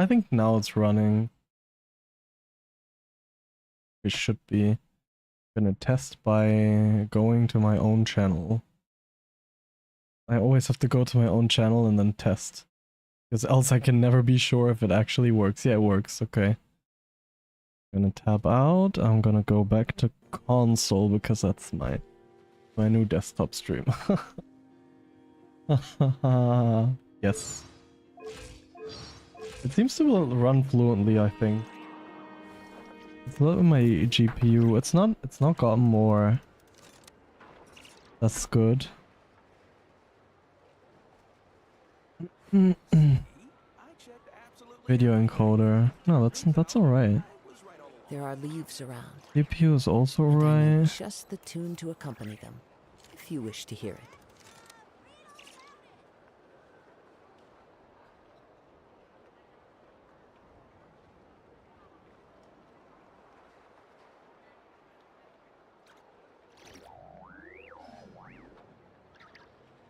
I think now it's running. It should be. Gonna test by going to my own channel. I always have to go to my own channel and then test. Because else I can never be sure if it actually works. Yeah, it works. Okay. Gonna tab out. I'm gonna go back to console because that's my new desktop stream. Yes. It seems to run fluently, I think. It's a little my GPU. It's not gotten more. That's good. Video encoder. No, that's alright. There are leaves around. CPU is also and I know right. just the tune to accompany them, if you wish to hear it.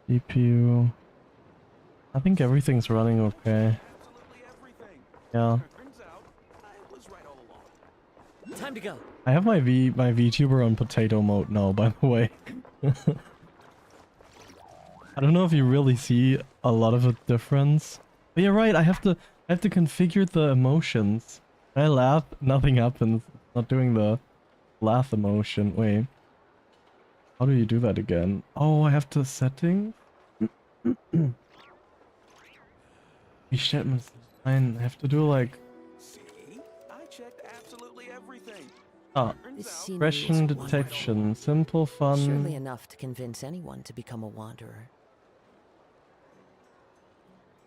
CPU. I think everything's running okay. Yeah. Time to go. I have my VTuber on potato mode now, by the way. I don't know if you really see a lot of a difference. But you're right, I have to configure the emotions. When I laugh, nothing happens. It's not doing the laugh emotion. Wait. How do you do that again? Oh, I have to setting? Wie stellt man das ein? I have to do like... Ah, expression detection, simple, Surely fun. enough to convince anyone to become a wanderer.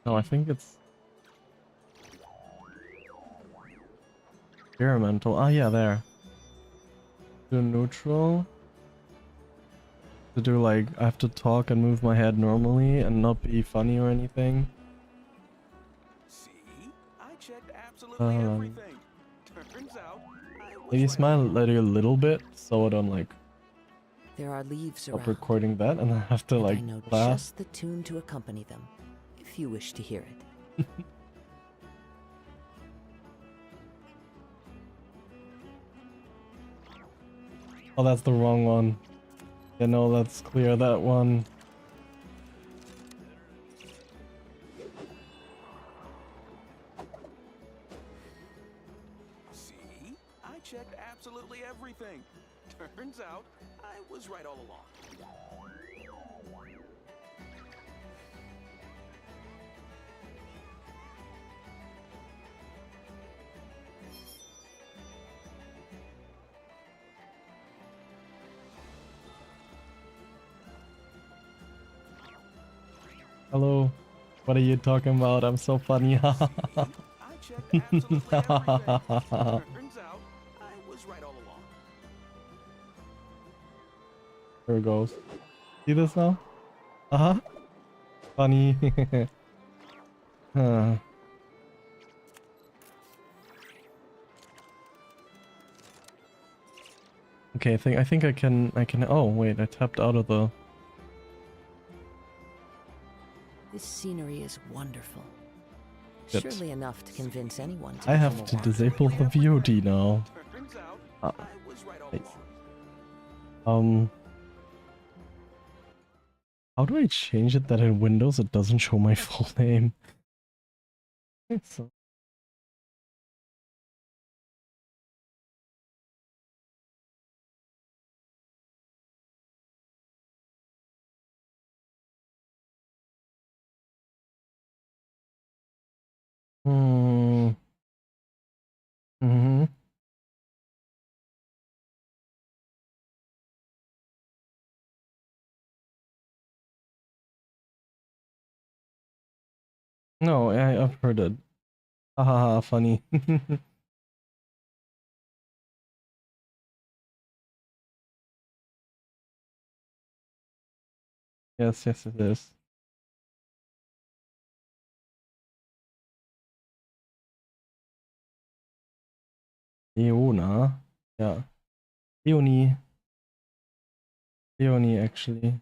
No, I think it's... experimental. Ah, yeah, there. Do neutral. To do like, I have to talk and move my head normally and not be funny or anything. Maybe smile like a little bit so I don't like There are leaves stop around. recording that and I have to and like I know laugh. just the tune to accompany them, if you wish to hear it. Oh, that's the wrong one. Yeah, no, let's clear that one. See? I checked absolutely everything. Turns out, I was right all along. Hello. What are you talking about? I'm so funny. I checked absolutely everything. Turns out, I was right all along. There it goes. See this now? Uh-huh. Funny. Huh. Okay, I think I can oh wait, I tapped out of the This scenery is wonderful. Good. Surely enough to convince anyone to I become have a to wanderer. disable the VOD now. Turns out, Ah, I was right all thanks. along. How do I change it that in Windows it doesn't show my full name? So Hmm. Mm-hmm. No, I've heard it. Hahaha, funny. Yes, yes it is. Leona. Yeah. Leonie. Leonie actually.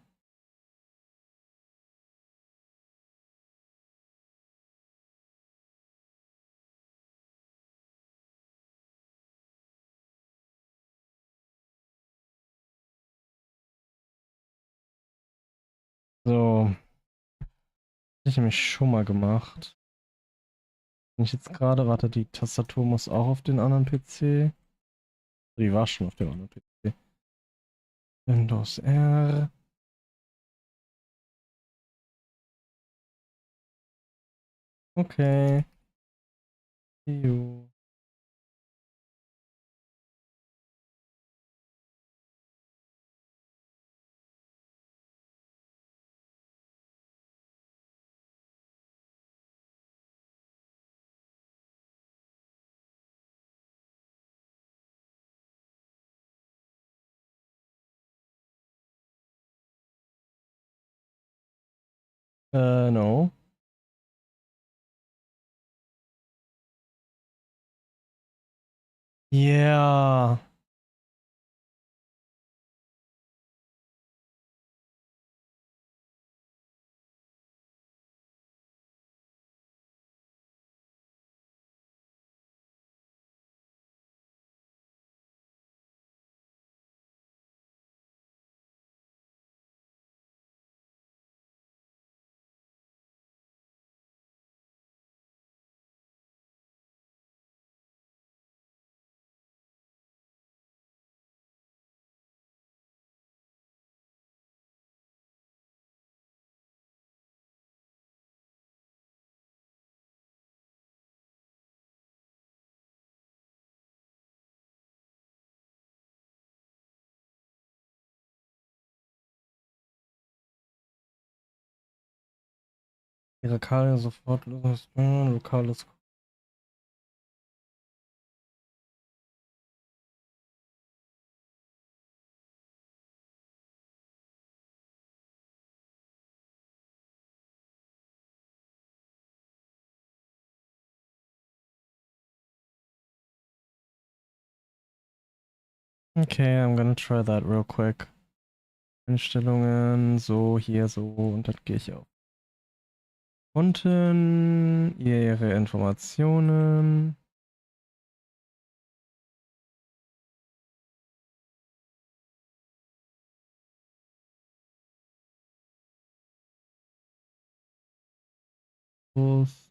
So, hätte ich nämlich schon mal gemacht. Wenn ich jetzt gerade, warte, die Tastatur muss auch auf den anderen PC. Die war schon auf dem anderen PC. Windows R. Okay. Jo. No. Yeah. Ihre Karte sofort los. Lokales. Okay, I'm gonna try that real quick. Einstellungen, so, hier, so, und dann gehe ich auf Konten, Ihre Informationen. Los.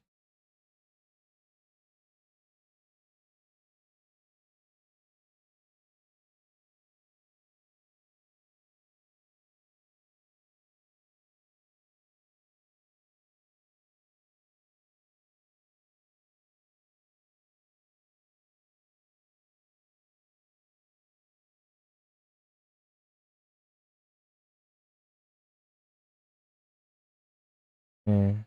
Hä?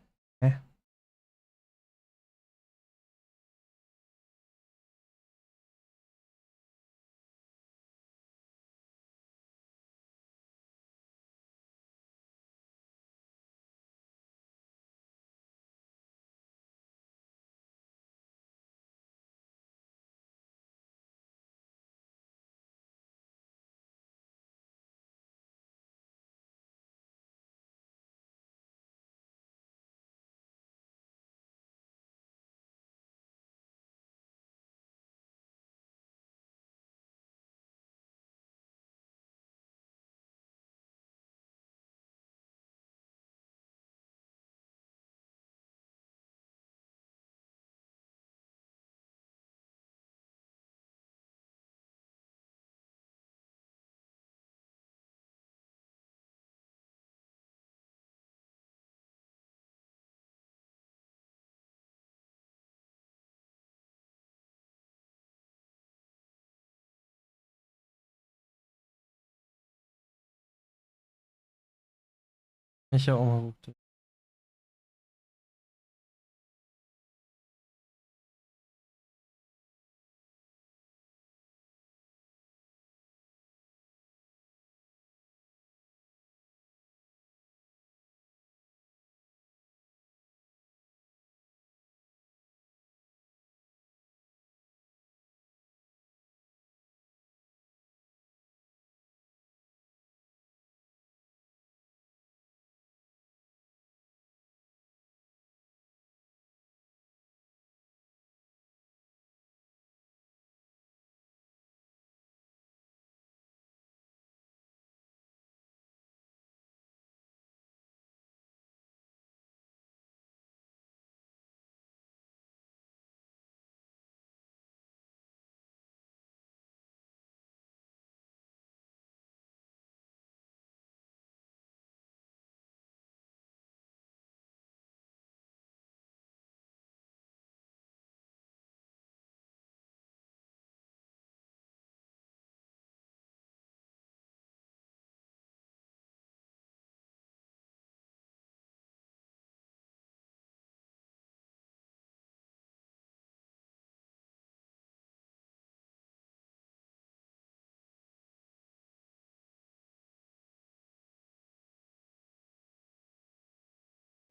Ich auch mal gut.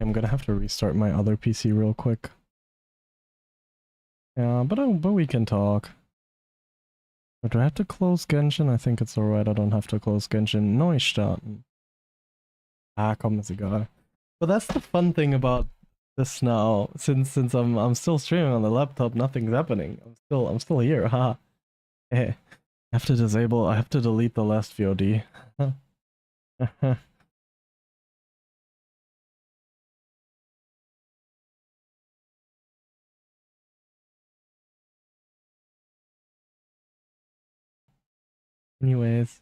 I'm gonna have to restart my other PC real quick. Yeah, but we can talk. But do I have to close Genshin? I think it's alright, I don't have to close Genshin. Neu starten. Ah, komm, ist egal. But that's the fun thing about this now. Since I'm still streaming on the laptop, nothing's happening. I'm still here, haha. Hey, I have to delete the last VOD. Anyways.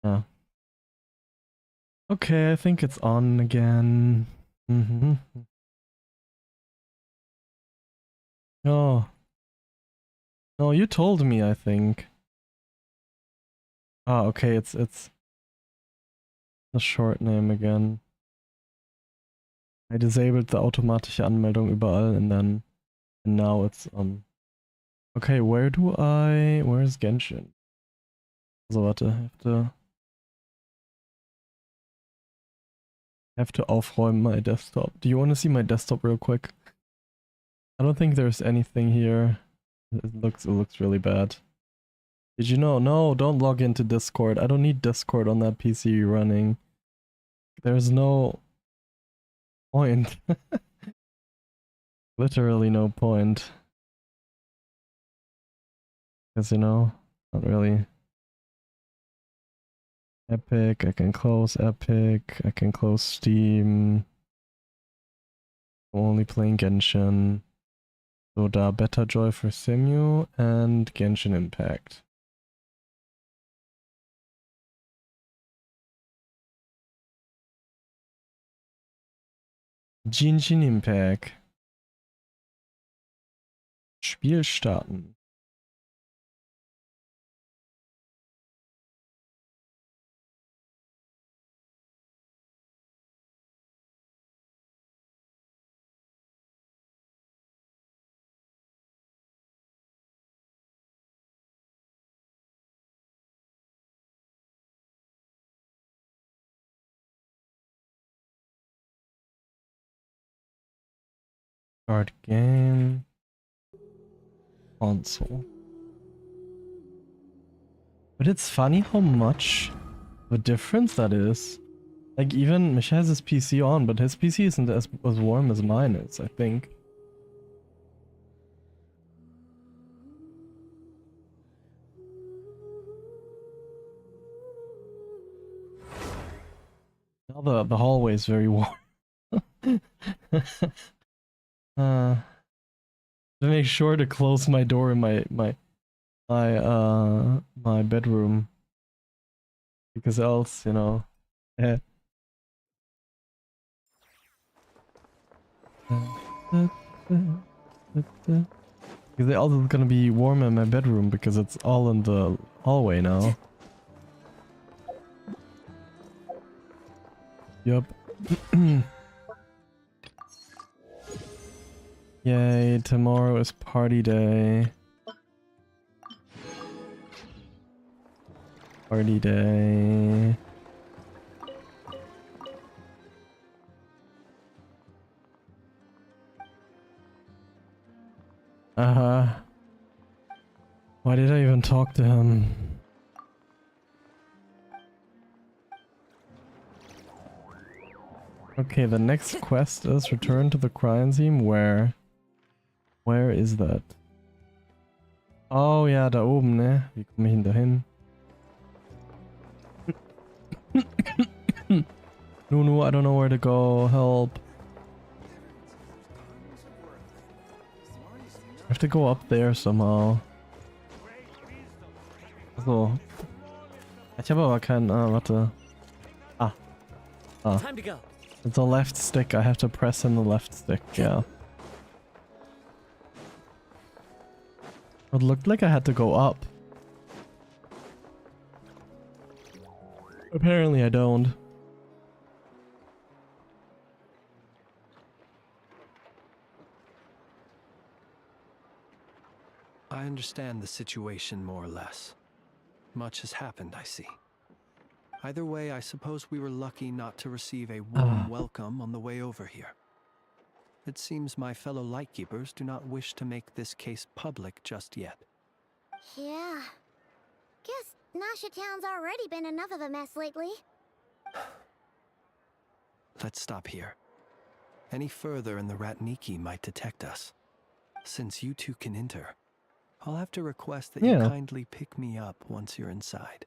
Yeah. Okay, I think it's on again. Oh. No, you told me, I think. Ah, okay, it's the short name again. I disabled the automatische Anmeldung überall and now it's on. Okay, where's Genshin? So, warte, have to aufräumen my desktop. Do you want to see my desktop real quick? I don't think there's anything here. It looks really bad. Did you know? No, don't log into Discord. I don't need Discord on that PC running. There's no point. Literally no point. Because, you know, not really. Epic, I can close Epic, I can close Steam. I'm only playing Genshin. So da Beta Joy for Simu and Genshin Impact. Genshin Impact. Spiel starten. Start game. Console. But it's funny how much of a difference that is. Like, even Mish has his PC on, but his PC isn't as warm as mine is, I think. Now the hallway is very warm. To make sure to close my door in my bedroom, because else, you know, eh. Because it also gonna be warm in my bedroom because it's all in the hallway now. Yup. Yay, tomorrow is party day. Party day. Why did I even talk to him? Okay, the next quest is return to the Cryanzeme. Where is that? Oh ja, da oben, ne? Wie komme ich denn dahin? Nunu, I don't know where to go. Help. I have to go up there somehow. So. Ich habe aber keinen. Warte. Time to go. It's a left stick. I have to press in the left stick. Yeah. It looked like I had to go up. Apparently I don't. I understand the situation more or less. Much has happened, I see. Either way, I suppose we were lucky not to receive a warm welcome on the way over here. It seems my fellow Lightkeepers do not wish to make this case public just yet. Yeah. Guess Nasha Town's already been enough of a mess lately. Let's stop here. Any further and the Ratniki might detect us. Since you two can enter, I'll have to request that you kindly pick me up once you're inside.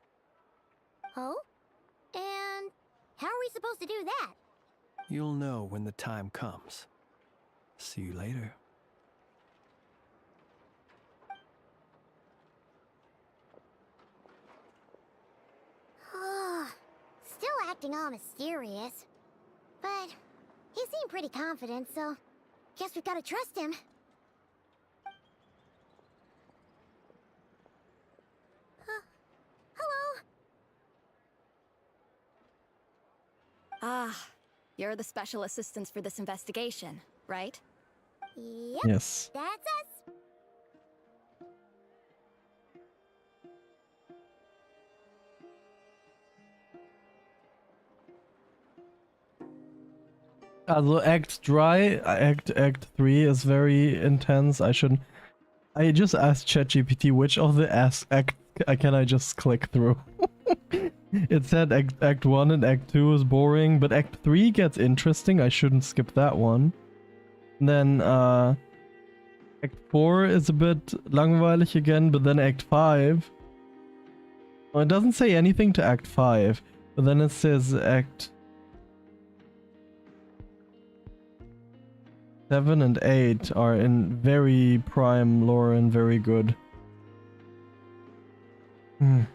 Oh? And how are we supposed to do that? You'll know when the time comes. See you later. Still acting all mysterious. But he seemed pretty confident, so guess we've gotta trust him. Hello? Ah, you're the special assistants for this investigation, right? Yep. Yes. That's us. Also Act 3 is very intense. I just asked ChatGPT which of the act can I just click through. It said act 1 and Act 2 is boring, but Act 3 gets interesting. I shouldn't skip that one. And then Act 4 is a bit langweilig again, but then Act 5. Well, it doesn't say anything to Act 5, but then it says Act 7 and 8 are in very prime lore and very good. Oh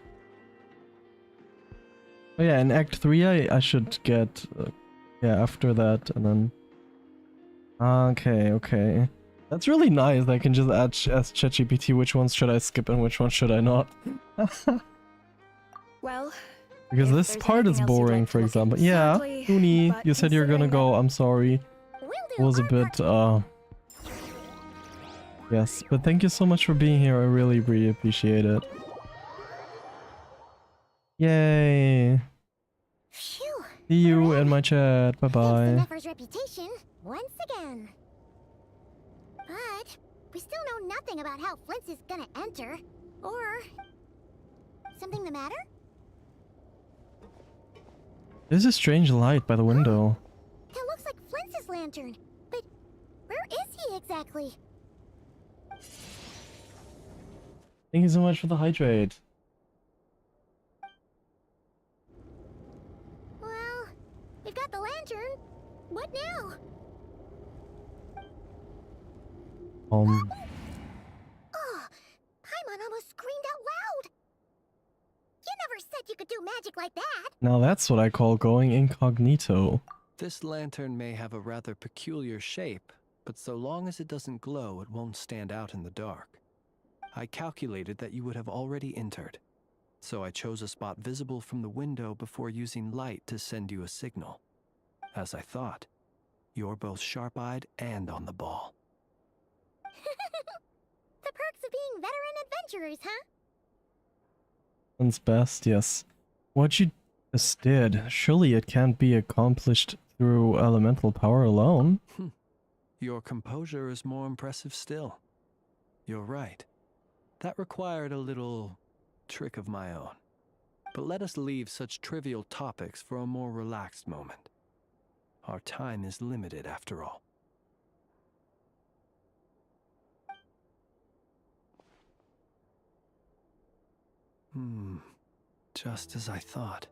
yeah, in Act 3 I should get yeah, after that, and then okay. That's really nice. I can just ask ChatGPT which ones should I skip and which ones should I not. Well, because if this there's part is anything else you'd boring, like to for look example. into, Yeah, sadly, Uni, but you said you're gonna considering go. I'm sorry. It was a bit yes, but thank you so much for being here. I really appreciate it. Yay! Phew. See you Alright. in my chat. Bye Thanks to bye. Nefer's reputation, once again. But we still know nothing about how Flint's is gonna enter. Or... something the matter? There's a strange light by the window. That looks like Flint's lantern. But where is he exactly? Thank you so much for the hydrate. Well, we've got the lantern. What now? Oh, Paimon almost screamed out loud. You never said you could do magic like that. Now that's what I call going incognito. This lantern may have a rather peculiar shape, but so long as it doesn't glow, it won't stand out in the dark. I calculated that you would have already entered, so I chose a spot visible from the window before using light to send you a signal. As I thought, you're both sharp-eyed and on the ball. The perks of being veteran adventurers, huh? One's best, yes. What you just did, surely it can't be accomplished through elemental power alone. Your composure is more impressive still. You're right. That required a little trick of my own. But let us leave such trivial topics for a more relaxed moment. Our time is limited after all. Just as I thought.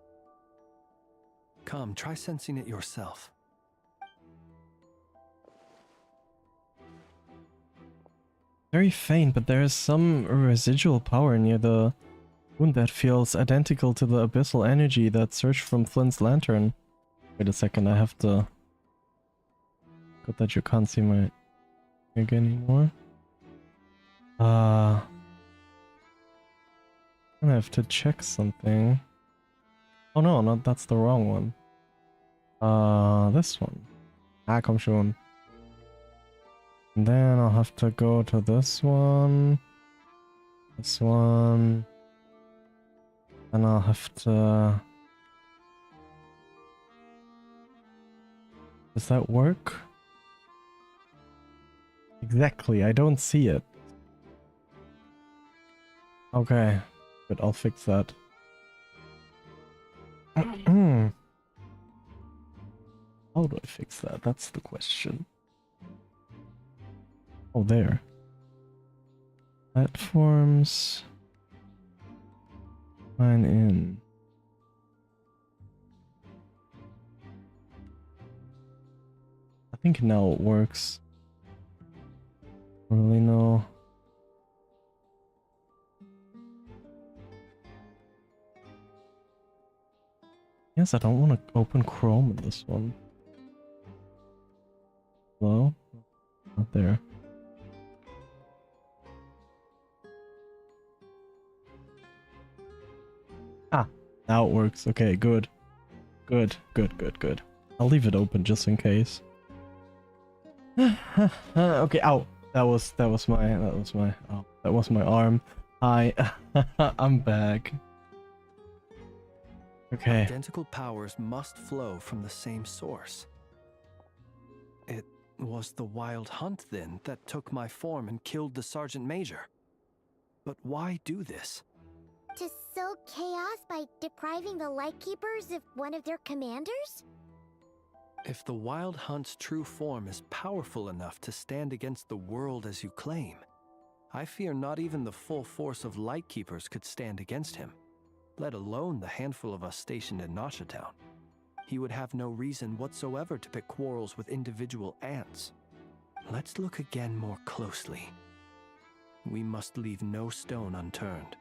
Come, try sensing it yourself. Very faint, but there is some residual power near the wound that feels identical to the abyssal energy that surged from Flint's lantern. Wait a second, I have to... Good that you can't see my thing anymore. I have to check something. Oh no, not that's the wrong one. This one. Ah, komm schon. And then I'll have to go to this one. This one. And I'll have to... Does that work? Exactly, I don't see it. Okay, but I'll fix that. How do I fix that? That's the question. Oh, there. Platforms. Sign in. I think now it works. Really no. Yes, I don't want to open Chrome in this one. Hello? Not there. Ah, now it works. Okay, good. Good, good, good, good. I'll leave it open just in case. Okay, ow. That was my arm. Hi. I'm back. Okay. Identical powers must flow from the same source. It was the Wild Hunt, then, that took my form and killed the Sergeant Major. But why do this? To sow chaos by depriving the Lightkeepers of one of their commanders? If the Wild Hunt's true form is powerful enough to stand against the world as you claim, I fear not even the full force of Lightkeepers could stand against him, let alone the handful of us stationed in Nasha Town. He would have no reason whatsoever to pick quarrels with individual ants. Let's look again more closely. We must leave no stone unturned.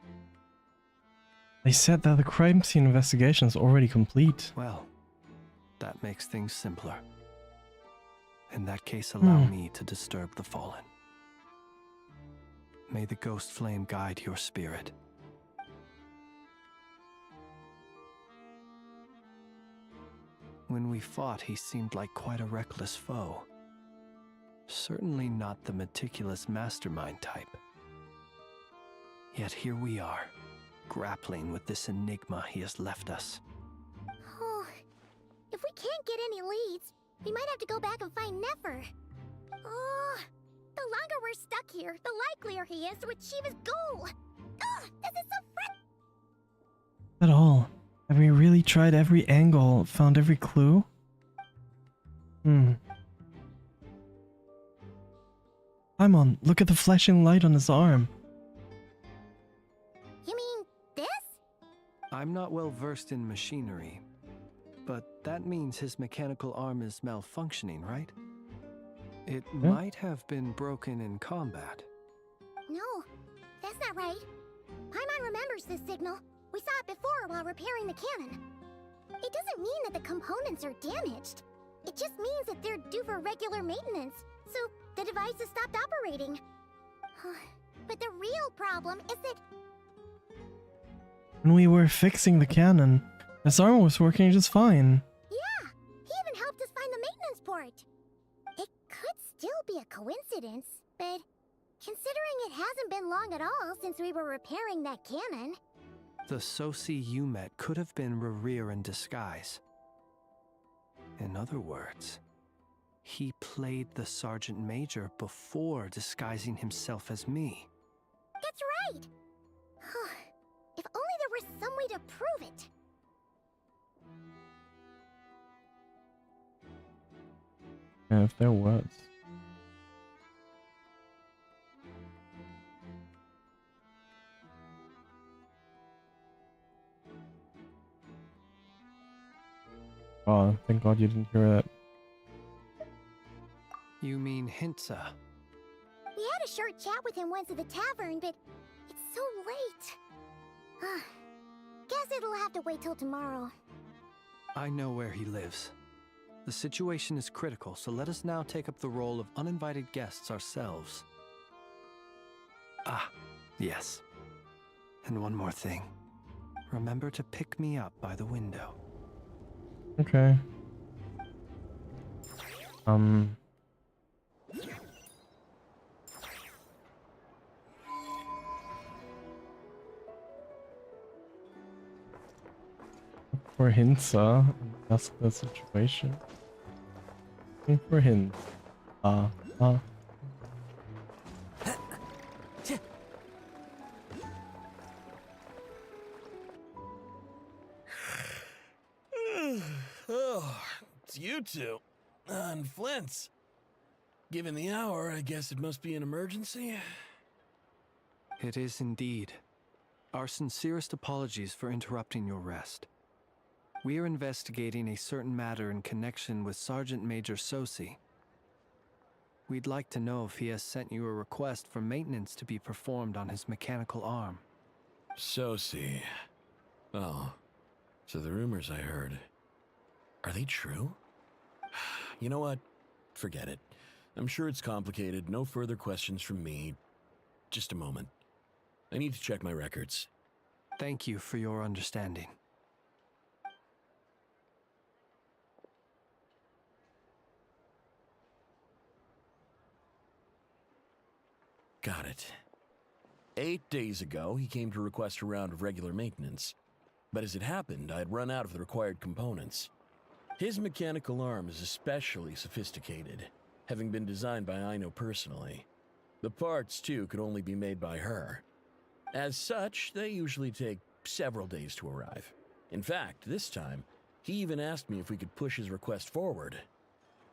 They said that the crime scene investigation is already complete. Well, that makes things simpler. In that case, allow me to disturb the fallen. May the ghost flame guide your spirit. When we fought, he seemed like quite a reckless foe. Certainly not the meticulous mastermind type. Yet here we are, grappling with this enigma he has left us. Oh, if we can't get any leads, we might have to go back and find Nefer. Oh, the longer we're stuck here, the likelier he is to achieve his goal. Oh, this is so At all. Have we really tried every angle, found every clue? Paimon, look at the flashing light on his arm. You mean this? I'm not well versed in machinery, but that means his mechanical arm is malfunctioning, right? It might have been broken in combat. No, that's not right. Paimon remembers this signal. We saw it before while repairing the cannon. It doesn't mean that the components are damaged. It just means that they're due for regular maintenance, so the device has stopped operating. But the real problem is that... When we were fixing the cannon, his arm was working just fine. Yeah, he even helped us find the maintenance port. It could still be a coincidence, but considering it hasn't been long at all since we were repairing that cannon... The Sosi you met could have been Rerir in disguise. In other words, he played the Sergeant Major before disguising himself as me. That's right! If only there was some way to prove it. Yeah, if there was. Oh, thank God you didn't hear that. You mean Hintsa? We had a short chat with him once at the tavern, but it's so late. Guess it'll have to wait till tomorrow. I know where he lives. The situation is critical, so let us now take up the role of uninvited guests ourselves. Ah, yes. And one more thing. Remember to pick me up by the window. Okay. for Hinza and ask the situation. Looking for hints. Oh, it's you two. And Flint's. Given the hour, I guess it must be an emergency. It is indeed. Our sincerest apologies for interrupting your rest. We are investigating a certain matter in connection with Sergeant Major Sosi. We'd like to know if he has sent you a request for maintenance to be performed on his mechanical arm. Sosi. Oh, so the rumors I heard, are they true? You know what? Forget it. I'm sure it's complicated. No further questions from me. Just a moment. I need to check my records. Thank you for your understanding. Got it. 8 days ago, he came to request a round of regular maintenance. But as it happened, I had run out of the required components. His mechanical arm is especially sophisticated, having been designed by Aino personally. The parts, too, could only be made by her. As such, they usually take several days to arrive. In fact, this time, he even asked me if we could push his request forward.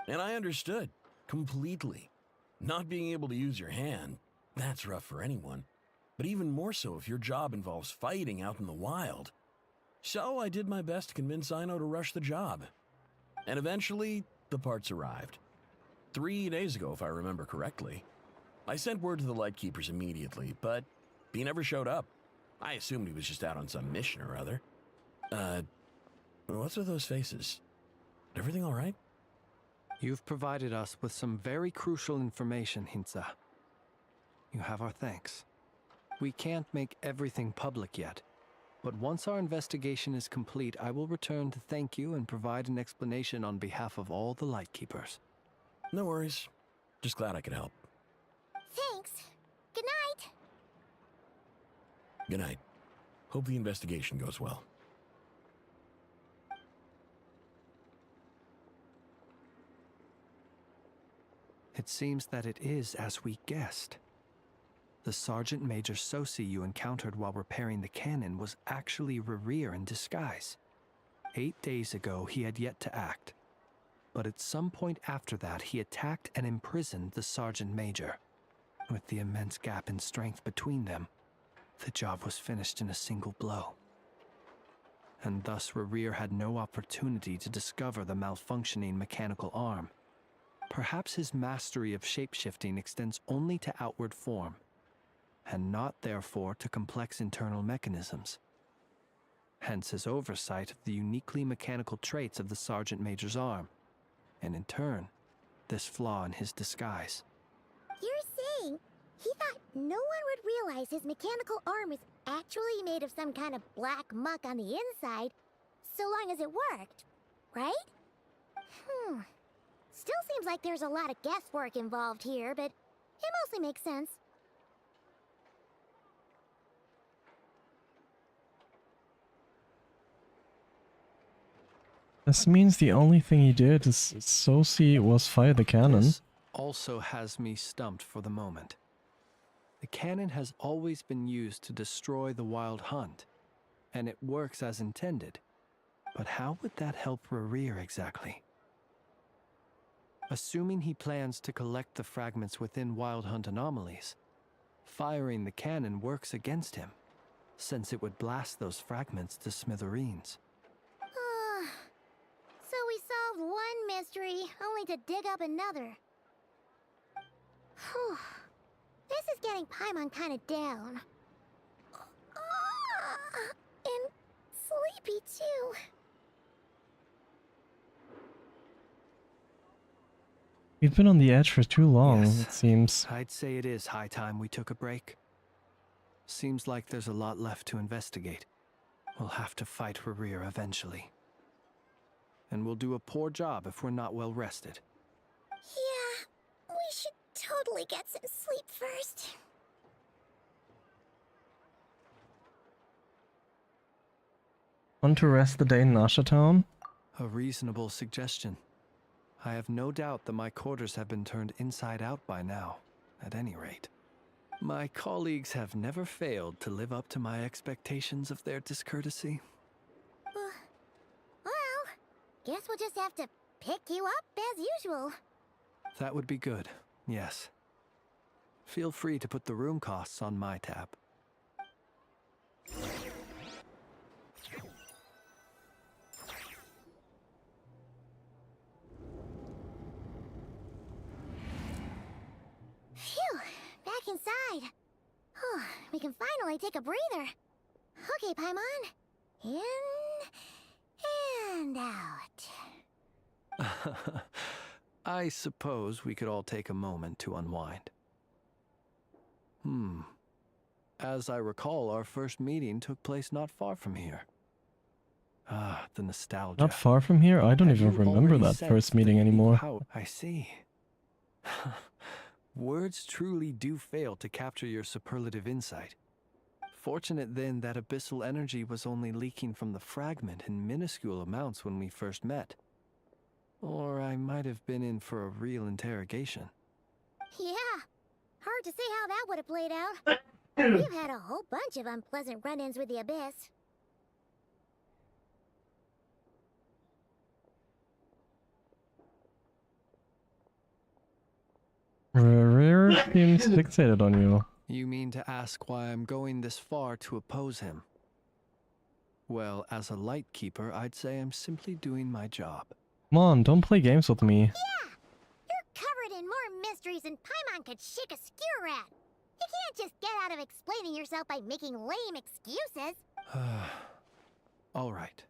And I understood, completely. Not being able to use your hand, that's rough for anyone. But even more so if your job involves fighting out in the wild. So I did my best to convince Aino to rush the job. And eventually, the parts arrived. 3 days ago, if I remember correctly. I sent word to the Lightkeepers immediately, but he never showed up. I assumed he was just out on some mission or other. What's with those faces? Everything all right? You've provided us with some very crucial information, Hinza. You have our thanks. We can't make everything public yet, but once our investigation is complete, I will return to thank you and provide an explanation on behalf of all the Lightkeepers. No worries. Just glad I could help. Thanks. Good night. Good night. Hope the investigation goes well. It seems that it is as we guessed. The Sergeant Major Sosi you encountered while repairing the cannon was actually Rerir in disguise. 8 days ago, he had yet to act. But at some point after that, he attacked and imprisoned the Sergeant Major. With the immense gap in strength between them, the job was finished in a single blow. And thus Rerir had no opportunity to discover the malfunctioning mechanical arm. Perhaps his mastery of shapeshifting extends only to outward form, and not therefore to complex internal mechanisms. Hence his oversight of the uniquely mechanical traits of the Sergeant Major's arm, and in turn, this flaw in his disguise. You're saying he thought no one would realize his mechanical arm is actually made of some kind of black muck on the inside, so long as it worked, right? Still seems like there's a lot of guesswork involved here, but it mostly makes sense. This means the only thing he did is Sosi was fire the cannon. This also has me stumped for the moment. The cannon has always been used to destroy the wild hunt, and it works as intended. But how would that help Rerir exactly? Assuming he plans to collect the fragments within wild hunt anomalies, firing the cannon works against him, since it would blast those fragments to smithereens. So we solved one mystery, only to dig up another. Whew. This is getting Paimon kind of down. And sleepy too. We've been on the edge for too long, Yes. it seems. I'd say it is high time we took a break. Seems like there's a lot left to investigate. We'll have to fight Rerir eventually. And we'll do a poor job if we're not well rested. Yeah, we should totally get some sleep first. Want to rest the day in Nasha Town? A reasonable suggestion. I have no doubt that my quarters have been turned inside out by now, at any rate. My colleagues have never failed to live up to my expectations of their discourtesy. Well, guess we'll just have to pick you up as usual. That would be good, yes. Feel free to put the room costs on my tab. Phew, back inside. Whew, we can finally take a breather. Okay, Paimon. In and out. I suppose we could all take a moment to unwind. As I recall, our first meeting took place not far from here. Ah, the nostalgia. Not far from here? I don't Have even you remember already that sensed first the meeting deep anymore. pout? I see. Words truly do fail to capture your superlative insight. Fortunate then that abyssal energy was only leaking from the fragment in minuscule amounts when we first met. Or I might have been in for a real interrogation. Yeah, hard to say how that would have played out. We've had a whole bunch of unpleasant run-ins with the Abyss. Rare seems fixated on you. You mean to ask why I'm going this far to oppose him? Well, as a Lightkeeper, I'd say I'm simply doing my job. Come on, don't play games with me. Yeah! You're covered in more mysteries than Paimon could shake a skewer at. You can't just get out of explaining yourself by making lame excuses. All right.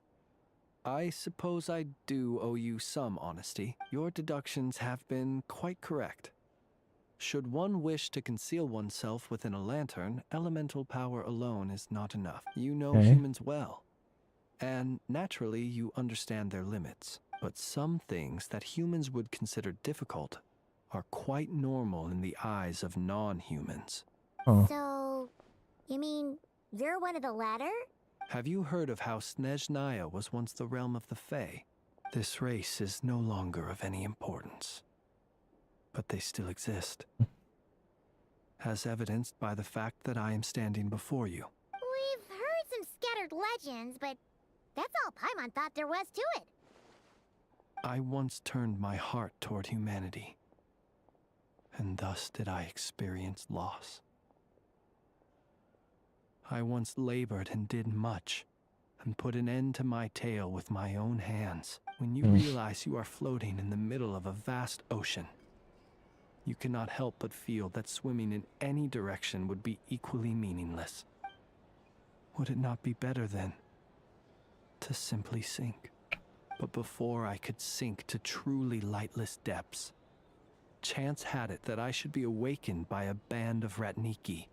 I suppose I do owe you some honesty. Your deductions have been quite correct. Should one wish to conceal oneself within a lantern, elemental power alone is not enough. You know humans well. And naturally, you understand their limits. But some things that humans would consider difficult are quite normal in the eyes of non-humans. Oh. So, you mean you're one of the latter? Have you heard of how Snezhnaya was once the realm of the Fae? This race is no longer of any importance. But they still exist. As evidenced by the fact that I am standing before you. We've heard some scattered legends, but that's all Paimon thought there was to it. I once turned my heart toward humanity, and thus did I experience loss. I once labored and did much, and put an end to my tale with my own hands. When you realize you are floating in the middle of a vast ocean, you cannot help but feel that swimming in any direction would be equally meaningless. Would it not be better, then, to simply sink? But before I could sink to truly lightless depths, chance had it that I should be awakened by a band of Ratniki.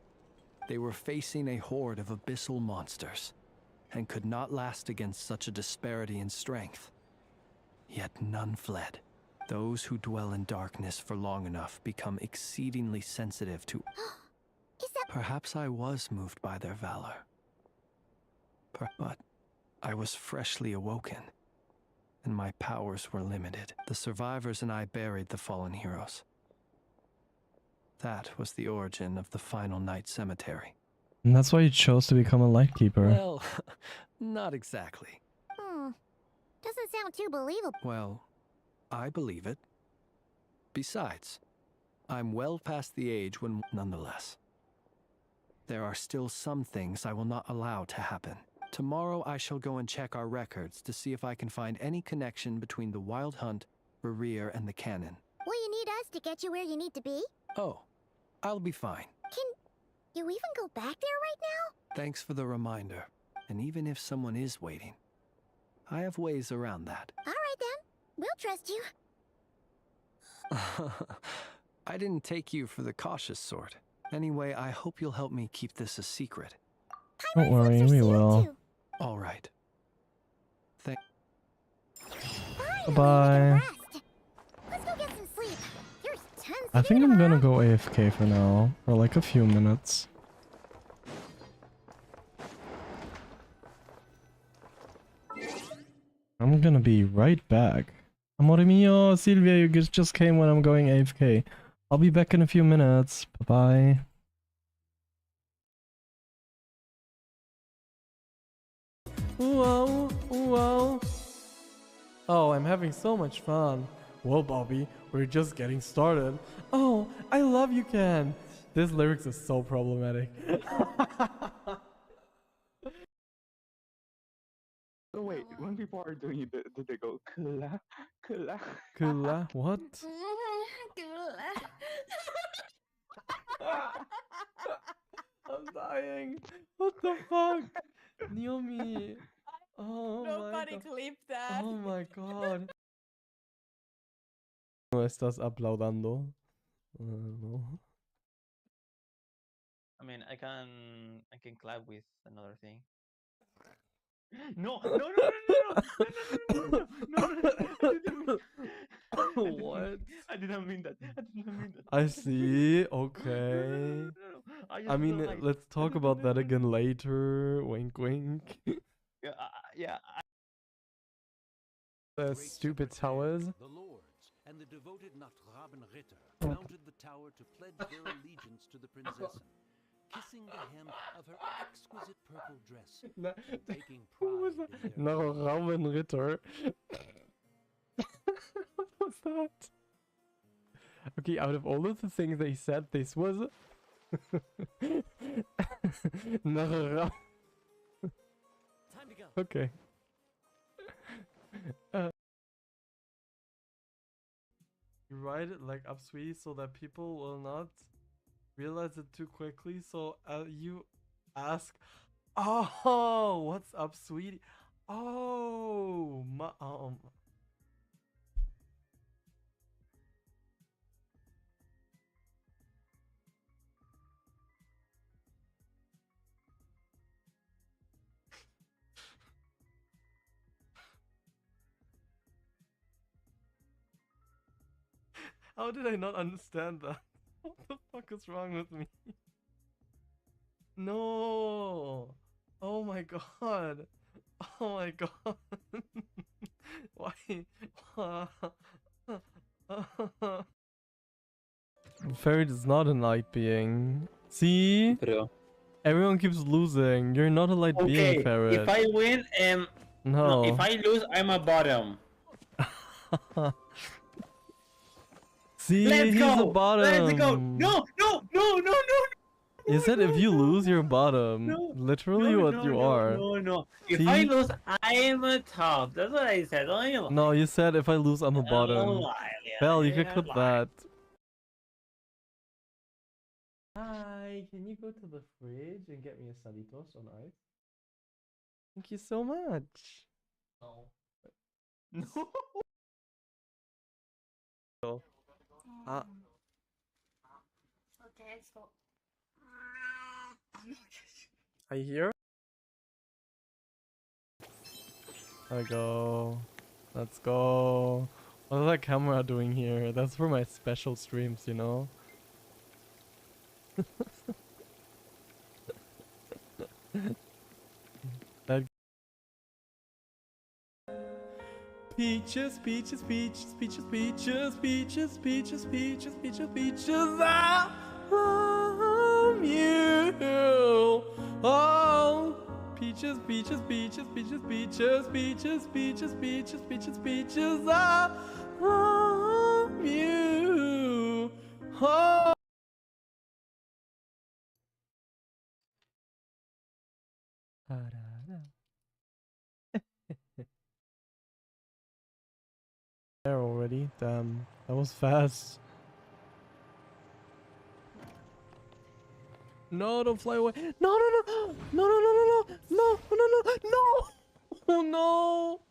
They were facing a horde of abyssal monsters, and could not last against such a disparity in strength. Yet none fled. Those who dwell in darkness for long enough become exceedingly sensitive to... Is that... Perhaps I was moved by their valor. But I was freshly awoken, and my powers were limited. The survivors and I buried the fallen heroes. That was the origin of the Final Night Cemetery. And that's why you chose to become a Lightkeeper. Well, not exactly. Doesn't sound too believable. Well, I believe it. Besides, I'm well past the age when... Nonetheless, there are still some things I will not allow to happen. Tomorrow I shall go and check our records to see if I can find any connection between the Wild Hunt, Rerir, and the Cannon. Will you need us to get you where you need to be? Oh, I'll be fine. Can you even go back there right now? Thanks for the reminder. And even if someone is waiting, I have ways around that. All right then. We'll trust you. I didn't take you for the cautious sort. Anyway, I hope you'll help me keep this a secret. Don't worry, we will. All right. Bye-bye. Let's go get some sleep. There's tons I to think do I'm gonna tomorrow. go AFK for now, for like a few minutes. I'm gonna be right back. Amore mio, Silvia, you just came when I'm going AFK. I'll be back in a few minutes. Bye-bye. Whoa, whoa. Oh, I'm having so much fun. Well, Bobby, we're just getting started. Oh, I love you, Ken. This lyrics is so problematic. So wait, when people are doing it, do they go kula, kula? Kula, what? I'm dying. What the fuck? Naomi. Oh Nobody my god. clipped that. Oh my god. ¿No estás aplaudando? No. I mean, I can clap with another thing. No, no, no, no, no, no, no, no, What? I didn't mean that. I didn't mean that. I see. Okay. I mean, let's talk about that again later. Wink, wink. Yeah. The stupid towers. The lords and the devoted Nod-Krai mounted the tower to pledge their allegiance to the princess, kissing the hem of her exquisite purple dress, taking pride in their Ritter. What was that? Okay, out of all of the things they said, this was Okay. You write it like up, sweetie, so that people will not realize it too quickly. So you ask, "Oh, what's up, sweetie?" Oh, How did I not understand that? What the fuck is wrong with me? No! Oh my god! Oh my god! Why? Ferret is not a light being. See? Bro. Everyone keeps losing. You're not a light being, Ferret. If I win, no. If I lose, I'm a bottom. See, Let's he's go. a bottom. Let's go. No. You said if you lose, you're bottom. No, Literally what you are. No. If See? I lose, I am a top. That's what I said. No, you said if I lose, I'm a bottom. Belle, you can clip that. Hi, can you go to the fridge and get me a salitos on ice? Thank you so much. No. No. Okay, let's go. Are you here? I go. Let's go. What's that camera doing here? That's for my special streams, you know? That peaches, peaches, peaches, peaches, peaches, peaches, peaches, peaches, peaches, peaches, I love you. Oh, peaches, peaches, peaches, peaches, peaches, peaches, peaches, peaches, peaches, peaches, I love you. Oh. There already. Damn, that was fast. No, don't fly away. No, no, no, no, no, no, no, no, no, no, no, no. Oh no.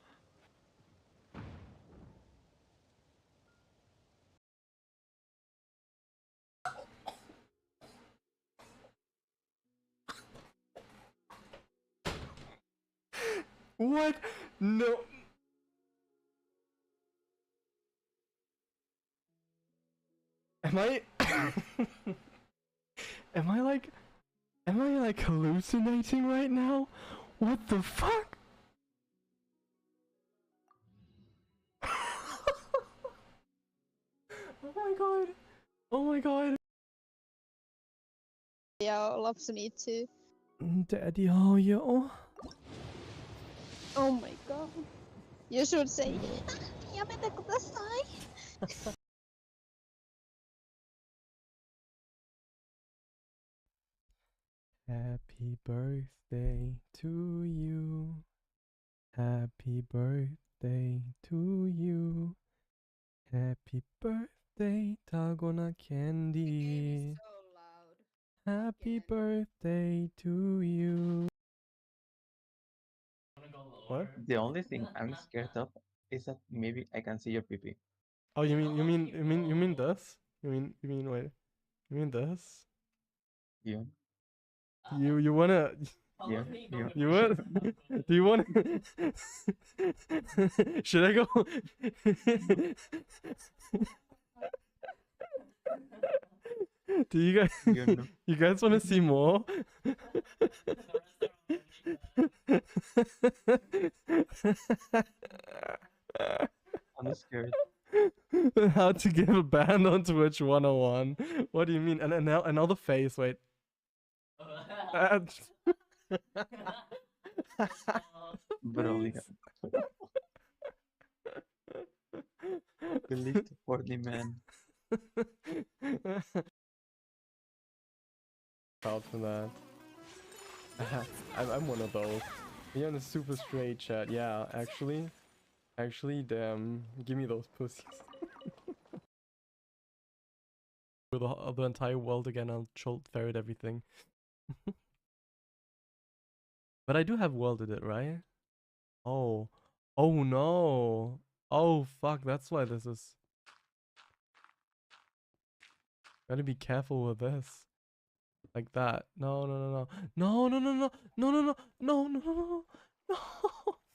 What? No. Am I am I like hallucinating right now? What the fuck? Oh my god. Yeah, loves me too. Daddy, oh yo. Oh my god. You should say, "Yamete kudasai." Happy birthday to you. Happy birthday to you. Happy birthday, Tagona Candy. Happy birthday to you. What? The only thing I'm scared of is that maybe I can see your pee. Oh, you mean this? You mean wait? You mean this? Yeah. You wanna? Yeah. Yeah. You want? Do you want? Should I go? Do you guys? You know. You guys want to see more? I'm scared. How to give a ban on Twitch 101. What do you mean? And now the face. Wait. Bro, yeah. Believe the 40 man. Proud for that. I'm one of those. You're in a super straight chat. Yeah, actually, damn, give me those pussies. With the entire world again, I'll jolt ferret everything. But I do have welded it, right? Oh, oh no, oh fuck, that's why this is. Gotta be careful with this. Like that. No, no, no, no. No, no, no, no. No, no, no. No, no, no, no. No.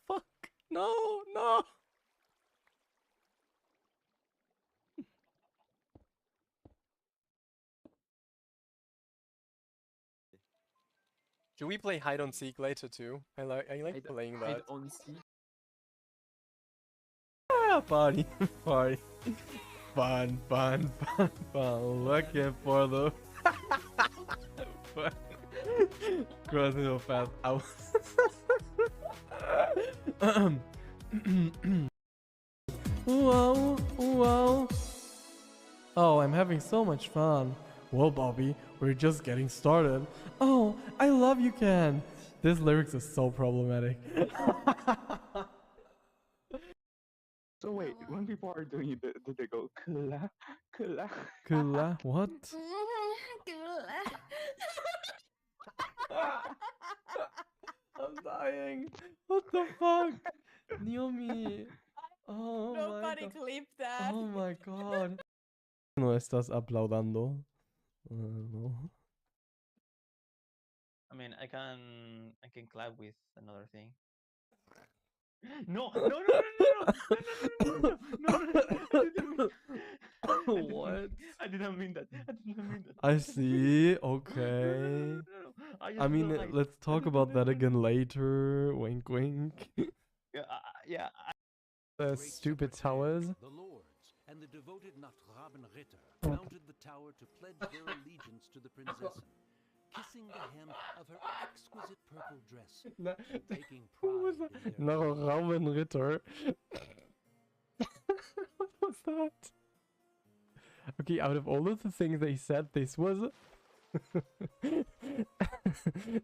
Fuck. No, no. Should we play hide and seek later too? I like playing that. Hide on seek. Ah, party. Party. Fun, fun, fun, fun. Looking for the crossing so fast. Ow. Whoa, whoa. Oh, I'm having so much fun. Well, Bobby, we're just getting started. Oh, I love you, Ken. This lyrics is so problematic. So wait, when people are doing it, do they go kula, kula? Kula? What? I'm dying. What the fuck? Naomi. Oh Nobody my god. clipped that. Oh my god. No estás aplaudando. No. I mean, I can clap with another thing. No, no, no, no, no, no, no, no, no, What? I didn't mean that. I didn't mean that. I see. Okay. I mean, let's talk about that again later. Wink, wink. Yeah. Stupid towers. The lords and the devoted Nod-Krai mounted the tower to pledge their allegiance to the princess, kissing the hem of her exquisite purple dress, taking pride in their Nod-Krai. What was that? Okay, out of all of the things they said, this was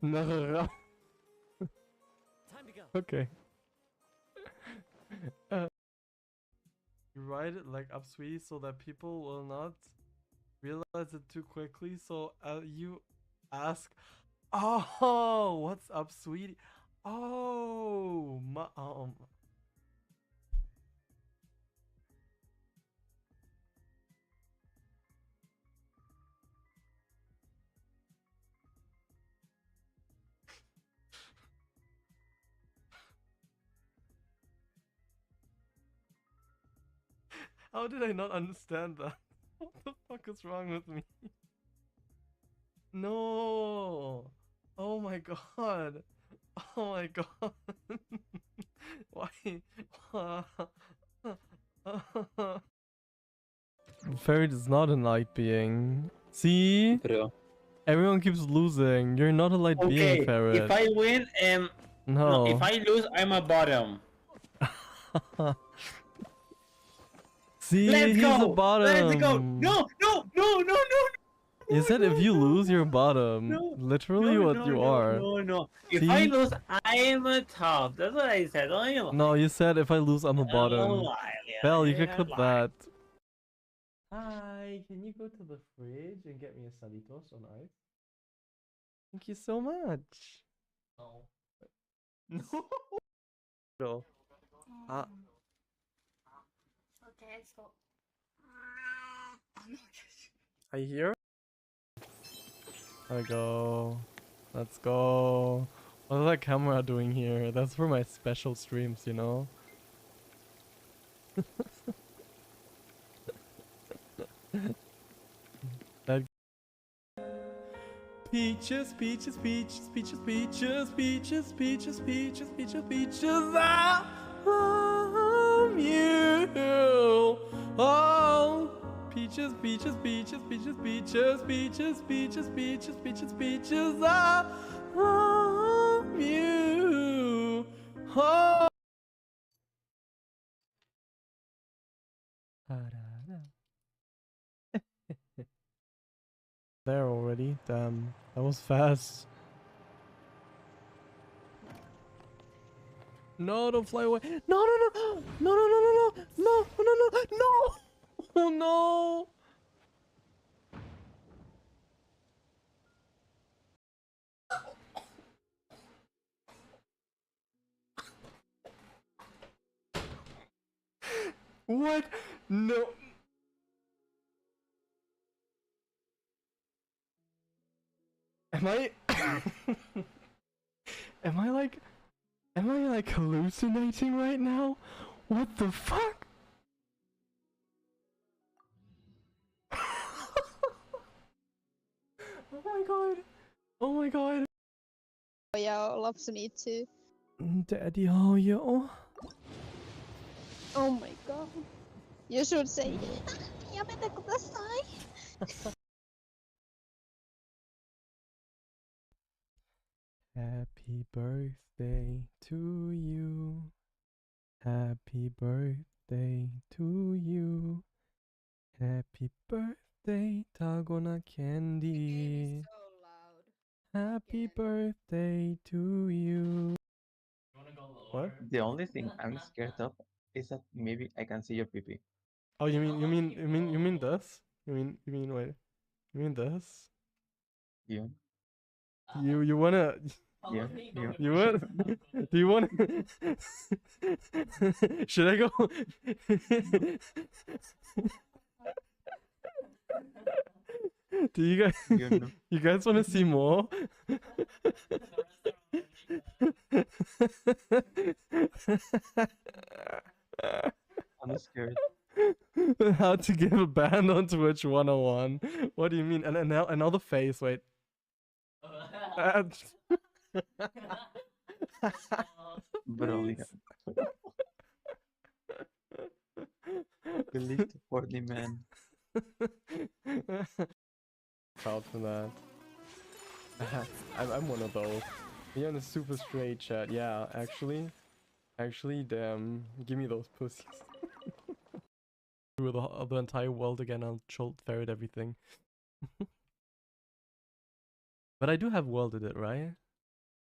Nod-Krai. Time to go. Okay. You write it like up sweetie so that people will not realize it too quickly. So you ask, oh, what's up, sweetie? Oh, how did I not understand that? What the fuck is wrong with me? No. Oh my god. Oh my god. Why? Ferret is not a light being. See? Bro. Everyone keeps losing. You're not a light being, Okay, Ferret. if I win, no, if No. I lose, I'm a bottom. See, Let's he's go! a bottom. Let's go! No, no, no, no, no! You said if you lose, you're bottom. No, Literally no, what no, you no, are. No, no. If See? I lose, I am a top. That's what I said. Don't you? No, you said if I lose, I'm a bottom. lie, Belle, you could yeah, clip lie. that. Hi, can you go to the fridge and get me a Salitos on ice? Thank you so much. No. No. No. Ah. Okay, let's go. Are you here? There we go. Let's go. What's that camera doing here? That's for my special streams, you know? That peaches, peaches, peaches, peaches, peaches, peaches, peaches, peaches, peaches, peaches, I love you. Oh, peaches, peaches, peaches, peaches, peaches, peaches, peaches, peaches, peaches, peaches, I love you. Oh. There already. Damn, that was fast. No, don't fly away. No, no, no, no, no, no, no, no, no, no, no, no. Oh no. What? No. Am I am I like hallucinating right now? What the fuck? Oh my god. Oh my god. Oh yeah, lapseni too. Daddy, oh yo. Oh my god. You should say, "Yamete kudasai." Happy birthday to you. Happy birthday to you. Happy birthday, Tagona Candy. Happy birthday to you. What? The only thing I'm scared of is that maybe I can see your pee-pee. Oh, you mean this? You mean wait? You mean this? Yeah. You wanna? Yeah. Yeah. You what? Do you wanna? Should I go? Do you guys? You know. You guys want to see more? I'm scared. How to give a ban on Twitch 101. What do you mean? And now the face. Wait. Bro, yeah. Believe the 40 man. Proud for that. I'm one of those. You're in a super straight chat. Yeah, actually, damn. Give me those pussies. Through the entire world again, I'll cholt ferret everything. But I do have welded it, right?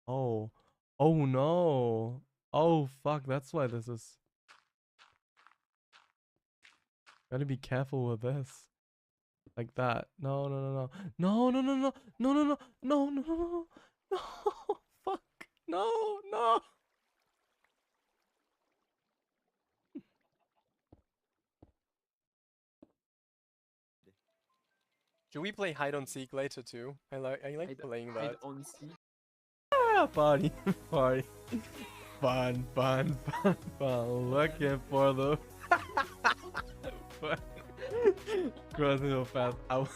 Oh. Oh no. Oh fuck, that's why this is. Gotta be careful with this. Like that. No, no, no, no. No, no, no, no. No, no, no. No, no, no, no. No. Fuck. No, no. Should we play hide and seek later too? I like playing that. Hide on seek. Ah, party, party. Fun, fun, fun, fun. Looking for the crossing so fast. Ow.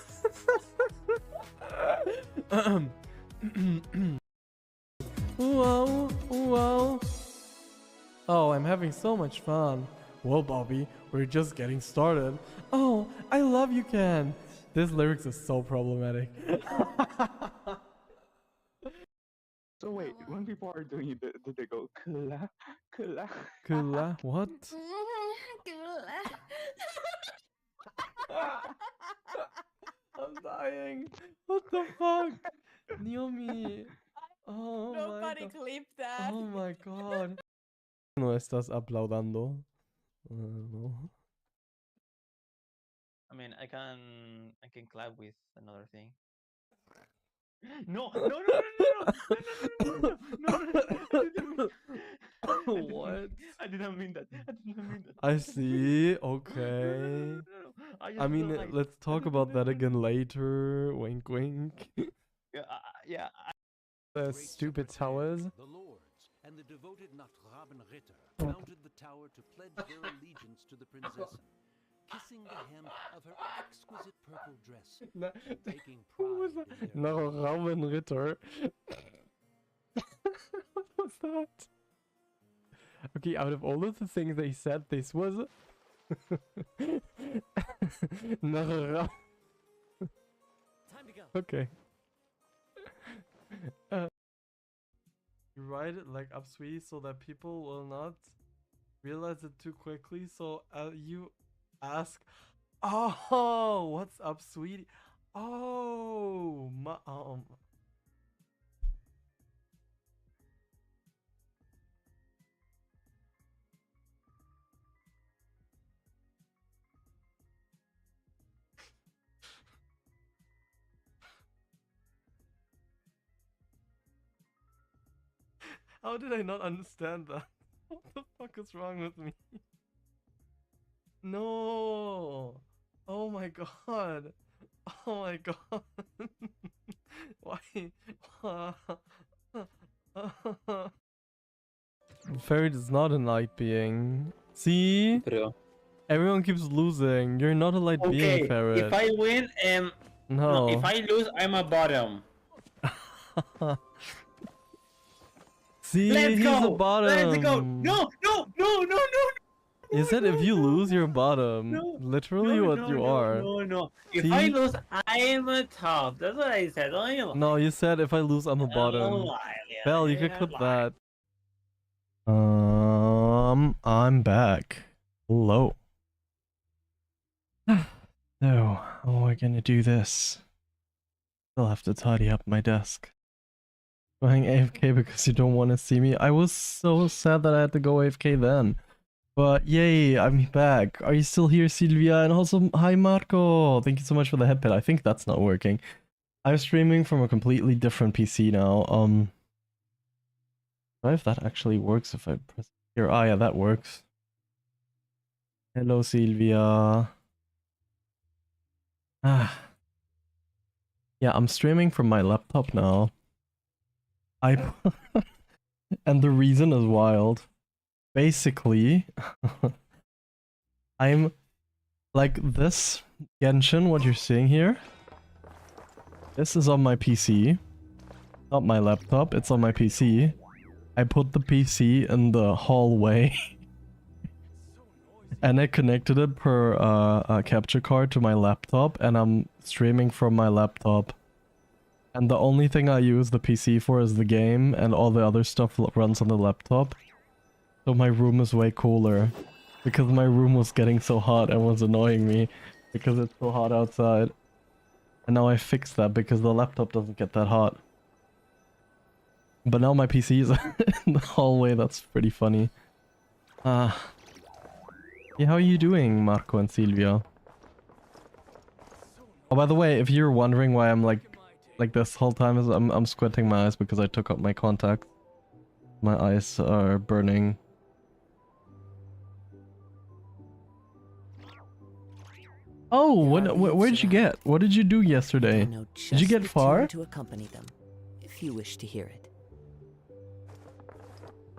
Whoa, whoa. Oh, I'm having so much fun. Well, Bobby, we're just getting started. Oh, I love you, Ken. This lyrics is so problematic. So wait, when people are doing it, do they go kula, kula? Kula? What? I'm dying. What the fuck? Naomi. Oh Nobody my god. clip that. Oh my god. No estás aplaudando. No. I mean, I can clap with another thing. No, no, no, no, no, no, no, no, What? I didn't mean that. I didn't mean that. I see. Okay. I mean, let's talk about that again later. Wink, wink. Yeah. The stupid towers. The lords and the devoted Nod-Krai mounted the tower to pledge their allegiance to the princess, kissing the hem of her exquisite purple dress, taking pride in their Nod-Krai. What was that? Okay, out of all of the things they said, this was Nod-Krai. Time to go. Okay. You write it like up, sweetie, so that people will not realize it too quickly. So you ask, oh, what's up, sweetie? Oh, how did I not understand that? What the fuck is wrong with me? No. Oh my god. Oh my god. Why? Ferret is not a light being. See? Everyone keeps losing. You're not a light being, Ferret. If I win, no. If I lose, I'm a bottom. See, Let's he's go. a bottom. Let's go. No. You said if you lose, you're bottom. No, Literally what you are. No. If See? I lose, I am a top. That's what I said. No, you said if I lose, I'm a bottom. Bell, you could clip that. I'm back. Hello. So, how am I gonna do this? Still have to tidy up my desk. Going AFK because you don't want to see me. I was so sad that I had to go AFK then. But yay, I'm back. Are you still here, Silvia? And also, hi Marco. Thank you so much for the headpad. I think that's not working. I'm streaming from a completely different PC now. If that actually works if I press here. Ah, yeah, that works. Hello, Silvia. Yeah, I'm streaming from my laptop now. And the reason is wild. Basically, I'm like this Genshin, what you're seeing here. This is on my PC. Not my laptop, it's on my PC. I put the PC in the hallway. And I connected it per a capture card to my laptop, and I'm streaming from my laptop. And the only thing I use the PC for is the game, and all the other stuff runs on the laptop. So my room is way cooler. Because my room was getting so hot and was annoying me. Because it's so hot outside. And now I fixed that because the laptop doesn't get that hot. But now my PC is in the hallway, that's pretty funny. Yeah, how are you doing, Marco and Silvia? Oh, by the way, if you're wondering why I'm like this whole time, is I'm squinting my eyes because I took out my contacts. My eyes are burning. Oh, where did you get? What did you do yesterday? Did you get far? To accompany them, if you wish to hear it.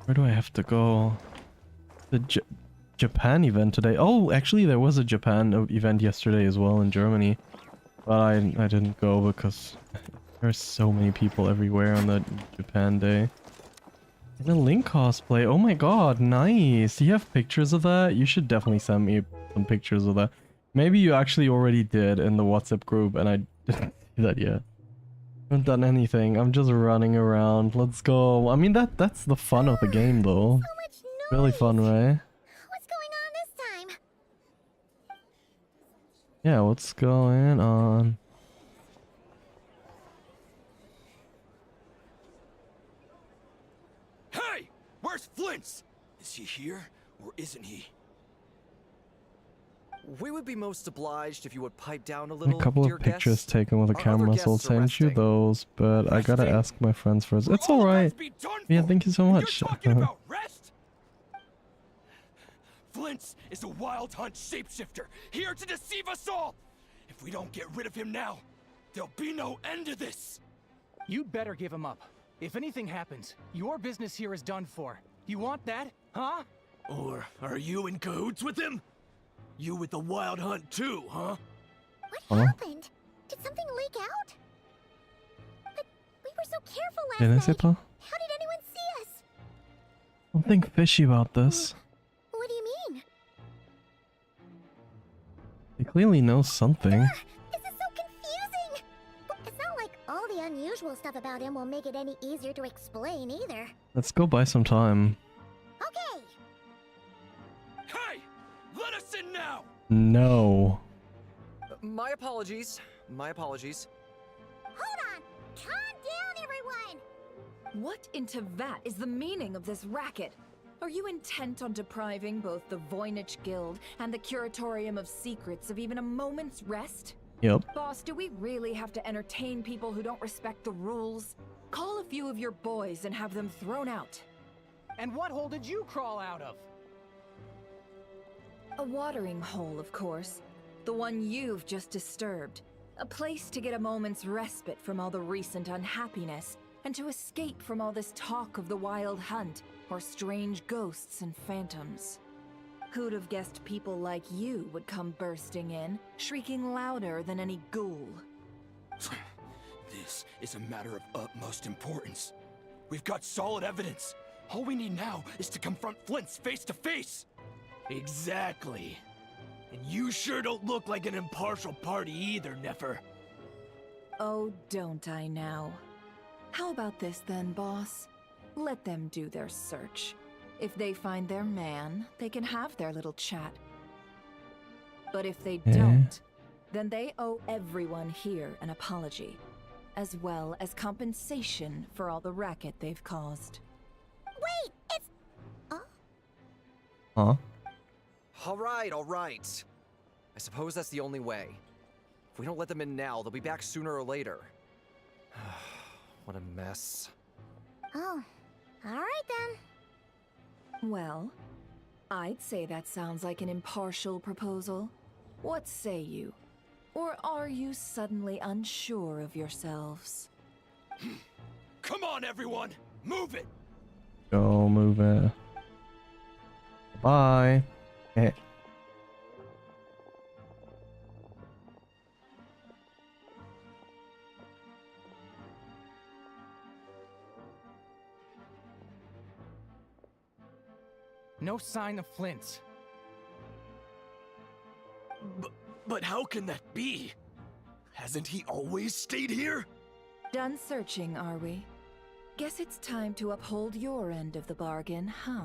Where do I have to go? The Japan event today. Oh, actually there was a Japan event yesterday as well in Germany. But I didn't go because there's so many people everywhere on that Japan day. In a Link cosplay. Oh my god, nice. Do you have pictures of that? You should definitely send me some pictures of that. Maybe you actually already did in the WhatsApp group and I didn't see that yet. I haven't done anything. I'm just running around. Let's go. I mean, that's the fun of the game, though. So much noise. Really fun, right? What's going on this time? Yeah, what's going on? Hey! Where's Flint's? Is he here, or isn't he? We would be most obliged if you would pipe down a A little, couple dear of pictures guest. taken with a Our camera, other so I'll guests are send you resting. those, but I gotta ask my friends first. It's alright. Yeah, thank you so much. Rest? Flint's is a wild hunt shapeshifter, here to deceive us all! If we don't get rid of him now, there'll be no end to this! You'd better give him up. If anything happens, your business here is done for. You want that, huh? Or are you in cahoots with him? You with the wild hunt too, huh? What happened? Did something leak out? But we were so careful last Je ne sais night. pas. How did anyone see us? Something fishy about this. What do you mean? They clearly know something. This is so confusing! It's not like all the unusual stuff about him will make it any easier to explain either. Let's go buy some time. Okay! Hey! Let us in now! No. My apologies. My apologies. Hold on! Calm down, everyone! What in Tevat is the meaning of this racket? Are you intent on depriving both the Voynich Guild and the Curatorium of Secrets of even a moment's rest? Yep. Boss, do we really have to entertain people who don't respect the rules? Call a few of your boys and have them thrown out. And what hole did you crawl out of? A watering hole, of course. The one you've just disturbed. A place to get a moment's respite from all the recent unhappiness, and to escape from all this talk of the wild hunt, or strange ghosts and phantoms. Who'd have guessed people like you would come bursting in, shrieking louder than any ghoul? This is a matter of utmost importance. We've got solid evidence. All we need now is to confront Flint's face to face. Exactly. And you sure don't look like an impartial party either, Nefer. Oh, don't I now? How about this then, boss? Let them do their search. If they find their man, they can have their little chat. But if they don't, then they owe everyone here an apology, as well as compensation for all the racket they've caused. Wait, it's... Huh? All right. I suppose that's the only way. If we don't let them in now, they'll be back sooner or later. What a mess. Oh, alright then. Well, I'd say that sounds like an impartial proposal. What say you? Or are you suddenly unsure of yourselves? Come on, everyone! Move it! Go move it. Bye. Eh. No sign of Flint's. But how can that be? Hasn't he always stayed here? Done searching, are we? Guess it's time to uphold your end of the bargain, huh?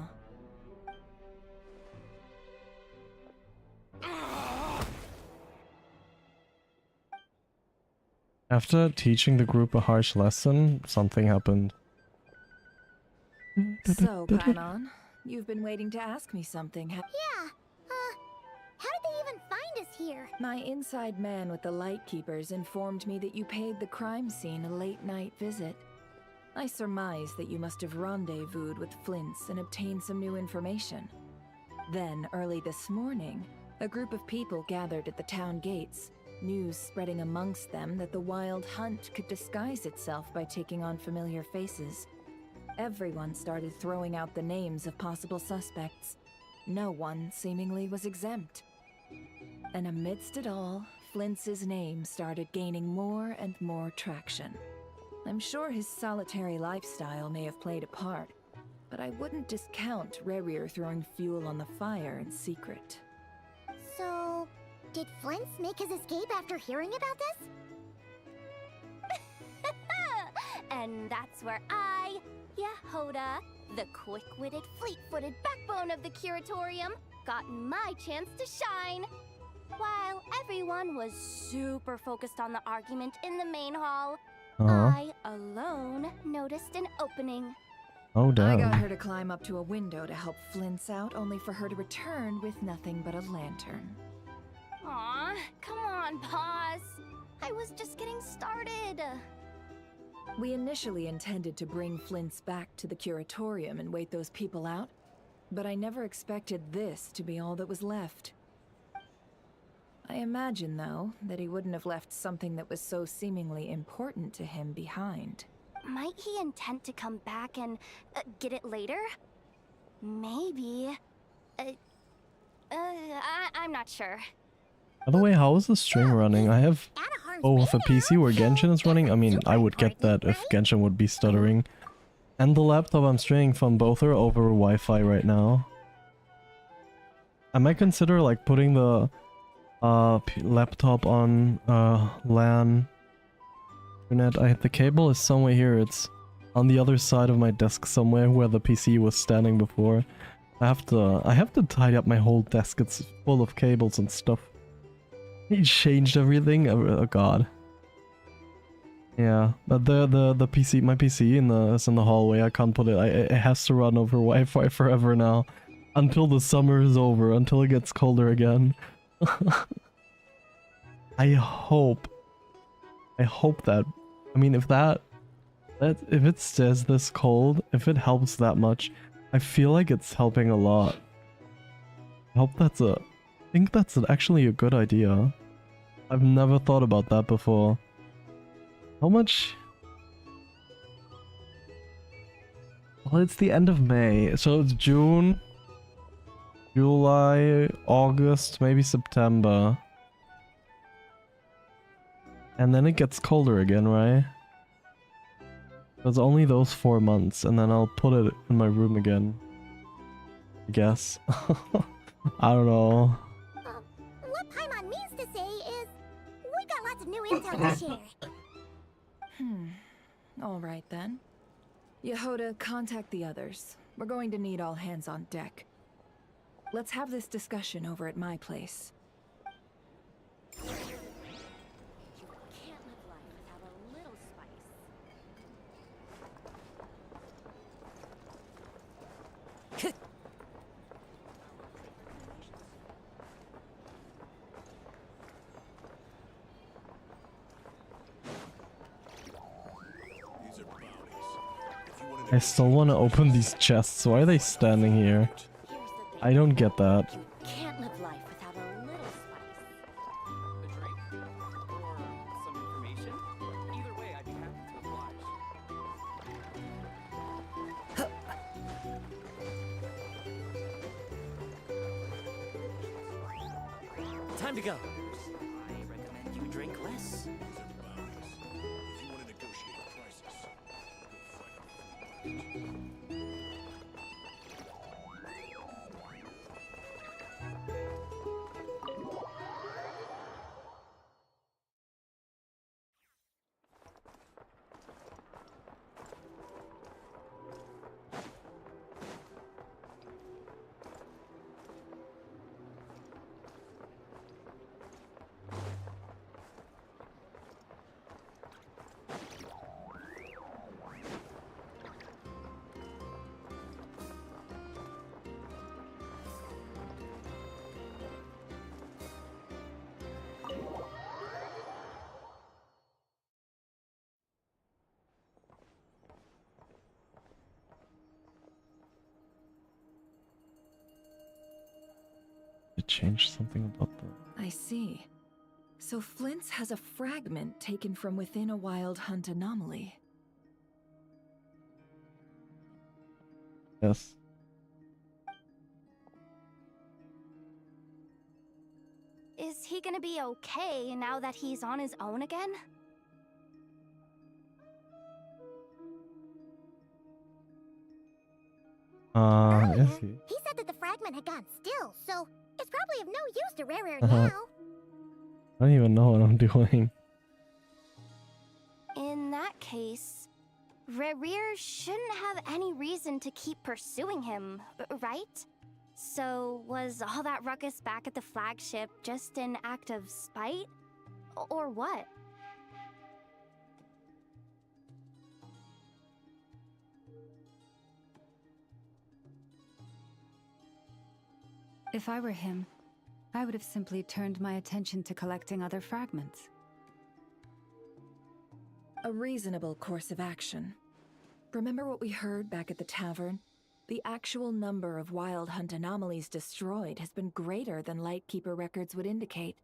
After teaching the group a harsh lesson, something happened. So, Paimon, you've been waiting to ask me something, Yeah, how did they even find us here? My inside man with the Lightkeepers informed me that you paid the crime scene a late-night visit. I surmise that you must have rendezvoused with Flint's and obtained some new information. Then, early this morning, a group of people gathered at the town gates, news spreading amongst them that the wild hunt could disguise itself by taking on familiar faces. Everyone started throwing out the names of possible suspects. No one, seemingly, was exempt. And amidst it all, Flint's name started gaining more and more traction. I'm sure his solitary lifestyle may have played a part, but I wouldn't discount Rerir throwing fuel on the fire in secret. So, did Flint's make his escape after hearing about this? And that's where I, Yehoda, the quick-witted, fleet-footed backbone of the Curatorium, got my chance to shine. While everyone was super focused on the argument in the main hall, I alone noticed an opening. Oh, damn. I got her to climb up to a window to help Flint's out, only for her to return with nothing but a lantern. Aw, come on, pause. I was just getting started. We initially intended to bring Flint's back to the Curatorium and wait those people out, but I never expected this to be all that was left. I imagine, though, that he wouldn't have left something that was so seemingly important to him behind. Might he intend to come back and get it later? Maybe. I'm not sure. By the way, how is the stream running? I have both a PC where Genshin is running. I mean, I would get that if Genshin would be stuttering. And the laptop I'm streaming from both are over Wi-Fi right now. I might consider like putting the laptop on LAN internet. The cable is somewhere here. It's on the other side of my desk somewhere where the PC was standing before. I have to tidy up my whole desk. It's full of cables and stuff. He changed everything. Oh god. Yeah, but the PC, my PC is in the hallway. I can't put it. It has to run over Wi-Fi forever now, until the summer is over, until it gets colder again. I hope that, I mean, if if it stays this cold, if it helps that much, I feel like it's helping a lot. I think that's actually a good idea. I've never thought about that before. How much? Well, it's the end of May, so it's June, July, August, maybe September. And then it gets colder again, right? It's only those 4 months, and then I'll put it in my room again. I guess. I don't know. What Paimon means to say is, we got lots of new intel to share. Alright then. Yehoda, contact the others. We're going to need all hands on deck. Let's have this discussion over at my place. You can't live life without a little spice. I still want to open these chests. Why are they standing here? I don't get that. Can't live life without a little spice. A drink? Or some information? Either way, I'd be happy to oblige. Time to go. I recommend you drink less. It changed something about the... I see. So Flint's has a fragment taken from within a wild hunt anomaly. Yes. Is he gonna be okay now that he's on his own again? Is he? He said that the fragment had gone still, so it's probably of no use to Rare Uh-huh. now. I don't even know what I'm doing. In that case, Rerir shouldn't have any reason to keep pursuing him, right? So, was all that ruckus back at the flagship just an act of spite? Or what? If I were him, I would have simply turned my attention to collecting other fragments. A reasonable course of action. Remember what we heard back at the tavern? The actual number of Wild Hunt anomalies destroyed has been greater than Lightkeeper records would indicate.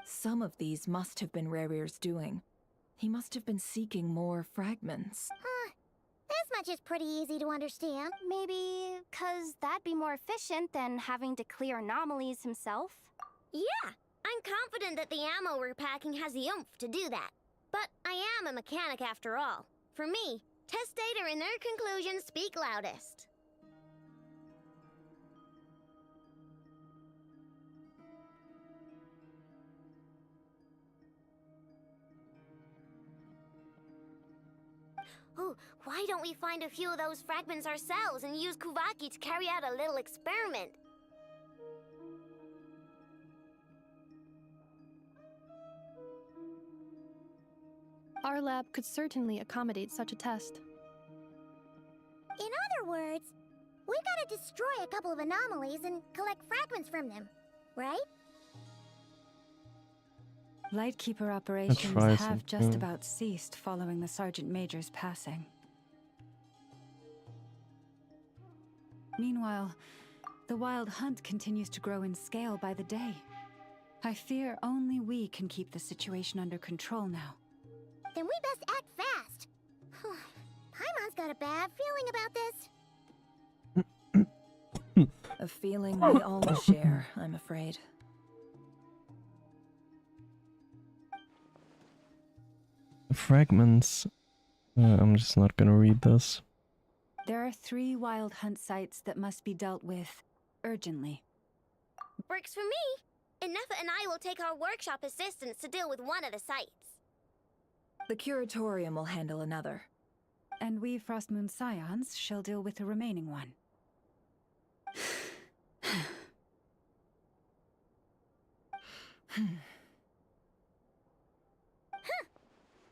Some of these must have been Rerir's doing. He must have been seeking more fragments. This much is pretty easy to understand. Maybe 'cause that'd be more efficient than having to clear anomalies himself? Yeah, I'm confident that the ammo we're packing has the oomph to do that. But I am a mechanic after all. For me, test data and their conclusions speak loudest. Ooh, why don't we find a few of those fragments ourselves and use Kuvaki to carry out a little experiment? Our lab could certainly accommodate such a test. In other words, we gotta destroy a couple of anomalies and collect fragments from them, right? Lightkeeper operations try have just something. about ceased following the Sergeant Major's passing. Meanwhile, the Wild Hunt continues to grow in scale by the day. I fear only we can keep the situation under control now. Then we best act fast. Paimon's got a bad feeling about this. A feeling we all share, I'm afraid. Fragments. I'm just not gonna read this. There are 3 Wild Hunt sites that must be dealt with urgently. Works for me. Enough and I will take our workshop assistants to deal with one of the sites. The Curatorium will handle another. And we Frostmoon Scions shall deal with the remaining one.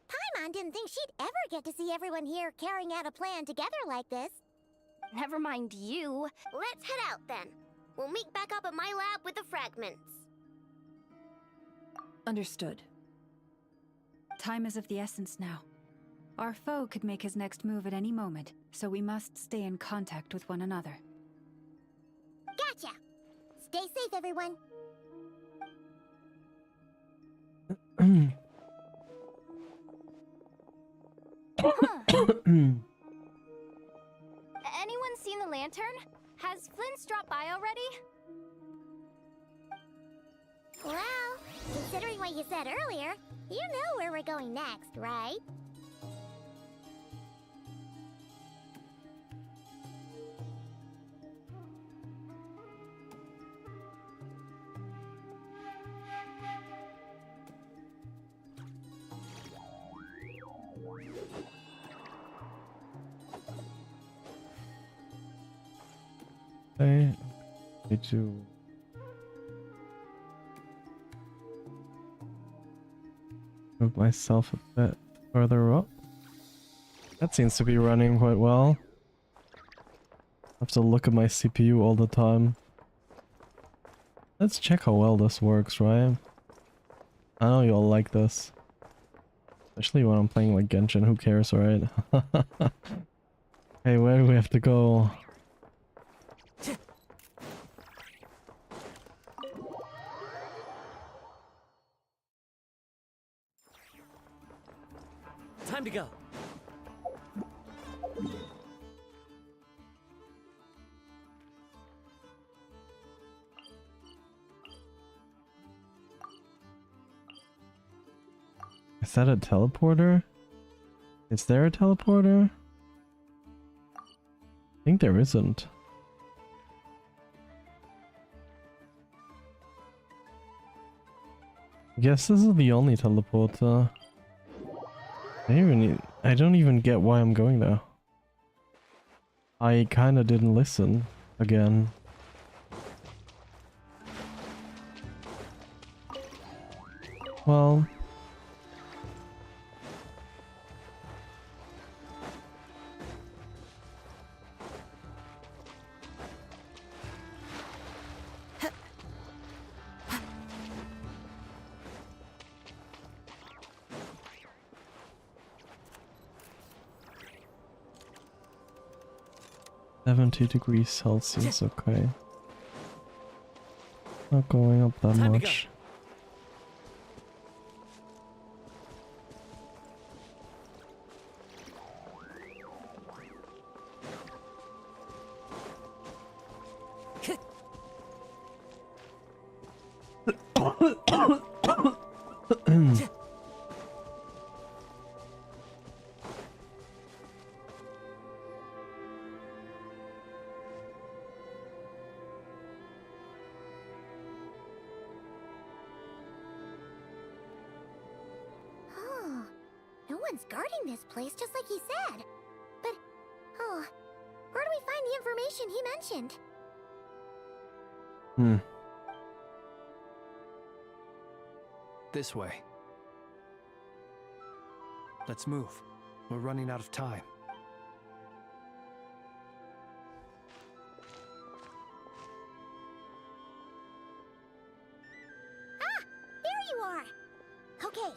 Paimon didn't think she'd ever get to see everyone here carrying out a plan together like this. Never mind you. Let's head out then. We'll meet back up at my lab with the fragments. Understood. Time is of the essence now. Our foe could make his next move at any moment, so we must stay in contact with one another. Gotcha! Stay safe, everyone. Anyone seen the lantern? Has Flint's dropped by already? Well, considering what you said earlier, you know where we're going next, right? I need to move myself a bit further up. That seems to be running quite well. I have to look at my CPU all the time. Let's check how well this works, right? I know you all like this. Especially when I'm playing like Genshin, who cares, right? Hey, where do we have to go? Time to go. Is that a teleporter? Is there a teleporter? I think there isn't. I guess this is the only teleporter. I don't even get why I'm going there. I kinda didn't listen again. Well, (70°C), okay. Not going up that much. Oh, no one's guarding this place, just like he said. But, oh, where do we find the information he mentioned? This way. Let's move. We're running out of time. Ah! There you are! Okay,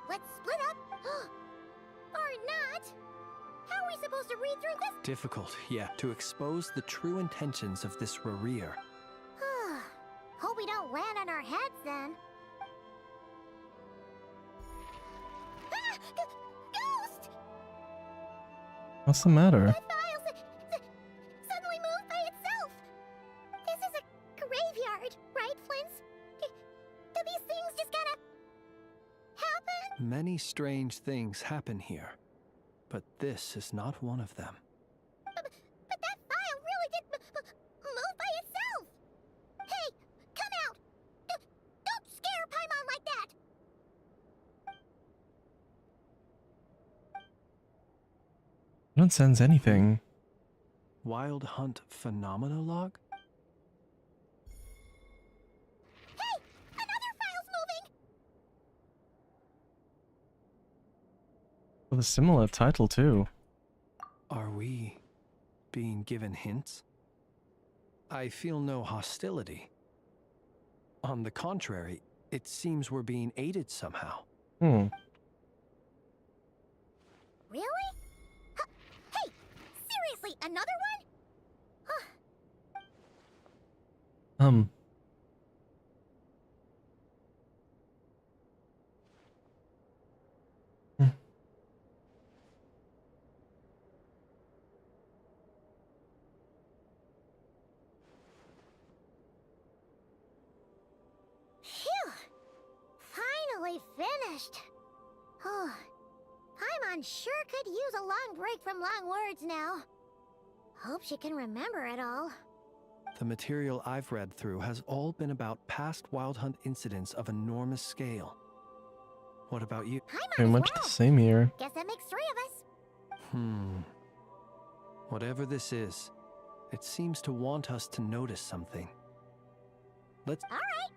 let's split up. Or not! How are we supposed to read through this? Difficult, yeah, to expose the true intentions of this Rarir. Hope we don't land on our heads then. Ah! Ghost! What's the matter? That file suddenly moved by itself. This is a graveyard, right, Flint's? Do these things just kinda happen? Many strange things happen here, but this is not one of them. But that file really did move by itself. Hey, come out! Don't scare Paimon like that! I don't sense anything. Wild Hunt Phenomenologue? Hey! Another file's moving! With a similar title too. Are we being given hints? I feel no hostility. On the contrary, it seems we're being aided somehow. Hmm. Really? Hey! Seriously, another one? Phew! Finally finished. Oh, Paimon sure could use a long break from long words now. Hope she can remember it all. The material I've read through has all been about past Wild Hunt incidents of enormous scale. What about you? Pretty much the same here. Guess that makes 3 of us. Whatever this is, it seems to want us to notice something. Let's... All right.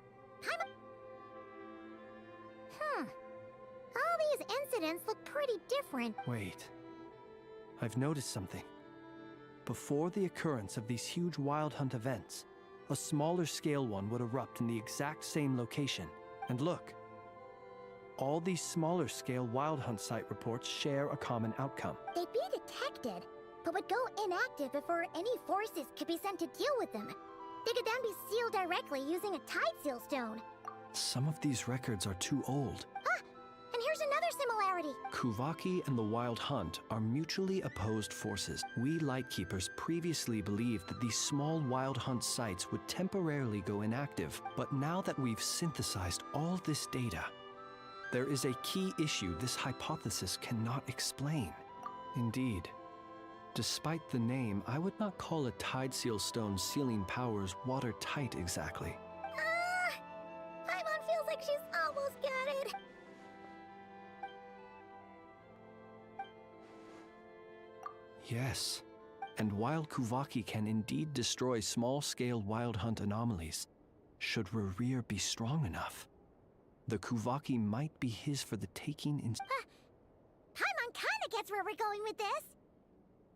All these incidents look pretty different. Wait. I've noticed something. Before the occurrence of these huge Wild Hunt events, a smaller scale one would erupt in the exact same location. And look. All these smaller scale Wild Hunt site reports share a common outcome. They'd be detected, but would go inactive before any forces could be sent to deal with them. They could then be sealed directly using a tide seal stone. Some of these records are too old. Ah! And here's another similarity. Kuvaki and the Wild Hunt are mutually opposed forces. We Lightkeepers previously believed that these small Wild Hunt sites would temporarily go inactive, but now that we've synthesized all this data, There is a key issue this hypothesis cannot explain. Indeed. Despite the name, I would not call a Tideseal Stone's sealing powers watertight exactly. Paimon feels like she's almost got it. Yes. And while Kuvaki can indeed destroy small-scale wild hunt anomalies, should Rerir be strong enough, the Kuvaki might be his for the taking in... Paimon kinda gets where we're going with this.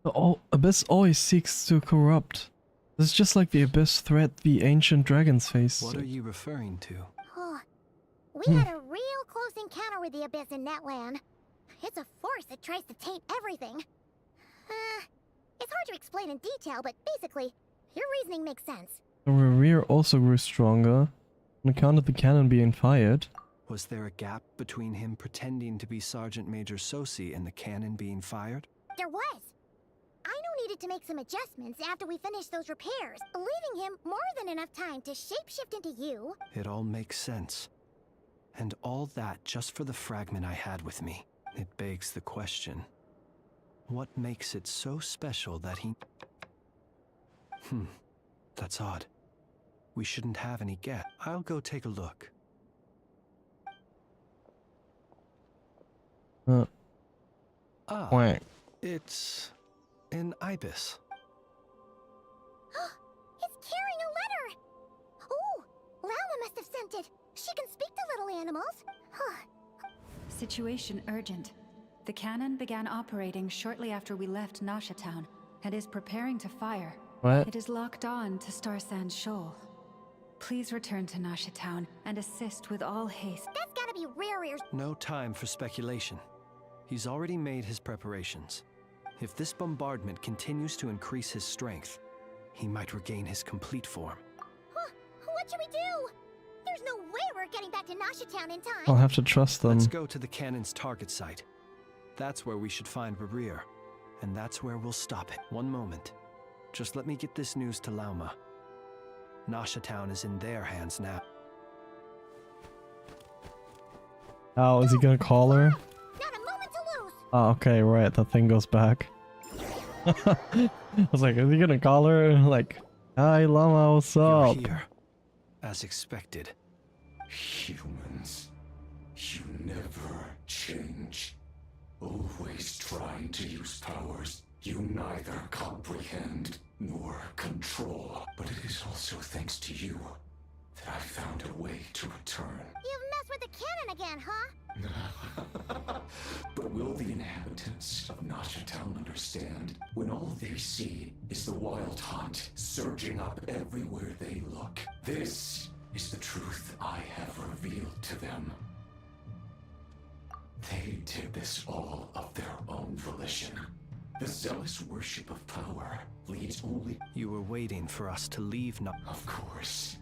The Abyss always seeks to corrupt. This is just like the Abyss threat the ancient dragons faced. What are you referring to? We had a real close encounter with the Abyss in Netland. It's a force that tries to taint everything. It's hard to explain in detail, but basically, your reasoning makes sense. The Rerir also grew stronger on account of the cannon being fired. Was there a gap between him pretending to be Sergeant Major Sosi and the cannon being fired? There was. Aino needed to make some adjustments after we finished those repairs, leaving him more than enough time to shapeshift into you. It all makes sense. And all that just for the fragment I had with me. It begs the question. What makes it so special that he... That's odd. We shouldn't have any guess. I'll go take a look. Quack. It's... an ibis. It's carrying a letter! Oh, Lauma must have sent it. She can speak to little animals. Situation urgent. The cannon began operating shortly after we left Nasha Town and is preparing to fire. What? It is locked on to Star Sand Shoal. Please return to Nasha Town and assist with all haste. That's gotta be Rerir's. No time for speculation. He's already made his preparations. If this bombardment continues to increase his strength, he might regain his complete form. What should we do? There's no way we're getting back to Nasha Town in time. I'll have to trust them. Let's go to the cannon's target site. That's where we should find Rerir, and that's where we'll stop it. One moment. Just let me get this news to Lauma. Nasha Town is in their hands now. Oh, is he gonna call her? Not a moment to lose. Oh, okay, right. That thing goes back. I was like, is he gonna call her? Like, hi, Llama, what's up? You're here, as expected. Humans, you never change. Always trying to use powers you neither comprehend nor control. But it is also thanks to you that I found a way to return. You've messed with the cannon again, huh? But will the inhabitants of Nasha Town understand when all they see is the wild hunt surging up everywhere they look? This is the truth I have revealed to them. They did this all of their own volition. The zealous worship of power leads only... You were waiting for us to leave Of course.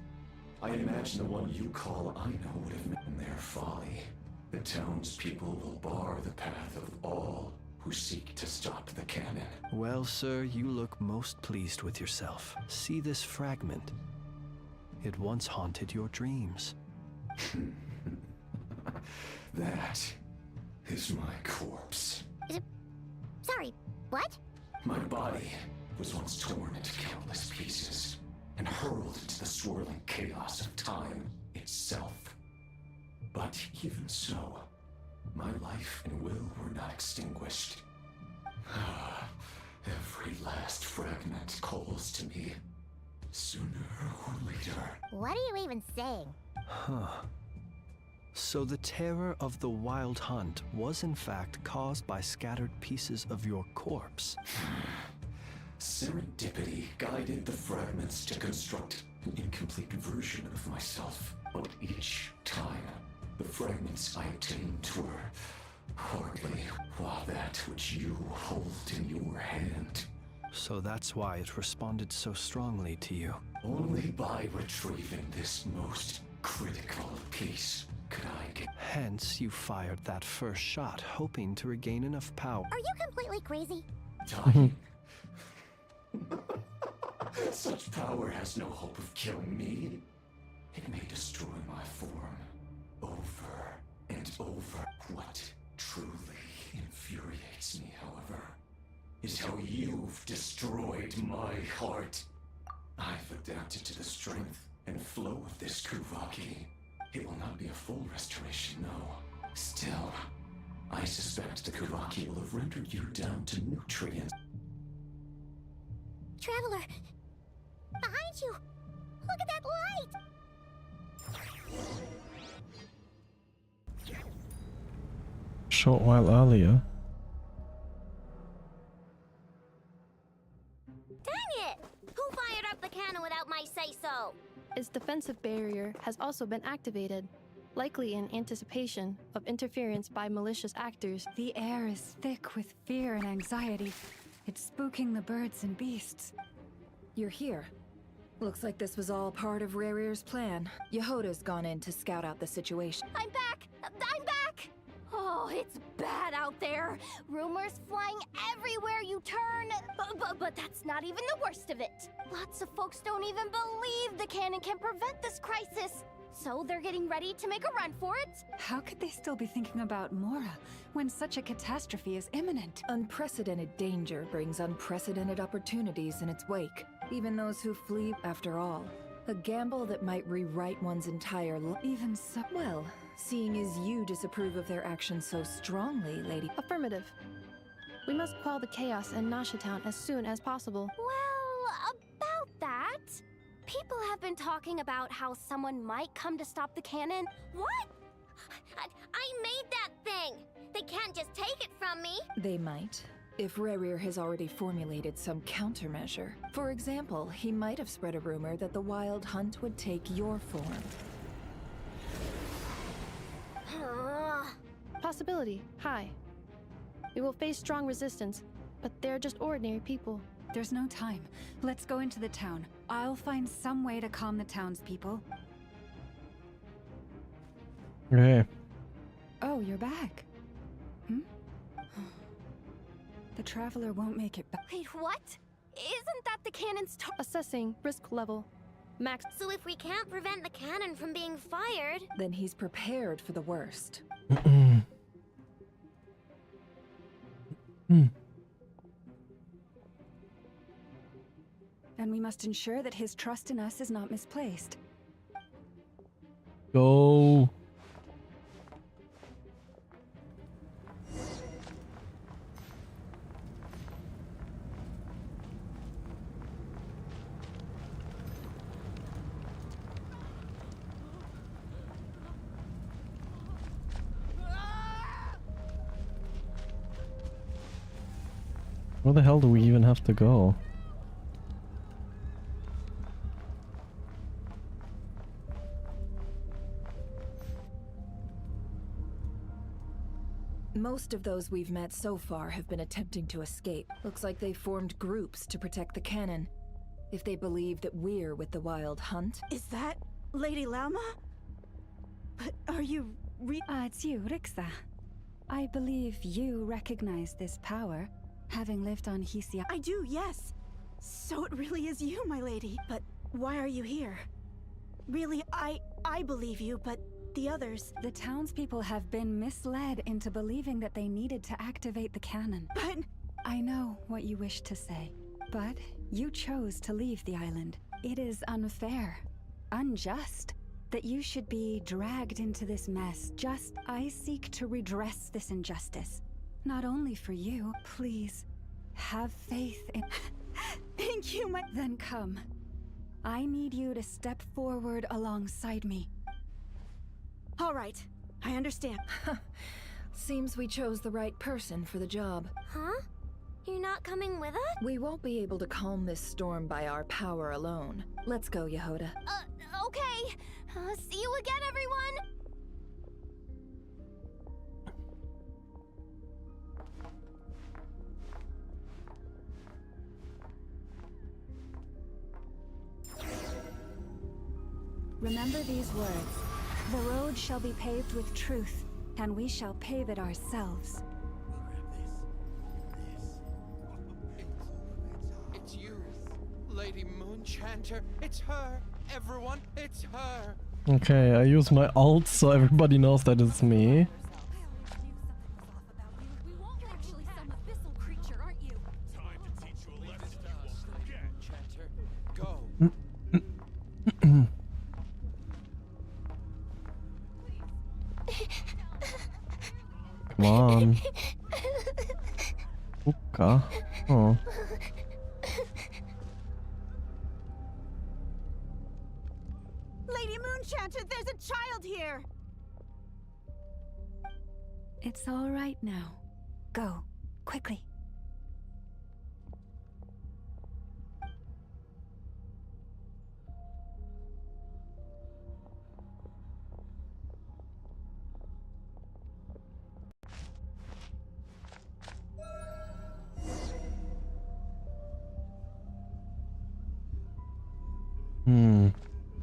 I imagine the one you call Aino would have met their folly. The townspeople will bar the path of all who seek to stop the cannon. Well, sir, you look most pleased with yourself. See this fragment. It once haunted your dreams. That is my corpse. Sorry, what? My body was once torn into countless pieces and hurled into the swirling chaos of time itself. But even so, my life and will were not extinguished. Every last fragment calls to me, sooner or later. What are you even saying? Huh. So the terror of the wild hunt was in fact caused by scattered pieces of your corpse. Serendipity guided the fragments to construct an incomplete version of myself. But each time, the fragments I obtained were hardly that which you hold in your hand. So that's why it responded so strongly to you. Only by retrieving this most critical piece could I get... Hence, you fired that first shot, hoping to regain enough power. Are you completely crazy? Dying? Such power has no hope of killing me. It may destroy my form over and over. What truly infuriates me, however, is how you've destroyed my heart. I've adapted to the strength and flow of this Kuvaki. It will not be a full restoration, no. Still, I suspect the Kuvaki will have rendered you down to nutrients. Traveler! Behind you! Look at that light! Short while earlier. Dang it! Who fired up the cannon without my say-so? Its defensive barrier has also been activated, likely in anticipation of interference by malicious actors. The air is thick with fear and anxiety. It's spooking the birds and beasts. You're here. Looks like this was all part of Rerir's plan. Yehoda's gone in to scout out the situation. I'm back! I'm back! Oh, it's bad out there. Rumors flying everywhere you turn. But that's not even the worst of it. Lots of folks don't even believe the cannon can prevent this crisis. So they're getting ready to make a run for it? How could they still be thinking about Mora when such a catastrophe is imminent? Unprecedented danger brings unprecedented opportunities in its wake. Even those who flee, after all. A gamble that might rewrite one's entire life. Even so. Well, seeing as you disapprove of their actions so strongly, Lady. Affirmative. We must quell the chaos in Nasha Town as soon as possible. Well, about that... People have been talking about how someone might come to stop the cannon. What? I made that thing! They can't just take it from me! They might, if Rerir has already formulated some countermeasure. For example, he might have spread a rumor that the Wild Hunt would take your form. Possibility, high. We will face strong resistance, but they're just ordinary people. There's no time. Let's go into the town. I'll find some way to calm the townspeople. Okay. Oh, you're back. The traveler won't make it back. Wait, what? Isn't that the cannon's assessing risk level. Max. So if we can't prevent the cannon from being fired... Then he's prepared for the worst. And we must ensure that his trust in us is not misplaced. Go. Where the hell do we even have to go? Most of those we've met so far have been attempting to escape. Looks like they formed groups to protect the cannon. If they believe that we're with the Wild Hunt. Is that Lady Lama? But are you it's you, Rixa. I believe you recognize this power, having lived on Hysia. I do, yes. So it really is you, my lady. But why are you here? Really, I believe you, but the others... The townspeople have been misled into believing that they needed to activate the cannon. But... I know what you wish to say, but you chose to leave the island. It is unfair, unjust, that you should be dragged into this mess. I seek to redress this injustice. Not only for you, please, have faith in... Thank you, my... Then come. I need you to step forward alongside me. All right, I understand. Seems we chose the right person for the job. Huh? You're not coming with us? We won't be able to calm this storm by our power alone. Let's go, Yehoda. Okay. See you again, everyone! Remember these words. The road shall be paved with truth, and we shall pave it ourselves. It's you, Lady Moonchanter. It's her. Everyone, it's her. Okay, I use my ult so everybody knows that it's me. Come on. Hookah. Oh. Lady Moonchanter, there's a child here! It's all right now. Go, quickly.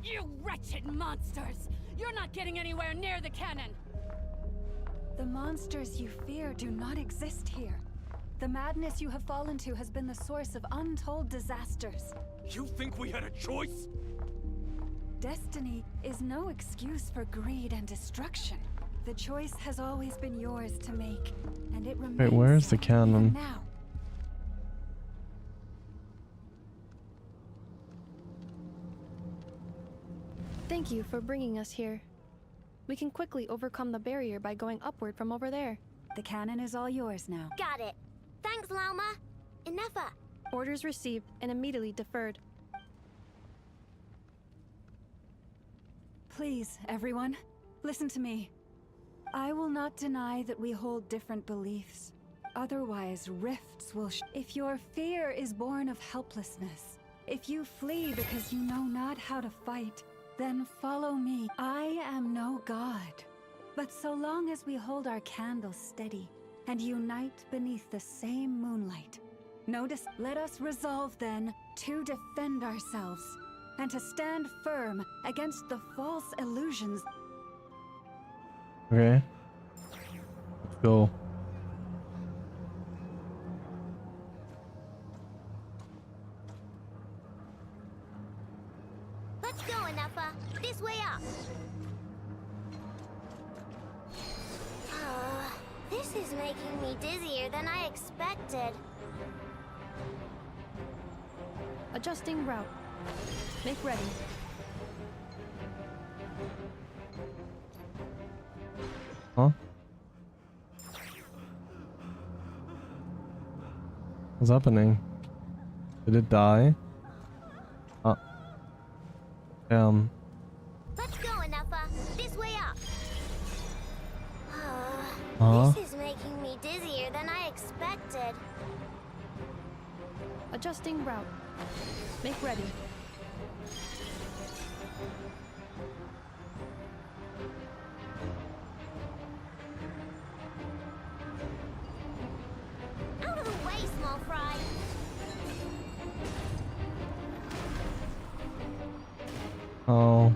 You wretched monsters! You're not getting anywhere near the cannon! The monsters you fear do not exist here. The madness you have fallen to has been the source of untold disasters. You think we had a choice? Destiny is no excuse for greed and destruction. The choice has always been yours to make, and it remains. Wait, where's the cannon? Now. Thank you for bringing us here. We can quickly overcome the barrier by going upward from over there. The cannon is all yours now. Got it. Thanks, Lauma. Enough. Orders received and immediately deferred. Please, everyone, listen to me. I will not deny that we hold different beliefs. Otherwise, rifts will if your fear is born of helplessness, if you flee because you know not how to fight, then follow me. I am no god. But so long as we hold our candles steady and unite beneath the same moonlight, let us resolve then to defend ourselves and to stand firm against the false illusions. Okay. Let's go. Let's go, Enougha. This way up. This is making me dizzier than I expected. Adjusting route. Make ready. Huh? What's happening? Did it die? Let's go, Enougha. This way up. This is making me dizzier than I expected. Adjusting route. Make ready. Out of the way, small fry. Oh.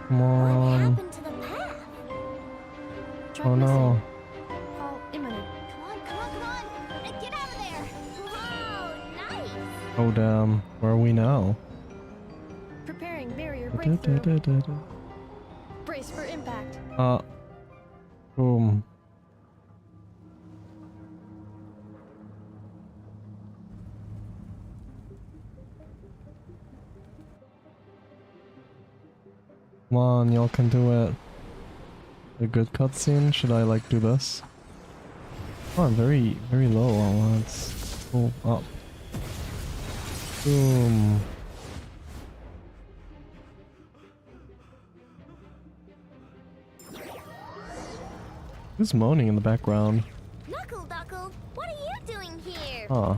Come on. Happened to the path? Oh no. Fall imminent. Come on. Get out of there. Whoa, nice. Oh damn. Where are we now? Preparing barrier breakthrough. Brace for impact. Boom. Come on, y'all can do it. A good cutscene? Should I like do this? Oh, I'm very low. Oh, let's go up. Boom. Who's moaning in the background? Knuckle, what are you doing here? Huh.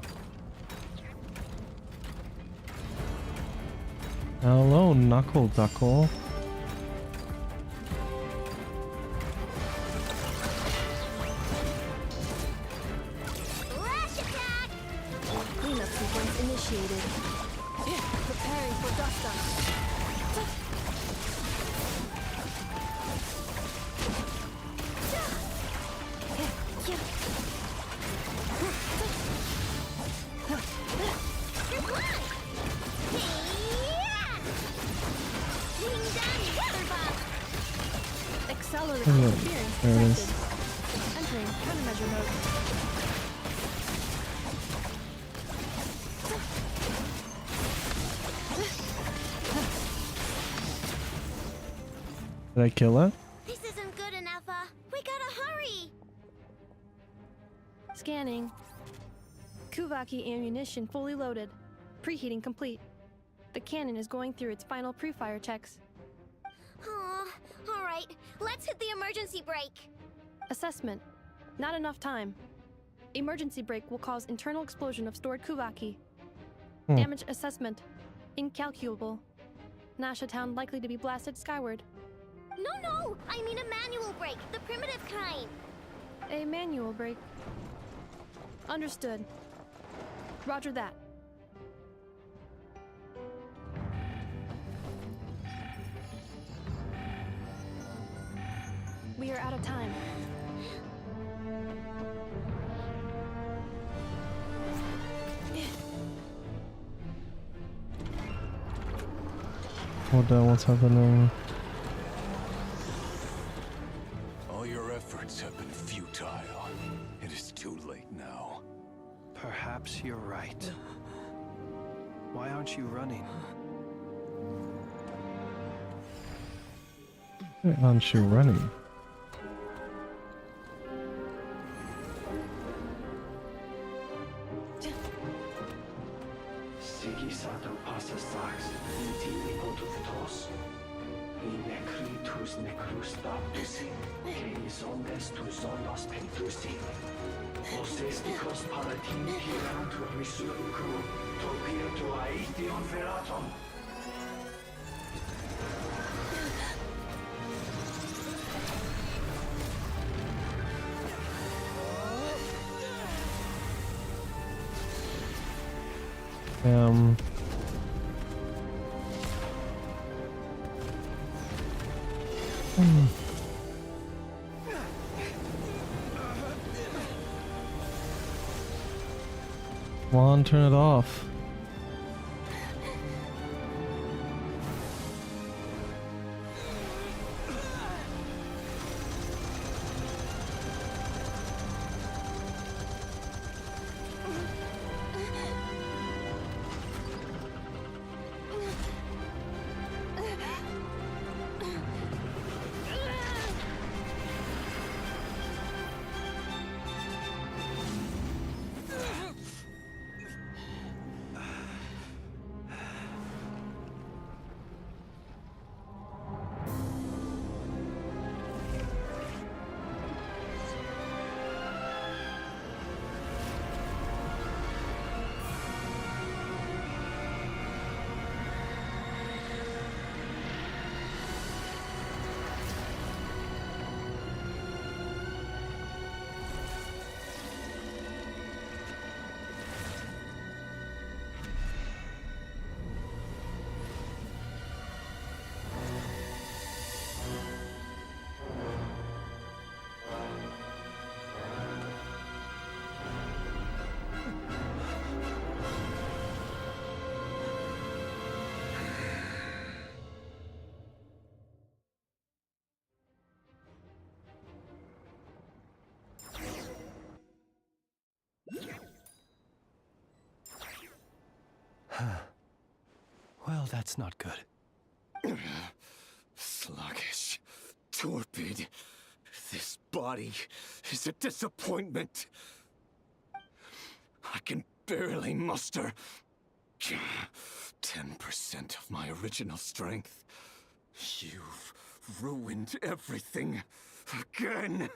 Hello, Knuckle. Rash attack! Cleanup sequence initiated. Preparing for dust up. Accelerate There it interference is. detected. Entering countermeasure mode. Did I kill it? This isn't good enough, we gotta hurry! Scanning. Kuvaki ammunition fully loaded. Preheating complete. The cannon is going through its final pre-fire checks. Aw, alright, let's hit the emergency brake. Assessment. Not enough time. Emergency brake will cause internal explosion of stored Kuvaki. Damage assessment. Incalculable. Nasha Town likely to be blasted skyward. No, I mean a manual brake, the primitive kind. A manual brake. Understood. Roger that. We are out of time. What's happening? All your efforts have been futile. It is too late now. Perhaps you're right. Why aren't you running? Why aren't you running? Come on, turn it off. Well, that's not good. Sluggish, torpid. This body is a disappointment. I can barely muster 10% of my original strength. You've ruined everything again.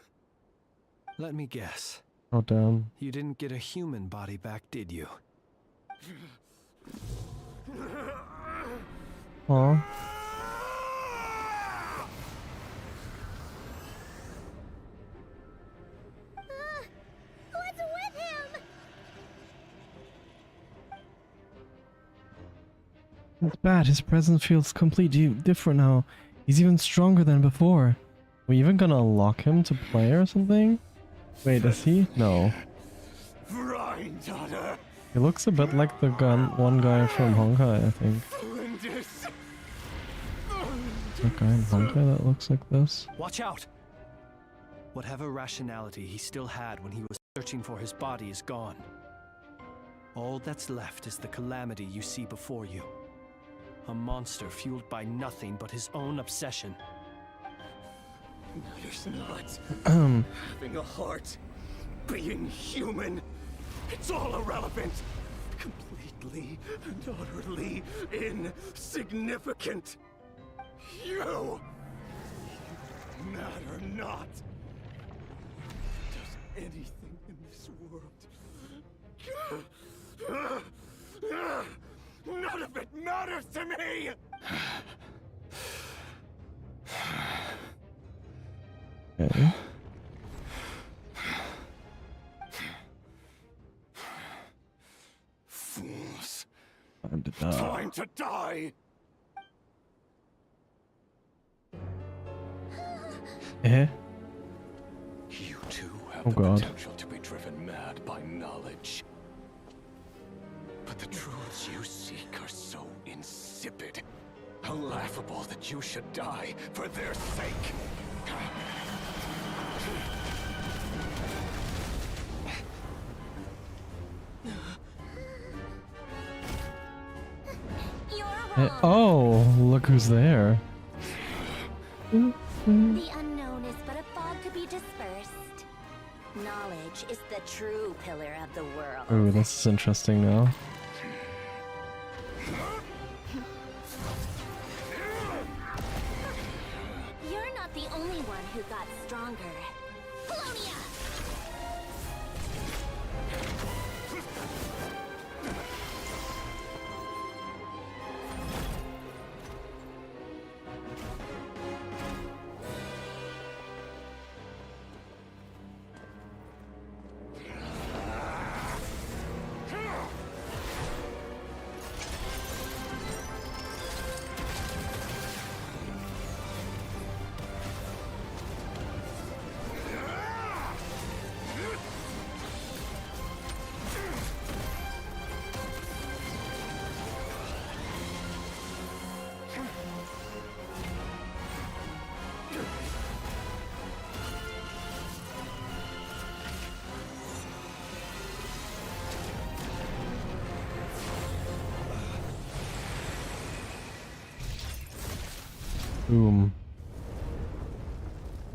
Let me guess. Oh, damn. You didn't get a human body back, did you? Aw. What's with him? It's bad. His presence feels completely different now. He's even stronger than before. Are we even gonna unlock him to play or something? Wait, is he? No. He looks a bit like the one guy from Honkai, I think. Is that guy in Honkai that looks like this? Watch out! Whatever rationality he still had when he was searching for his body is gone. All that's left is the calamity you see before you. A monster fueled by nothing but his own obsession. There's not having a heart, being human. It's all irrelevant. Completely and utterly insignificant. You matter not. Does anything in this world. None of it matters to me! Okay. Fools. Time to die. Time to die! Eh? You two have Oh the God. potential to be driven mad by knowledge. But the truths you seek are so insipid. How laughable that you should die for their sake. Oh, look who's there. The unknown is but a fog to be dispersed. Knowledge is the true pillar of the world. Ooh, this is interesting now. You're not the only one who got stronger. Polonia! Boom.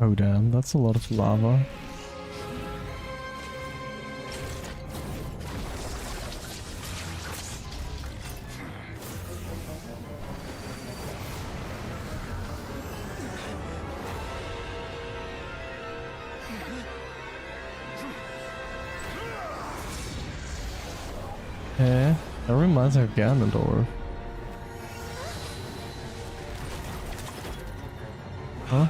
Oh damn, that's a lot of lava. Eh, that reminds me of Ganondorf. Huh?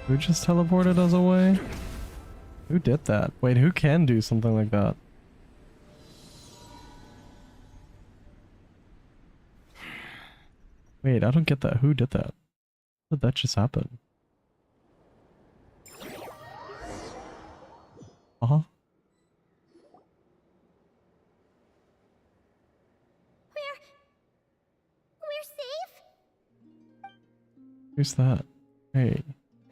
Who just teleported us away? Who did that? Wait, who can do something like that? Wait, I don't get that. Who did that? How did that just happen? Uh-huh. We're safe? Who's that? Hey.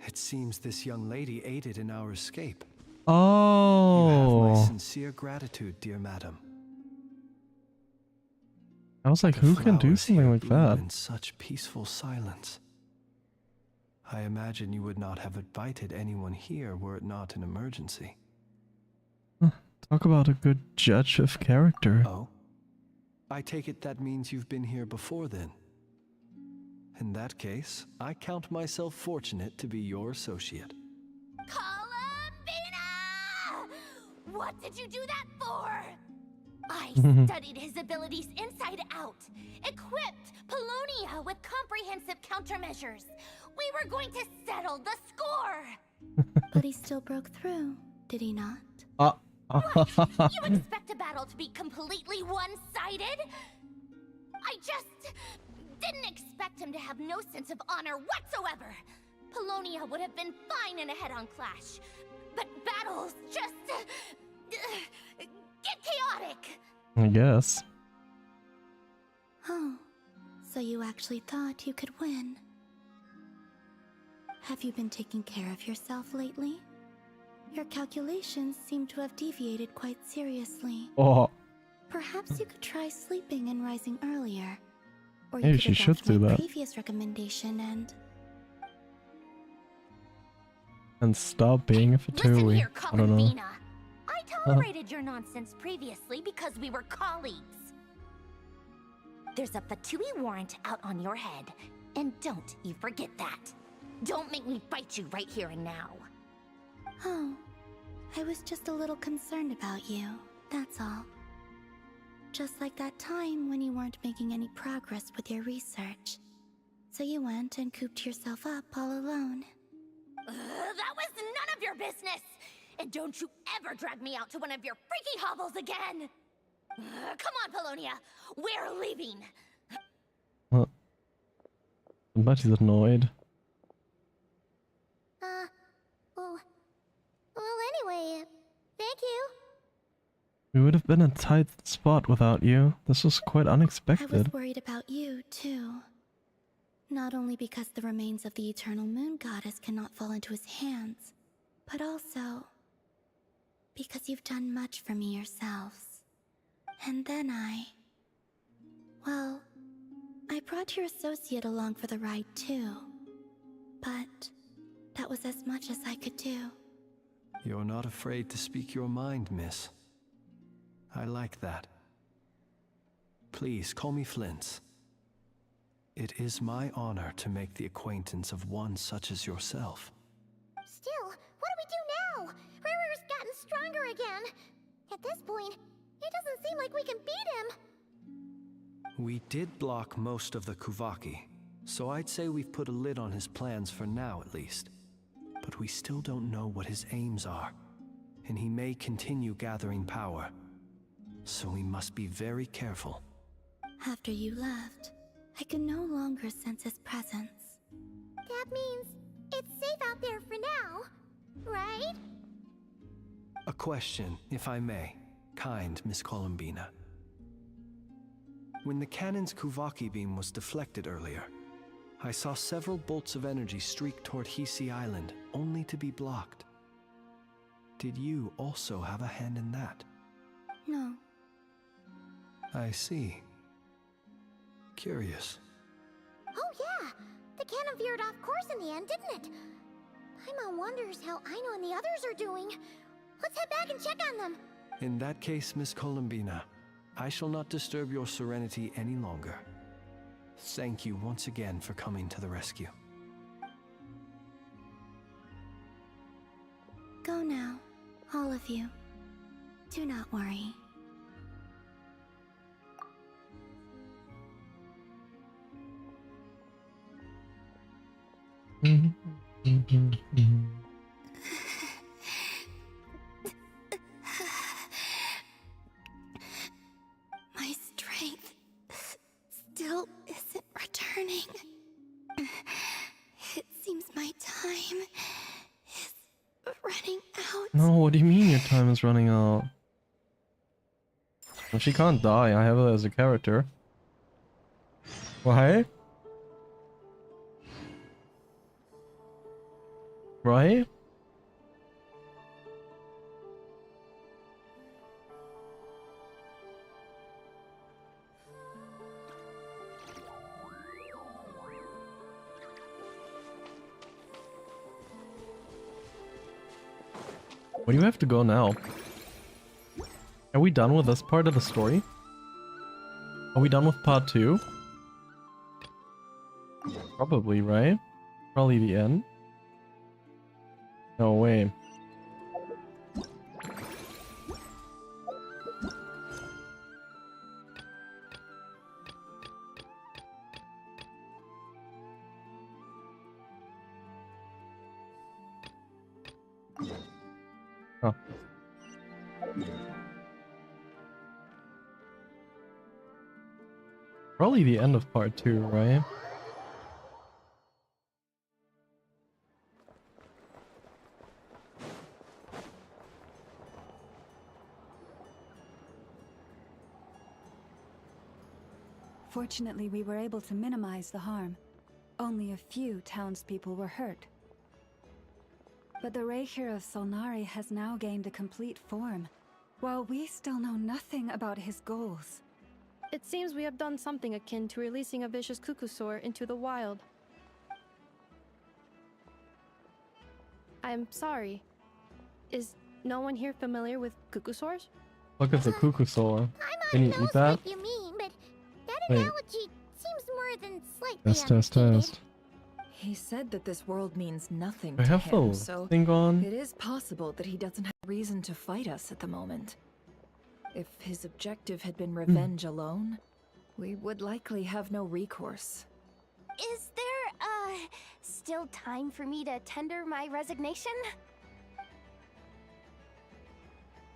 It seems this young lady aided in our escape. Oh. You have my sincere gratitude, dear madam. I was like, who can do something like that? In such peaceful silence. I imagine you would not have invited anyone here were it not an emergency. Talk about a good judge of character. Oh? I take it that means you've been here before then. In that case, I count myself fortunate to be your associate. Columbina! What did you do that for? I studied his abilities inside out, equipped Polonia with comprehensive countermeasures. We were going to settle the score. But he still broke through, did he not? You expect a battle to be completely one-sided? I just didn't expect him to have no sense of honor whatsoever. Polonia would have been fine in a head-on clash, but battles just get chaotic. I guess. Oh, So you actually thought you could win. Have you been taking care of yourself lately? Your calculations seem to have deviated quite seriously. Oh, Perhaps you could try sleeping and rising earlier. Or you maybe could she should adopt do my that. previous recommendation And stop being a fatui. here, I don't know. Columbina. I tolerated your nonsense previously because we were colleagues. There's a fatui warrant out on your head, and don't you forget that. Don't make me fight you right here and now. Oh, I was just a little concerned about you, that's all. Just like that time when you weren't making any progress with your research. So you went and cooped yourself up all alone. That was none of your business! And don't you ever drag me out to one of your freaky hovels again! Come on, Polonia! We're leaving! Well, but he's annoyed. Well, anyway, thank you. We would have been in a tight spot without you. This was quite I unexpected. was worried about you, too. Not only because the remains of the Eternal Moon Goddess cannot fall into his hands, but also because you've done much for me yourselves. And then well, I brought your associate along for the ride, too. But that was as much as I could do. You're not afraid to speak your mind, miss. I like that. Please call me Flint. It is my honor to make the acquaintance of one such as yourself. Still, what do we do now? Riri's gotten stronger again. At this point, it doesn't seem like we can beat him. We did block most of the Kuvaki, so I'd say we've put a lid on his plans for now at least. But we still don't know what his aims are, and he may continue gathering power. So we must be very careful. After you left, I could no longer sense his presence. That means it's safe out there for now, right? A question, if I may, kind Miss Columbina. When the cannon's Kuvaki beam was deflected earlier, I saw several bolts of energy streak toward Hisi Island, only to be blocked. Did you also have a hand in that? No. I see. Curious. Oh yeah! The cannon veered off course in the end, didn't it? Paimon wonders how Aino and the others are doing. Let's head back and check on them. In that case, Miss Columbina, I shall not disturb your serenity any longer. Thank you once again for coming to the rescue. Go now, all of you. Do not worry. My strength still isn't returning. It seems my time is running out. No, what do you mean your time is running out? Well, she can't die. I have her as a character. Why? Right? Where do you have to go now? Are we done with this part of the story? Are we done with part 2? Probably, right? Probably the end. No way. Oh. Probably the end of part 2, right? Fortunately, we were able to minimize the harm. Only a few townspeople were hurt. But the Reikir of Solnari has now gained a complete form, while we still know nothing about his goals. It seems we have done something akin to releasing a vicious Kukusaur into the wild. I'm sorry. Is no one here familiar with Kukusaurs? Look at the Kukusaur. Can you eat that? What you mean, but that Wait. analogy seems more than slightly Test. He said that this world means nothing I to have him, the so thing on. it is possible that he doesn't have reason to fight us at the moment. If his objective had been revenge alone, we would likely have no recourse. Is there, still time for me to tender my resignation?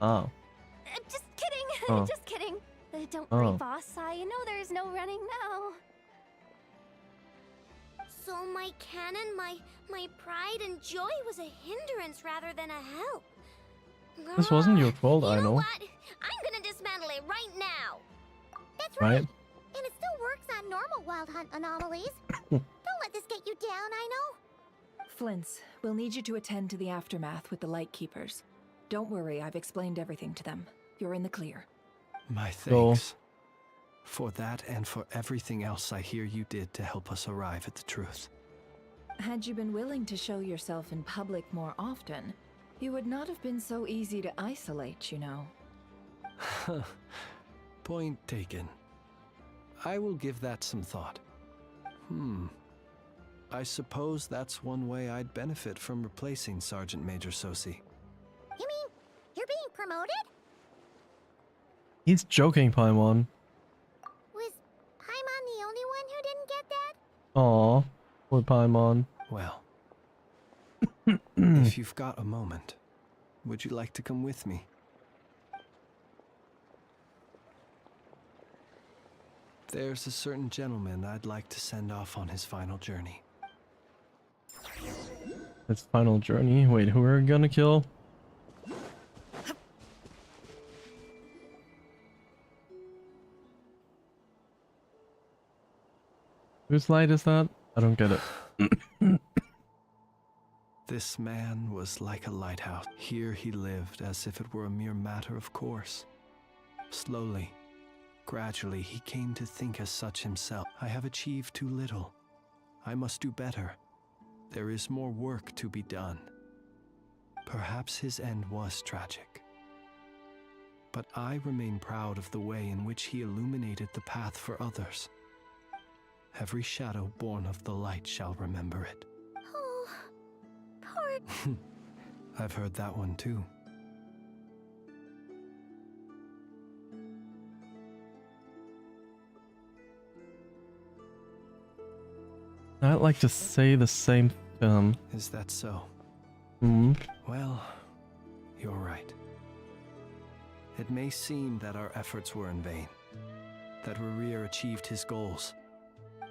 Oh. Just kidding! Oh. Just kidding! Don't Oh. worry, boss. I know there's no running now. So my cannon, my pride and joy was a hindrance rather than a help. This wasn't your fault, You I know. What? I'm gonna dismantle it right now. That's Right? And it still works on normal wild hunt anomalies. Don't let this get you down, I know. Flints, we'll need you to attend to the aftermath with the Lightkeepers. Don't worry, I've explained everything to them. You're in the clear. My thanks. For that and for everything else I hear you did to help us arrive at the truth. Had you been willing to show yourself in public more often, you would not have been so easy to isolate, you know. Point taken. I will give that some thought. I suppose that's one way I'd benefit from replacing Sergeant Major Sosi. You mean you're being promoted? He's joking, Paimon. Was Paimon the only one who didn't get that? Aw, poor Paimon. Well, if you've got a moment, would you like to come with me? There's a certain gentleman I'd like to send off on his final journey. His final journey? Wait, who are we gonna kill? Whose light is that? I don't get it. This man was like a lighthouse. Here he lived as if it were a mere matter of course. Slowly, gradually, he came to think as such himself. I have achieved too little. I must do better. There is more work to be done. Perhaps his end was tragic. But I remain proud of the way in which he illuminated the path for others. Every shadow born of the light shall remember it. Oh, poor... I've heard that one too. I'd like to say the same thing. Is that so? Well, you're right. It may seem that our efforts were in vain, that Rerir achieved his goals,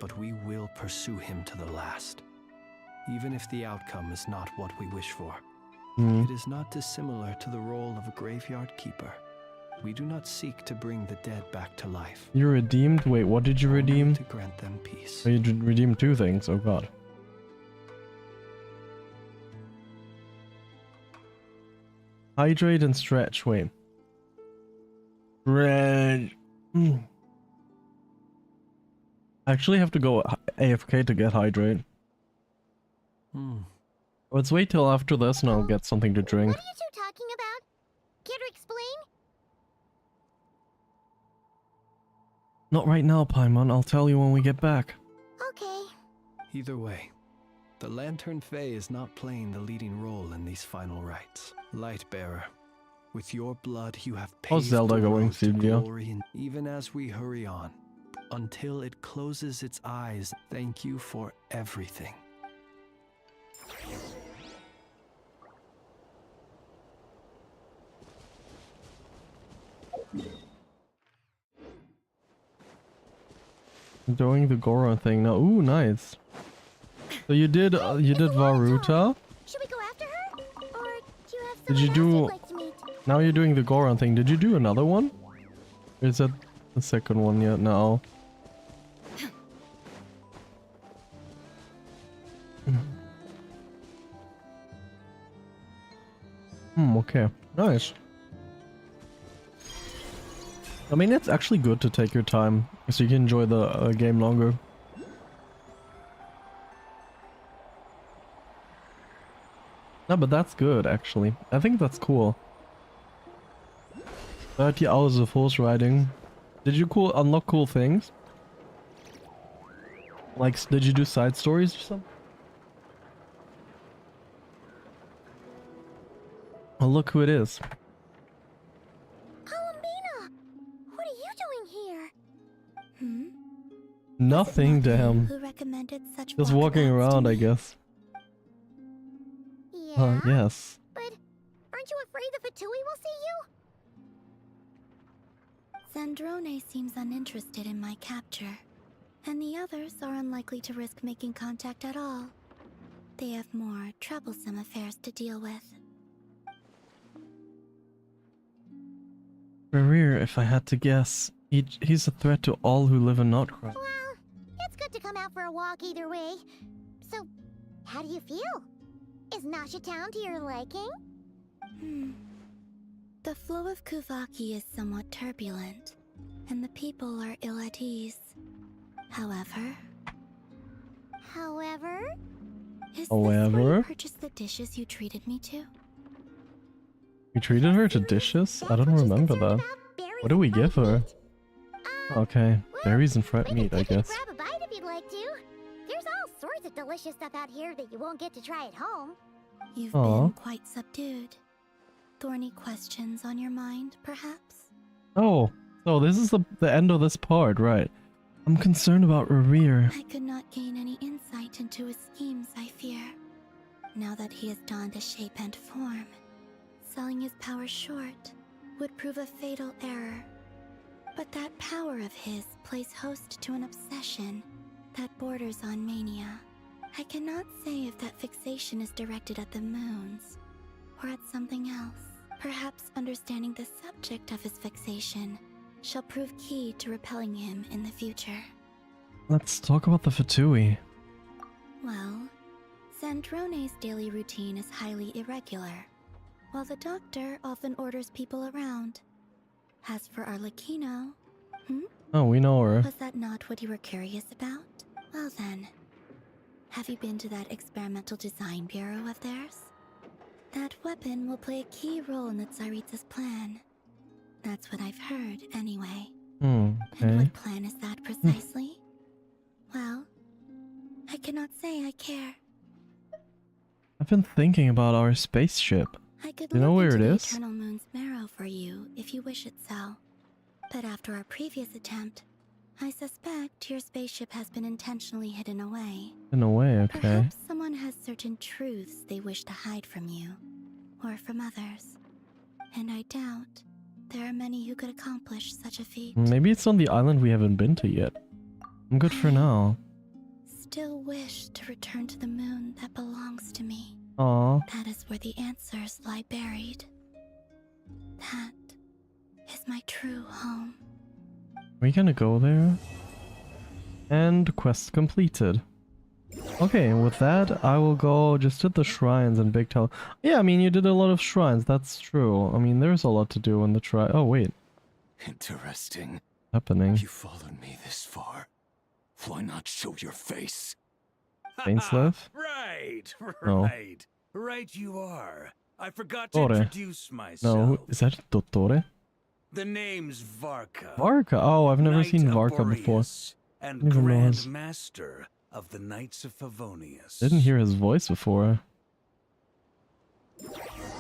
but we will pursue him to the last, even if the outcome is not what we wish for. It is not dissimilar to the role of a graveyard keeper. We do not seek to bring the dead back to life. You redeemed? Wait, what did you redeem? To grant them peace. Oh, you redeemed two things. Oh god. Hydrate and stretch. Wait. Stretch. I actually have to go AFK to get hydrate. Let's wait till after this and I'll get something to drink. What are you two talking about? Care to explain? Not right now, Paimon. I'll tell you when we get back. Okay. Either way, the Lantern Fae is not playing the leading role in these final rites. Lightbearer, with your blood you have How's paved Zelda the going, road to Sylvia? glory, and even as we hurry on, until it closes its eyes, thank you for everything. Doing the Goron thing now. Ooh, nice. So you did Varuta? Should we go after her? Or do you have Did you someone else do? you'd like to meet? Now you're doing the Goron thing. Did you do another one? Or is that the second one yet? No. Okay. Nice. I mean, it's actually good to take your time, so you can enjoy the game longer. No, but that's good, actually. I think that's cool. 30 hours of horse riding. Did you unlock cool things? Like, did you do side stories or something? Oh, look who it is. Columbina! What are you doing here? Hmm? Nothing, damn. Who recommended such Just walking around, I guess. Yeah? Yes. But aren't you afraid the Fatui will see you? Zandrone seems uninterested in my capture, and the others are unlikely to risk making contact at all. They have more troublesome affairs to deal with. Career, if I had to guess. He's a threat to all who live in Nod-Krai. Well, it's good to come out for a walk either way. So, how do you feel? Is Nasha Town to your liking? The flow of Kuvaki is somewhat turbulent, and the people are ill at ease. However... Is this where you purchased the dishes you treated me to? We treated her to dishes? I don't remember that. What did we give her? Okay, berries and fried meat, I guess. Grab a bite if you'd like to. There's all sorts of delicious stuff out here that you won't get to try at home. You've been quite subdued. Thorny questions on your mind, perhaps? Oh, so this is the end of this part, right? I'm concerned about Reverie. I could not gain any insight into his schemes, I fear. Now that he has donned a shape and form, selling his power short would prove a fatal error. But that power of his plays host to an obsession that borders on mania. I cannot say if that fixation is directed at the moons or at something else. Perhaps understanding the subject of his fixation shall prove key to repelling him in the future. Let's talk about the Fatui. Well, Zandrone's daily routine is highly irregular, while the doctor often orders people around. As for Arlecchino... Oh, we know her. Was that not what you were curious about? Well then, have you been to that experimental design bureau of theirs? That weapon will play a key role in the Tsaritsa's plan. That's what I've heard, anyway. Okay. And what plan is that precisely? Well, I cannot say I care. I've been thinking about our spaceship. I could Do you know look where into it the is? Eternal Moon's marrow for you if you wish it so. But after our previous attempt, I suspect your spaceship has been intentionally hidden away. In a way, okay. Perhaps someone has certain truths they wish to hide from you, or from others. And I doubt there are many who could accomplish such a feat. Maybe it's on the island we haven't been to yet. I'm good for now. Still wish to return to the moon that belongs to me. Aww. That is where the answers lie buried. That is my true home. Are we gonna go there? And quest completed. Okay, with that, I will go just to the shrines and Big Tower. Yeah, I mean, you did a lot of shrines, that's true. I mean, there's a lot to do in the Oh, wait. Interesting. Happening. You followed me this far. Why not show your face? Bainslave? Right, No. right. Right you are. I forgot to Dottore. introduce myself. No, is that Dottore? The name's Varka. Varka? Oh, I've never Knight seen of Varka before. Boreas and Didn't even know Grand his- Master of the Knights of Favonius. Didn't hear his voice before.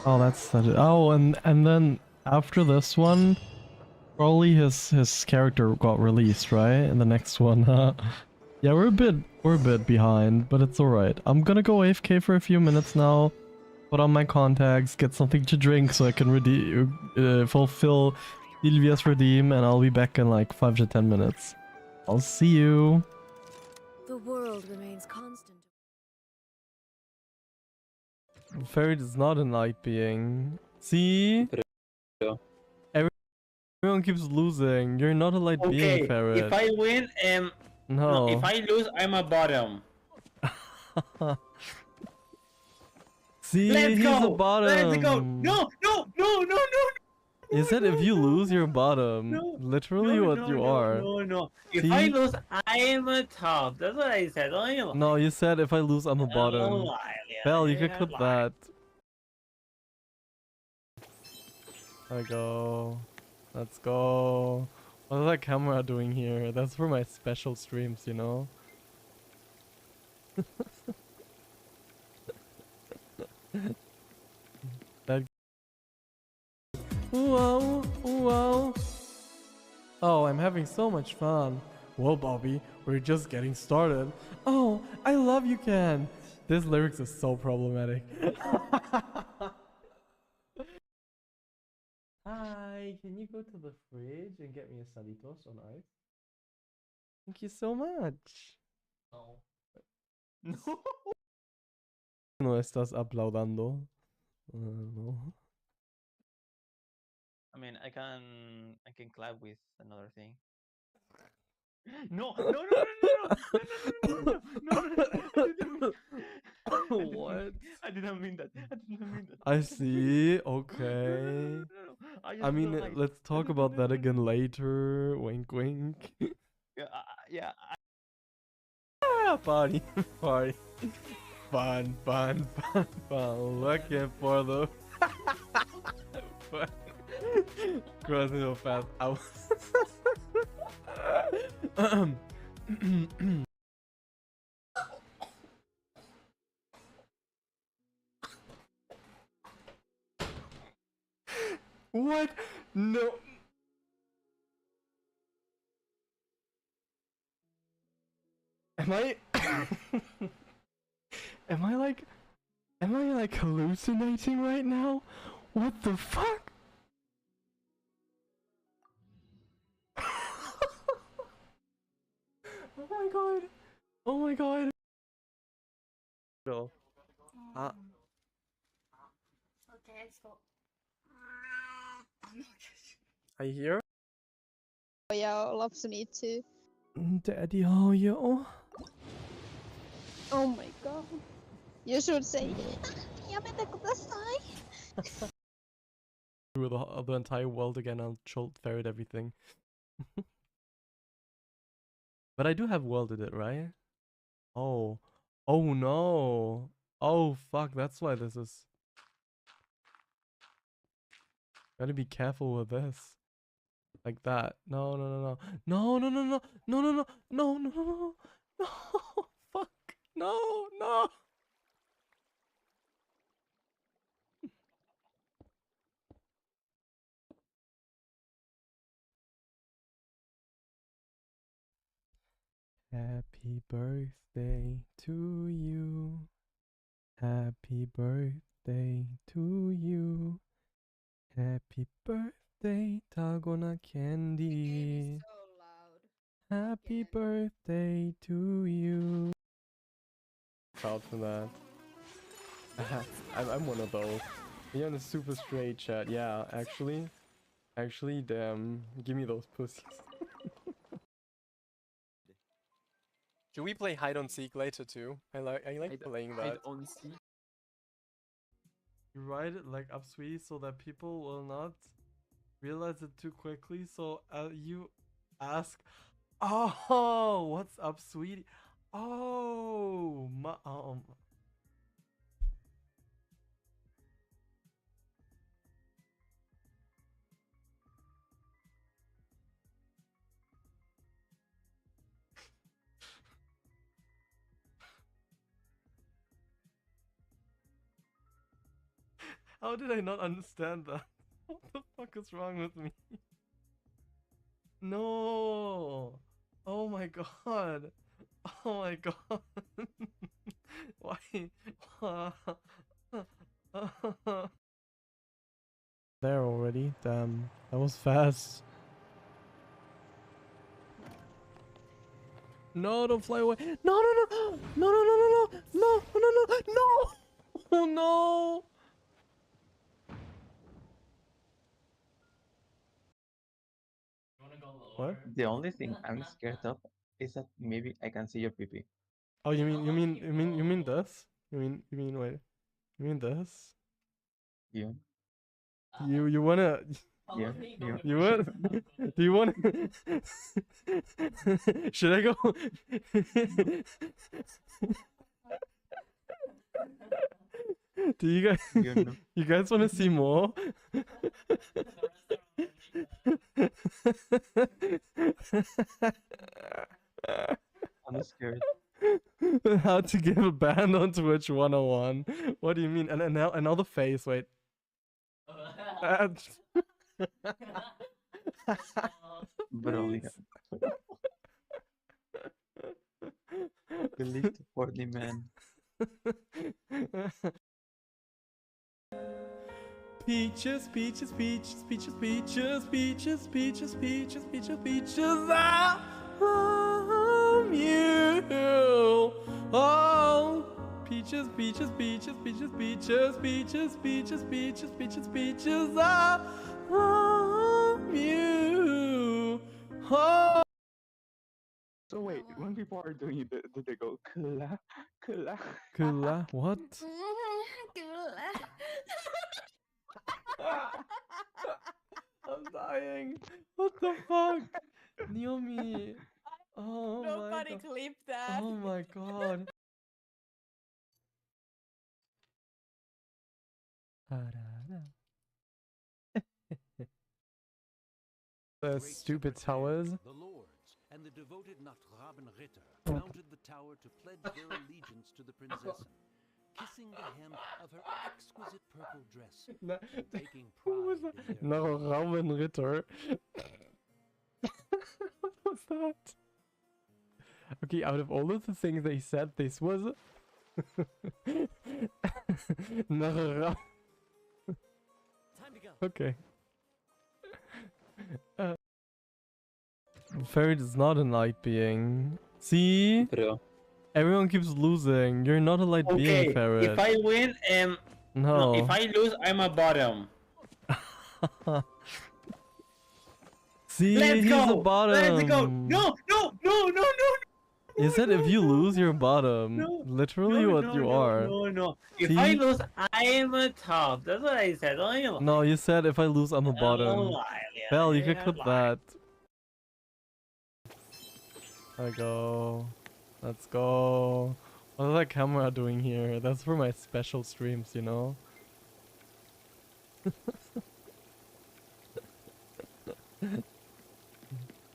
Oh, that's that. Oh, and then after this one, probably his character got released, right? In the next one, huh? Yeah, we're a bit behind, but it's all right. I'm gonna go AFK for a few minutes now. Put on my contacts, get something to drink so I can fulfill Sylvia's redeem, and I'll be back in like 5 to 10 minutes. I'll see you. The world remains constant. Fairy is not a light being. See? Everyone keeps losing. You're not a light being, Ferret. If I win, no. If I lose, I'm a bottom. See, Let's he's a go. Let's go. bottom. No, no, no, no, no. You said if you lose, you're bottom. No, Literally no, what no, you no, are. no, no. If See? I lose, I am a top. That's what I said. Don't you lie. No, you said if I lose, I'm a Don't bottom. lie. Yeah, Bell, you could yeah, clip lie. that. There we go. Let's go. What is that camera doing here? That's for my special streams, you know? That. Whoa, whoa. Oh, I'm having so much fun. Well, Bobby, we're just getting started. Oh, I love you, Ken. This lyrics is so problematic. Hi, can you go to the fridge and get me a salitos on ice? Thank you so much. No. No. No estás aplaudando. No. I mean, I can clap with another thing. No, no, no, no, no, no, no, no, no, no, What? I didn't mean that. I didn't mean that. I see. Okay. I mean, let's talk about that again later. Wink, wink. Yeah, yeah. Ah, party, party. Fun, fun, fun, fun. Looking for the. Crossing so fast. I was. What? No. Am I? Am I like hallucinating right now? What the fuck? Oh my god. Oh my god. No. Okay, let's go. I hear. Oh yeah, loves me too. Daddy, oh yo. Oh my god. You should say, "Yamete kudasai." Through the entire world again, I'll jolt ferret everything. But I do have welded it, right? Oh. Oh no. Oh fuck, that's why this is. Gotta be careful with this. Like that. No, no, no, no. No, no, no, no. No, no, no. No, no, no, no. No. Fuck. No, no. Happy birthday to you. Happy birthday to you. Happy birthday, Tagona Candy. Happy birthday to you. Proud for that. I'm one of those. You're in a super straight chat. Yeah, actually, damn. Give me those pussies. Should we play hide and seek later too? I like playing that. Hide and seek. You write it like up, sweetie, so that people will not realize it too quickly. So you ask, oh, what's up, sweetie? Oh, How did I not understand that? What the fuck is wrong with me? No. Oh my god. Oh my god. Why? There already. Damn. That was fast. No, don't fly away. No, no, no. No, no, no, no, no. No, no, no, no. No. Oh no. What? The only thing I'm scared of is that maybe I can see your pee. Oh, you mean this? You mean wait. You mean this? Yeah. You wanna? Yeah. Yeah. You want? Do you want? Should I go? Do you guys? Yeah, no. You guys want to see more? I'm scared. How to give a ban on Twitch 101. What do you mean? And now the face. Wait. Bro, yeah. Believe the 40 man. Peaches, peaches, peaches, peaches, peaches, peaches, peaches, peaches, peaches, peaches. I love you. Oh, peaches, peaches, peaches, peaches, peaches, peaches, peaches, peaches, peaches, peaches. I love you. Oh. So wait, when people are doing it, do they go kula, kula? Kula, what? I'm dying. What the fuck? Naomi. Oh Nobody my god. clipped that. Oh my god. The stupid towers. The lords and the devoted Nod-Krai mounted the tower to pledge their allegiance to the princess, kissing the hem of her exquisite purple dress, taking pride in their Nod-Krai. What was that? Okay, out of all of the things they said, this was Nod-Krai. Okay. Fairy is not a light being. See? Bro. Everyone keeps losing. You're not a light being, Ferret. If I win, no. If I lose, I'm a bottom. See, Let's he's go. a bottom. Let's go. No. You said if you lose, you're bottom. Literally what you are. No. If See? I lose, I am a top. That's what I said. No, you said if I lose, I'm a bottom. lie, Bell, you can yeah, clip lie. that. There we go. Let's go. What is that camera doing here? That's for my special streams, you know?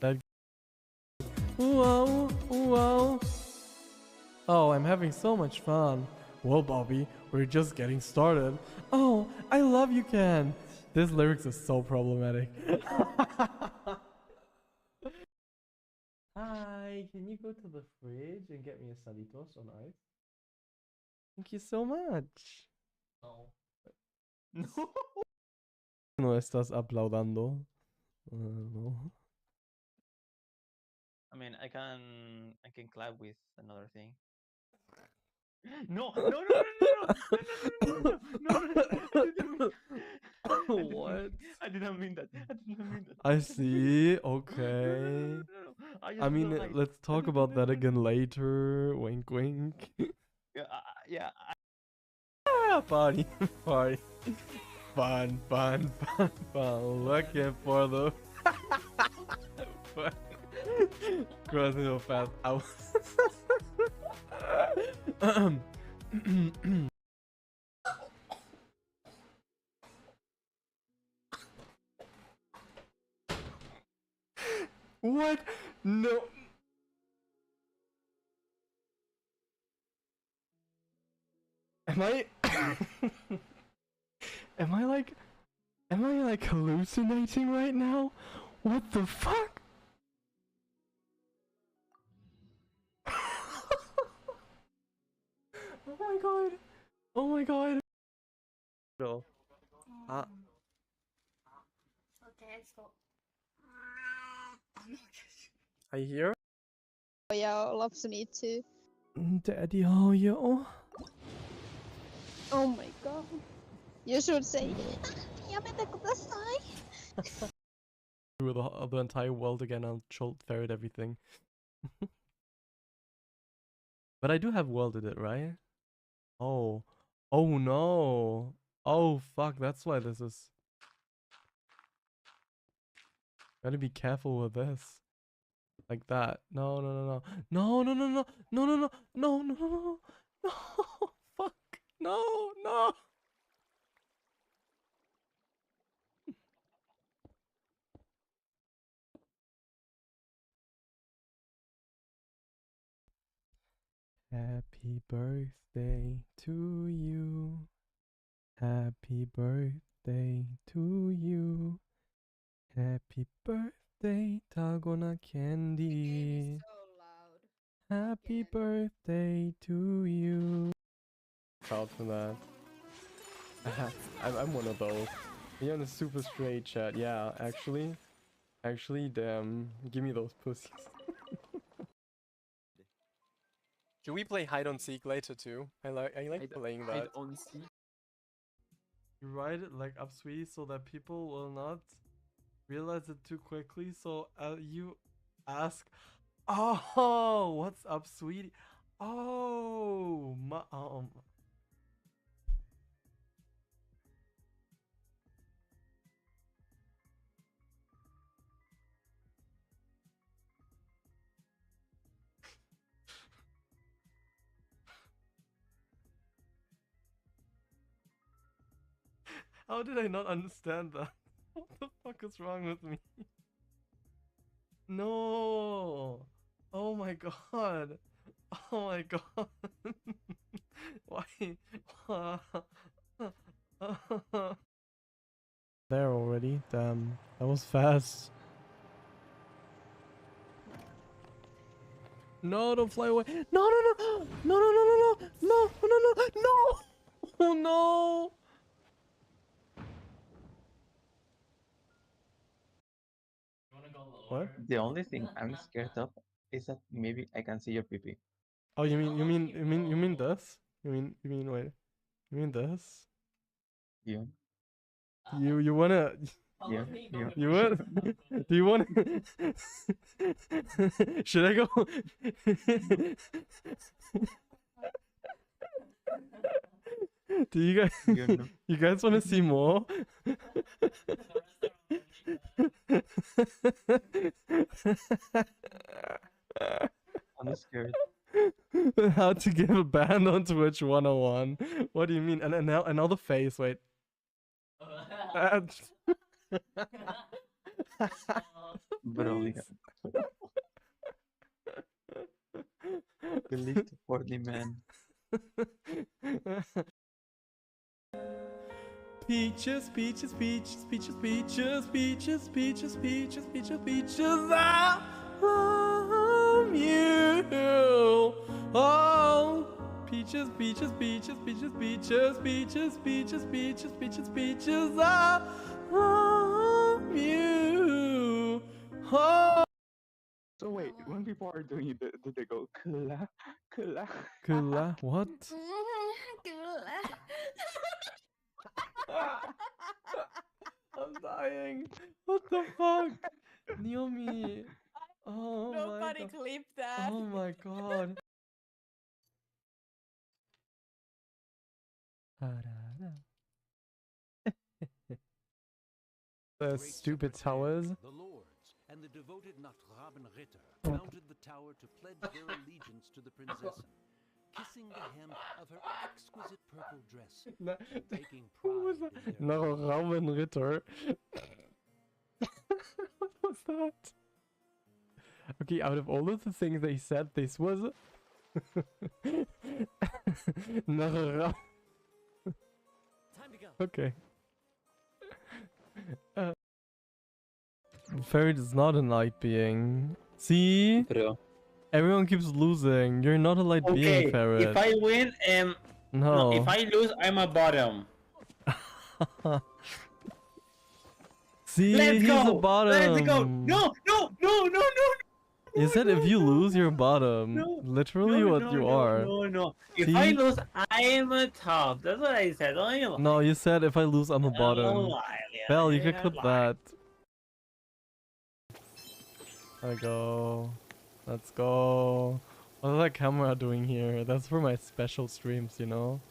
That. Whoa, whoa. Oh, I'm having so much fun. Well, Bobby, we're just getting started. Oh, I love you, Ken. This lyrics is so problematic. Hi, can you go to the fridge and get me a Salitos on ice? Thank you so much. No. No estás aplaudando. No. I mean, I can clap with another thing. No. What? I didn't mean that. I see. Okay. I mean, let's talk about that again later. Wink, wink. Yeah. Party. Fun. Looking for the. Crossing so fast. Ow. What? No. Am I like hallucinating right now? What the fuck? Oh my god. No. Okay, let's go. Are you here? Oh yeah, loves me too. Daddy, oh yo. Oh my god. You should say Yamete kudasai. Through the entire world again, I'll ferret everything. But I do have welded it, right? Oh. Oh no. Oh fuck, that's why this is. Gotta be careful with this. Like that. No, no, no, no. No, no, no, no. No, no, no. No, no, no, no. No. Fuck. No, no. Happy birthday to you. Happy birthday to you. Happy birthday, Tagona Candy. Happy birthday to you. Proud for that. I'm one of those. You're in a super straight chat. Yeah, actually, damn. Give me those pussies. Should we play hide and seek later too? I like playing that. Hide and seek. You write it like up sweetie so that people will not realize it too quickly. So you ask, oh, what's up, sweetie? Oh, how did I not understand that? What the fuck is wrong with me? No. Oh my god. Oh my god. Why? There already. Damn. That was fast. No, don't fly away. No, no, no. No, no, no, no, no. No, no, no, no. No. Oh no. What? The only thing I'm scared of is that maybe I can see your pee-pee. Oh, you mean this? You mean wait. You mean this? Yeah. You wanna Yeah. Yeah. you want do you wanna should I go? Do you guys you guys wanna see more? I'm scared. How to give a band on Twitch 101. What do you mean? And now another face, wait. Brilliant. Delete the horny man. Peaches, peaches, peaches, peaches, peaches, peaches, peaches, peaches, peaches, peaches, I love you. Oh, peaches, peaches, peaches, peaches, peaches, peaches, peaches, peaches, peaches, peaches, I love you. Oh. So wait, when people are doing it, do they go kula, kula? Kula, what? I'm dying. What the fuck? Naomi. Oh Nobody my god. clipped that. Oh my god. The stupid towers. The lords and the devoted Nod-Krai mounted the tower to pledge their allegiance to the princess, kissing the hem of her exquisite purple dress, taking pride in their Nod-Krai. What was that? Okay, out of all of the things they said, this was Nod-Krai. Okay. Ferret is not a light being. See? Bro. Everyone keeps losing. You're not a light being, Ferret. If I win, no. If I lose, I'm a bottom. See, Let's he's go. a bottom. Let's go. No, no, no, no, no. You said if you lose, you're bottom. Literally what you are. No. If See? I lose, I am a top. That's what I said. Don't you lie. No, you said if I lose, I'm a bottom. Don't lie, Bell, you can don't clip lie. that. Let's go. Let's go. What's that camera doing here? That's for my special streams, you know?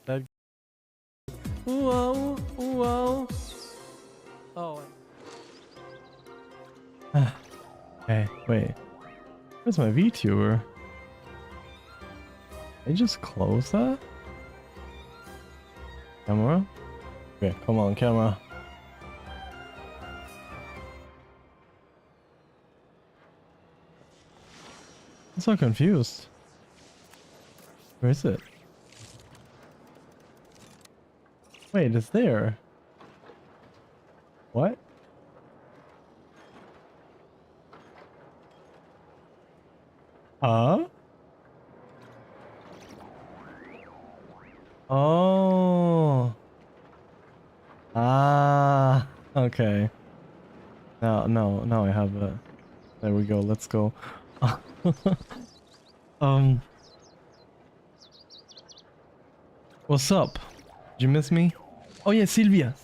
That. Whoa, whoa. Oh. Hey, wait. Where's my VTuber? I just close that? Camera? Okay, come on, camera. I'm so confused. Where is it? Wait, it's there. What? Huh? Oh. Ah. Okay. Now I have it. There we go. Let's go. What's up? Did you miss me? Oh yeah, Sylvia.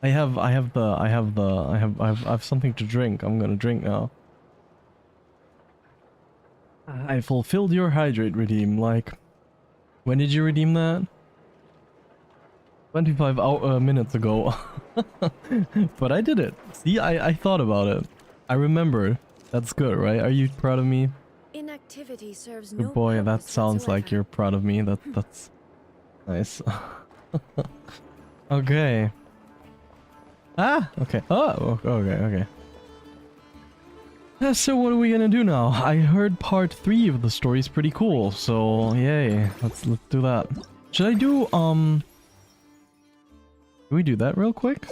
I have something to drink. I'm gonna drink now. I fulfilled your hydrate redeem. Like, when did you redeem that? 25 minutes ago. But I did it. See, I thought about it. I remembered. That's good, right? Are you proud of me? Inactivity serves Good no boy, that purpose sounds like whatsoever. you're proud of me. That's nice. Okay. Ah, okay. Oh, okay. So what are we gonna do now? I heard part 3 of the story is pretty cool, so yay. Let's do that. Should I do can we do that real quick?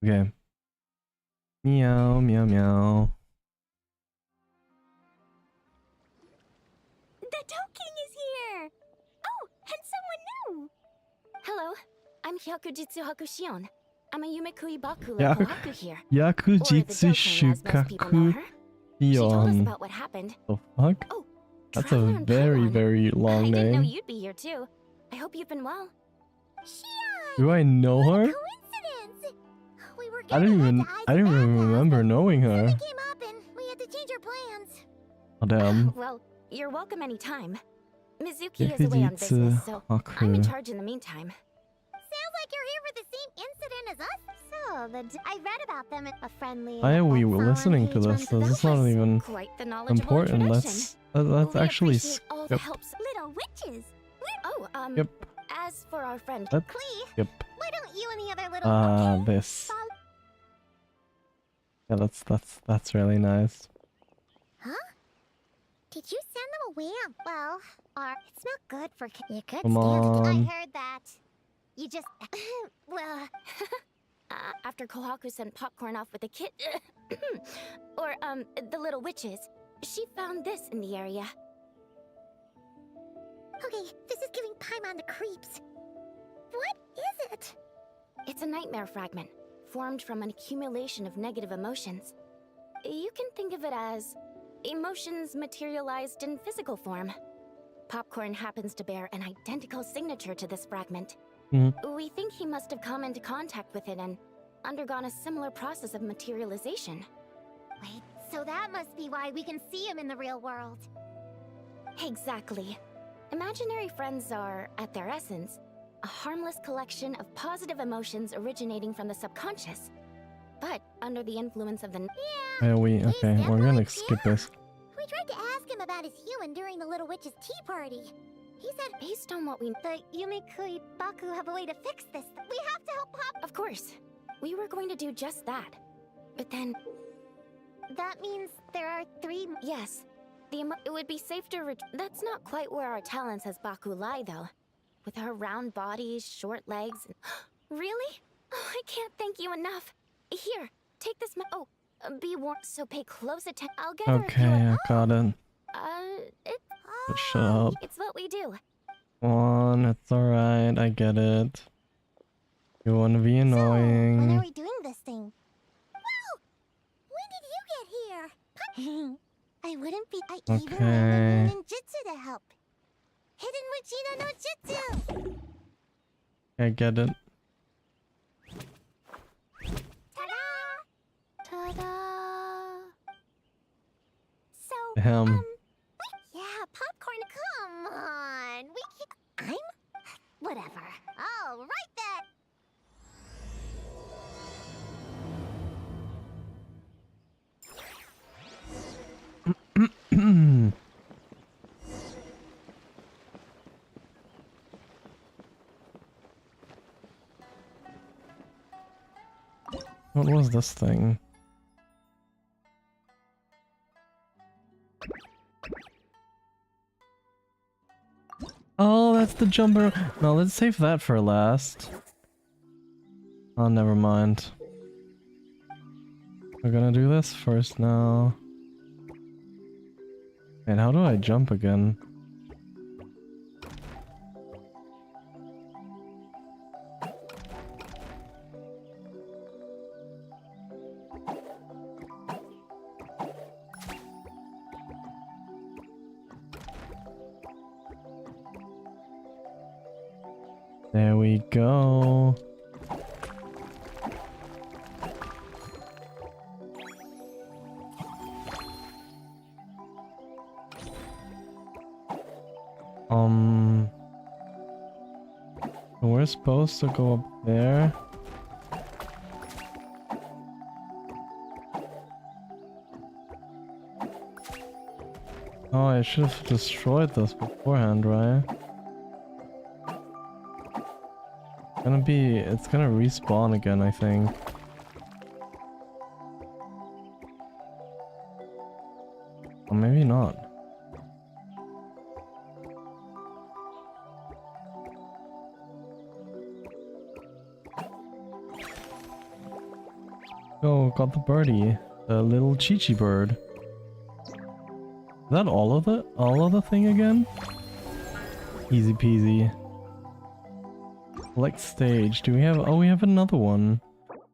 Okay. Meow, meow, meow. The Toking is here! Oh, and someone new! Hello, I'm Hyakujitsu Hakushion. I'm a Yumekui Baku like Kohaku here. Yakujitsu Shukaku She told us Hion. about what happened. The fuck? Oh, That's a Traveler in very, Paimon. very long I didn't know name. you'd be here too. I hope you've been well. Do I know her? Coincidence! We were I didn't even remember knowing her. came up and we had to change our plans. Oh damn. Well, you're welcome anytime. Mizuki is away on business, so I'm in charge in the meantime. Sounds like you're here for the same incident as us. So, I read about them at a friendly. Why are we listening to this? This is not even Quite the knowledgeable important. introduction. Let's We actually appreciate all the skip. helps. Little witches. Oh, Yep. As for our friend Let's Klee, skip. why don't you and the other little This. Yeah, that's really nice. Huh? Did you send them away? Well, it's not good for you could Come stand it. I on. heard that. You just well, after Kohaku sent Popcorn off with the kid, or the little witches, she found this in the area. Okay, this is giving Paimon the creeps. What is it? It's a nightmare fragment, formed from an accumulation of negative emotions. You can think of it as emotions materialized in physical form. Popcorn happens to bear an identical signature to this fragment. We think he must have come into contact with it and undergone a similar process of materialization. Wait, so that must be why we can see him in the real world. Exactly. Imaginary friends are, at their essence, a harmless collection of positive emotions originating from the subconscious. But under the influence of the... Okay, we're gonna skip this. We tried to ask him about his human during the Little Witch's tea party. He said, based on what we... The Yumekui Baku have a way to fix this. We have to help Pop... Of course. We were going to do just that. But then... That means there are 3... Yes. It would be safe to... That's not quite where our talents as Baku lie, though. With our round bodies, short legs... And... Really? Oh, I can't thank you enough. Here, take this be warned, so pay close attention. I'll get her Okay, I got it. Shut up. It's what we do. Come on, it's alright, I get it. You wanna be When are annoying. we doing this thing? I wouldn't be. I even Okay. learned ninjutsu to help. Hidden Vegeta no Jutsu. I get it. Ta-da! So, Damn. yeah, popcorn. Come on, we can't. I'm. Whatever. All right then. What was this thing? Oh, that's the jumper. No, let's save that for last. Oh, never mind. We're gonna do this first now. And how do I jump again? There we go. We're supposed to go up there. Oh, I should have destroyed this beforehand, right? It's gonna respawn again, I think. Or maybe not. Oh, got the birdie. The little Chi-Chi bird. Is that all of the thing again? Easy peasy. Select stage. Do we have... Oh, we have another one.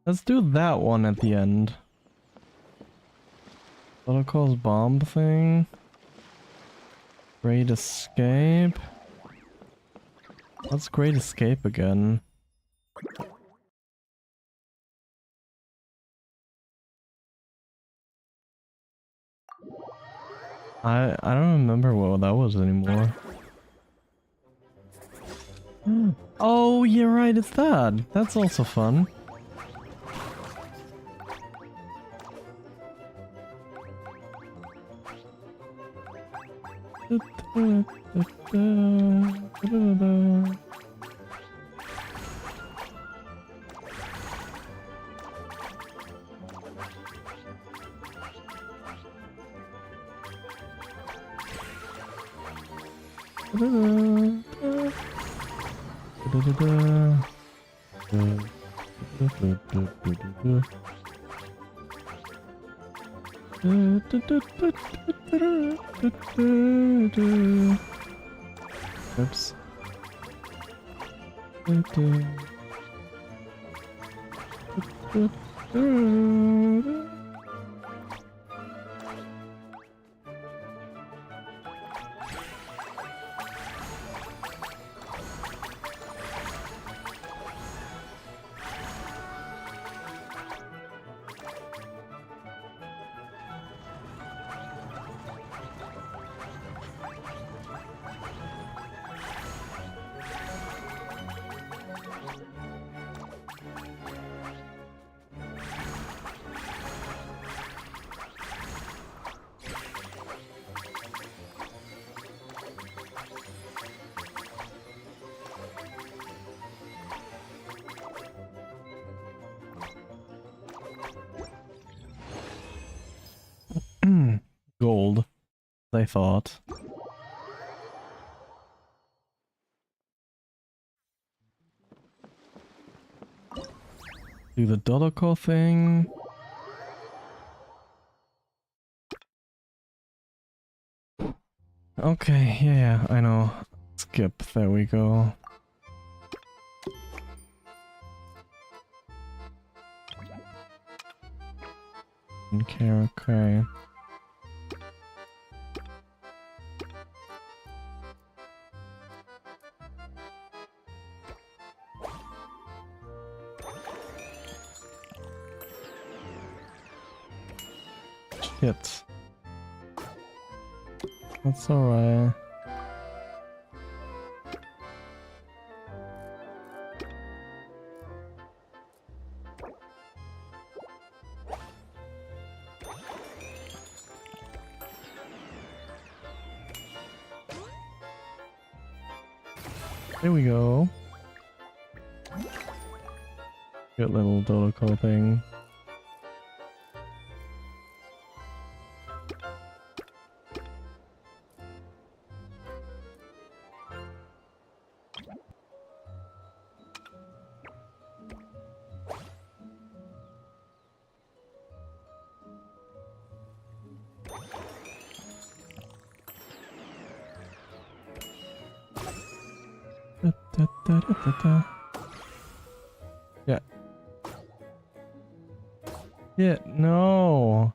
Let's do that one at the end. Protocol's bomb thing. Great escape. What's great escape again? I don't remember what that was anymore. Oh, you're right, it's that. That's also fun. Oops. Gold, I thought. Do the Dodoko thing. Okay, yeah, I know. Skip, there we go. Okay, okay. Shit. That's alright. There we go. Good little Doloco thing. Yeah. Yeah, no.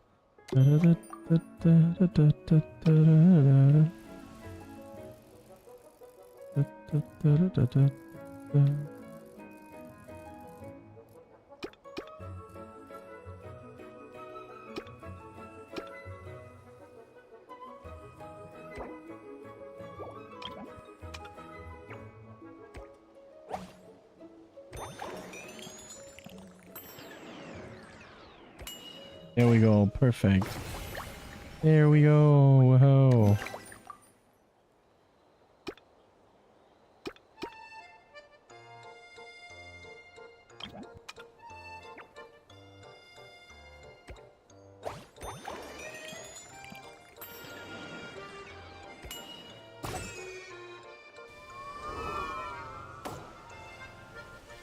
There we go, perfect. There we go, whoa.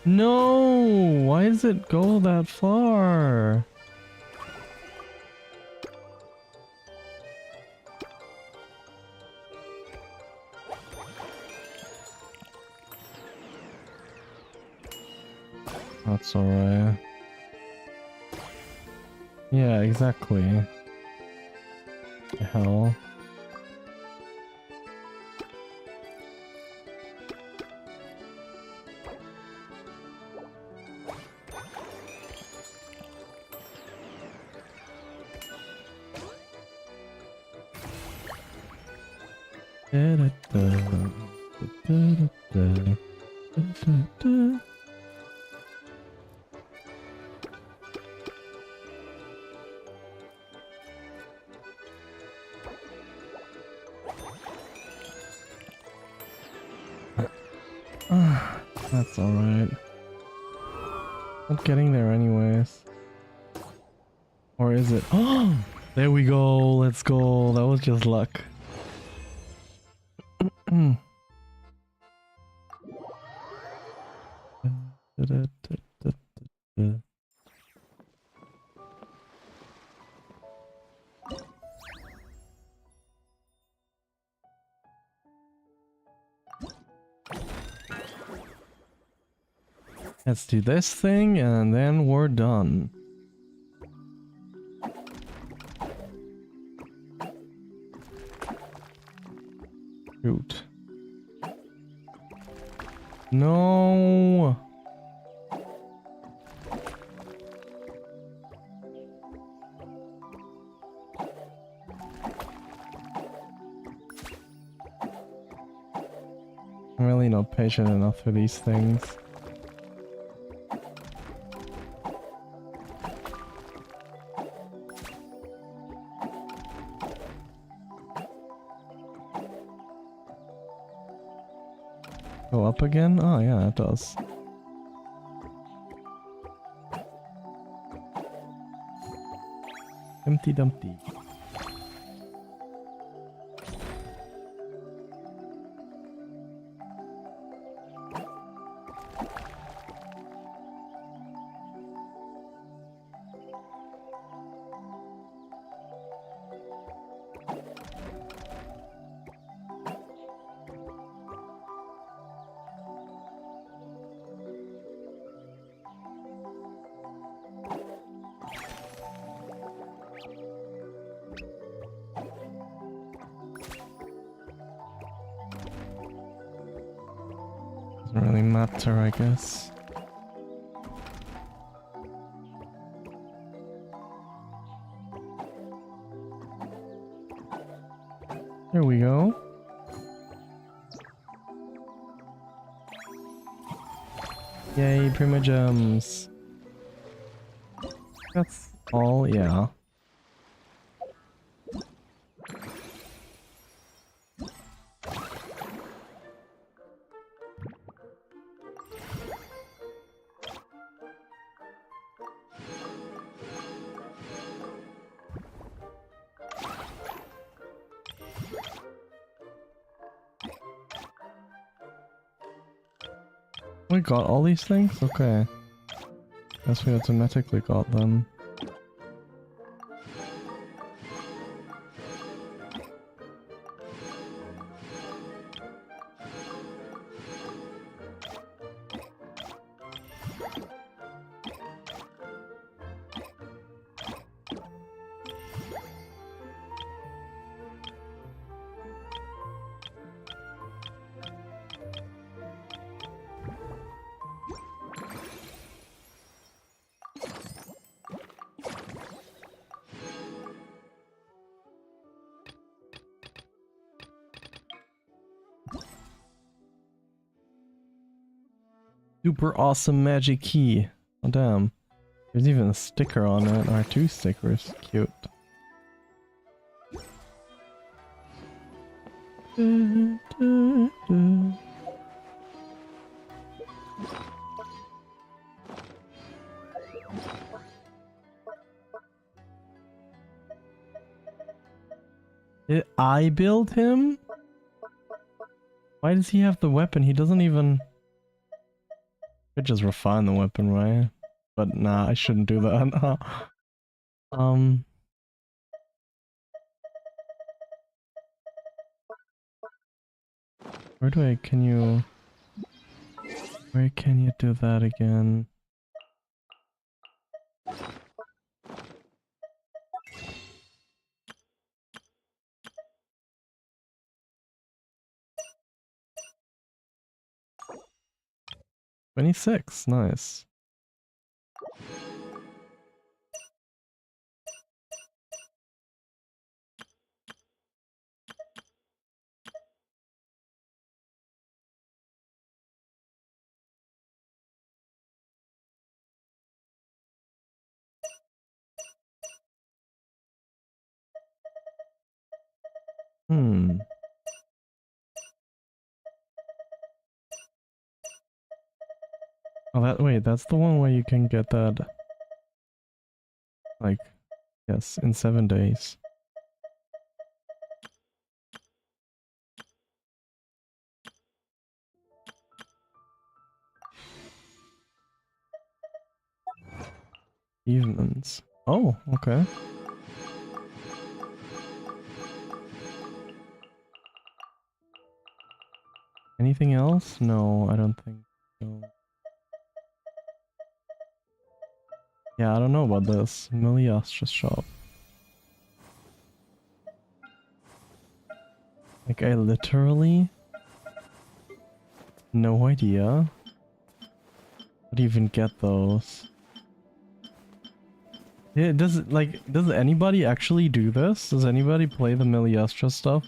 No, why does it go that far? That's alright. Yeah, exactly. The hell? That's alright. Not getting there anyways. Or is it? Oh! There we go, let's go. That was just luck. Let's do this thing and then we're done. Shoot. No. I'm really not patient enough for these things. Go up again? Oh yeah, it does. Empty Dumpty. Doesn't really matter, I guess. There we go. Yay, Primogems. That's all, yeah. We got all these things? Okay. Guess we automatically got them. Super awesome magic key. Oh damn. There's even a sticker on it, or 2 stickers. Cute. Did I build him? Why does he have the weapon? He doesn't even... Could just refine the weapon, right? But nah, I shouldn't do that. Where do I... Can you... Where can you do that again? $26, nice. Hmm. Oh, wait, that's the one where you can get that, like, yes, in 7 days. Achievements. Oh, okay. Anything else? No, I don't think so. Yeah, I don't know about this. Miliastra's shop. Like, I literally... No idea. How do you even get those? Yeah, does anybody actually do this? Does anybody play the Miliastra stuff?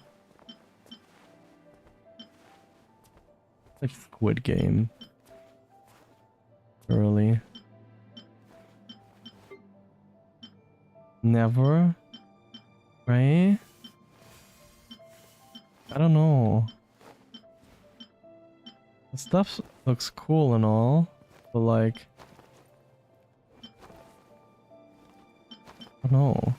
Like Squid Game. Early. Never? Right? I don't know. The stuff looks cool and all, but like... I don't know.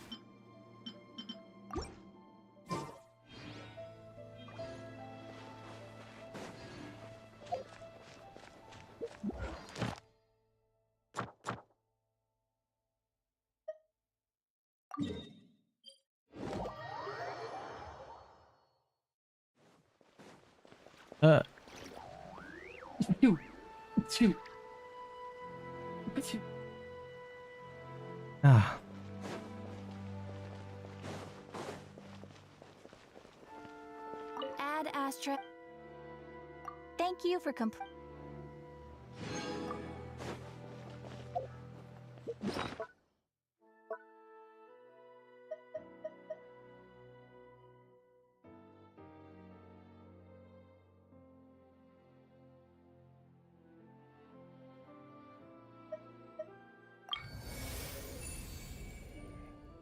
Ah. Ad Astra. Thank you for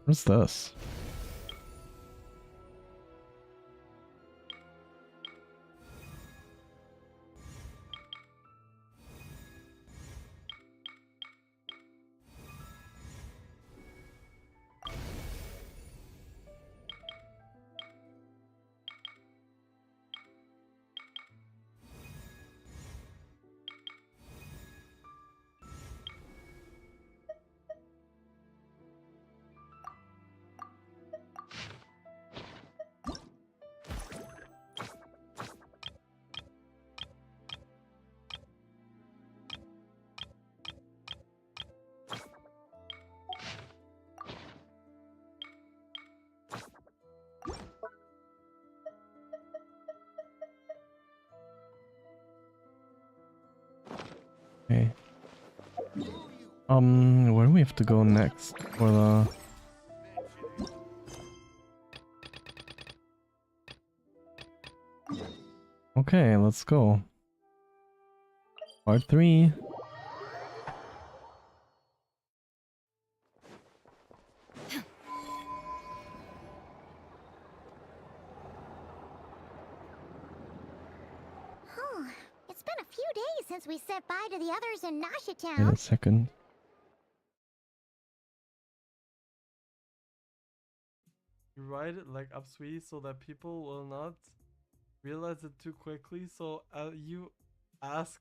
What's this? Okay. Where do we have to go next for the... Okay, let's go. Part 3. It's been a few days since we said bye to the others in Nasha Wait Town. a second. You write it like up, sweetie, so that people will not realize it too quickly. So you ask,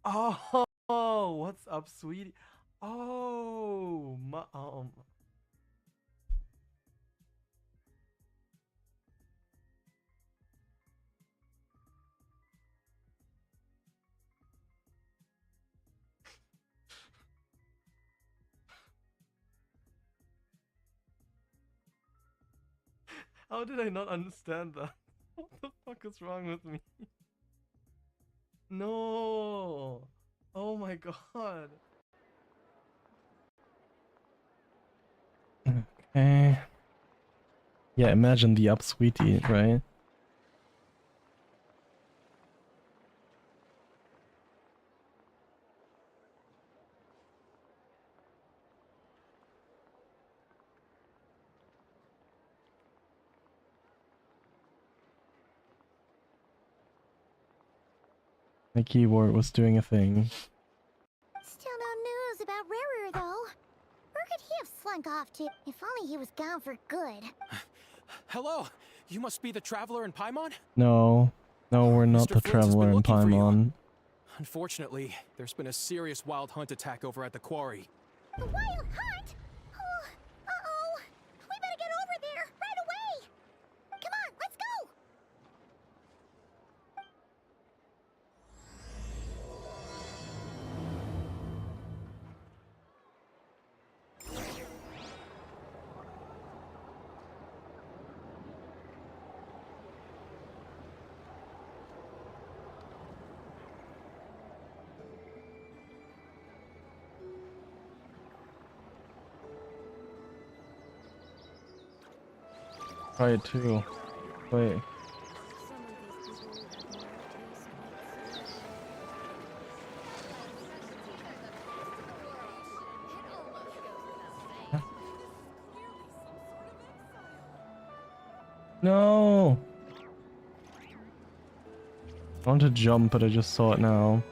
oh, what's up, sweetie? Oh, how did I not understand that? What the fuck is wrong with me? No. Oh my god. Okay. Yeah, imagine the up, sweetie, right? My keyboard was doing a thing. Still no news about Rarer, though. Where could he have slunk off to? If only he was gone for good. Hello, you must be the traveler in Paimon? No. No, we're not Mr. the Flint has been traveler in looking for you. Paimon. Unfortunately, there's been a serious wild hunt attack over at the quarry. A wild hunt? Oh, uh-oh. We better get over there, right away. Come on, let's go. Try it too. Wait. No! I want to jump, but I just saw it now.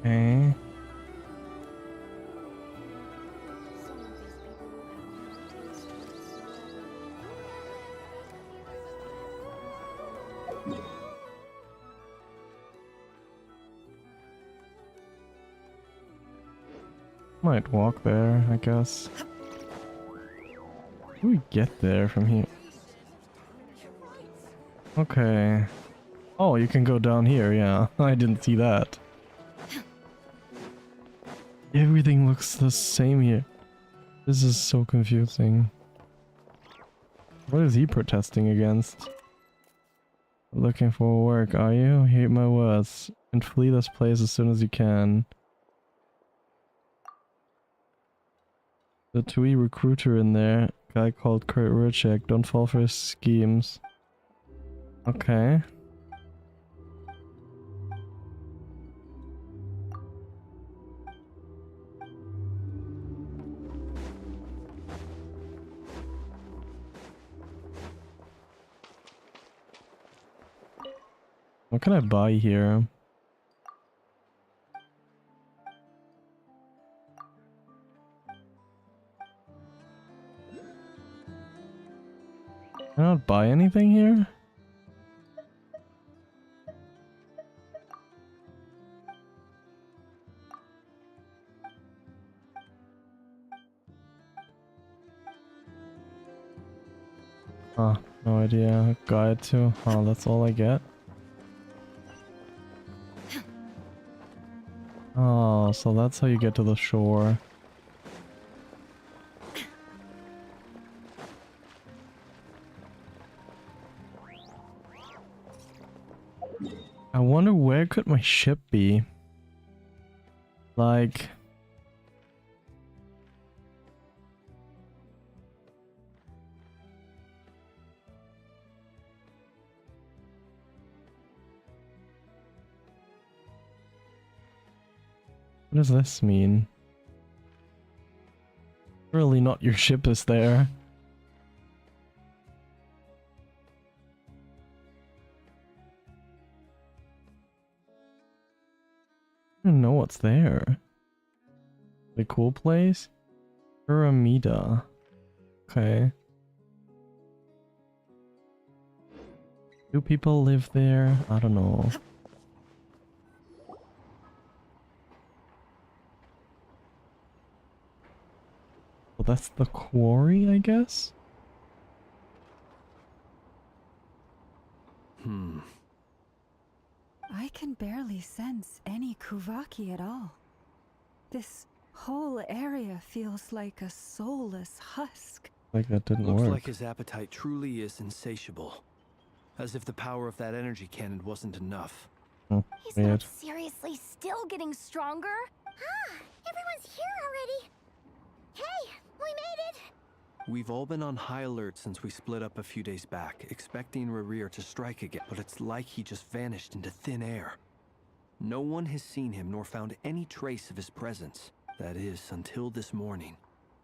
Okay. Might walk there, I guess. How do we get there from here? Okay. Oh, you can go down here, yeah. I didn't see that. Everything looks the same here. This is so confusing. What is he protesting against? Looking for work, are you? Hear my words. And flee this place as soon as you can. The twee recruiter in there. Guy called Kurt Rurchek. Don't fall for his schemes. Okay. What can I buy here? Can I not buy anything here? Oh, no idea. Guide to. Oh, that's all I get. Oh, so that's how you get to the shore. I wonder where could my ship be? Like... What does this mean? Surely not your ship is there. I don't know what's there. The cool place? Pyramida. Okay. Do people live there? I don't know. Well, that's the quarry, I guess? I can barely sense any Kuvaki at all. This whole area feels like a soulless husk. Like that didn't Looks work. like his appetite truly is insatiable. As if the power of that energy cannon wasn't enough. He's Weird. not seriously still getting stronger? Ah, everyone's here already. Hey, we made it. We've all been on high alert since we split up a few days back, expecting Rerir to strike again, but it's like he just vanished into thin air. No one has seen him nor found any trace of his presence. That is, until this morning,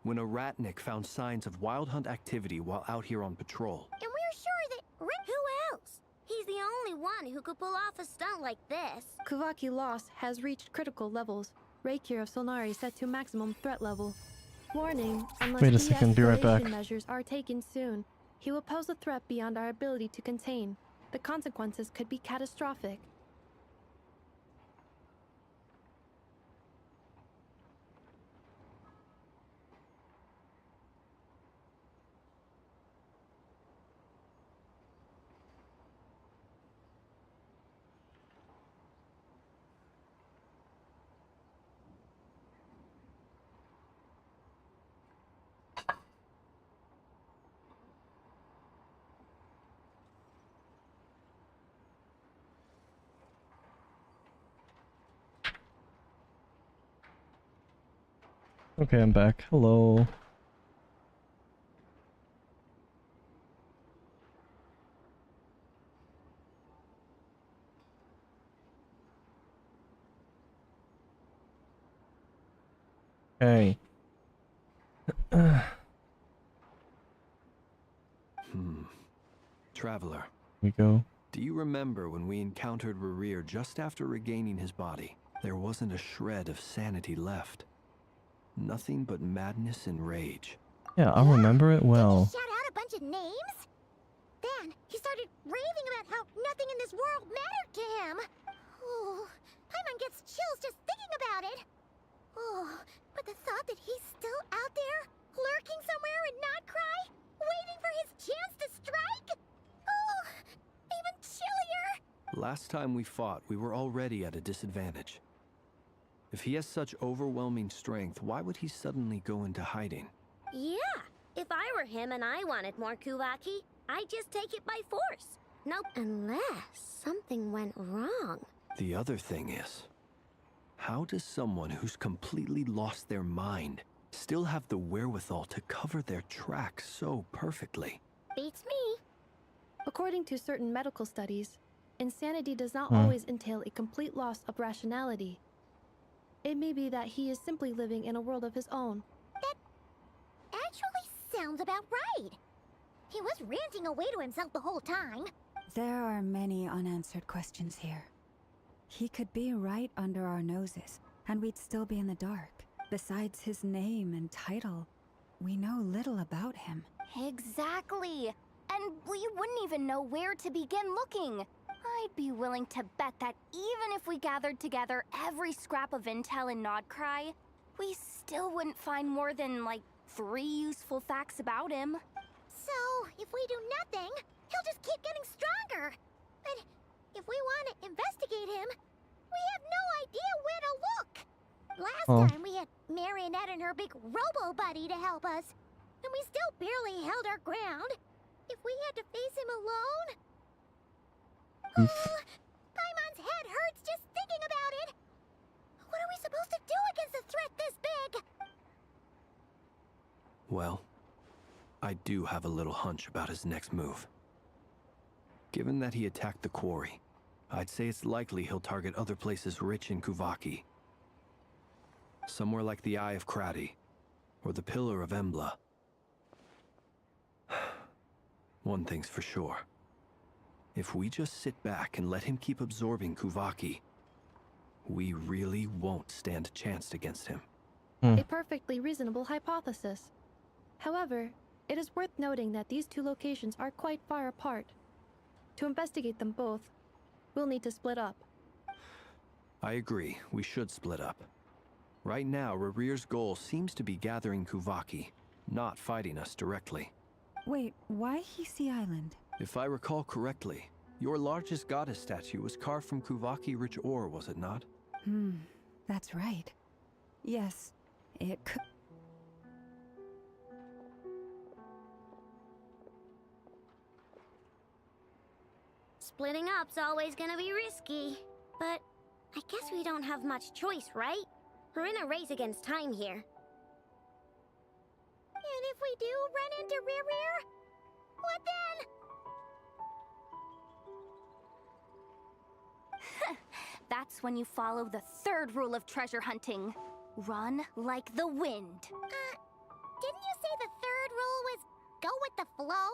when a ratnik found signs of wild hunt activity while out here on patrol. And we're sure that who else? He's the only one who could pull off a stunt like this. Kuvaki loss has reached critical levels. Reikir of Solnari set to maximum threat level. Warning, unless Wait a second, be right back. de-escalation measures are taken soon, he will pose a threat beyond our ability to contain. The consequences could be catastrophic. Okay, I'm back. Hello. Hey. Traveler. We go. Do you remember when we encountered Rerir just after regaining his body? There wasn't a shred of sanity left. Nothing but madness and rage. Yeah, I remember it well. Shout out a bunch of names? Then he started raving about how nothing in this world mattered to him. Oh, Paimon gets chills just thinking about it. Oh, but the thought that he's still out there, lurking somewhere in Nod-Krai, waiting for his chance to strike? Oh, even chillier. Last time we fought, we were already at a disadvantage. If he has such overwhelming strength, why would he suddenly go into hiding? Yeah, if I were him and I wanted more Kuvaki, I'd just take it by force. Nope, unless something went wrong. The other thing is, how does someone who's completely lost their mind still have the wherewithal to cover their tracks so perfectly? Beats me. According to certain medical studies, insanity does not always entail a complete loss of rationality. It may be that he is simply living in a world of his own. That actually sounds about right. He was ranting away to himself the whole time. There are many unanswered questions here. He could be right under our noses, and we'd still be in the dark. Besides his name and title, we know little about him. Exactly. And we wouldn't even know where to begin looking. I'd be willing to bet that even if we gathered together every scrap of intel in Nod-Krai, we still wouldn't find more than, like, 3 useful facts about him. So, if we do nothing, he'll just keep getting stronger. But if we want to investigate him, we have no idea where to look. Last time we had Marionette and her big robo-buddy to help us, and we still barely held our ground. If we had to face him alone... Paimon's head hurts just thinking about it. What are we supposed to do against a threat this big? Well, I do have a little hunch about his next move. Given that he attacked the quarry, I'd say it's likely he'll target other places rich in Kuvaki. Somewhere like the Eye of Krati, or the Pillar of Embla. One thing's for sure. If we just sit back and let him keep absorbing Kuvaki, we really won't stand a chance against him. A perfectly reasonable hypothesis. However, it is worth noting that these 2 locations are quite far apart. To investigate them both, we'll need to split up. I agree, we should split up. Right now, Rarir's goal seems to be gathering Kuvaki, not fighting us directly. Wait, why Hisi Island? If I recall correctly, your largest goddess statue was carved from Kuvaki-rich ore, was it not? That's right. Yes, it could... Splitting up's always gonna be risky. But I guess we don't have much choice, right? We're in a race against time here. And if we do run into Rarir, what then? That's when you follow the 3rd rule of treasure hunting. Run like the wind. Didn't you say the 3rd rule was go with the flow?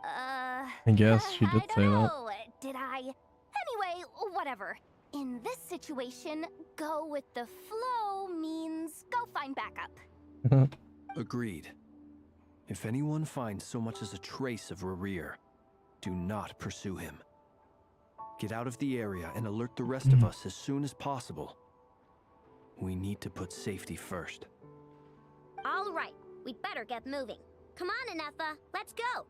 I guess she did say that. Oh, did I? Anyway, whatever. In this situation, go with the flow means go find backup. Agreed. If anyone finds so much as a trace of Rarir, do not pursue him. Get out of the area and alert the rest of us as soon as possible. We need to put safety first. All right, we'd better get moving. Come on, Anefa, let's go.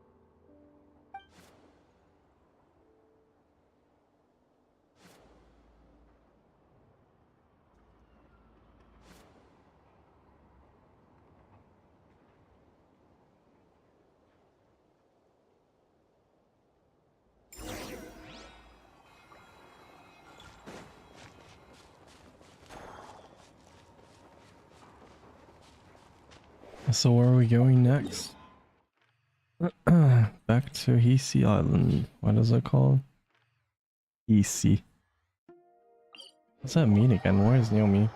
So where are we going next? Back to Hisi Island. What is it called? Hisi. What's that mean again? Where is Naomi?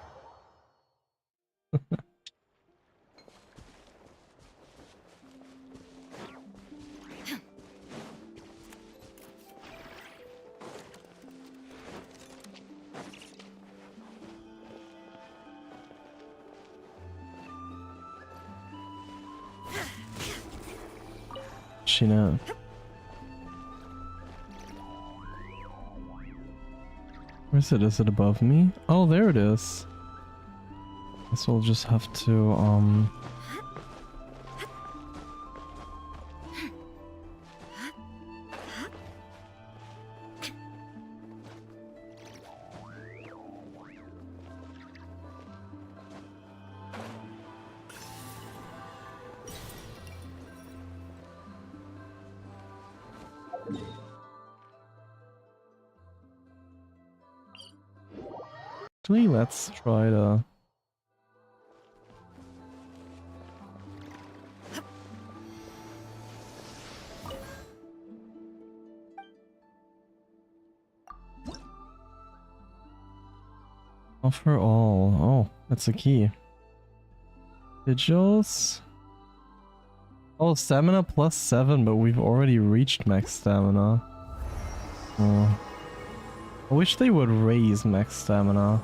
Sheena. Where is it? Is it above me? Oh, there it is. Guess we'll just have to, Actually, let's try to... Offer all. Oh, that's a key. Vigils. Oh, stamina plus 7, but we've already reached max stamina. Oh. I wish they would raise max stamina.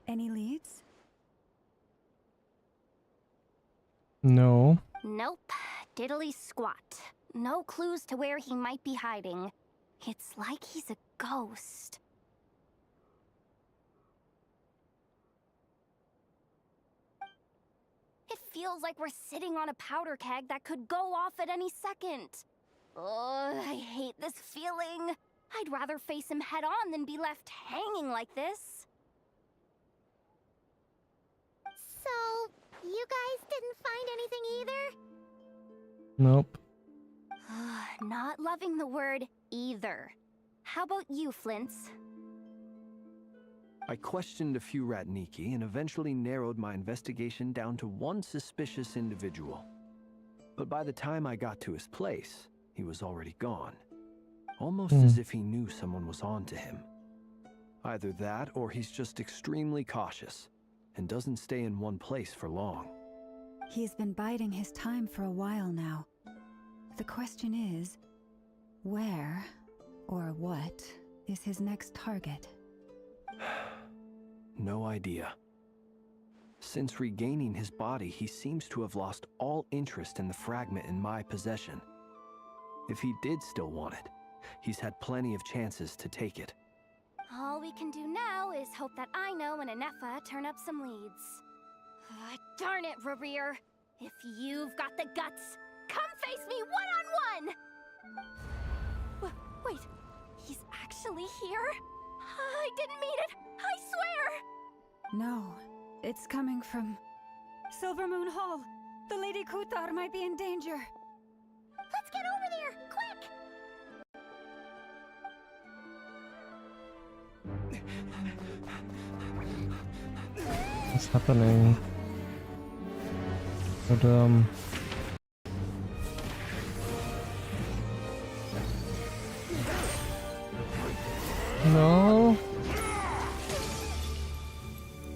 Any leads? No. Nope. Diddly squat. No clues to where he might be hiding. It's like he's a ghost. It feels like we're sitting on a powder keg that could go off at any second. Ugh, I hate this feeling. I'd rather face him head on than be left hanging like this. So, you guys didn't find anything either? Nope. Not loving the word either. How about you, Flints? I questioned a few Ratniki and eventually narrowed my investigation down to one suspicious individual. But by the time I got to his place, he was already gone. Almost as if he knew someone was on to him. Either that or he's just extremely cautious and doesn't stay in one place for long. He's been biding his time for a while now. The question is, where or what is his next target? No idea. Since regaining his body, he seems to have lost all interest in the fragment in my possession. If he did still want it, he's had plenty of chances to take it. All we can do now is hope that Aino and Anefa turn up some leads. Darn it, Rarir! If you've got the guts, come face me one-on-one! Wait, he's actually here? I didn't mean it, I swear! No, it's coming from Silver Moon Hall. The Lady Kuthar might be in danger. Let's get over there, quick! What's happening? But, no.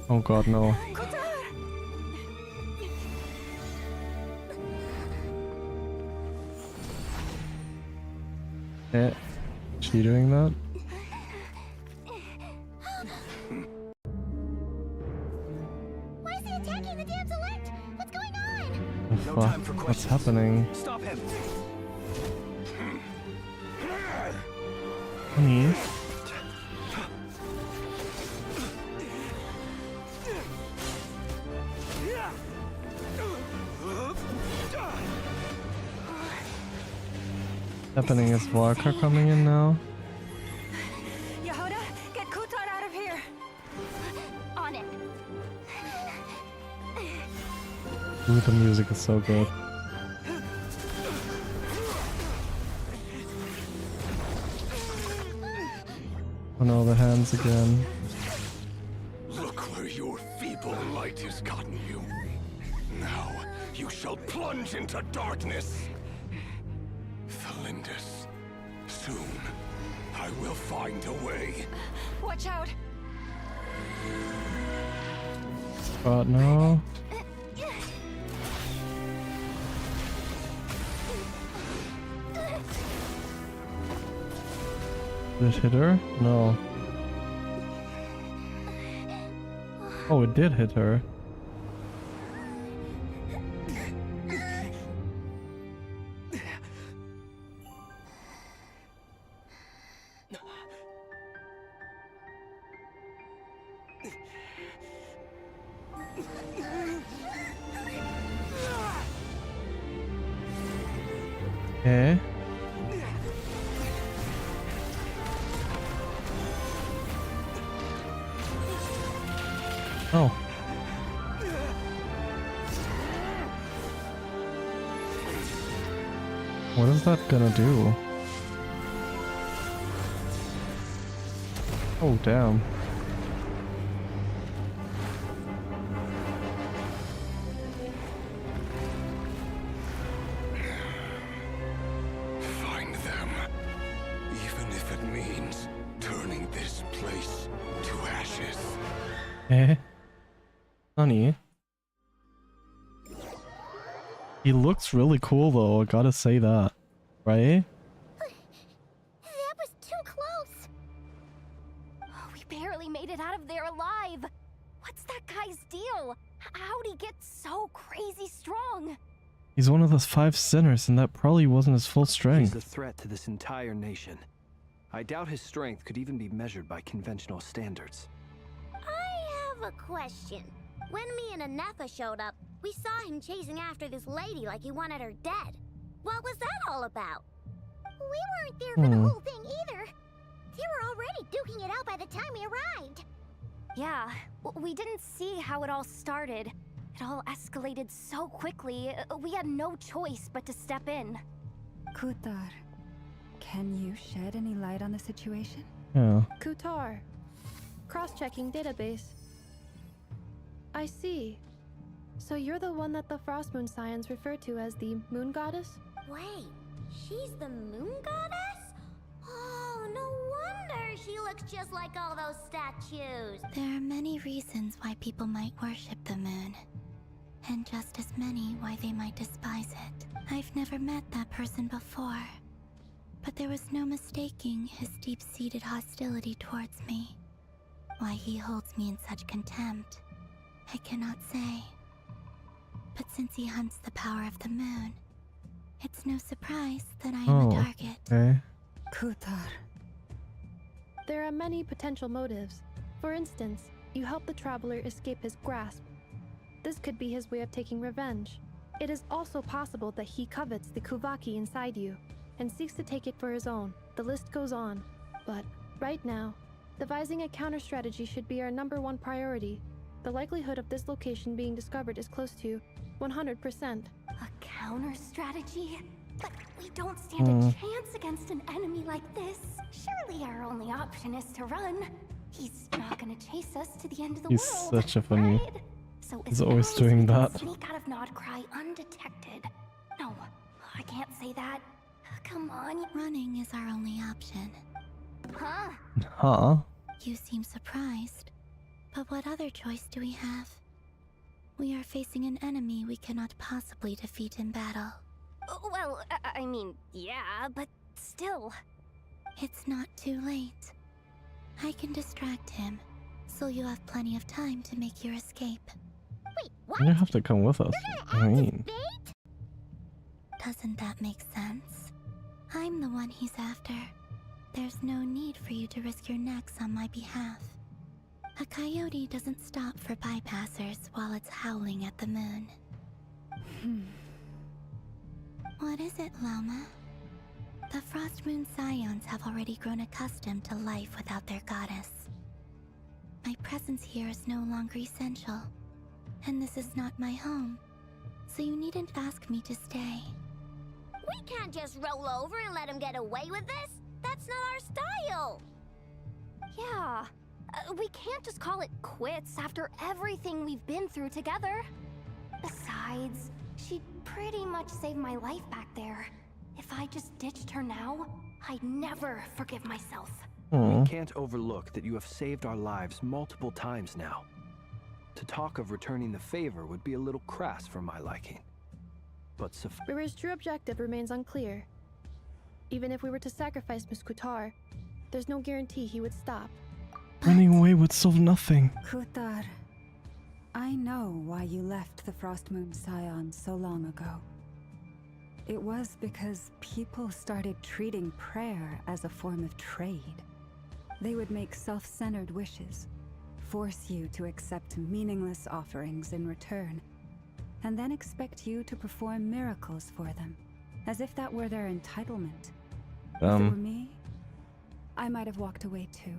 Oh god, no. Eh, is she doing that? Why is he attacking the damn select? What's going on? Oh, fuck. What's happening? Stop him. Honey? Happening is Walker coming in now? Yehuda, get Kuthar out of here! On it. Ooh, the music is so good. Oh no, the hands again. Look where your feeble light has gotten you. Now you shall plunge into darkness. Thalindus, soon I will find a way. Watch out! But no. Did it hit her? No. Oh, it did hit her. Okay. Oh. What is that gonna do? Oh, damn. Find them. Even if it means turning this place to ashes. Eh? Honey. He looks really cool though, I gotta say that. Right? That was too close. We barely made it out of there alive. What's that guy's deal? How'd he get so crazy strong? He's one of those 5 sinners, and that probably wasn't his full He's strength. a threat to this entire nation. I doubt his strength could even be measured by conventional standards. I have a question. When me and Anetha showed up, we saw him chasing after this lady like he wanted her dead. What was that all about? We weren't there for the whole thing either. They were already duking it out by the time we arrived. Yeah, we didn't see how it all started. It all escalated so quickly, we had no choice but to step in. Kutar, can you shed any light on the situation? Yeah. Kutar. Cross-checking database. I see. So you're the one that the Frost Moon Scions refer to as the Moon Goddess? Wait, she's the moon goddess? Oh, no wonder she looks just like all those statues. There are many reasons why people might worship the moon, and just as many why they might despise it. I've never met that person before, but there was no mistaking his deep-seated hostility towards me. Why he holds me in such contempt, I cannot say. But since he hunts the power of the moon, it's no surprise that I am a target. Okay. Kutar. There are many potential motives. For instance, you help the traveler escape his grasp. This could be his way of taking revenge. It is also possible that he covets the Kuvaki inside you and seeks to take it for his own. The list goes on. But right now, devising a counter strategy should be our #1 priority. The likelihood of this location being discovered is close to 100%. A counter strategy? But we don't stand a chance against an enemy like this. Surely our only option is to run. He's not gonna chase us to the end of the He's world. such a funny. Right? So He's as always long as doing we can that. Sneak out of Nod-Krai undetected. No, I can't say that. Come on. Running is our only option. Huh? Huh? You seem surprised. But what other choice do we have? We are facing an enemy we cannot possibly defeat in battle. Well, I mean, yeah, but still. It's not too late. I can distract him, so you have plenty of time to make your escape. Wait, what? You have to come with us. I mean, Doesn't that make sense? I'm the one he's after. There's no need for you to risk your necks on my behalf. A coyote doesn't stop for bypassers while it's howling at the moon. What is it, Loma? The Frost Moon Scions have already grown accustomed to life without their goddess. My presence here is no longer essential, and this is not my home, so you needn't ask me to stay. We can't just roll over and let him get away with this. That's not our style. Yeah. We can't just call it quits after everything we've been through together. Besides, she'd pretty much saved my life back there. If I just ditched her now, I'd never forgive myself. We can't overlook that you have saved our lives multiple times now. To talk of returning the favor would be a little crass for my liking. But Rira's true objective remains unclear. Even if we were to sacrifice Miss Kutar, there's no guarantee he would stop. Running away would solve nothing. Kutar, I know why you left the Frost Moon Scion so long ago. It was because people started treating prayer as a form of trade. They would make self-centered wishes, force you to accept meaningless offerings in return, and then expect you to perform miracles for them, as if that were their entitlement. If it were me, I might have walked away too.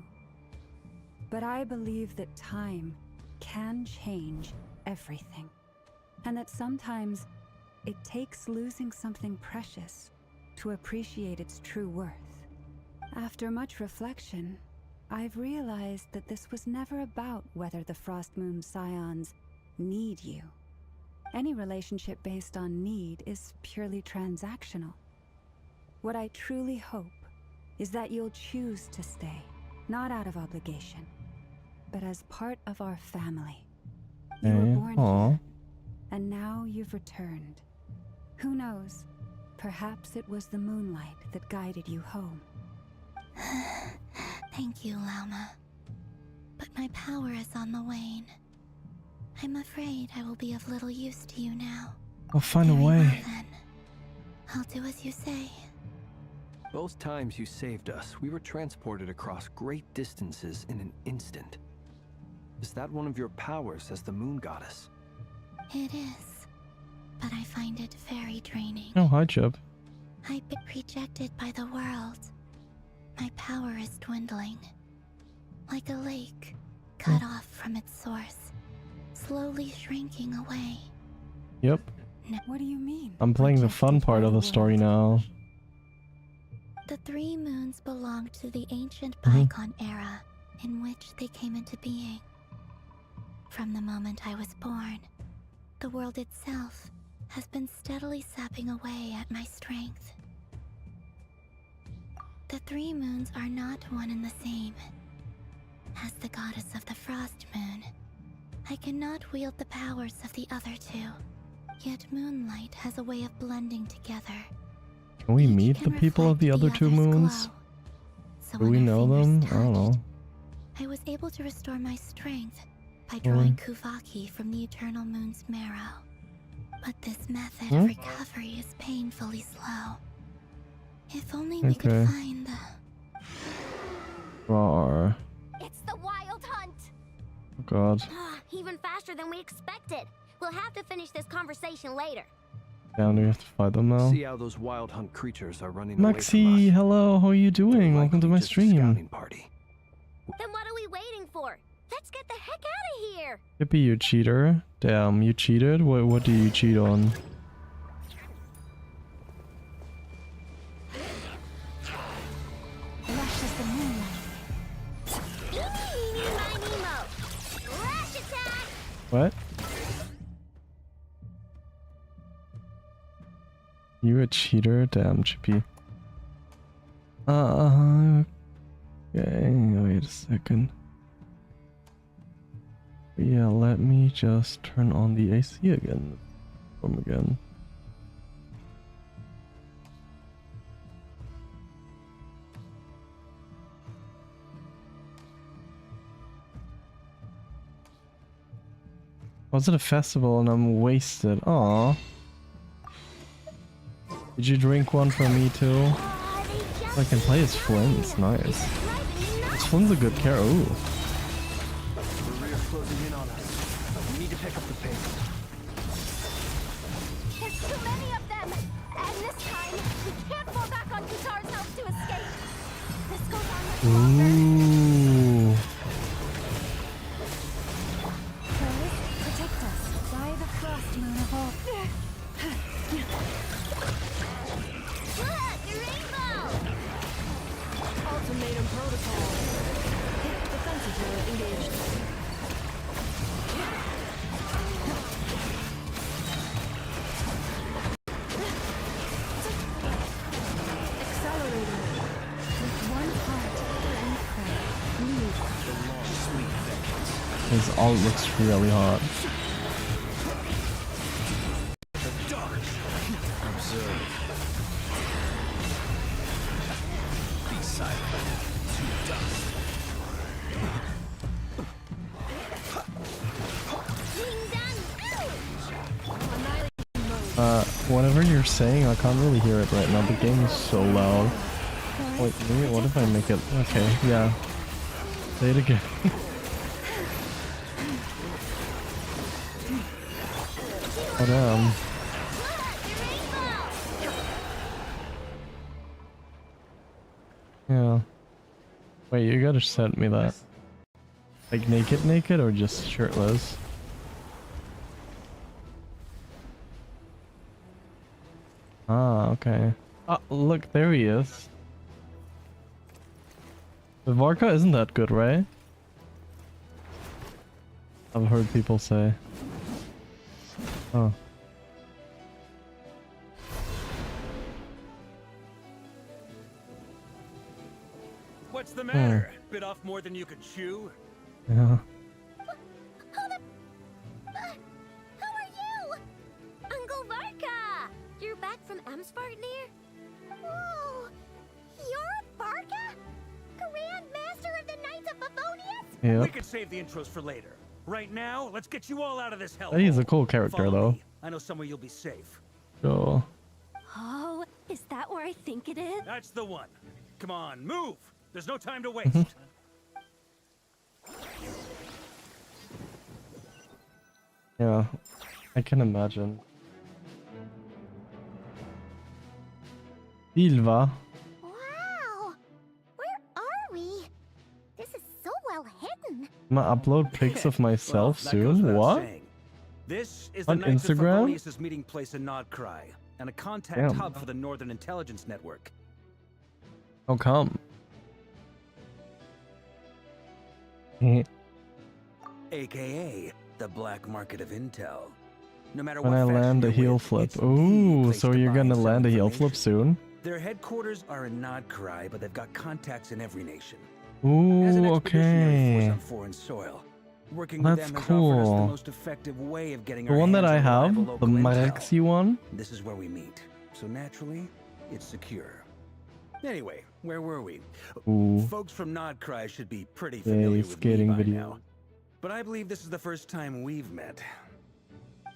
But I believe that time can change everything, and that sometimes it takes losing something precious to appreciate its true worth. After much reflection, I've realized that this was never about whether the Frost Moon Scions need you. Any relationship based on need is purely transactional. What I truly hope is that you'll choose to stay, not out of obligation, but as part of our family. You were born here, and now you've returned. Who knows? Perhaps it was the moonlight that guided you home. Thank you, Lauma. But my power is on the wane. I'm afraid I will be of little use to you now. I'll find a way. Well, then. I'll do as you say. Both times you saved us, we were transported across great distances in an instant. Is that one of your powers as the moon goddess? It is, but I find it very draining. Oh, hi, Chub. I've been rejected by the world. My power is dwindling. Like a lake, cut off from its source, slowly shrinking away. Yep. What do you mean? I'm playing the fun part of the story now. The 3 moons belonged to the ancient bygone era in which they came into being. From the moment I was born, the world itself has been steadily sapping away at my strength. The 3 moons are not one and the same. As the goddess of the Frost Moon, I cannot wield the powers of the other 2. Yet moonlight has a way of blending together. Can we meet the people of the other 2 moons? So Do we know them? I don't know. I was able to restore my strength by drawing Kuvaki from the Eternal Moon's marrow. But this method of recovery is painfully slow. If only we could find the... Rawr. It's the Wild Hunt! Oh god. Even faster than we expected. We'll have to finish this conversation later. Down, we have to fight them now. See how those Wild Hunt creatures are running away from Maxi, us. hello, how are you doing? Welcome to my stream. Party. Then what are we waiting for? Let's get the heck out of here! Hippie, you cheater. Damn, you cheated? What do you cheat on? Lush as the moonlight. Eeny, meeny, miny, mo. Lash attack! What? You a cheater? Damn, Chippy. Okay, wait a second. Yeah, let me just turn on the AC again. Again. Was it a festival and I'm wasted? Aw. Did you drink one for me too? I can play as Flynn, it's nice. This Flynn's a good character. Ooh. The rear's closing in on us. We need to pick up the pace. There's too many of them! And this time, we can't fall back on Kutar's help to escape. This goes on much longer. Ooh. Protect us by the Frost Moon of all. Look, a rainbow! Ultimatum protocol. Defensive mode engaged. Accelerating. With one heart and prayer. Lead. The long, sweet vengeance. His ult looks really hot. The dark. Observe. Be silent. Whatever you're saying, I can't really hear it right now. The game is so loud. Wait, maybe what if I make it? Okay, yeah. Say it again. Oh damn. Yeah. Wait, you gotta send me that. Like naked or just shirtless? Ah, okay. Ah, look, there he is. The Varka isn't that good, right? I've heard people say. Oh. What's the matter? Bit off more than you could chew? Yeah. Who are you? Uncle Varka! You're back from Amspartnir? Whoa! You're Varka? Grand Master of the Knights of Favonius? Yep. We could save the intros for later. Right now, let's get you all out of this hell. He's a cool character, though. I know somewhere you'll be safe. Sure. Oh, is that where I think it is? That's the one. Come on, move! There's no time to waste. Yeah, I can imagine. Silva. Wow! Where are we? This is so well hidden. I'm gonna upload pics of myself soon. What? This is On the Knights Instagram? of Favonius' meeting place in Nod-Krai, and a contact Damn. hub for the Northern Intelligence Network. How come? AKA the black market of intel. No matter When what I land a fashion you're heel with, flip. it's the Ooh, place so to you're buy gonna and sell land a heel flip information. soon? Their headquarters are in Nod-Krai, but they've got contacts in every nation. As an Ooh, expeditionary force okay. on foreign soil, working with That's them has offered us the cool. most effective way of getting The our one that hands I on have, reliable the local intel. Marexi one. This is where we meet, so naturally, it's secure. Anyway, where were we? Ooh. Folks from Nod-Krai should be pretty Yay, familiar with me skating by video. now. But I believe this is the first time we've met.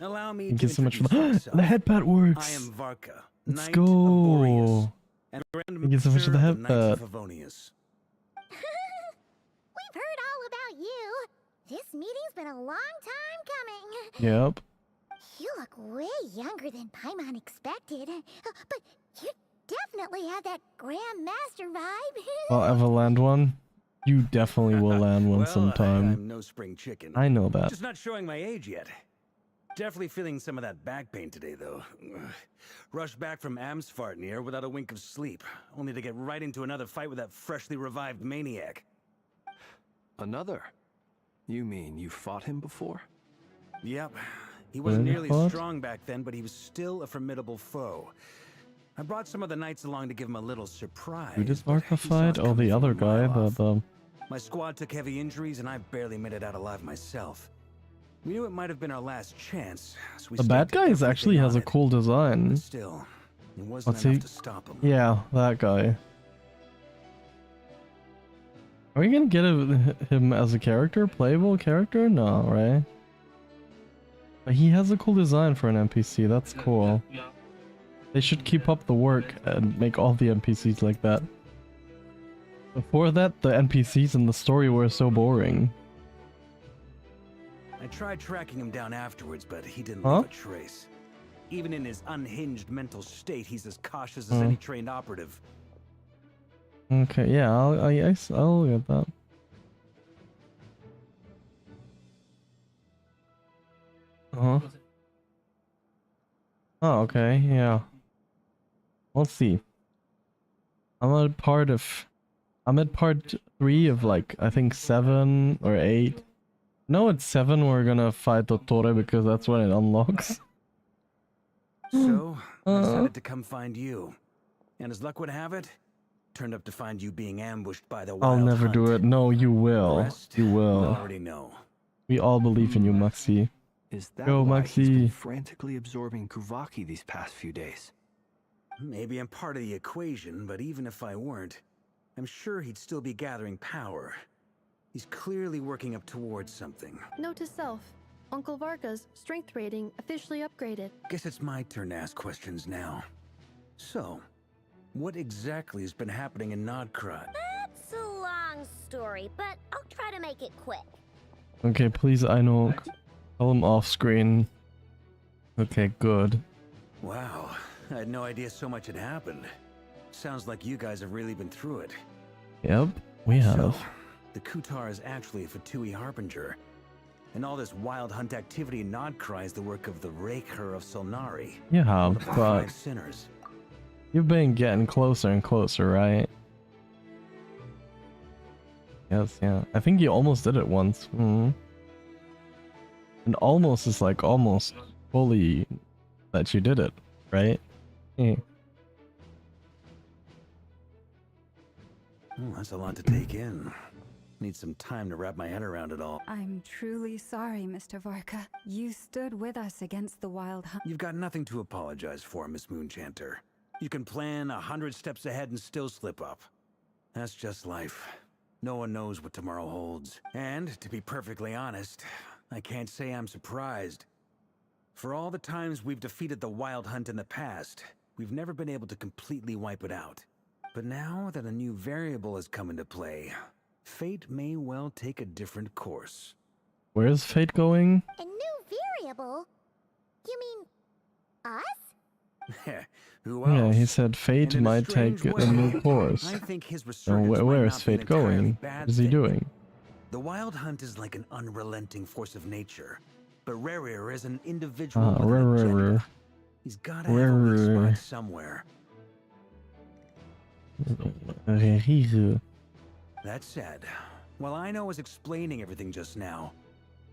Allow me Thank to you so much for introduce the myself. headpad works. I am Varka, Let's Knight of Boreas, go. and Grand Thank you so much for Master the of the Knights headpad. of Favonius. We've heard all about you. This meeting's been a long time coming. Yep. You look way younger than Paimon expected. But you definitely have that Grand Master vibe. I'll ever land one. You definitely will land one Well, sometime. I'm no spring chicken. I know that. Just not showing my age yet. Definitely feeling some of that back pain today, though. Rushed back from Amsfartnir without a wink of sleep, only to get right into another fight with that freshly revived maniac. Another? You mean you fought him before? Yep. He wasn't Really nearly fought? strong back then, but he was still a formidable foe. I brought some of the knights along to give him a little surprise. Who did but Varka he saw us fight? Oh, coming the from a other guy. mile The off. My squad took heavy injuries, and I barely made it out alive myself. We knew it might have been our last chance, so we the bad staked guy is actually everything has on a it. cool design. But still, it wasn't Let's enough see. to stop him. Yeah, that guy. Are we gonna get him as a character? Playable character? No, right? But he has a cool design for an NPC. That's cool. Yeah. They should keep up the work and make all the NPCs like that. Before that, the NPCs in the story were so boring. I tried tracking him down afterwards, but he didn't Huh? leave a trace. Even in his unhinged mental state, he's as cautious Hmm. as any trained operative. Okay, yeah, I'll get that. Uh-huh. Oh, okay, yeah. Let's see. I'm at part 3 of like, I think 7 or 8. No, it's 7 we're gonna fight Dottore because that's when it unlocks. So, I decided to come find you. And as luck would have it, turned up to find you being ambushed by the I'll wild never do hunt. it. No, you will. rest, You You will. already know. We all believe in you, Maxi. Is that Go, why he's been Maxi. frantically absorbing Kuvaki these past few days? Maybe I'm part of the equation, but even if I weren't, I'm sure he'd still be gathering power. He's clearly working up towards something. Note to self. Uncle Varka's strength rating officially upgraded. Guess it's my turn to ask questions now. So, what exactly has been happening in Nod-Krai? That's a long story, but I'll try to make it quick. Okay, please, I know. Tell him off screen. Okay, good. Wow, I had no idea so much had happened. Sounds like you guys have really been through it. Yep, we have. So, the Kutar is actually a Fatui Harbinger. And all this wild hunt activity in Nod-Krai is the work of the Raker of Solnari. Yeah, one of the but 5 sinners. you've been getting closer and closer, right? Yes, yeah. I think you almost did it once. And almost is like almost fully that you did it, right? Oh, that's a lot to take in. Need some time to wrap my head around it all. I'm truly sorry, Mr. Varka. You stood with us against the wild hunt. You've got nothing to apologize for, Miss Moonchanter. You can plan 100 steps ahead and still slip up. That's just life. No one knows what tomorrow holds. And, to be perfectly honest, I can't say I'm surprised. For all the times we've defeated the wild hunt in the past, we've never been able to completely wipe it out. But now that a new variable has come into play, fate may well take a different course. Where's fate going? A new variable? You mean us? Who Yeah, else? he said fate And in a might take strange a new way, course. I think his So resurgence where might is not be an fate going? entirely What bad is he thing. doing? The wild hunt is like an unrelenting force of nature, but Rerir is an individual with an agenda. He's gotta have a weak spot somewhere. That said, while Ino was explaining everything just now,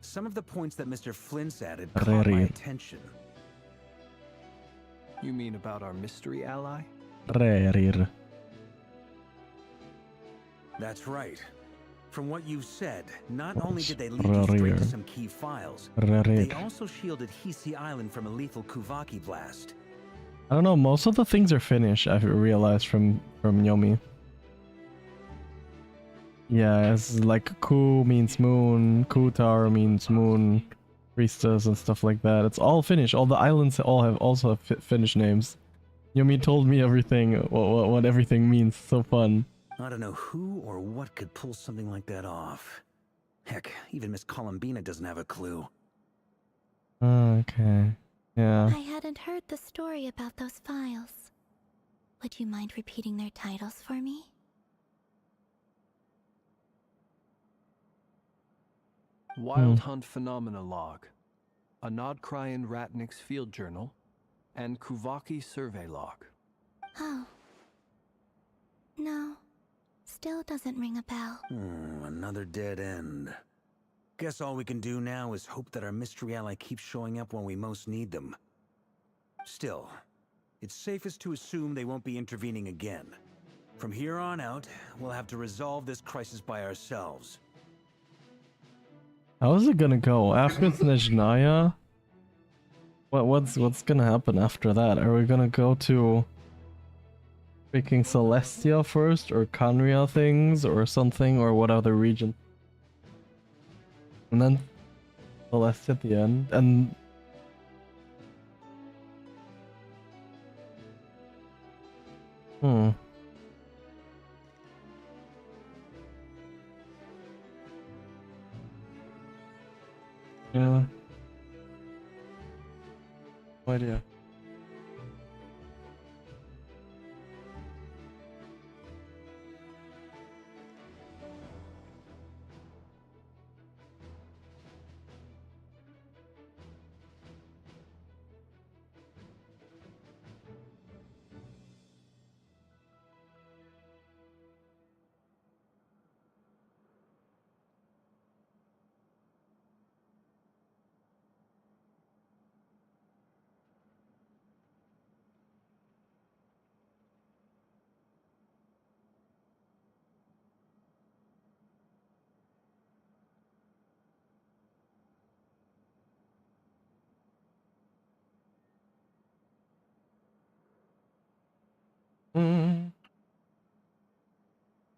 some of the points that Mr. Flint's added caught my attention. You mean about our mystery ally? That's right. From what you've said, not only did they lead you straight to some key files, they also shielded Hisi Island from a lethal Kuvaki blast. I don't know, most of the things are Finnish, I've realized from Yomi. Yeah, it's like Ku means moon, Kutar means moon, priestess and stuff like that. It's all Finnish. All the islands all have also have Finnish names. Yomi told me everything, what everything means. So fun. I don't know who or what could pull something like that off. Heck, even Miss Columbina doesn't have a clue. Okay. Yeah. I hadn't heard the story about those files. Would you mind repeating their titles for me? Wild Hunt Phenomena Log, a Nod-Krai and Ratnik's Field Journal, and Kuvaki Survey Log. Oh. No. Still doesn't ring a bell. Another dead end. Guess all we can do now is hope that our mystery ally keeps showing up when we most need them. Still, it's safest to assume they won't be intervening again. From here on out, we'll have to resolve this crisis by ourselves. How is it gonna go? After Snezhnaya? What's gonna happen after that? Are we gonna go to freaking Celestia first, or Khaenri'ah things, or something, or what other region? And then Celestia at the end, and yeah. No idea.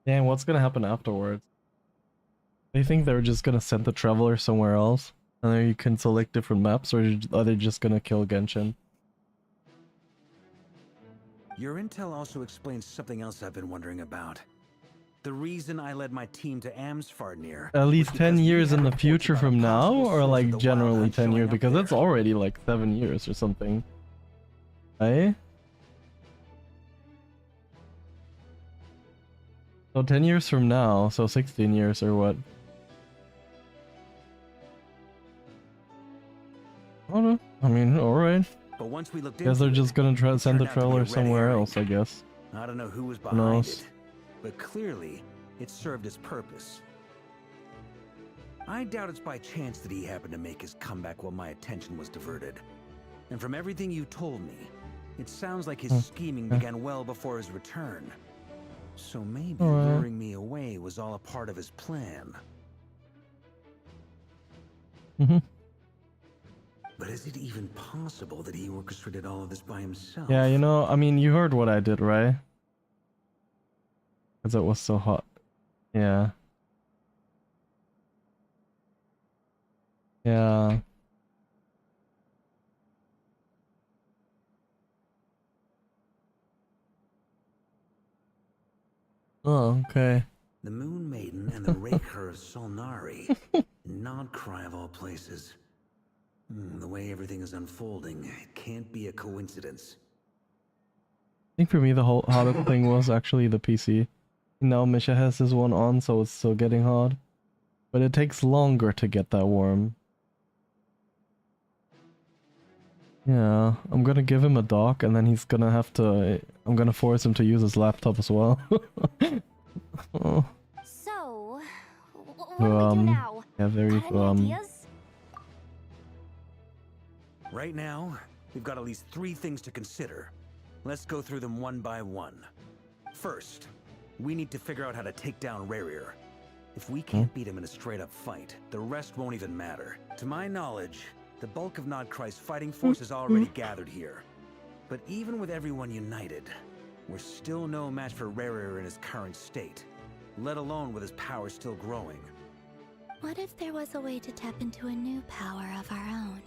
Damn, what's gonna happen afterwards? They think they're just gonna send the traveler somewhere else? And then you can select different maps, or are they just gonna kill Genshin? Your intel also explains something else I've been wondering about. The reason I led my team to Amsfarnir. At least was 10 because we years had in the reports future about a from now, possible or source of like the Wild generally Hunt 10 years? showing up Because it's there. already like 7 years or something. Right? So 10 years from now, so 16 years or what? I don't know. I mean, alright. But once we looked Guess they're into just gonna try send the turned out to be a trailer red somewhere herring. else, I guess. I don't know who was Who behind knows? it, but clearly it served its purpose. I doubt it's by chance that he happened to make his comeback while my attention was diverted. And from everything you told me, it sounds like his scheming began well before his return. So maybe Alright. luring me away was all a part of his plan. But is it even possible that he orchestrated all of this by himself? Yeah, you know, I mean, you heard what I did, right? Because it was so hot. Yeah. Yeah. Oh, okay. The Moon Maiden and the Raker of Solnari. Nod-Krai of all places. The way everything is unfolding, it can't be a coincidence. I think for me the whole hardest thing was actually the PC. Now Misha has his one on, so it's still getting hot. But it takes longer to get that warm. Yeah, I'm gonna give him a dock and then he's gonna have to... I'm gonna force him to use his laptop as well. Oh. So, what do we do now? Yeah, very Got any ideas? Right now, we've got at least 3 things to consider. Let's go through them one by one. First, we need to figure out how to take down Rerir. If we can't beat him in a straight-up fight, the rest won't even matter. To my knowledge, the bulk of Nod-Krai's fighting force is already gathered here. But even with everyone united, we're still no match for Rerir in his current state, let alone with his power still growing. What if there was a way to tap into a new power of our own?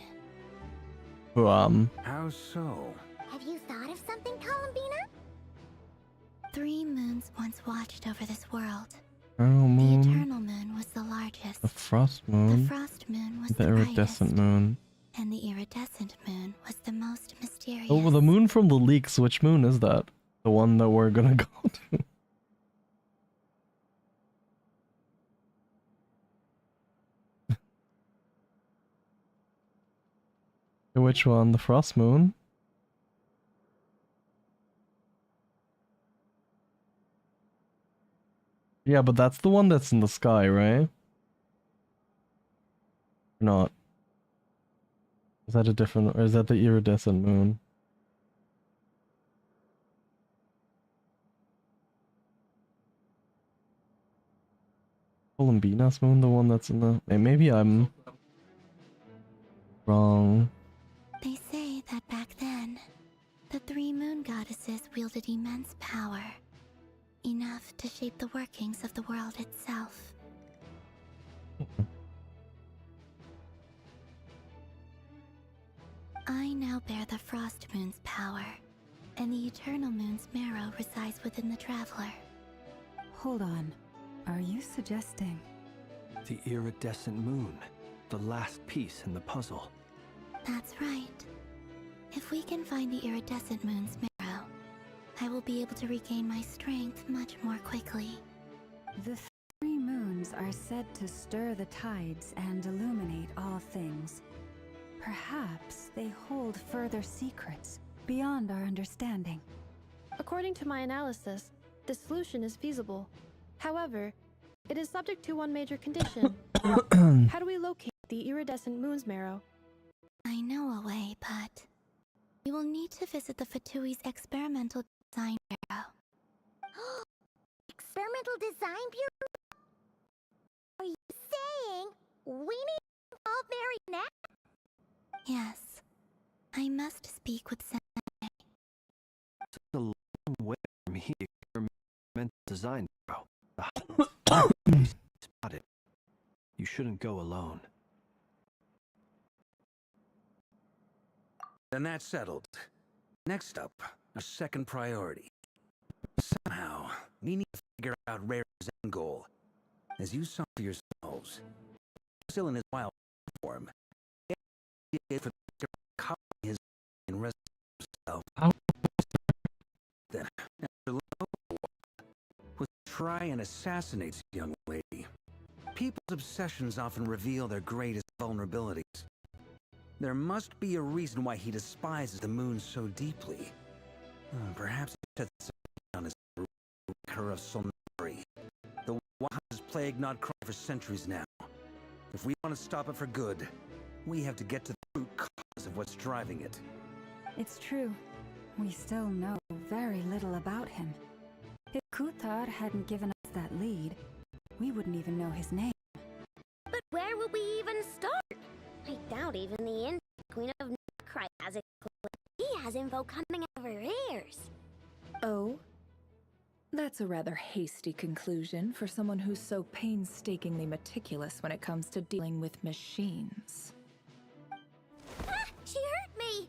How so? Have you thought of something, Columbina? 3 moons once watched over this world. Eternal The moon, Eternal Moon was the largest. the Frost moon, The Frost Moon was the the Iridescent brightest. moon. And the Iridescent Moon was the most mysterious. Oh, the moon from the leaks, which moon is that? The one that we're gonna go to? Which one? The Frost moon? Yeah, but that's the one that's in the sky, right? Or not? Is that a different, or is that the iridescent moon? Columbina's moon, the one that's in the... Maybe I'm wrong. They say that back then, the 3 moon goddesses wielded immense power. Enough to shape the workings of the world itself. I now bear the Frost Moon's power, and the Eternal Moon's marrow resides within the Traveler. Hold on. Are you suggesting? The iridescent moon, the last piece in the puzzle. That's right. If we can find the Iridescent Moon's marrow, I will be able to regain my strength much more quickly. The 3 moons are said to stir the tides and illuminate all things. Perhaps they hold further secrets beyond our understanding. According to my analysis, the solution is feasible. However, it is subject to one major condition. How do we locate the iridescent moon's marrow? I know a way, but we will need to visit the Fatui's experimental design bureau. Experimental Design Bureau? Are you saying we need to involve Marionette? Yes, I must speak with Sensei. It's a long way from here. Experimental design, bro. Spotted. You shouldn't go alone. Then that's settled. Next up, our second priority. Somehow, we need to figure out Rare's end goal. As you saw for yourselves, still in his wild form, he did for the copy his and rest himself. Then, after a little while, was to try and assassinate this young lady. People's obsessions often reveal their greatest vulnerabilities. There must be a reason why he despises the moon so deeply. Perhaps he sets something on his her of Solnari. The one has plagued Nod-Krai for centuries now. If we want to stop it for good, we have to get to the root cause of what's driving it. It's true. We still know very little about him. If Kuthar hadn't given us that lead, we wouldn't even know his name. But where would we even start? I doubt even the Queen of Nod-Krai has a clue. He has info coming out of her ears. Oh? That's a rather hasty conclusion for someone who's so painstakingly meticulous when it comes to dealing with machines. Ah! She hurt me!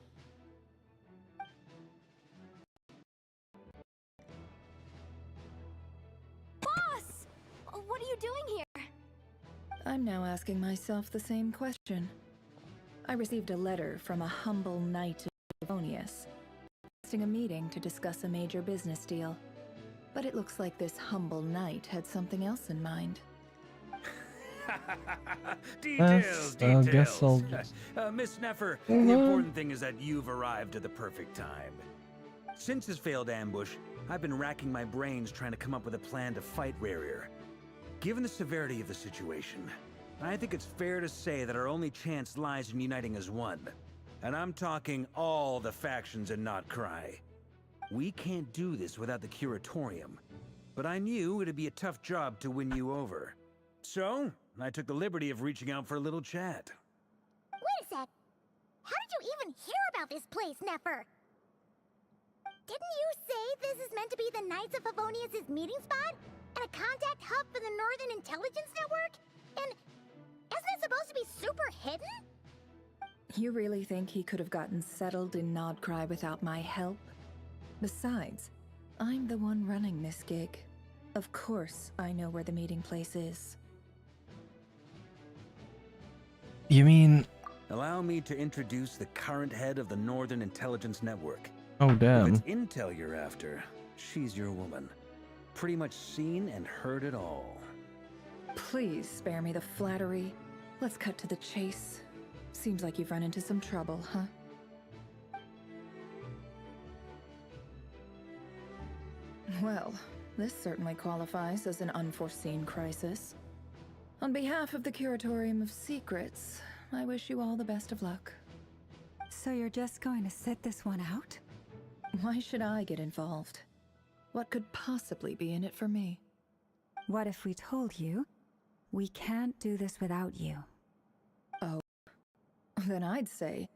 Boss! What are you doing here? I'm now asking myself the same question. I received a letter from a humble knight of Favonius, requesting a meeting to discuss a major business deal. But it looks like this humble knight had something else in mind. Details. I guess I'll... Miss Nefer, the important thing is that you've arrived at the perfect time. Since his failed ambush, I've been racking my brains trying to come up with a plan to fight Rarier. Given the severity of the situation, I think it's fair to say that our only chance lies in uniting as one. And I'm talking all the factions in Nod-Krai. We can't do this without the Curatorium, but I knew it'd be a tough job to win you over. So, I took the liberty of reaching out for a little chat. Wait a sec. How did you even hear about this place, Nefer? Didn't you say this is meant to be the Knights of Favonius' meeting spot? And a contact hub for the Northern Intelligence Network? And isn't it supposed to be super hidden? You really think he could have gotten settled in Nod-Krai without my help? Besides, I'm the one running this gig. Of course I know where the meeting place is. You mean... Allow me to introduce the current head of the Northern Intelligence Network. Oh, damn. If it's intel you're after, she's your woman. Pretty much seen and heard it all. Please spare me the flattery. Let's cut to the chase. Seems like you've run into some trouble, huh? Well, this certainly qualifies as an unforeseen crisis. On behalf of the Curatorium of Secrets, I wish you all the best of luck. So you're just going to sit this one out? Why should I get involved? What could possibly be in it for me? What if we told you we can't do this without you? Oh, then I'd say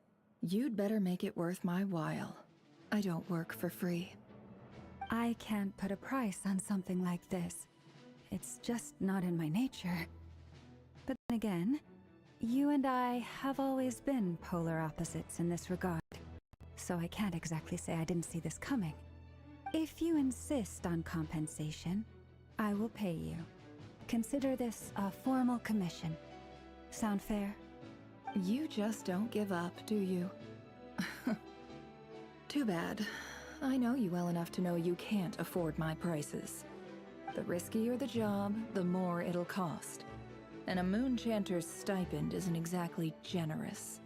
you'd better make it worth my while. I don't work for free. I can't put a price on something like this. It's just not in my nature. But then again, you and I have always been polar opposites in this regard, so I can't exactly say I didn't see this coming. If you insist on compensation, I will pay you. Consider this a formal commission. Sound fair? You just don't give up, do you? Too bad. I know you well enough to know you can't afford my prices. The riskier the job, the more it'll cost. And a Moonchanter's stipend isn't exactly generous.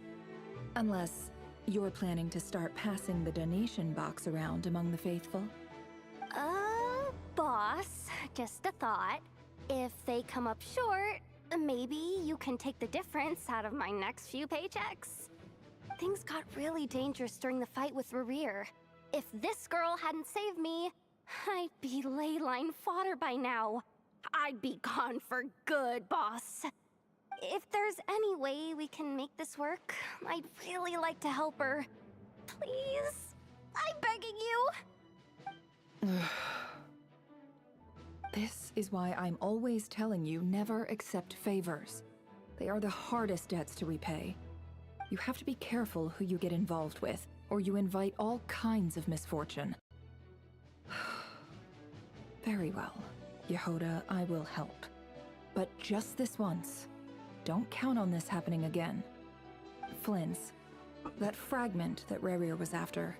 Unless you're planning to start passing the donation box around among the faithful. Boss, just a thought. If they come up short, maybe you can take the difference out of my next few paychecks. Things got really dangerous during the fight with Rarier. If this girl hadn't saved me, I'd be ley line fodder by now. I'd be gone for good, boss. If there's any way we can make this work, I'd really like to help her. Please? I'm begging you. This is why I'm always telling you never accept favors. They are the hardest debts to repay. You have to be careful who you get involved with, or you invite all kinds of misfortune. Very well. Yehoda, I will help. But just this once. Don't count on this happening again. Flints, that fragment that Rerir was after,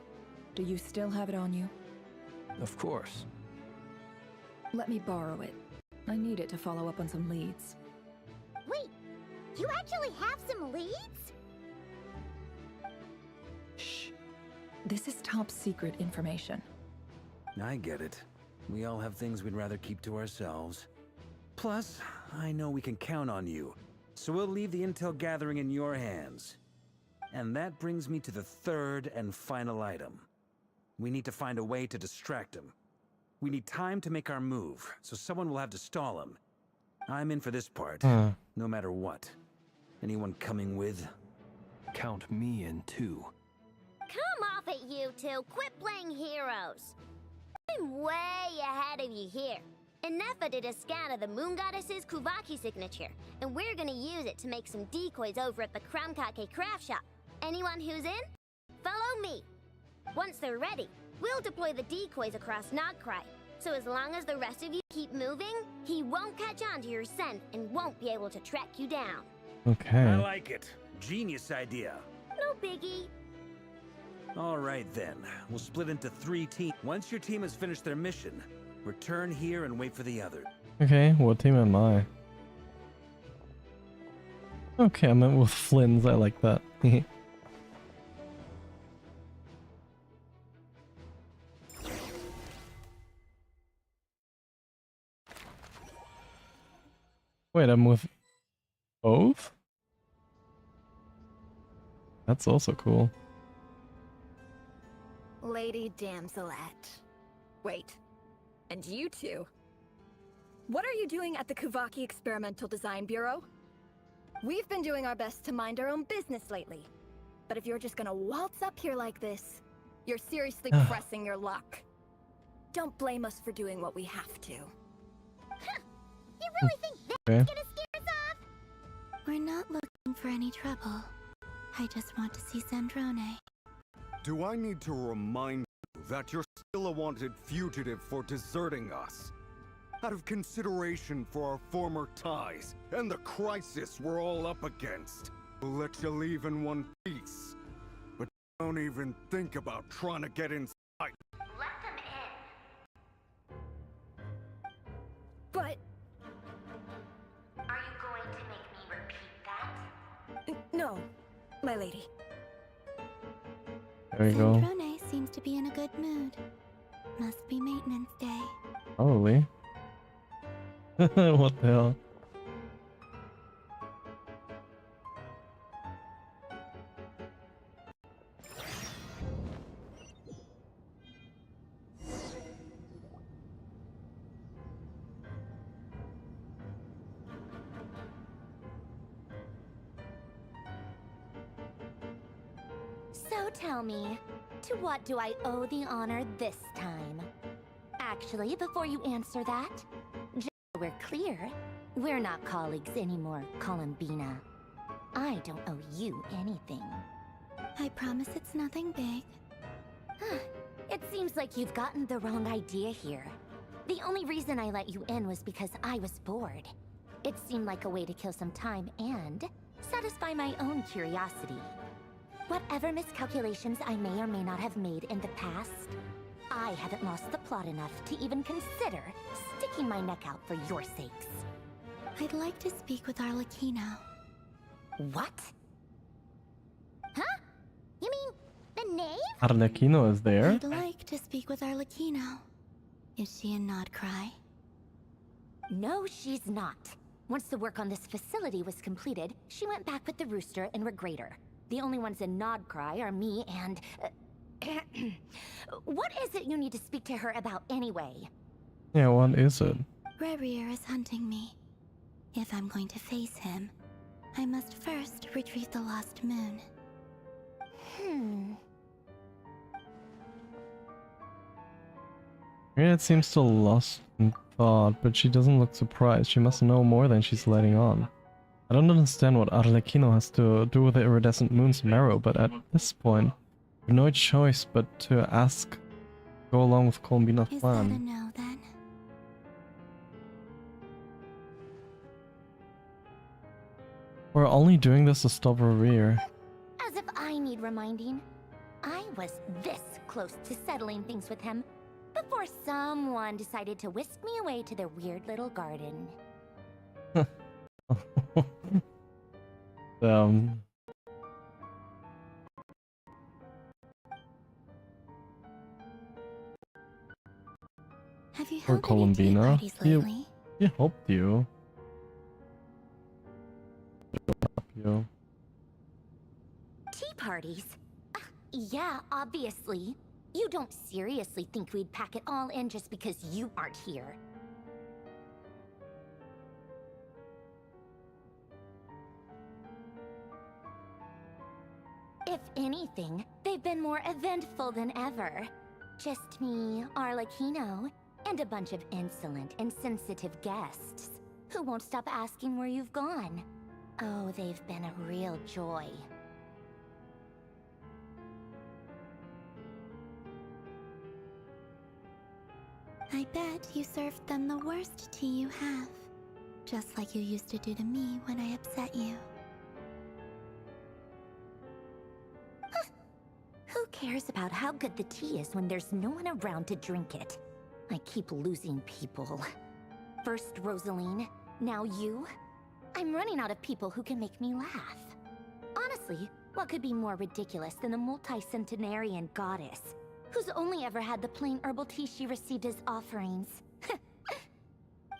do you still have it on you? Of course. Let me borrow it. I need it to follow up on some leads. Wait, you actually have some leads? Shh. This is top secret information. I get it. We all have things we'd rather keep to ourselves. Plus, I know we can count on you, so we'll leave the intel gathering in your hands. And that brings me to the third and final item. We need to find a way to distract him. We need time to make our move, so someone will have to stall him. I'm in for this part, no matter what. Anyone coming with? Count me in too. Come off it, you two. Quit playing heroes. I'm way ahead of you here. Nefa did a scan of the Moon Goddess's Kuvaki signature, and we're gonna use it to make some decoys over at the Kramkake craft shop. Anyone who's in? Follow me. Once they're ready, we'll deploy the decoys across Nod-Krai. So as long as the rest of you keep moving, he won't catch on to your scent and won't be able to track you down. Okay. I like it. Genius idea. No biggie. All right then. We'll split into 3 teams. Once your team has finished their mission, return here and wait for the other. Okay, what team am I? Okay, I'm in with Flynn's. I like that. Wait, I'm with both? That's also cool. Lady Damselette. Wait, and you two? What are you doing at the Kuvaki Experimental Design Bureau? We've been doing our best to mind our own business lately. But if you're just gonna waltz up here like this, you're seriously pressing your luck. Don't blame us for doing what we have to. You really think that's Okay. gonna scare us off? We're not looking for any trouble. I just want to see Zandrone. Do I need to remind you that you're still a wanted fugitive for deserting us? Out of consideration for our former ties and the crisis we're all up against, we'll let you leave in one piece. But don't even think about trying to get inside. Let them in. But... Are you going to make me repeat that? No, my lady. There you go. Zandrone seems to be in a good mood. Must be maintenance day. Probably. What the hell? So tell me, to what do I owe the honor this time? Actually, before you answer that, just so we're clear, we're not colleagues anymore, Columbina. I don't owe you anything. I promise it's nothing big. It seems like you've gotten the wrong idea here. The only reason I let you in was because I was bored. It seemed like a way to kill some time and satisfy my own curiosity. Whatever miscalculations I may or may not have made in the past, I haven't lost the plot enough to even consider sticking my neck out for your sakes. I'd like to speak with Arlecchino. What? Huh? You mean the knave? Arlecchino is there? I'd like to speak with Arlecchino. Is she in Nod-Krai? No, she's not. Once the work on this facility was completed, she went back with the Rooster and Regrator. The only ones in Nod-Krai are me and... What is it you need to speak to her about anyway? Yeah, what is it? Rerir is hunting me. If I'm going to face him, I must first retrieve the lost moon. It seems still lost in thought, but she doesn't look surprised. She must know more than she's letting on. I don't understand what Arlecchino has to do with the iridescent moon's marrow, but at this point, you have no choice but to ask, go along with Columbina's Is that a plan. no then? We're only doing this to stop Rear. As if I need reminding. I was this close to settling things with him before someone decided to whisk me away to their weird little garden. Have you Or held any tea Columbina. parties lately? He helped you. You. Tea parties? Yeah, obviously. You don't seriously think we'd pack it all in just because you aren't here. If anything, they've been more eventful than ever. Just me, Arlecchino, and a bunch of insolent, insensitive guests who won't stop asking where you've gone. Oh, they've been a real joy. I bet you served them the worst tea you have. Just like you used to do to me when I upset you. Who cares about how good the tea is when there's no one around to drink it? I keep losing people. First Rosaline, now you. I'm running out of people who can make me laugh. Honestly, what could be more ridiculous than a multi-centenarian goddess who's only ever had the plain herbal tea she received as offerings?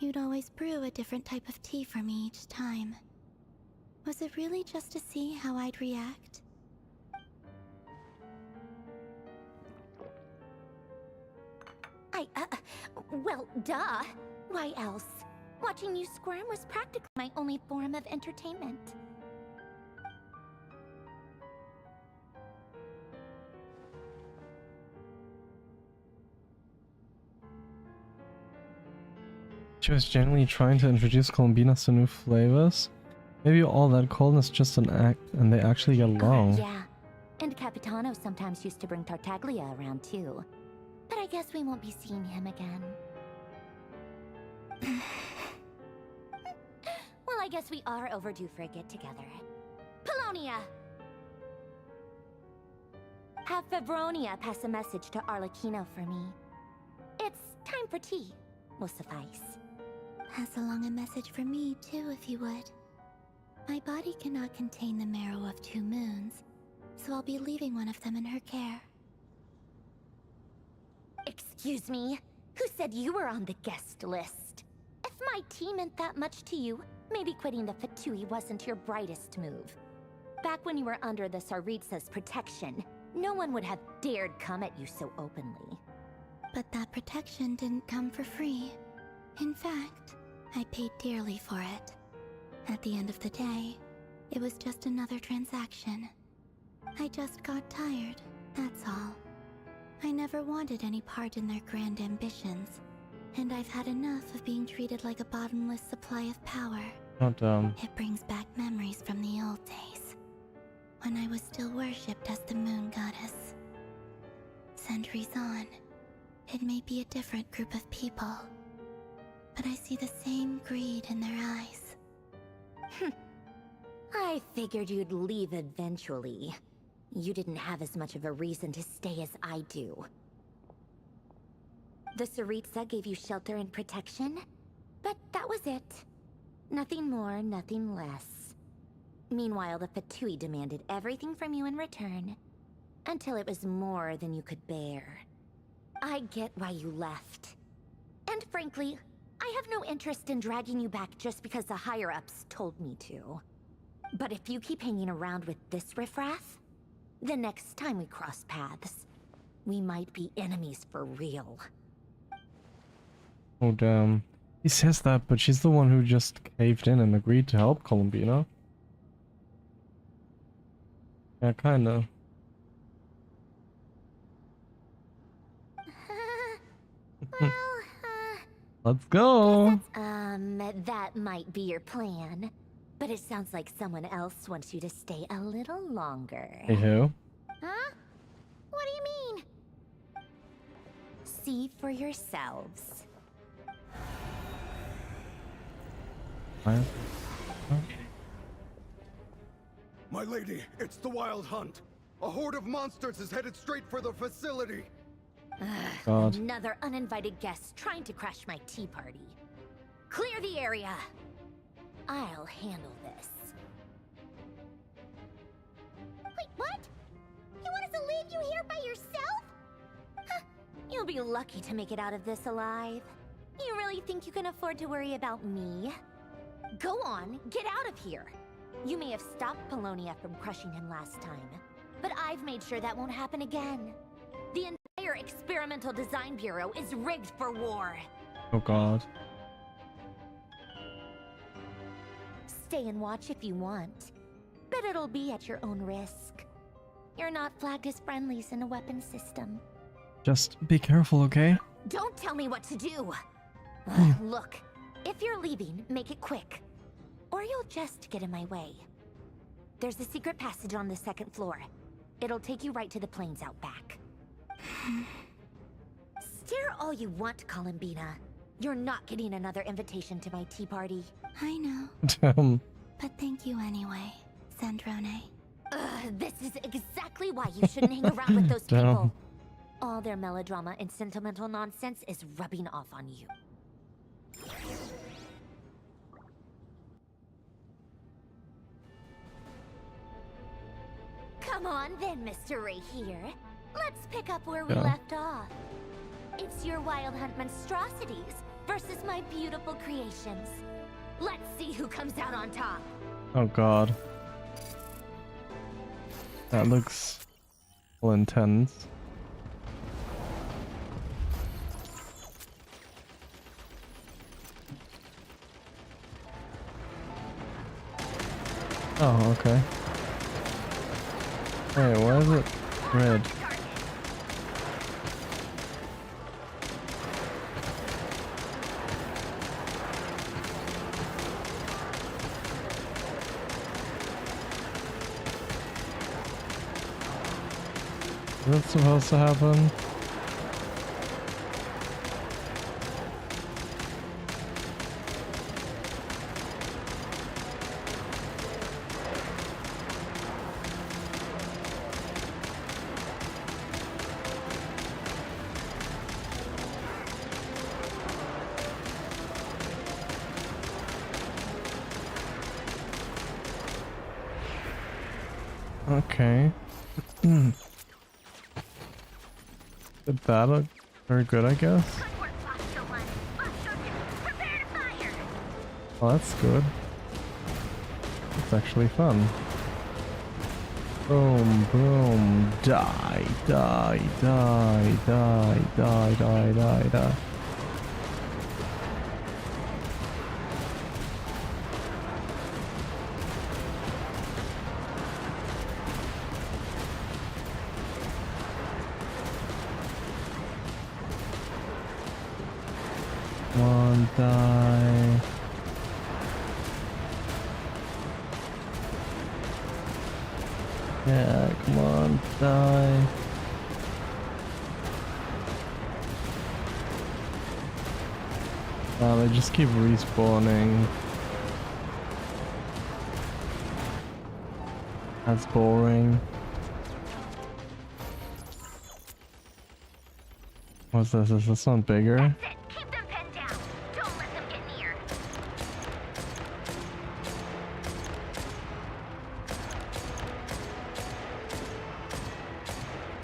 You'd always brew a different type of tea for me each time. Was it really just to see how I'd react? Well, duh. Why else? Watching you squirm was practically my only form of entertainment. She was genuinely trying to introduce Columbinas to new flavors. Maybe all that coldness is just an act and they actually get along. Yeah. And Capitano sometimes used to bring Tartaglia around too. But I guess we won't be seeing him again. Well, I guess we are overdue for a get-together. Polonia! Have Fevronia pass a message to Arlecchino for me. It's time for tea. Will suffice. Pass along a message for me too, if you would. My body cannot contain the marrow of 2 moons, so I'll be leaving one of them in her care. Excuse me? Who said you were on the guest list? If my tea meant that much to you, maybe quitting the Fatui wasn't your brightest move. Back when you were under the Tsaritsa's protection, no one would have dared come at you so openly. But that protection didn't come for free. In fact, I paid dearly for it. At the end of the day, it was just another transaction. I just got tired, that's all. I never wanted any part in their grand ambitions, and I've had enough of being treated like a bottomless supply of power. Not It brings back memories from the old days, when I was still worshipped as the moon goddess. Centuries on, it may be a different group of people, but I see the same greed in their eyes. I figured you'd leave eventually. You didn't have as much of a reason to stay as I do. The Tsaritsa gave you shelter and protection, but that was it. Nothing more, nothing less. Meanwhile, the Fatui demanded everything from you in return, until it was more than you could bear. I get why you left. And frankly, I have no interest in dragging you back just because the higher-ups told me to. But if you keep hanging around with this riffraff, the next time we cross paths, we might be enemies for real. Oh damn. He says that, but she's the one who just caved in and agreed to help Columbina. Yeah, kinda. Well, Let's go! that might be your plan. But it sounds like someone else wants you to stay a little longer. Hey, who? Huh? What do you mean? See for yourselves. What? My lady, it's the Wild Hunt. A horde of monsters is headed straight for the facility. God. Another uninvited guest trying to crash my tea party. Clear the area. I'll handle this. Wait, what? You want us to leave you here by yourself? Huh. You'll be lucky to make it out of this alive. You really think you can afford to worry about me? Go on, get out of here. You may have stopped Polonia from crushing him last time, but I've made sure that won't happen again. The entire Experimental Design Bureau is rigged for war. Oh God. Stay and watch if you want, but it'll be at your own risk. You're not flagged as friendlies in a weapon system. Just be careful, okay? Don't tell me what to do. Look, if you're leaving, make it quick, or you'll just get in my way. There's a secret passage on the 2nd floor. It'll take you right to the plains out back. Stare all you want, Columbina. You're not getting another invitation to my tea party. I know. But thank you anyway, Sandrone. This is exactly why you shouldn't hang around with those people. All their melodrama and sentimental nonsense is rubbing off on you. Come on then, Mr. Ray here. Let's pick up where we left off. It's your Wild Hunt monstrosities versus my beautiful creations. Let's see who comes out on top. Oh God. That looks well intense. Oh, okay. Hey, why is it red? Is that supposed to happen? Okay. Did that look very good, I guess? Oh, that's good. It's actually fun. Boom, boom, die, die, die, die, die, die, die, die. Come on, die. Yeah, come on, die. They just keep respawning. That's boring. What's this? Is this one bigger? Keep them pinned down. Don't let them get near.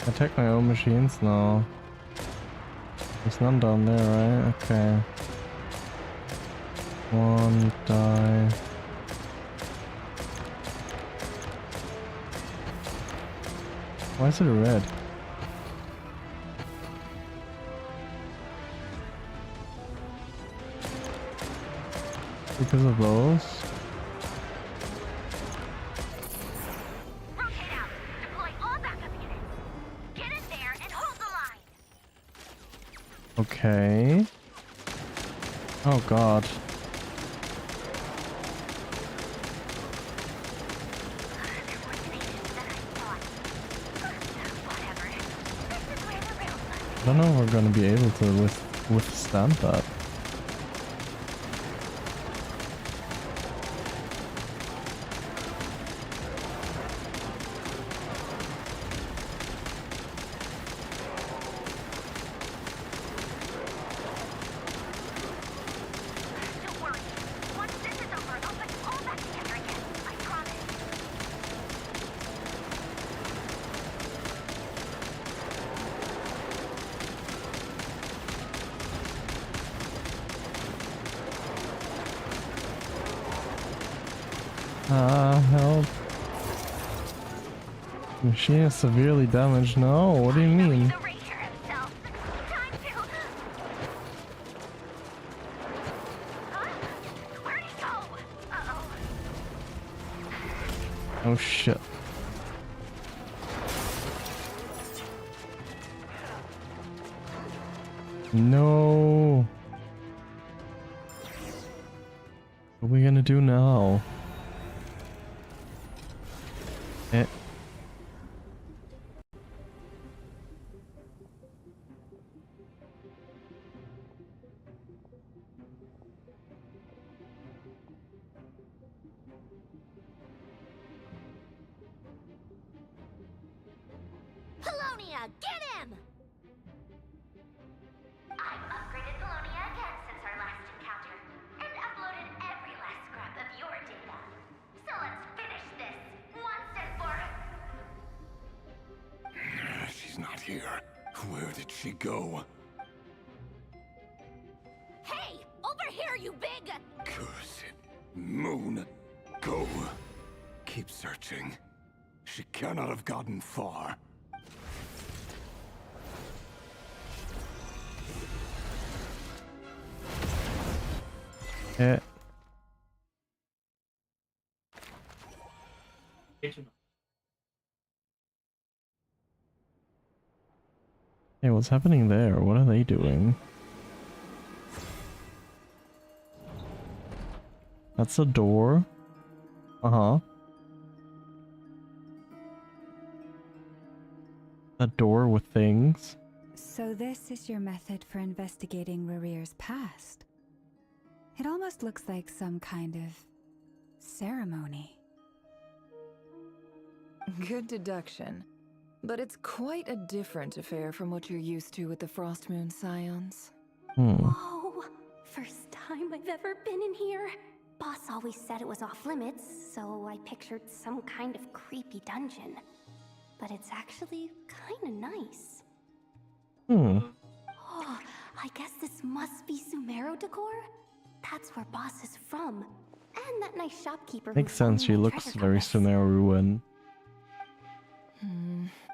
I take my own machines? No. There's none down there, right? Okay. One, die. Why is it red? Because of those? Rotate out. Deploy all backup units. Get in there and hold the line. Okay. Oh God. I don't know if we're gonna be able to withstand that. Help. Machine is severely damaged. No, what do you mean? Oh shit. No. What are we gonna do now? Eh. Polonia, get him! I've upgraded Polonia again since our last encounter, and uploaded every last scrap of your data. So let's finish this, once and for... She's not here. Where did she go? Hey! Over here, you big... Cursed moon. Go. Keep searching. She cannot have gotten far. Eh. Hey, what's happening there? What are they doing? That's a door. Uh-huh. A door with things. So this is your method for investigating Rarir's past. It almost looks like some kind of ceremony. Good deduction. But it's quite a different affair from what you're used to with the Frost Moon Scions. Whoa! First time I've ever been in here. Boss always said it was off limits, so I pictured some kind of creepy dungeon. But it's actually kinda nice. Oh, I guess this must be Sumero decor? That's where Boss is from. And that nice shopkeeper who Makes sold sense, me she my looks treasure very compass. Sumeruan.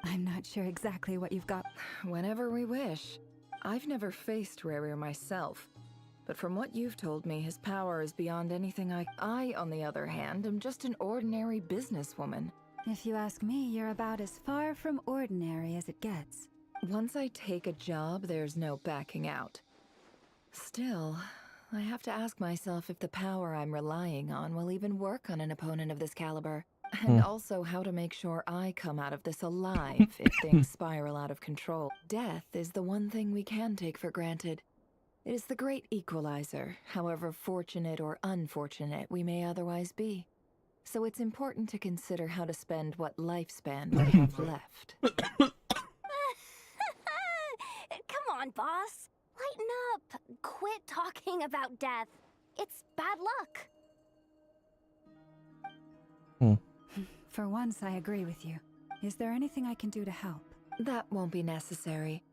I'm not sure exactly what you've got. Whenever we wish. I've never faced Rarir myself, but from what you've told me, his power is beyond anything I, on the other hand, am just an ordinary businesswoman. If you ask me, you're about as far from ordinary as it gets. Once I take a job, there's no backing out. Still, I have to ask myself if the power I'm relying on will even work on an opponent of this caliber. And also how to make sure I come out of this alive if things spiral out of control. Death is the one thing we can take for granted. It is the great equalizer, however fortunate or unfortunate we may otherwise be. So it's important to consider how to spend what lifespan we have left. Come on, boss. Lighten up. Quit talking about death. It's bad luck. For once, I agree with you. Is there anything I can do to help? That won't be necessary.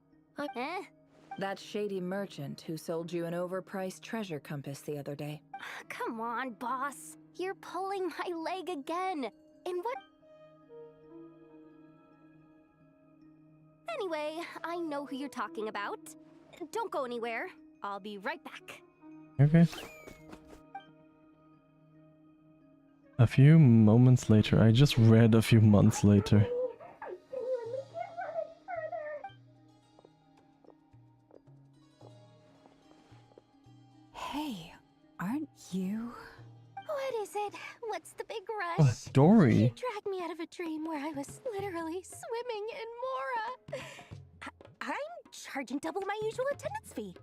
That shady merchant who sold you an overpriced treasure compass the other day. Come on, boss. You're pulling my leg again. And what? Anyway, I know who you're talking about. Don't go anywhere. I'll be right back. Okay. A few moments later. I just read a few months later. Hey, aren't you? What is it? What's the big rush? Oh, Dory. You dragged me out of a dream where I was literally swimming in Mora. I'm charging double my usual attendance fee.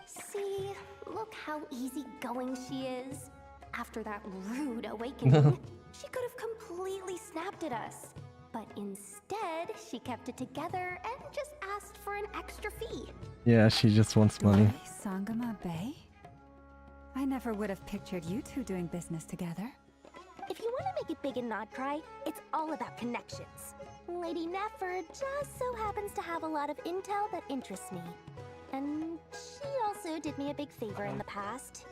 See, look how easygoing she is. After that rude awakening, she could have completely snapped at us. But instead, she kept it together and just asked for an extra fee. Yeah, she just wants money. Sangama Bay? I never would have pictured you two doing business together. If you want to make it big in Nod-Krai, it's all about connections. Lady Nefer just so happens to have a lot of intel that interests me. And she also did me a big favor in the past.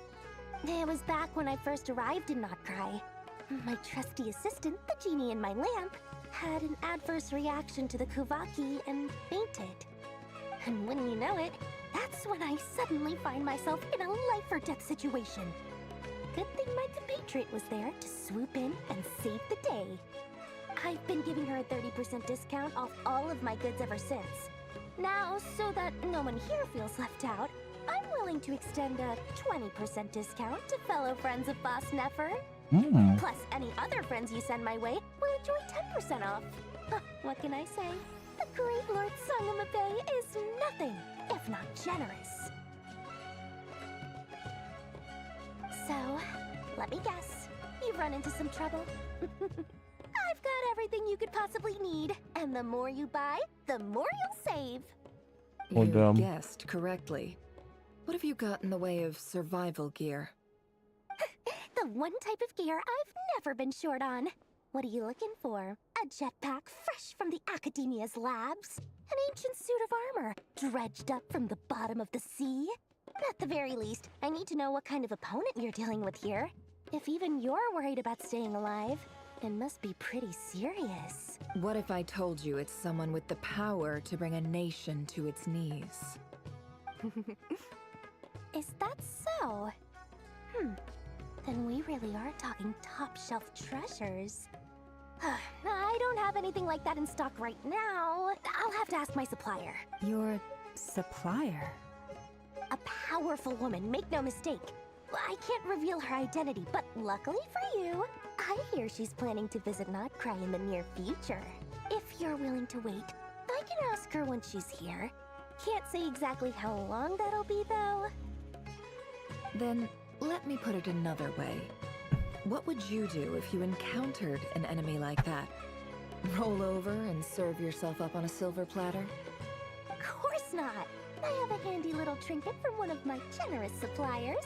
It was back when I first arrived in Nod-Krai. My trusty assistant, the genie in my lamp, had an adverse reaction to the Kuvaki and fainted. And wouldn't you know it, that's when I suddenly find myself in a life-or-death situation. Good thing my compatriot was there to swoop in and save the day. I've been giving her a 30% discount off all of my goods ever since. Now, so that no one here feels left out, I'm willing to extend a 20% discount to fellow friends of Boss Nefer. Plus, any other friends you send my way will enjoy 10% off. What can I say? The great Lord Sangama Bay is nothing if not generous. So, let me guess. You've run into some trouble. I've got everything you could possibly need, and the more you buy, the more you'll save. You guessed correctly. What have you got in the way of survival gear? The one type of gear I've never been short on. What are you looking for? A jetpack fresh from the Academia's labs? An ancient suit of armor dredged up from the bottom of the sea? At the very least, I need to know what kind of opponent you're dealing with here. If even you're worried about staying alive, it must be pretty serious. What if I told you it's someone with the power to bring a nation to its knees? Is that so? Then we really are talking top-shelf treasures. I don't have anything like that in stock right now. I'll have to ask my supplier. Your supplier? A powerful woman, make no mistake. I can't reveal her identity, but luckily for you, I hear she's planning to visit Nod-Krai in the near future. If you're willing to wait, I can ask her when she's here. Can't say exactly how long that'll be, though. Then, let me put it another way. What would you do if you encountered an enemy like that? Roll over and serve yourself up on a silver platter? Of course not! I have a handy little trinket from one of my generous suppliers,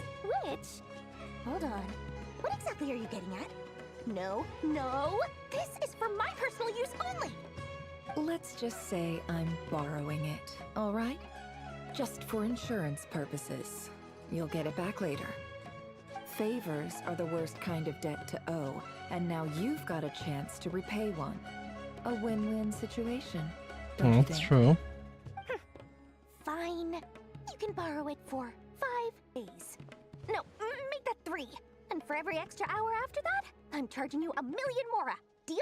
which... Hold on. What exactly are you getting at? No, no! This is for my personal use only! Let's just say I'm borrowing it, all right? Just for insurance purposes. You'll get it back later. Favors are the worst kind of debt to owe, and now you've got a chance to repay one. A win-win situation, don't you think? That's true. Fine. You can borrow it for 5 days. No, make that 3. And for every extra hour after that, I'm charging you 1,000,000 mora. Deal?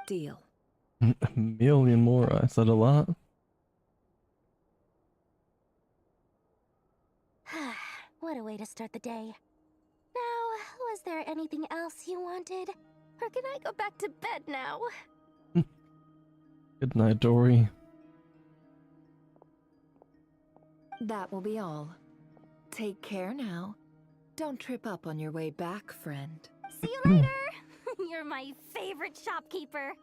Deal. A million more, is that a lot? What a way to start the day. Now, was there anything else you wanted? Or can I go back to bed now? Good night, Dory. That will be all. Take care now. Don't trip up on your way back, friend. See you later! You're my favorite shopkeeper.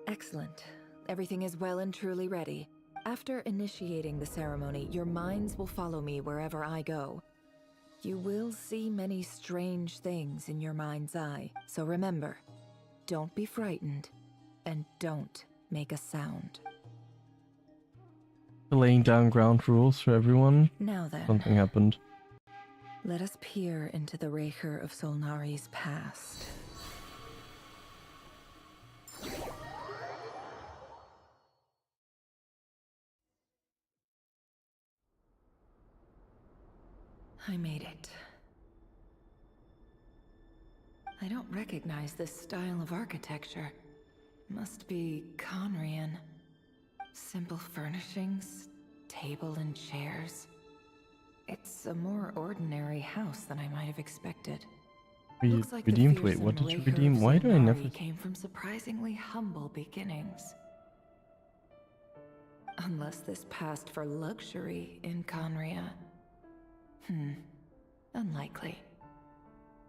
Excellent. Everything is well and truly ready. After initiating the ceremony, your minds will follow me wherever I go. You will see many strange things in your mind's eye, so remember, don't be frightened, and don't make a sound. Laying down ground rules for everyone. Now then. Something happened. Let us peer into the Raker of Solnari's past. I made it. I don't recognize this style of architecture. Must be Conrian. Simple furnishings, table and chairs. It's a more ordinary house than I might have expected. You Looks like redeemed. the Wait, what fearsome did you Raker redeem? of Why do I never? Zonari came from surprisingly humble beginnings. Unless this passed for luxury in Conria. Unlikely.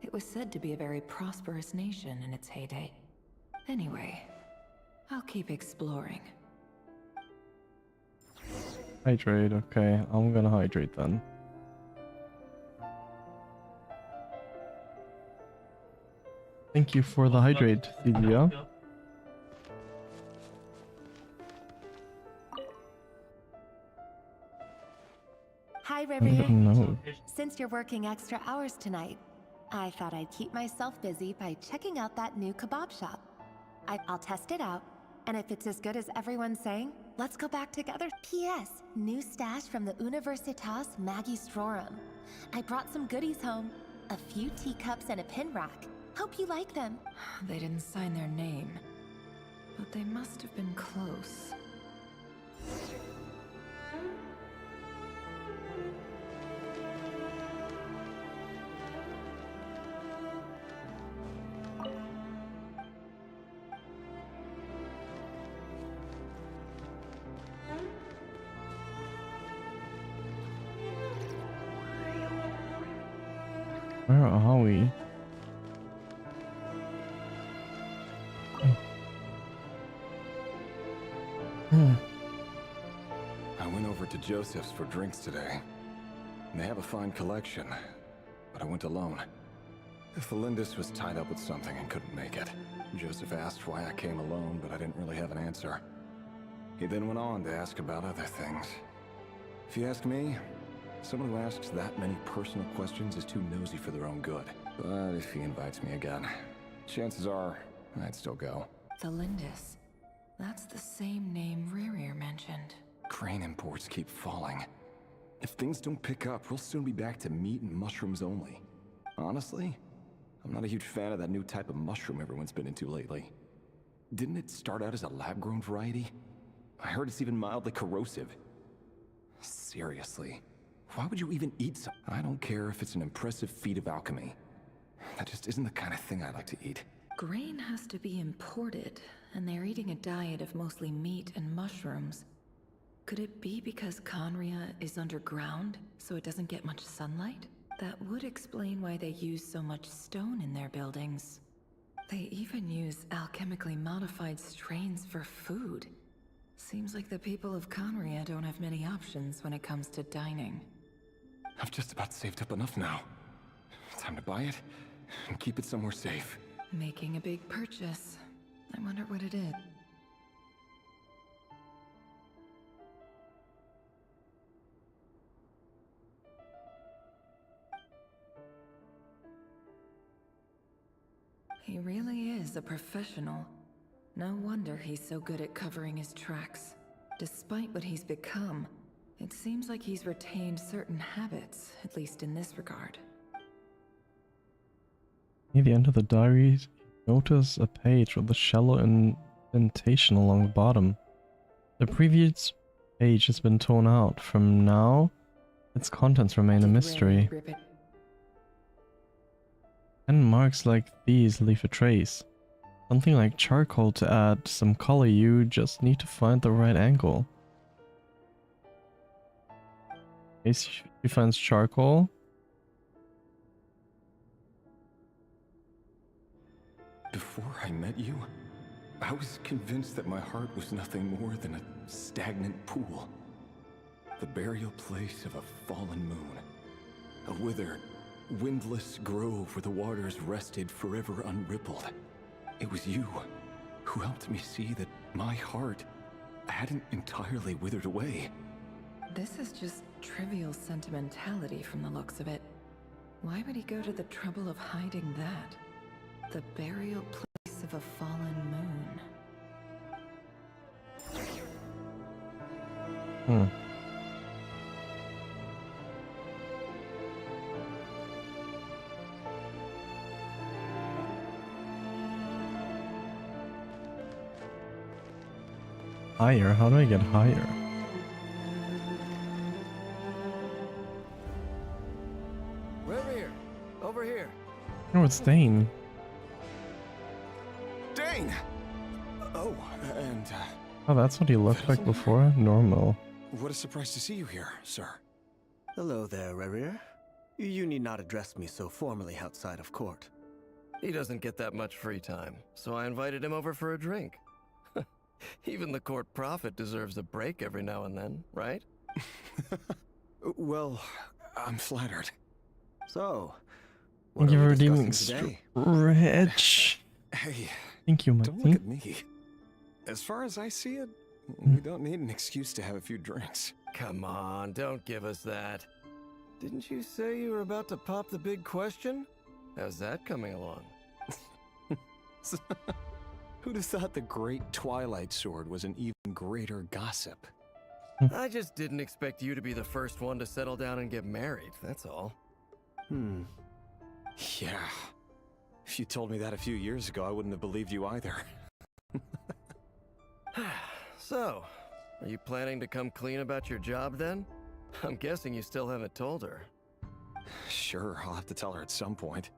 It was said to be a very prosperous nation in its heyday. Anyway, I'll keep exploring. Hydrate. Okay, I'm gonna hydrate then. Thank you for the hydrate, Celia. Hi, I don't Revere. know. Since you're working extra hours tonight, I thought I'd keep myself busy by checking out that new kebab shop. I'll test it out, and if it's as good as everyone's saying, let's go back together. P.S. New stash from the Universitas Magistrorum. I brought some goodies home. A few teacups and a pin rack. Hope you like them. They didn't sign their name, but they must have been close. Where are we? I went over to Joseph's for drinks today. They have a fine collection, but I went alone. Felindus was tied up with something and couldn't make it. Joseph asked why I came alone, but I didn't really have an answer. He then went on to ask about other things. If you ask me, someone who asks that many personal questions is too nosy for their own good. But if he invites me again, chances are I'd still go. Felindus. That's the same name Rerir mentioned. Crane imports keep falling. If things don't pick up, we'll soon be back to meat and mushrooms only. Honestly, I'm not a huge fan of that new type of mushroom everyone's been into lately. Didn't it start out as a lab-grown variety? I heard it's even mildly corrosive. Seriously, why would you even eat some? I don't care if it's an impressive feat of alchemy. That just isn't the kind of thing I like to eat. Grain has to be imported, and they're eating a diet of mostly meat and mushrooms. Could it be because Conria is underground, so it doesn't get much sunlight? That would explain why they use so much stone in their buildings. They even use alchemically modified strains for food. Seems like the people of Conria don't have many options when it comes to dining. I've just about saved up enough now. Time to buy it and keep it somewhere safe. Making a big purchase. I wonder what it is. He really is a professional. No wonder he's so good at covering his tracks. Despite what he's become, it seems like he's retained certain habits, at least in this regard. Near the end of the diary, notice a page with a shallow indentation along the bottom. The previous page has been torn out. From now, its contents remain a mystery. And marks like these leave a trace. Something like charcoal to add some color. You just need to find the right angle. Case she finds charcoal. Before I met you, I was convinced that my heart was nothing more than a stagnant pool. The burial place of a fallen moon. A withered, windless grove where the waters rested forever unrippled. It was you who helped me see that my heart hadn't entirely withered away. This is just trivial sentimentality from the looks of it. Why would he go to the trouble of hiding that? The burial place of a fallen moon. Higher? How do I get higher? Rerir, over here. Oh, it's Dane. Dane! Oh, and Oh, that's what he looked like before? Normal. what a surprise to see you here, sir. Hello there, Rerir. You need not address me so formally outside of court. He doesn't get that much free time, so I invited him over for a drink. Even the court prophet deserves a break every now and then, right? Well, I'm flattered. So, Thank you for are we redeeming discussing Stretch. Hey, Thank you, don't Mikey. look at me. As far as I see it, we don't need an excuse to have a few drinks. Come on, don't give us that. Didn't you say you were about to pop the big question? How's that coming along? Who'd have thought the great Twilight Sword was an even greater gossip? I just didn't expect you to be the first one to settle down and get married, that's all. Yeah. If you told me that a few years ago, I wouldn't have believed you either. So, are you planning to come clean about your job then? I'm guessing you still haven't told her. Sure, I'll have to tell her at some point.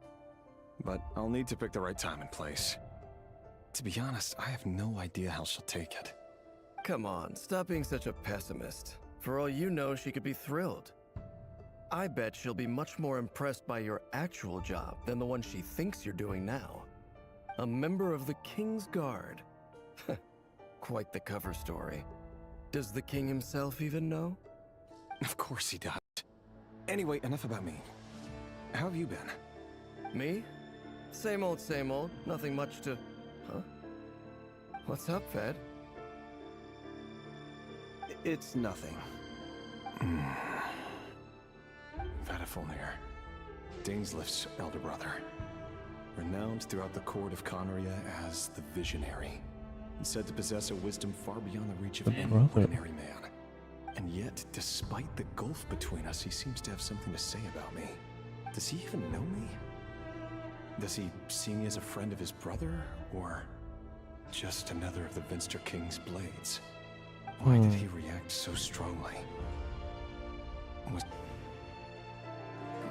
But I'll need to pick the right time and place. To be honest, I have no idea how she'll take it. Come on, stop being such a pessimist. For all you know, she could be thrilled. I bet she'll be much more impressed by your actual job than the one she thinks you're doing now. A member of the King's Guard. Quite the cover story. Does the king himself even know? Of course he does. Anyway, enough about me. How have you been? Me? Same old, same old. Nothing much to... Huh? What's up, Fed? It's nothing. Vedifulnir, Dainslift's elder brother. Renowned throughout the court of Conria as the Visionary. And said to possess a wisdom far beyond the reach of any ordinary man. And yet, despite the gulf between us, he seems to have something to say about me. Does he even know me? Does he see me as a friend of his brother, or just another of the Vinster King's blades? Why did he react so strongly? Was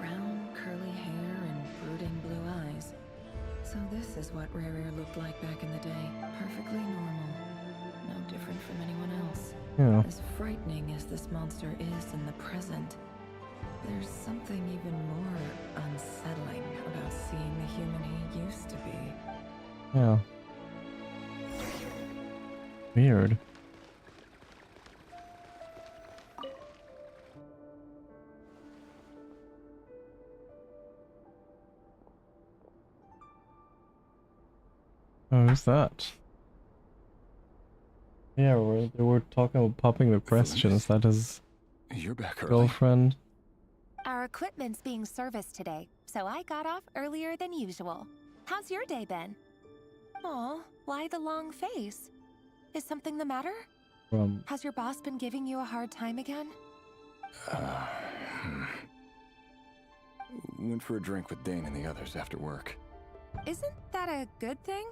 Brown, curly hair and brooding blue eyes. So this is what Rerir looked like back in the day. Perfectly normal. No different from anyone else. Yeah. As frightening as this monster is in the present, there's something even more unsettling about seeing the human he used to be. Yeah. Weird. Oh, who's that? Yeah, they were talking about popping the question. Is that his You're back early. girlfriend? Our equipment's being serviced today, so I got off earlier than usual. How's your day been? Aw, why the long face? Is something the matter? Has your boss been giving you a hard time again? Went for a drink with Dane and the others after work. Isn't that a good thing?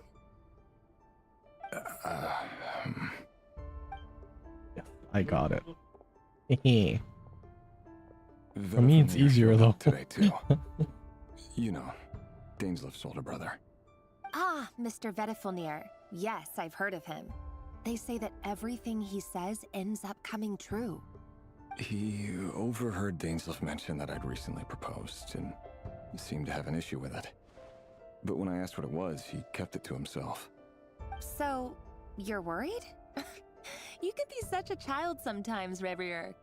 I got it. For me, it's easier though. Today too. You know, Dainslift's older brother. Ah, Mr. Vedifulnir. Yes, I've heard of him. They say that everything he says ends up coming true. He overheard Dainslift mention that I'd recently proposed and seemed to have an issue with it. But when I asked what it was, he kept it to himself. So, you're worried? You could be such a child sometimes, Rerir.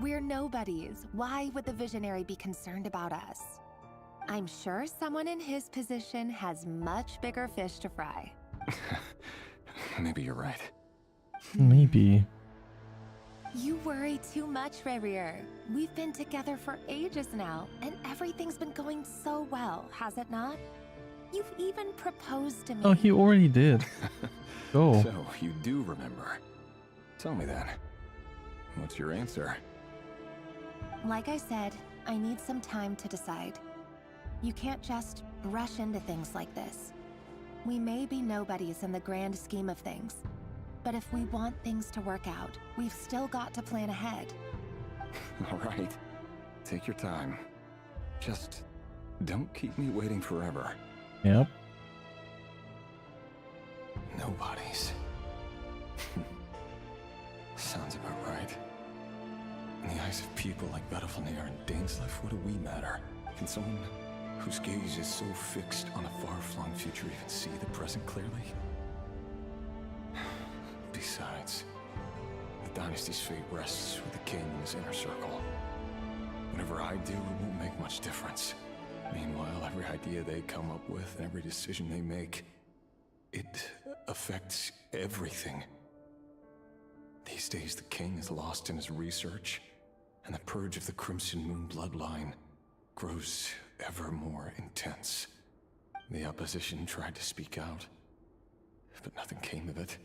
We're nobodies. Why would the Visionary be concerned about us? I'm sure someone in his position has much bigger fish to fry. Maybe you're right. Maybe. You worry too much, Rerir. We've been together for ages now, and everything's been going so well, has it not? You've even proposed to me. Oh, he already did. Go. So, you do remember. Tell me then. What's your answer? Like I said, I need some time to decide. You can't just rush into things like this. We may be nobodies in the grand scheme of things, but if we want things to work out, we've still got to plan ahead. All right. Take your time. Just don't keep me waiting forever. Yep. Nobody's. Sounds about right. In the eyes of people like Battlefield and Dainsleif, what do we matter? Can someone whose gaze is so fixed on a far-flung future even see the present clearly? Besides, the dynasty's fate rests with the king and his inner circle. Whatever I do, it won't make much difference. Meanwhile, every idea they come up with and every decision they make, it affects everything. These days, the king is lost in his research, and the purge of the Crimson Moon bloodline grows ever more intense. The opposition tried to speak out, but nothing came of it.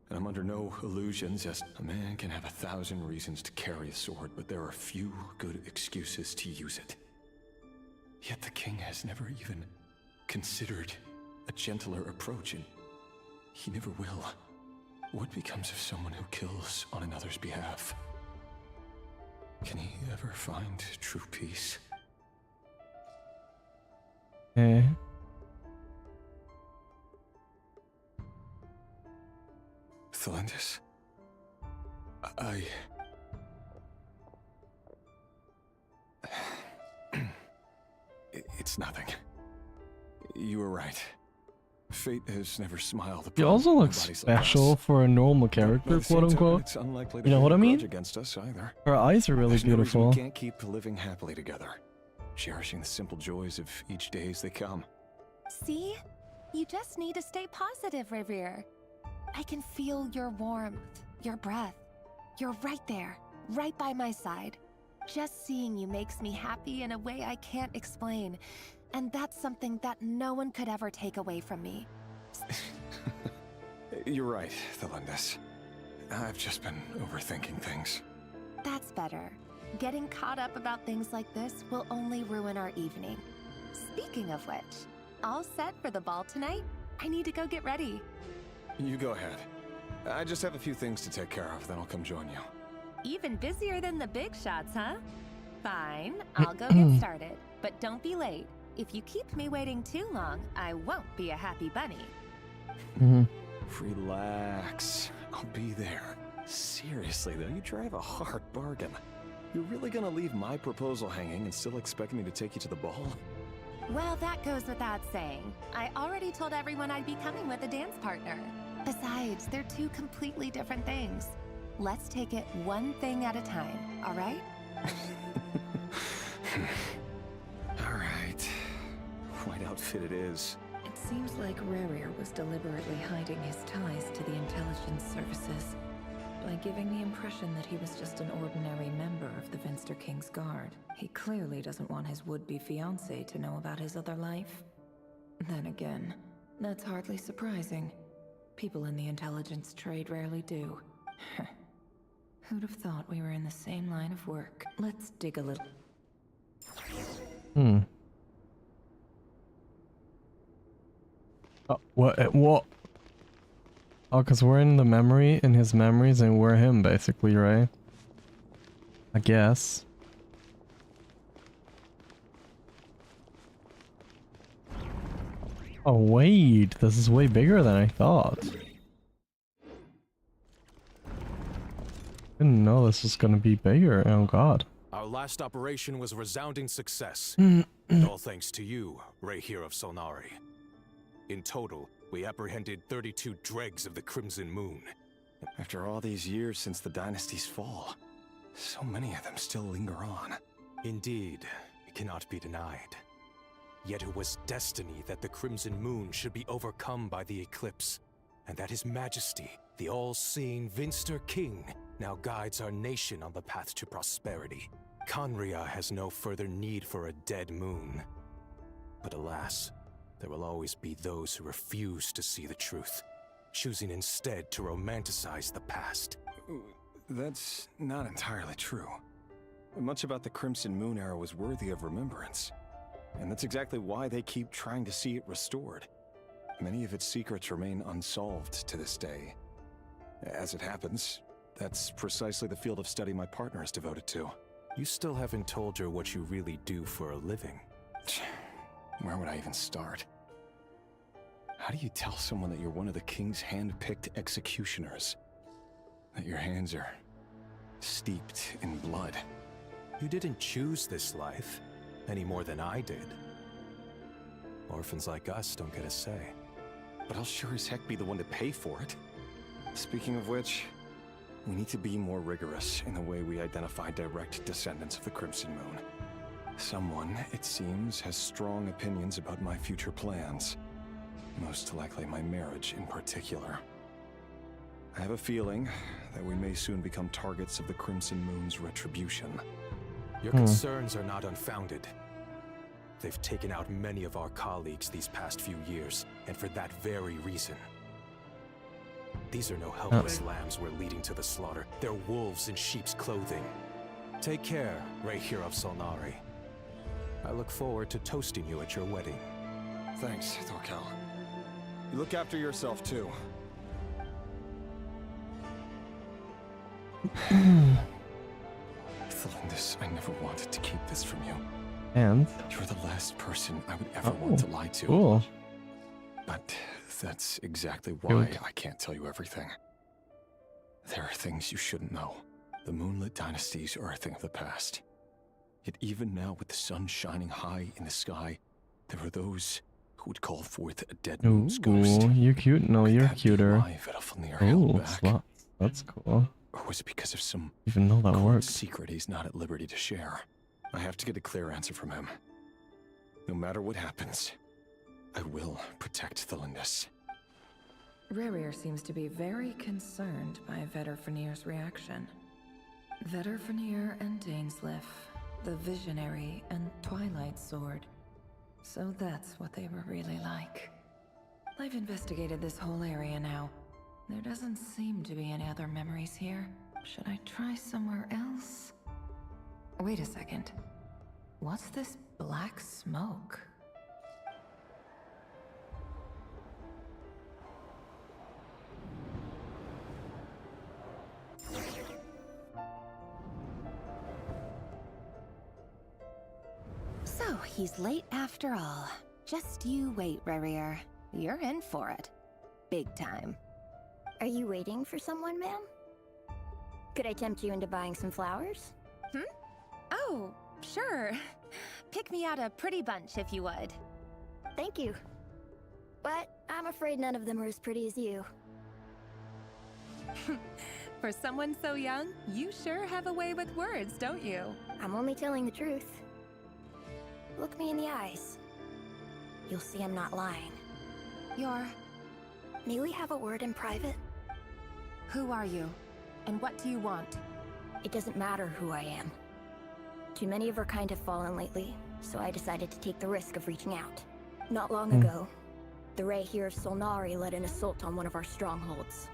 And I'm under no illusions, as a man can have 1,000 reasons to carry a sword, but there are few good excuses to use it. Yet the king has never even considered a gentler approach, and he never will. What becomes of someone who kills on another's behalf? Can he ever find true peace? Eh. Thelindis, It's nothing. You were right. Fate has never smiled. He also looks special for a normal character, quote unquote. It's unlikely You know what I mean? Against us either. Her eyes are really There's no reason beautiful. we can't keep living happily together, cherishing the simple joys of each day as they come. See? You just need to stay positive, Revere. I can feel your warmth, your breath. You're right there, right by my side. Just seeing you makes me happy in a way I can't explain. And that's something that no one could ever take away from me. You're right, Thelindis. I've just been overthinking things. That's better. Getting caught up about things like this will only ruin our evening. Speaking of which, all set for the ball tonight? I need to go get ready. You go ahead. I just have a few things to take care of, then I'll come join you. Even busier than the big shots, huh? Fine, I'll go get started. But don't be late. If you keep me waiting too long, I won't be a happy bunny. Relax. I'll be there. Seriously, though, you drive a hard bargain. You're really gonna leave my proposal hanging and still expect me to take you to the ball? Well, that goes without saying. I already told everyone I'd be coming with a dance partner. Besides, they're two completely different things. Let's take it one thing at a time, all right? All right. White outfit it is. It seems like Rarier was deliberately hiding his ties to the intelligence services by giving the impression that he was just an ordinary member of the Vinster King's Guard. He clearly doesn't want his would-be fiancée to know about his other life. Then again, that's hardly surprising. People in the intelligence trade rarely do. Who'd have thought we were in the same line of work? Let's dig a little. What? Oh, because we're in the memory, in his memories, and we're him, basically, right? I guess. Oh, wait. This is way bigger than I thought. Didn't know this was gonna be bigger. Oh, God. Our last operation was a resounding success. And all thanks to you, Rehir of Solnari. In total, we apprehended 32 dregs of the Crimson Moon. After all these years since the dynasty's fall, so many of them still linger on. Indeed, it cannot be denied. Yet it was destiny that the Crimson Moon should be overcome by the eclipse, and that His Majesty, the all-seeing Vinster King, now guides our nation on the path to prosperity. Conria has no further need for a dead moon. But alas, there will always be those who refuse to see the truth, choosing instead to romanticize the past. That's not entirely true. Much about the Crimson Moon era was worthy of remembrance. And that's exactly why they keep trying to see it restored. Many of its secrets remain unsolved to this day. As it happens, that's precisely the field of study my partner is devoted to. You still haven't told her what you really do for a living. Where would I even start? How do you tell someone that you're one of the king's hand-picked executioners? That your hands are steeped in blood? You didn't choose this life, any more than I did. Orphans like us don't get a say. But I'll sure as heck be the one to pay for it. Speaking of which, we need to be more rigorous in the way we identify direct descendants of the Crimson Moon. Someone, it seems, has strong opinions about my future plans. Most likely my marriage in particular. I have a feeling that we may soon become targets of the Crimson Moon's retribution. Your concerns are not unfounded. They've taken out many of our colleagues these past few years, and for that very reason. These are no helpless lambs we're leading to the slaughter. They're wolves in sheep's clothing. Take care, Rehir of Solnari. I look forward to toasting you at your wedding. Thanks, Torkel. You look after yourself, too. Thelindis, I never wanted to keep this from you. And? You're the last person I would ever want to lie to. Cool. But that's exactly why I can't tell you everything. There are things you shouldn't know. The Moonlit dynasties are a thing of the past. Yet even now, with the sun shining high in the sky, there are those who would call forth a dead moon's ghost. Ooh, you cute. No, you're cuter. Oh, that's cool. Or was it because of some Even know that works. secret he's not at liberty to share? I have to get a clear answer from him. No matter what happens, I will protect Thelindis. Rerir seems to be very concerned by Vedderfanir's reaction. Vedderfanir and Dainsleif, the Visionary and Twilight Sword. So that's what they were really like. I've investigated this whole area now. There doesn't seem to be any other memories here. Should I try somewhere else? Wait a second. What's this black smoke? So, he's late after all. Just you wait, Rerir. You're in for it. Big time. Are you waiting for someone, ma'am? Could I tempt you into buying some flowers? Oh, sure. Pick me out a pretty bunch if you would. Thank you. But I'm afraid none of them are as pretty as you. For someone so young, you sure have a way with words, don't you? I'm only telling the truth. Look me in the eyes. You'll see I'm not lying. May we have a word in private? Who are you? And what do you want? It doesn't matter who I am. Too many of our kind have fallen lately, so I decided to take the risk of reaching out. Not long ago, the Rehir of Solnari led an assault on one of our strongholds.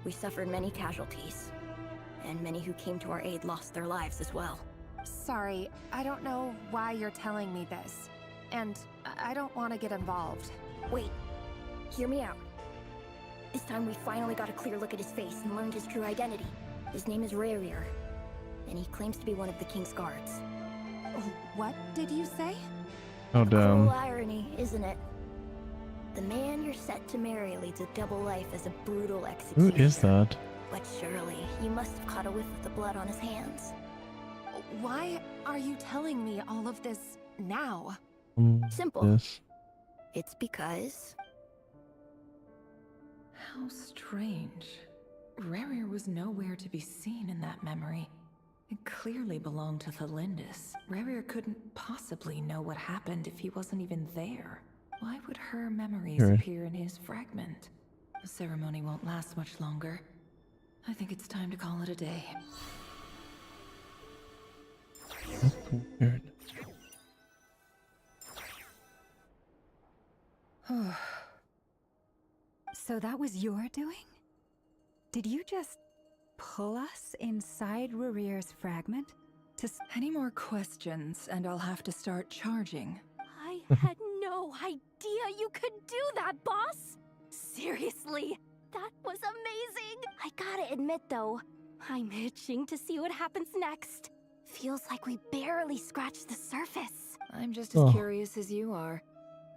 We suffered many casualties, and many who came to our aid lost their lives as well. Sorry, I don't know why you're telling me this. And I don't want to get involved. Wait, hear me out. This time we finally got a clear look at his face and learned his true identity. His name is Rerir, and he claims to be one of the King's guards. What did you say? Oh, damn. Cruel irony, isn't it? The man you're set to marry leads a double life as a brutal executioner. Who is that? But surely, you must have caught a whiff of the blood on his hands. Why are you telling me all of this now? Simple. Yes. It's because... How strange. Rerir was nowhere to be seen in that memory. It clearly belonged to Thelindis. Rerir couldn't possibly know what happened if he wasn't even there. Why would her memories appear in his fragment? The ceremony won't last much longer. I think it's time to call it a day. That's weird. So that was your doing? Did you just pull us inside Rerir's fragment? Any more questions and I'll have to start charging. I had no idea you could do that, boss! Seriously, that was amazing! I gotta admit though, I'm itching to see what happens next. Feels like we barely scratched the surface. I'm just as curious as you are.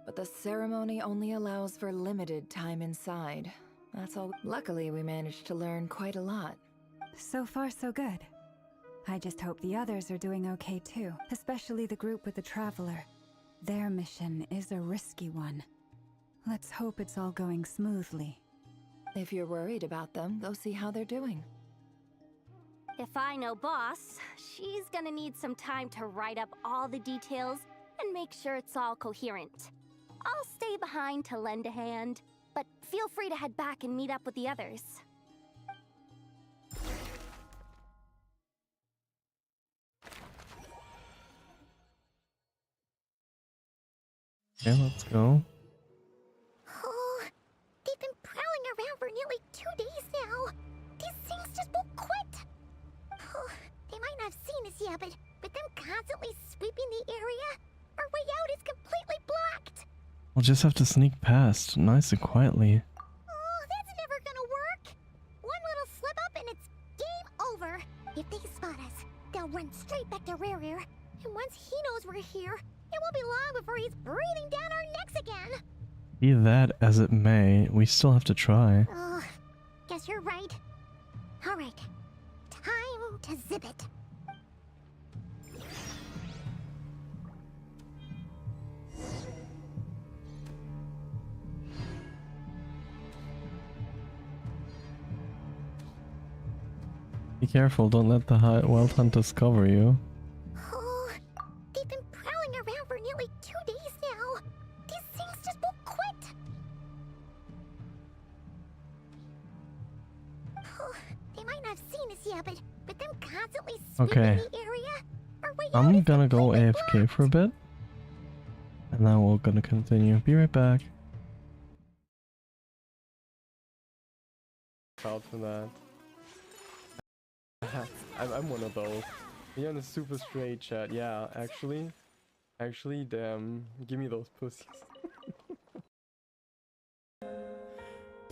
But the ceremony only allows for limited time inside. That's all. Luckily, we managed to learn quite a lot. So far, so good. I just hope the others are doing okay too, especially the group with the Traveler. Their mission is a risky one. Let's hope it's all going smoothly. If you're worried about them, go see how they're doing. If I know Boss, she's gonna need some time to write up all the details and make sure it's all coherent. I'll stay behind to lend a hand, but feel free to head back and meet up with the others. Yeah, let's go. Oh, they've been prowling around for nearly 2 days now. These things just won't quit. Oh, they might not have seen us yet, but them constantly sweeping the area, our way out is completely blocked. We'll just have to sneak past, nice and quietly. Oh, that's never gonna work. One little slip up and it's game over. If they spot us, they'll run straight back to Rear. And once he knows we're here, it won't be long before he's breathing down our necks again. Be that as it may, we still have to try. Oh, guess you're right. All right, time to zip it. Be careful, don't let the wild hunters cover you. Oh, they've been prowling around for nearly 2 days now. These things just won't quit. Oh, they might not have seen us yet, but them constantly sweeping the area, our way out I'm is gonna go completely AFK blocked. for a bit. And then we're gonna continue. Be right back. Proud for that. I'm one of those. You're in a super straight chat. Yeah, actually, damn. Give me those pussies.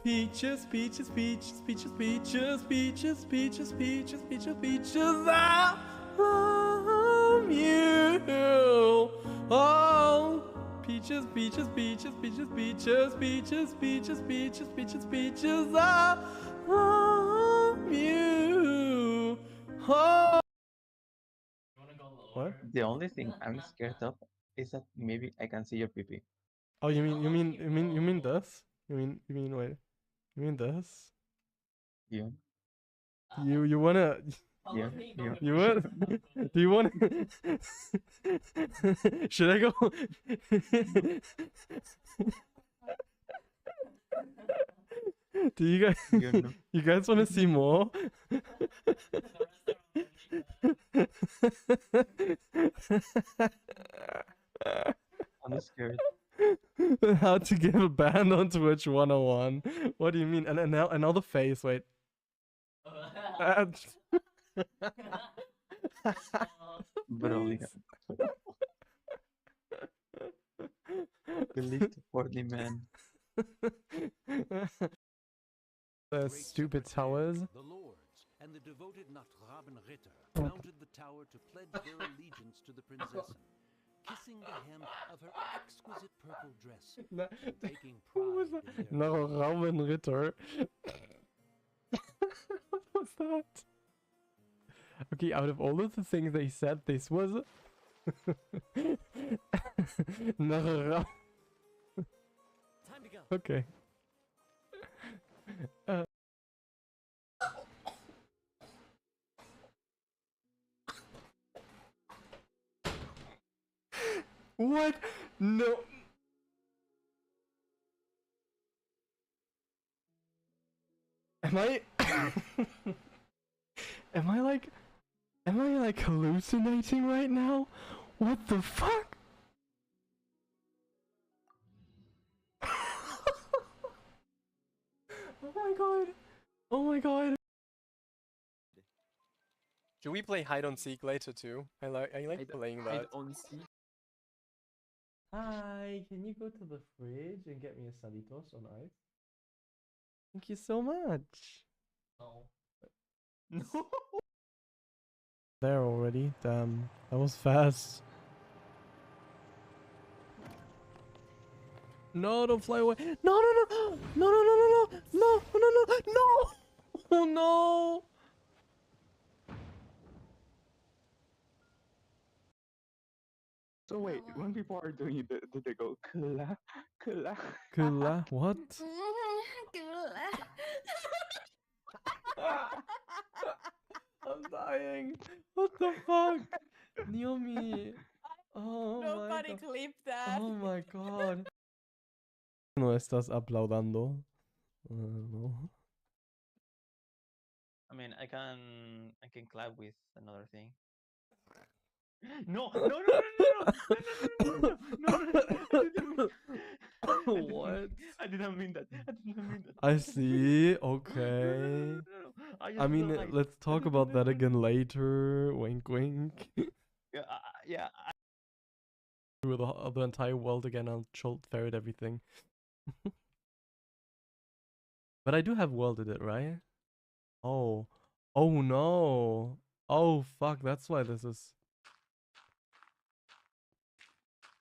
Peaches, peaches, peaches, peaches, peaches, peaches, peaches, peaches, peaches, peaches. I love you. Oh, peaches, peaches, peaches, peaches, peaches, peaches, peaches, peaches, peaches, peaches. I love you. Oh. What? The only thing I'm scared of is that maybe I can see your pee-pee. Oh, you mean this? You mean wait? You mean this? Yeah. You wanna? Yeah. You want? Do you want? Should I go? Do you guys? You guys want to see more? I'm scared. How to give a band on Twitch 101. What do you mean? And now another face. Wait. Bro, yeah. Believe the portly man. The stupid towers. The lords and the devoted Nod-Krai Ritter mounted the tower to pledge their allegiance to the princess, kissing the hem of her exquisite purple dress, taking pride in their Nod-Krai Ritter. What was that? Okay, out of all of the things they said, this was Nod-Krai. Time to go. Okay. What? No. Am I am I like hallucinating right now? What the fuck? Oh my god. Oh my god. Should we play hide and seek later too? I like playing that. Hide and seek. Hi, can you go to the fridge and get me a Salitos on ice? Thank you so much. No. No. There already. Damn, that was fast. No, don't fly away. No, no, no, no, no, no, no, no, no, no, no, no, no. Oh no. So wait, when people are doing it, do they go kula, kula? Kula, what? I'm dying. What the fuck? Naomi. Oh Nobody my god. clipped that. Oh my god. No estás aplaudando. No. I mean, I can clap with another thing. No, no, no, no, no, no, no, no, What? I didn't mean that. I didn't mean that. I see. Okay. I mean, let's talk about that again later. Wink, wink. Yeah, yeah. Through the entire world again, I'll jolt ferret everything. But I do have welded it, right? Oh. Oh no. Oh fuck, that's why this is...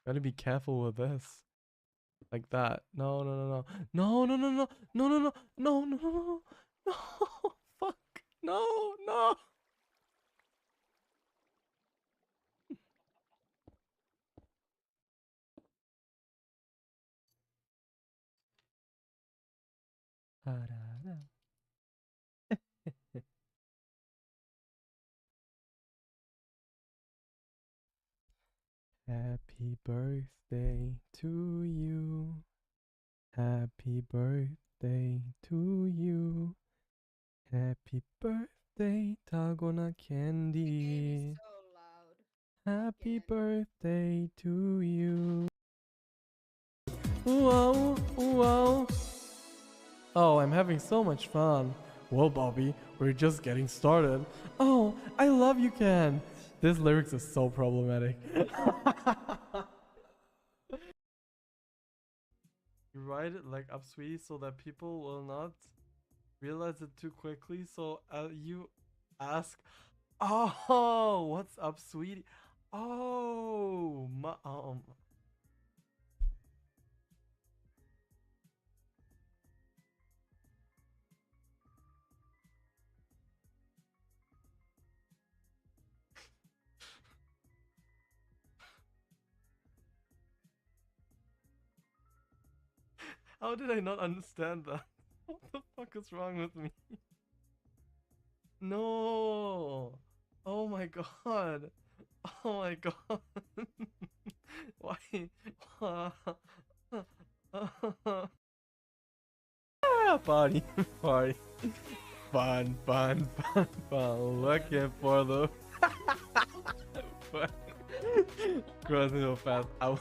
Gotta be careful with this. Like that. No, no, no, no. No, no, no, no. No, no, no. No, no, no, no. No. Fuck. No, no. Happy birthday to you. Happy birthday to you. Happy birthday, Tagona Candy. Happy birthday to you. Whoa, whoa. Oh, I'm having so much fun. Well, Bobby, we're just getting started. Oh, I love you, Ken. This lyrics is so problematic. You write it like up, sweetie, so that people will not realize it too quickly. So you ask, oh, what's up, sweetie? Oh, how did I not understand that? What the fuck is wrong with me? No. Oh my god. Oh my god. Why? Party, party. Fun, fun, fun, fun. Looking for the crossing so fast. I was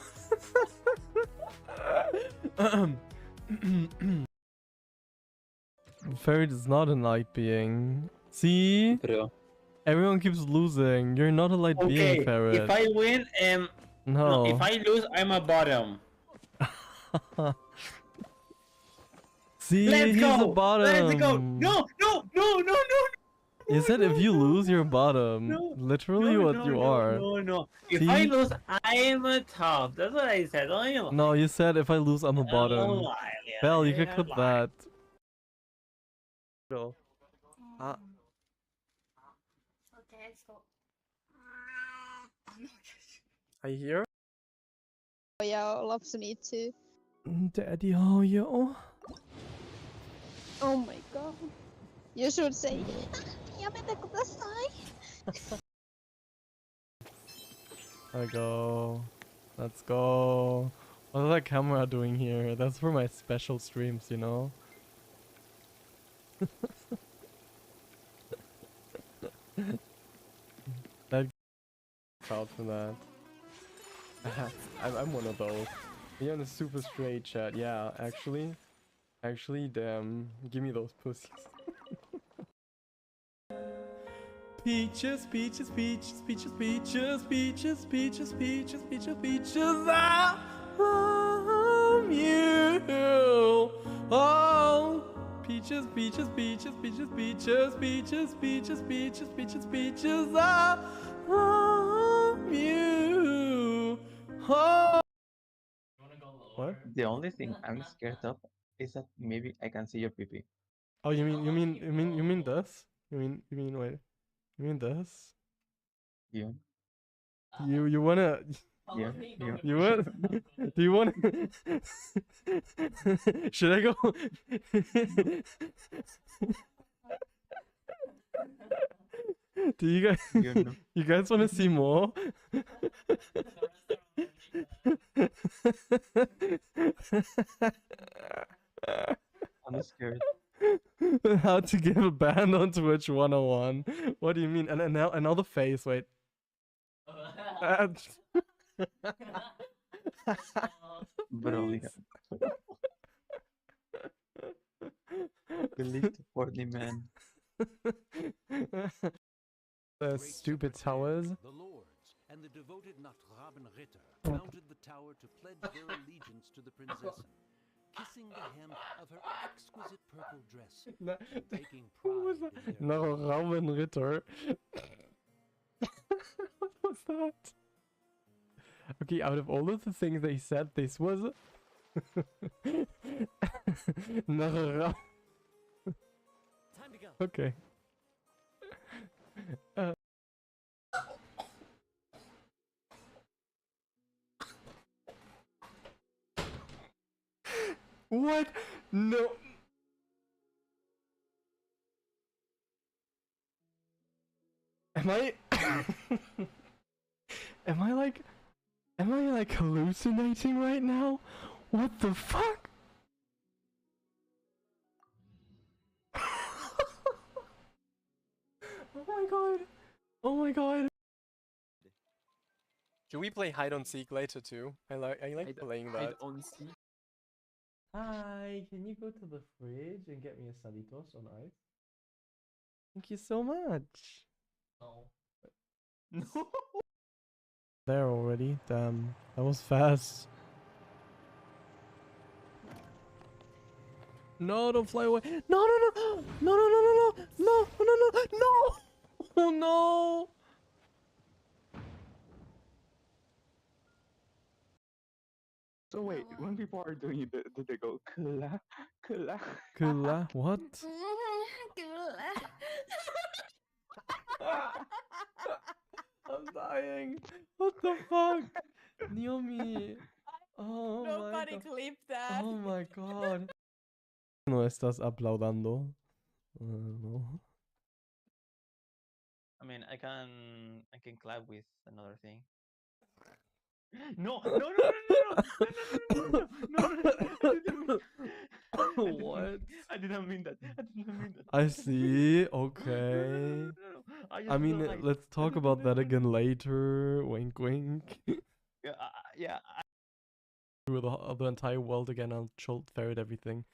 Ferret is not a light being. See? True. Everyone keeps losing. You're not a light being, Ferret. If I win, no. If I lose, I'm a bottom. See, Let's he's go. a bottom. Let's go. No, no, no, no, no. You said if you lose, you're bottom. Literally what you are. No, no. If See? I lose, I am a top. That's what I said. No, you said if I lose, I'm a bottom. lie, yeah, Bell, you could yeah, clip lie. that. No. Okay, let's go. Are you here? Oh yeah, loves me too. Daddy, oh yo. Oh my god. You should say, "Yamete kudasai." I go. Let's go. What is that camera doing here? That's for my special streams, you know? That proud for that. I'm one of those. You're in a super straight chat. Yeah, actually, damn, give me those pussies. Peaches, peaches, peaches, peaches, peaches, peaches, peaches, peaches, peaches, peaches. I love you. Oh, Peaches, peaches, peaches, peaches, peaches, peaches, peaches, peaches, peaches, peaches. I love you. Oh. What? The only thing I'm scared of is that maybe I can see your pee. Oh, you mean this? Wait. You mean this? Yeah. You wanna? Yeah. Yeah. You want? Do you want? Should I go? Do you guys? You know. You guys want to see more? I'm scared. How to give a band on Twitch 101. What do you mean? And now the face. Wait. Bro, yeah. Believe the portly man. The stupid towers. The lords and the devoted Nod-Krai Ritter mounted the tower to pledge their allegiance to the princess, kissing the hem of her exquisite purple dress, taking pride in their Nod-Krai Ritter. What was that? Okay, out of all of the things they said, this was Nod-Krai. Time to go. Okay. What? No. Am I am I like hallucinating right now? What the fuck? Oh my god. Oh my god. Should we play hide and seek later too? I like playing that. Hide on seek. Hi, can you go to the fridge and get me a salitos on ice? Thank you so much. No. There already. Damn, that was fast. No, don't fly away. No, no, no, no, no, no, no, no, no, no, no, no, no. Oh no. So wait, when people are doing it, do they go kula, kula? Kula, what? I'm dying. What the fuck? Naomi. Oh Nobody my god. clipped that. Oh my god. No estás aplaudando. No. I mean, I can clap with another thing. No, no, no, no, no, no, no, no, What? I didn't mean that. I didn't mean that. I see. Okay. I mean, let's talk about that again later. Wink, wink. Yeah, yeah. Through the entire world again, I'll ferret everything.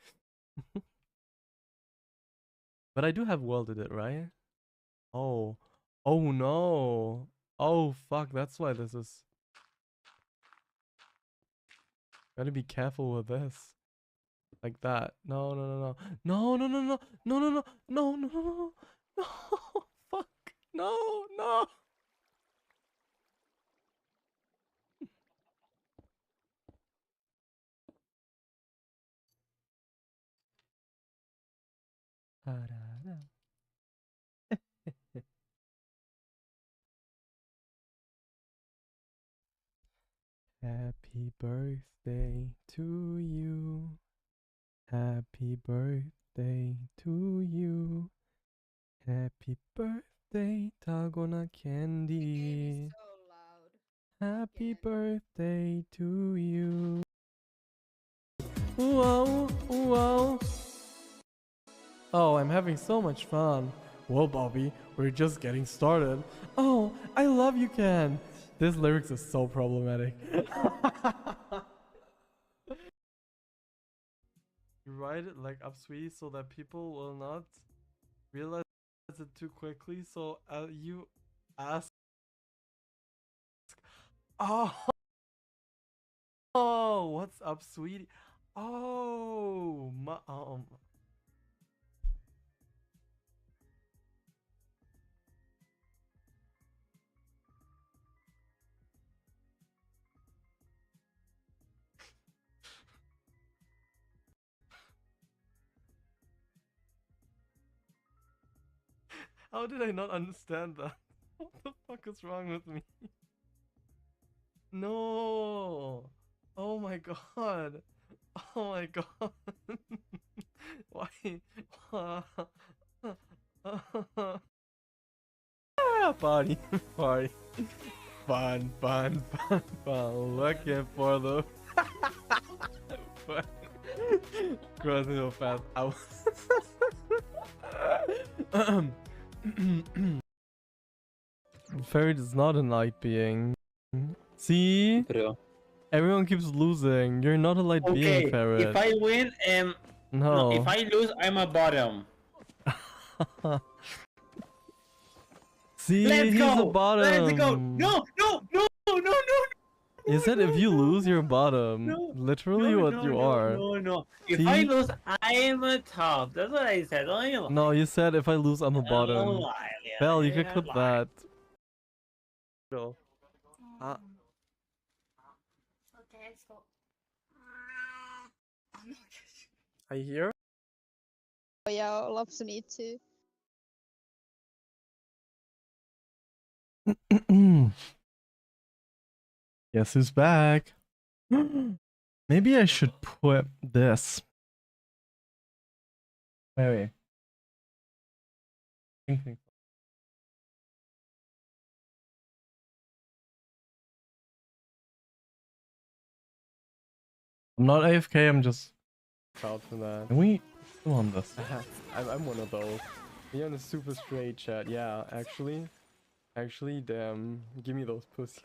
But I do have welded it, right? Oh. Oh no. Oh fuck, that's why this is... Gotta be careful with this. Like that. No, no, no, no. No, no, no, no. No, no, no. No, no, no, no. No. Fuck. No, no. Happy birthday to you. Happy birthday to you. Happy birthday, Tagona Candy. Happy birthday to you. Whoa, whoa. Oh, I'm having so much fun. Well, Bobby, we're just getting started. Oh, I love you, Ken. This lyrics is so problematic. You write it like up, sweetie, so that people will not realize it too quickly. So you ask. Oh, oh, what's up, sweetie? Oh, How did I not understand that? What the fuck is wrong with me? No! Oh my god! Oh my god! Why? Party, party. Fun, fun, fun, fun. Looking for the crossing so fast. Fairy is not a light being. See? Everyone keeps losing. You're not a light being, Ferret. If I win, no. If I lose, I'm a bottom. See, Let's he's go. a bottom. Let's go. No, no, no, no, no. You said if you lose, you're bottom. Literally what you are. No. If See? I lose, I am a top. That's what I said. Don't you lie. No, you said if I lose, I'm a bottom. Don't lie. Yeah, Belle, you could yeah, clip lie. that. Go. Ah. Okay, let's go. Are you here? Oh yeah, I love some meat too. Guess who's back? Maybe I should put this. Wait. Think. I'm not AFK, I'm just proud for that. Can we come on this? I'm one of those. You're in a super straight chat. Yeah, actually, damn. Give me those pussies.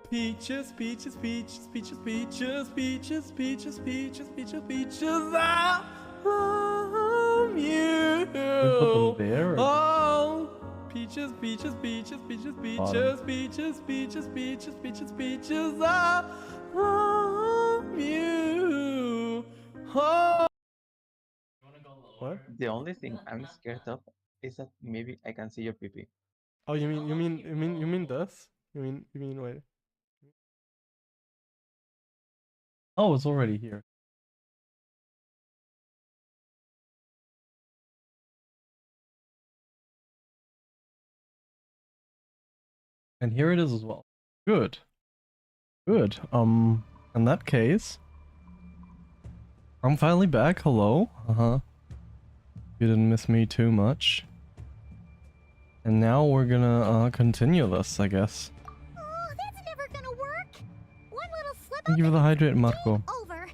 Peaches, peaches, peaches, peaches, peaches, peaches, peaches, peaches, peaches, peaches, I love you. Put them there. Oh, peaches, peaches, peaches, peaches, peaches, peaches, peaches, peaches, peaches, peaches, I love you. Oh. What? The only thing I'm scared of is that maybe I can see your pee. Oh, you mean this? You mean wait. Oh, it's already here. And here it is as well. Good. Good. In that case, I'm finally back. Hello. You didn't miss me too much. And now we're gonna continue this, I guess. Oh, that's never gonna work. One little slip Thank you for the hydrate, Marco. over.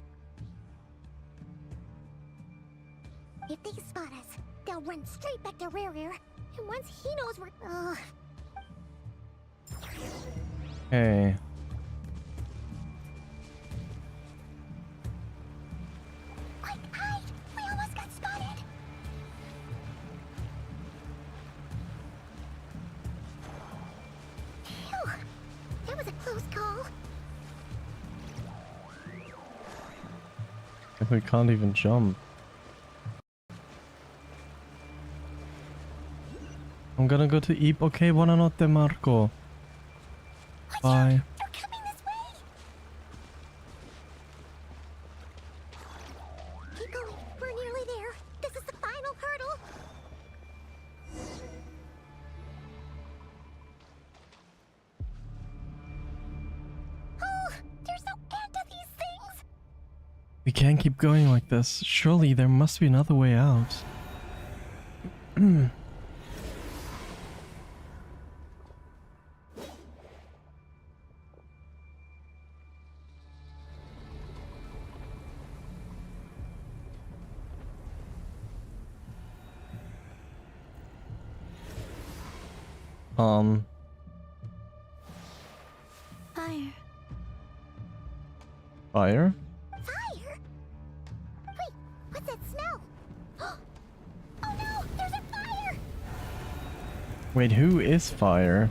If they spot us, they'll run straight back to Rear. And once he knows we're Hey. Quick, hide! We almost got spotted. Phew. That was a close call. If we can't even jump. I'm gonna go to Eep. Okay, buonanotte, Marco. Bye. They're coming this way. Keep going. We're nearly there. This is the final hurdle. Oh, there's no end to these things. We can't keep going like this. Surely there must be another way out. Fire. Fire? Fire? Wait, what's that smell? Oh no, there's a fire! Wait, who is Fire?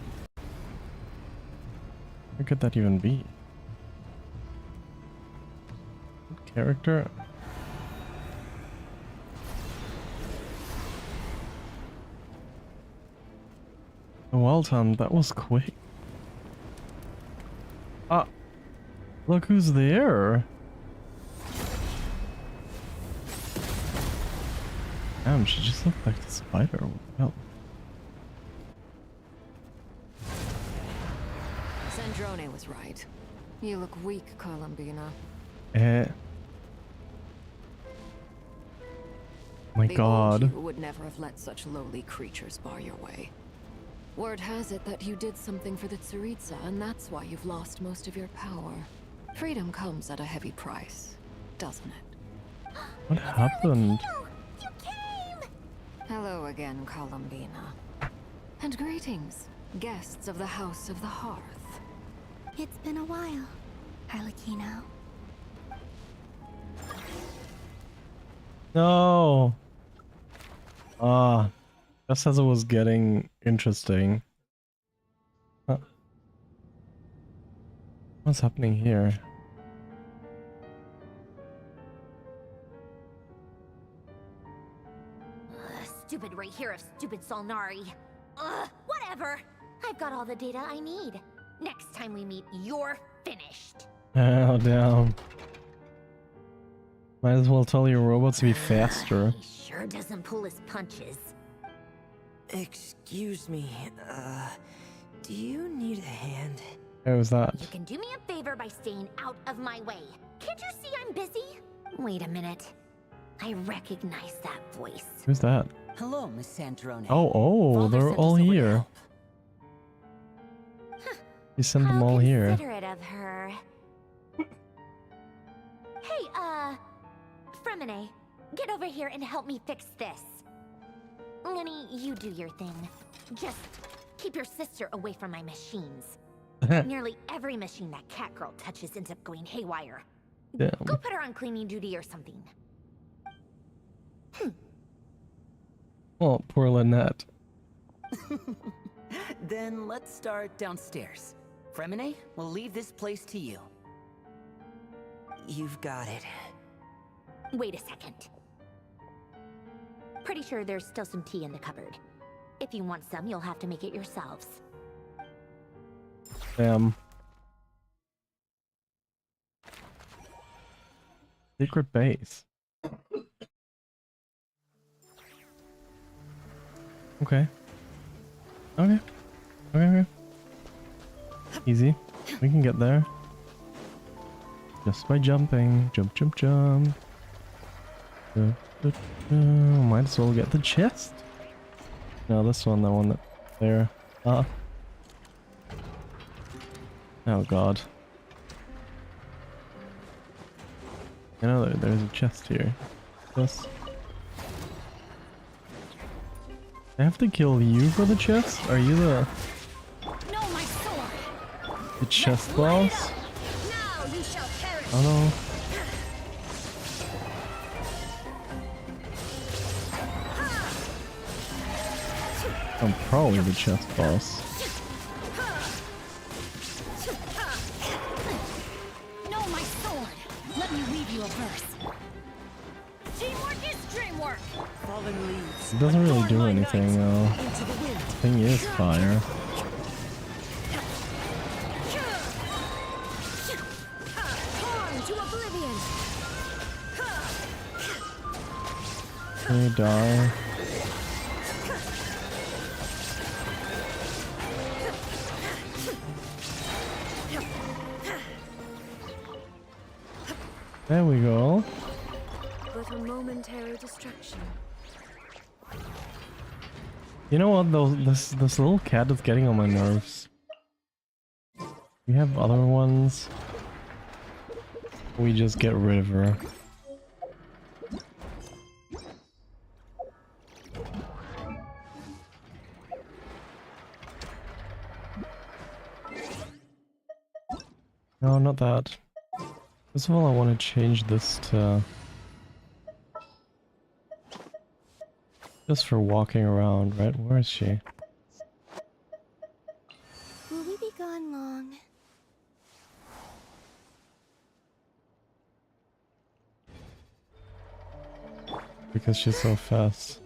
Who could that even be? What character? Well done, that was quick. Ah, look who's there. Damn, she just looked like the spider. What the hell? Sandrone was right. You look weak, Columbina. My the god. old you would never have let such lowly creatures bar your way. Word has it that you did something for the Tsaritsa, and that's why you've lost most of your power. Freedom comes at a heavy price, doesn't it? What happened? Hello again, Columbina. And greetings, guests of the House of the Hearth. It's been a while, Harlequino. No. Ah, just as it was getting interesting. Huh. What's happening here? Stupid right here of stupid Solnari. Ugh, whatever. I've got all the data I need. Next time we meet, you're finished. Oh, damn. Might as well tell your robots to be faster. He sure doesn't pull his punches. Excuse me, do you need a hand? How was that? You can do me a favor by staying out of my way. Can't you see I'm busy? Wait a minute. I recognize that voice. Who's that? Hello, Miss Sandrone. Oh, they're all here. You sent them all here. Considerate of her. Hey, Fremine, get over here and help me fix this. Lenny, you do your thing. Just keep your sister away from my machines. Nearly every machine that Catgirl touches ends up going haywire. Damn. Go put her on cleaning duty or something. Oh, poor Lynette. Then let's start downstairs. Fremine, we'll leave this place to you. You've got it. Wait a second. Pretty sure there's still some tea in the cupboard. If you want some, you'll have to make it yourselves. Damn. Secret base. Okay. Okay. Okay. Easy. We can get there. Just by jumping. Jump, jump, jump. Might as well get the chest. No, this one, the one that there. Oh god. I know there's a chest here. Yes. I have to kill you for the chest? Are you the chest boss? Oh no. I'm probably the chest boss. No, my sword. Let me leave you a verse. Teamwork is dreamwork. Fallen leaves. It doesn't really do anything though. Thing is fire. Torn to oblivion. Can you die? There we go. But a momentary distraction. You know what though, this little cat is getting on my nerves. We have other ones. We just get rid of her. No, not that. First of all, I want to change this to just for walking around, right? Where is she? Will we be gone long? Because she's so fast.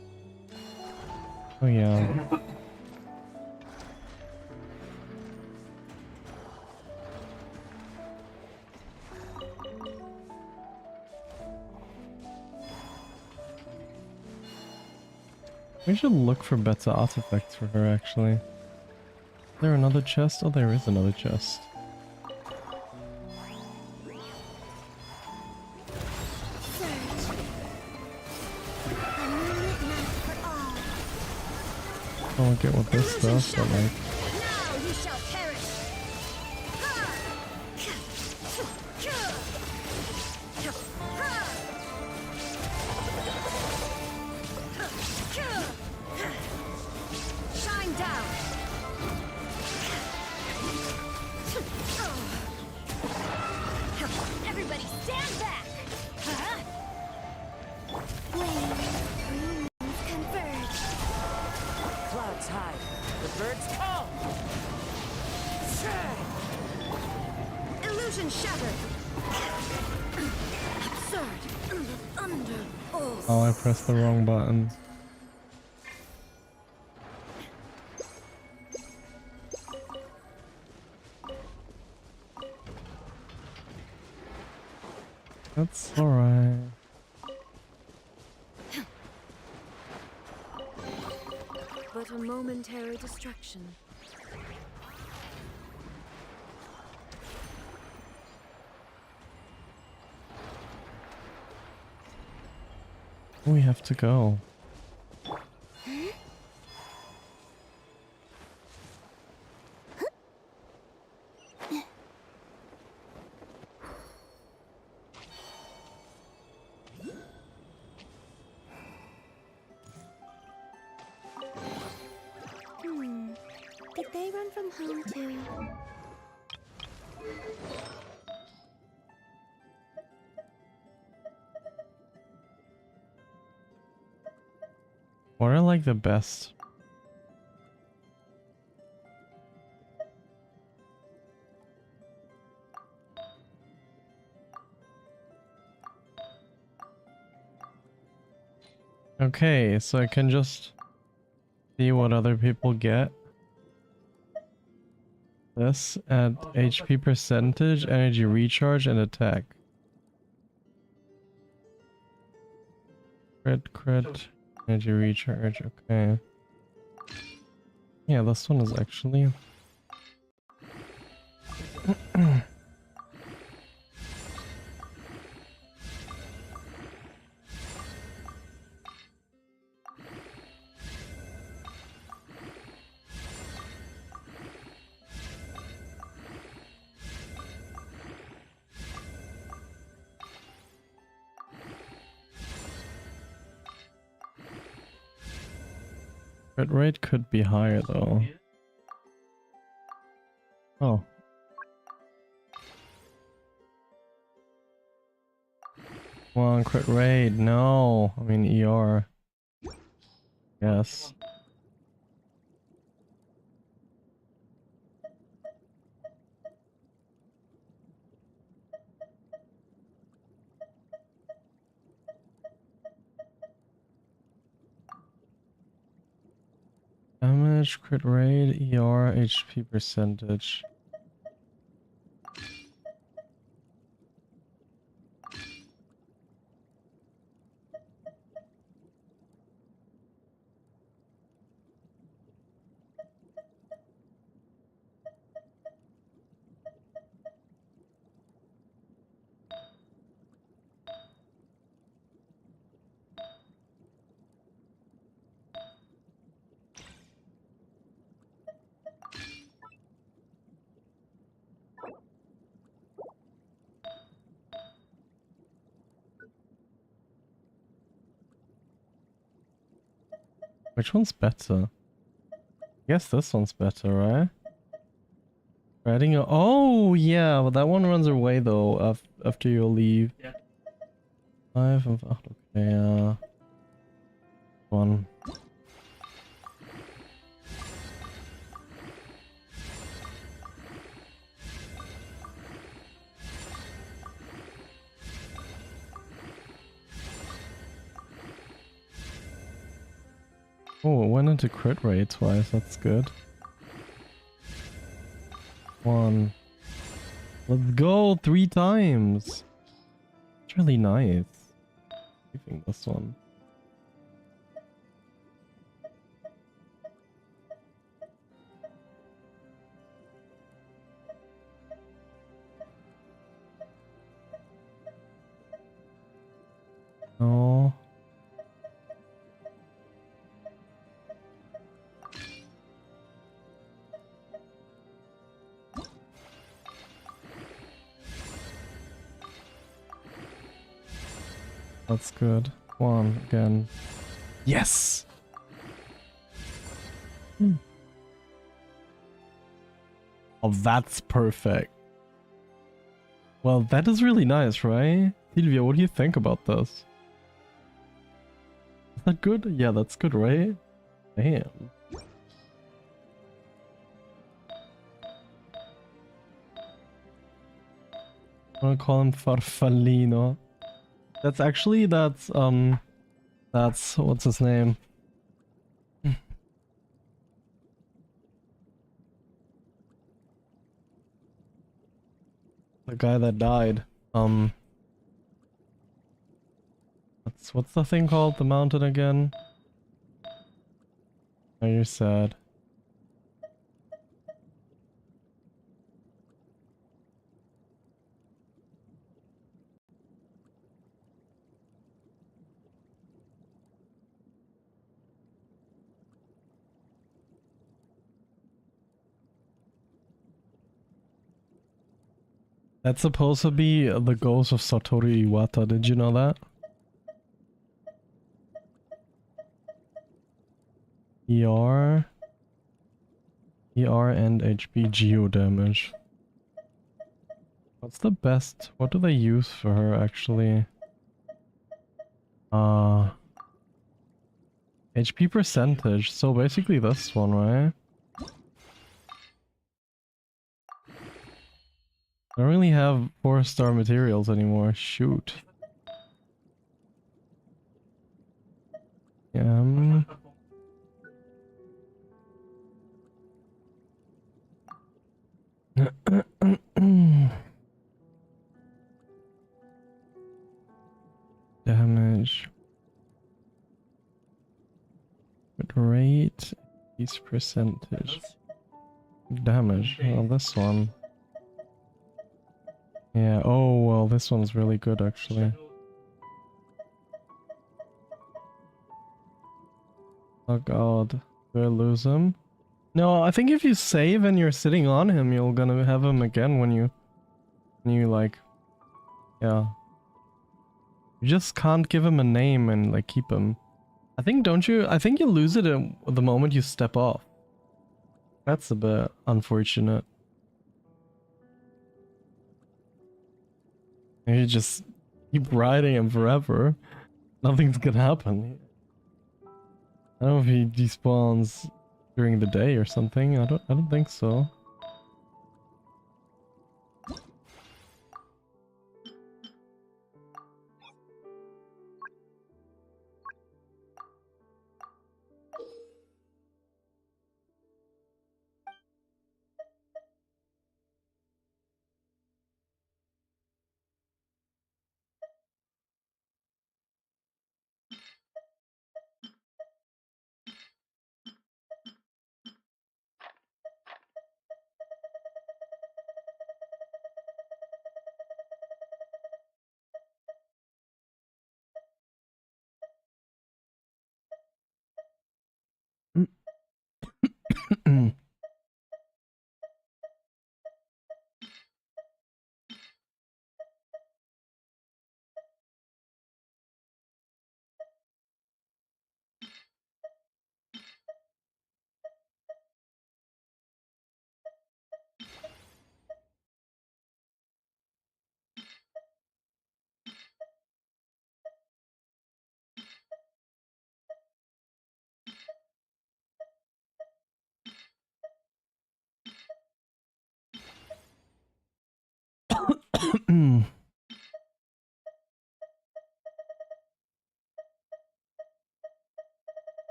Oh yeah. We should look for better artifacts for her, actually. Is there another chest? Oh, there is another chest. I don't get what this stuff, but like... Now you shall perish. Shine down. Everybody stand back. Converge. Clouds high. The birds come. Illusion shattered. Absurd. Under. Oh, I pressed the wrong button. That's alright. But a momentary distraction. We have to go. Did they run from home too? What are like the best? Okay, so I can just see what other people get. This at HP percentage, energy recharge, and attack. Crit, energy recharge, okay. Yeah, this one is actually... Crit rate could be higher though. Oh. Come on, crit rate, no. I mean ER. Yes. Damage, crit rate, ER, HP percentage. Which one's better? I guess this one's better, right? Riding a— oh yeah, well that one runs away though after you leave. Yeah. 5 of— okay, one. Oh, it went into crit rate twice, that's good. 1. Let's go 3 times. It's really nice. I think this one. That's good. One again. Yes! Oh, that's perfect. Well, that is really nice, right? Silvia, what do you think about this? Is that good? Yeah, that's good, right? Damn. I'm gonna call him Farfallino. That's actually, that's what's his name? The guy that died. What's the thing called? The mountain again? Oh, you're sad. That's supposed to be the ghost of Satoru Iwata, did you know that? ER and HP geo damage. What's the best? What do they use for her actually? HP percentage. So basically this one, right? I don't really have 4-star materials anymore. Shoot. Yeah. Damage. Good rate. Piece percentage. Damage. Oh, this one. Yeah, oh well, this one's really good actually. Oh god. Do I lose him? No, I think if you save and you're sitting on him, you're gonna have him again when you like, yeah. You just can't give him a name and like keep him. I think, don't you? I think you lose it the moment you step off. That's a bit unfortunate. You just keep riding him forever. Nothing's gonna happen. I don't know if he despawns during the day or something. I don't think so.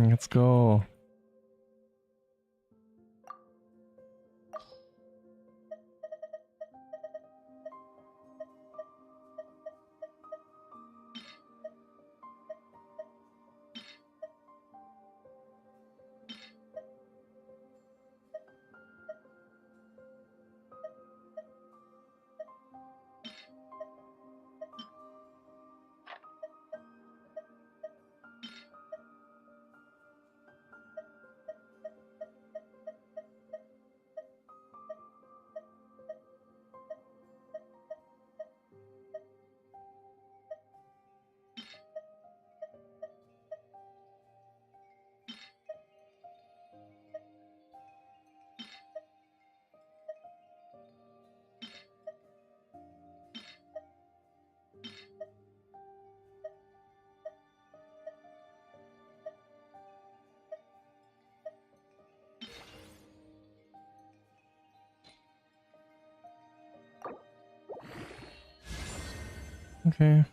Let's go. Okay.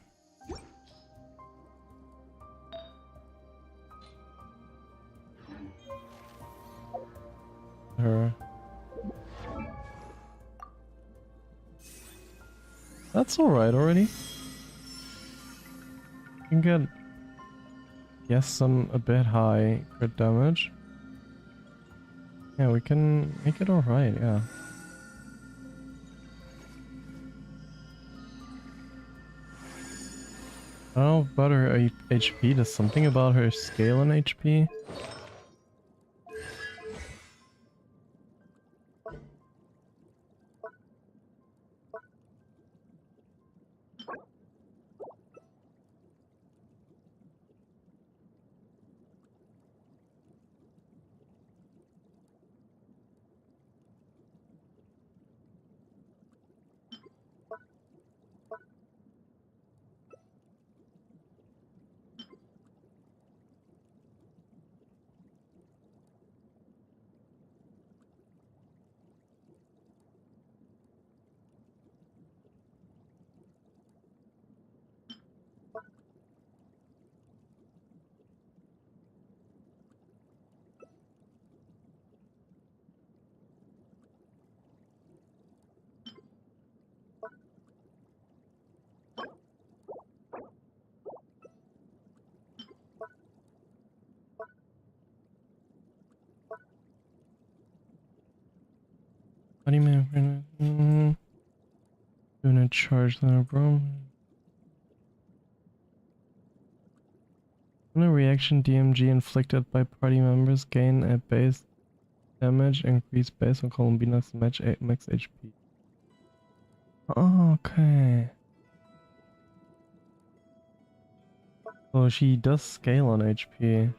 Her. That's alright already. You can get, yes, some a bit high crit damage. Yeah, we can make it alright, yeah. I don't know about her HP. Does something about her scale in HP? What do you mean? Gonna charge the bro. When a reaction DMG inflicted by party members gain a base damage increase based on Columbina's max HP. Oh, okay. So she does scale on HP.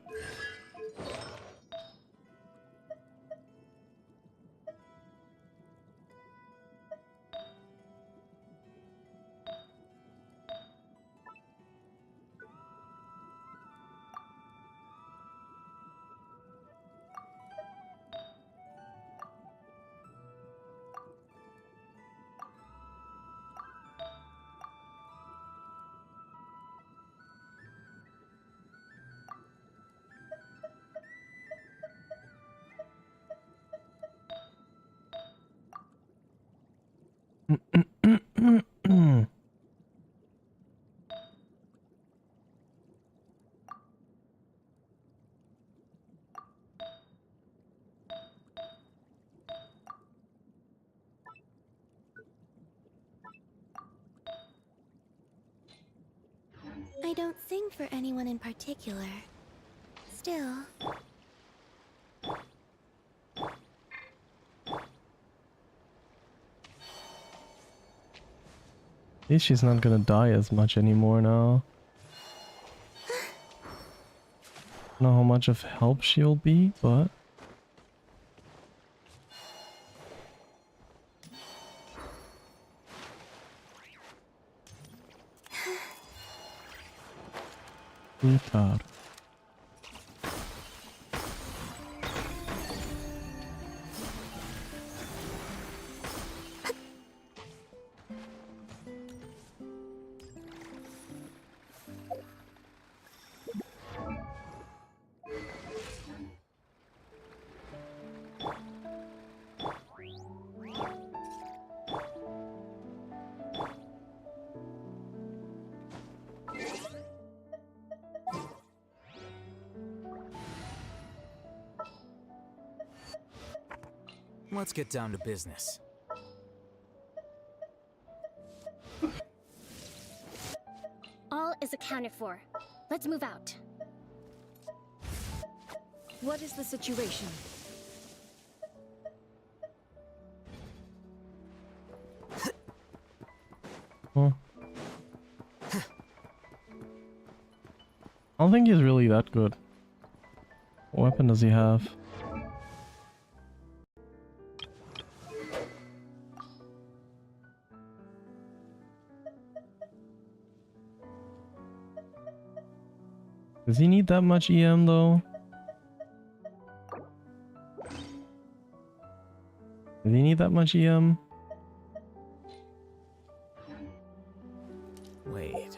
I don't sing for anyone in particular. Still... At least she's not gonna die as much anymore now. Don't know how much of help she'll be, but... Retard. Let's get down to business. All is accounted for. Let's move out. What is the situation? Huh. I don't think he's really that good. What weapon does he have? Does he need that much EM though? Does he need that much EM? Wait.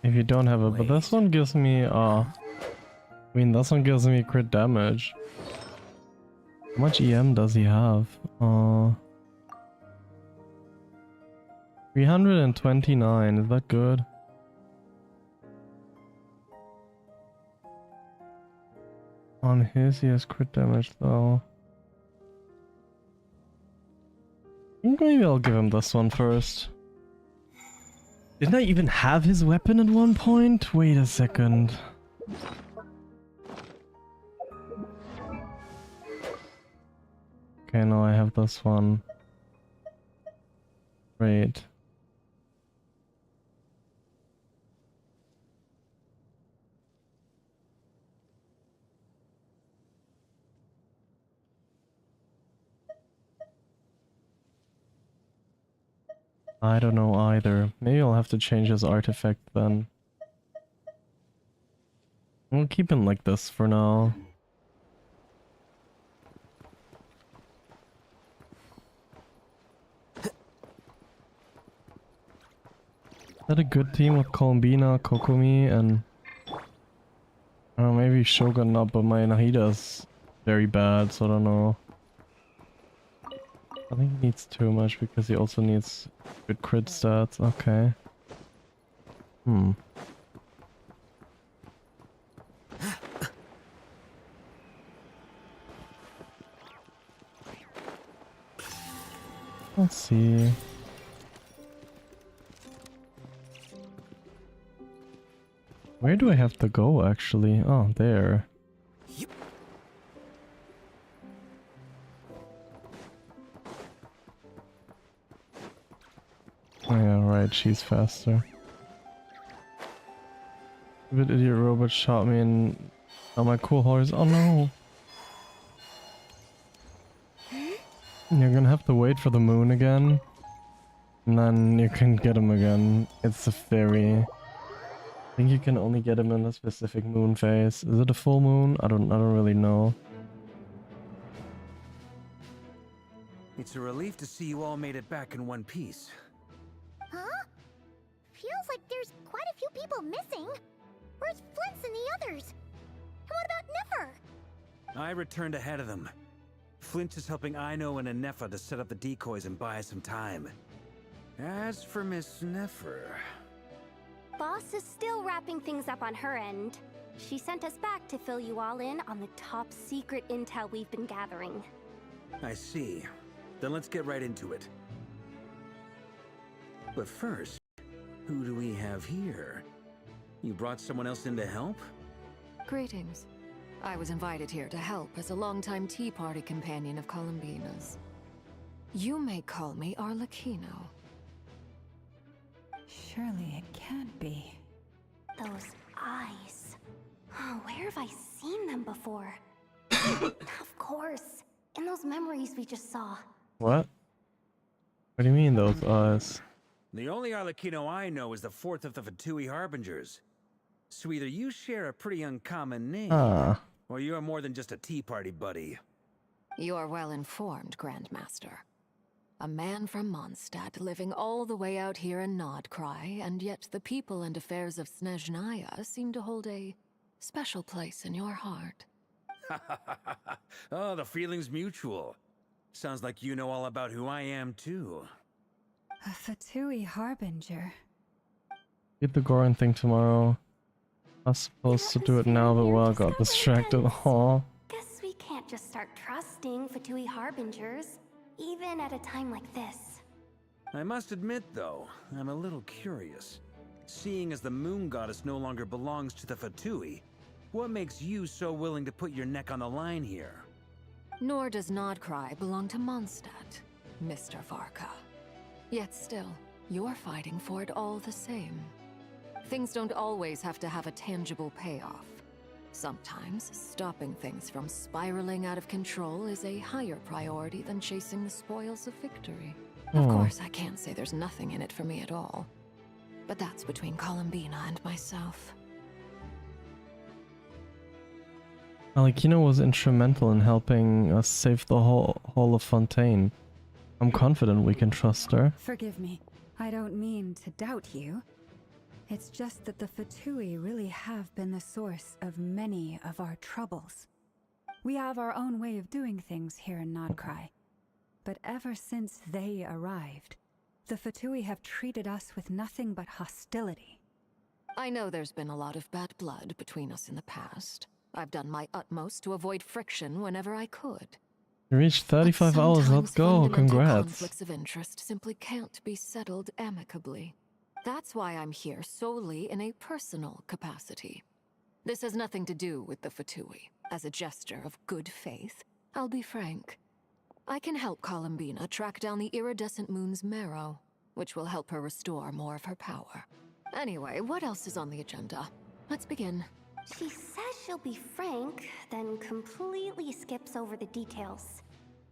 If you don't have it, but this one gives me I mean this one gives me crit damage. How much EM does he have? 329, is that good? On his he has crit damage though. I think maybe I'll give him this one first. Didn't I even have his weapon at one point? Wait a second. Okay, no, I have this one. Great. I don't know either. Maybe I'll have to change his artifact then. We'll keep him like this for now. Is that a good team with Columbina, Kokomi, and... I don't know, maybe Shogun not, but my Nahida's very bad, so I don't know. I think he needs too much because he also needs good crit stats. Okay. Let's see. Where do I have to go actually? Oh, there. Oh yeah, right, she's faster. Stupid idiot robot shot me and... Oh, my cool horse. Oh no! You're gonna have to wait for the moon again. And then you can get him again. It's a fairy. I think you can only get him in a specific moon phase. Is it a full moon? I don't really know. It's a relief to see you all made it back in one piece. Huh? Feels like there's quite a few people missing. Where's Flint's and the others? And what about Niffer? I returned ahead of them. Flint is helping Aino and Anefa to set up the decoys and buy some time. As for Miss Niffer... Boss is still wrapping things up on her end. She sent us back to fill you all in on the top secret intel we've been gathering. I see. Then let's get right into it. But first, who do we have here? You brought someone else in to help? Greetings. I was invited here to help as a longtime Tea Party companion of Columbina's. You may call me Arlecchino. Surely it can't be. Those eyes. Oh, where have I seen them before? Of course, in those memories we just saw. What? What do you mean those eyes? The only Arlecchino I know is the fourth of the Fatui Harbingers. So either you share a pretty uncommon name, or you're more than just a Tea Party buddy. You're well informed, Grandmaster. A man from Mondstadt living all the way out here in Nod-Krai, and yet the people and affairs of Snezhnaya seem to hold a special place in your heart. Oh, the feeling's mutual. Sounds like you know all about who I am, too. A Fatui Harbinger. Get the Goran thing tomorrow. I was supposed to do it now, but well, I got distracted. Aw. Guess we can't just start trusting Fatui Harbingers, even at a time like this. I must admit, though, I'm a little curious. Seeing as the moon goddess no longer belongs to the Fatui, what makes you so willing to put your neck on the line here? Nor does Nod-Krai belong to Mondstadt, Mr. Varka. Yet still, you're fighting for it all the same. Things don't always have to have a tangible payoff. Sometimes, stopping things from spiraling out of control is a higher priority than chasing the spoils of victory. Of course, I can't say there's nothing in it for me at all. But that's between Columbina and myself. Alikina was instrumental in helping us save the Hall of Fontaine. I'm confident we can trust her. Forgive me. I don't mean to doubt you. It's just that the Fatui really have been the source of many of our troubles. We have our own way of doing things here in Nod-Krai. But ever since they arrived, the Fatui have treated us with nothing but hostility. I know there's been a lot of bad blood between us in the past. I've done my utmost to avoid friction whenever I could. You reached 35 hours, let's go, congrats. Conflicts of interest simply can't be settled amicably. That's why I'm here solely in a personal capacity. This has nothing to do with the Fatui. As a gesture of good faith, I'll be frank. I can help Columbina track down the iridescent moon's marrow, which will help her restore more of her power. Anyway, what else is on the agenda? Let's begin. She says she'll be frank, then completely skips over the details.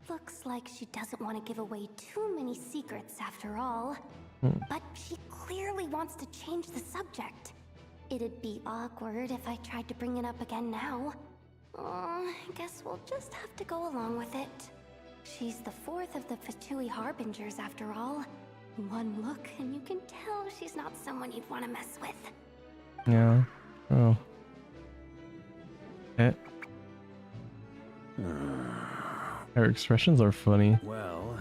Looks like she doesn't want to give away too many secrets after all. But she clearly wants to change the subject. It'd be awkward if I tried to bring it up again now. I guess we'll just have to go along with it. She's the fourth of the Fatui Harbingers after all. One look and you can tell she's not someone you'd want to mess with. Yeah. Oh. Her expressions are funny. Well,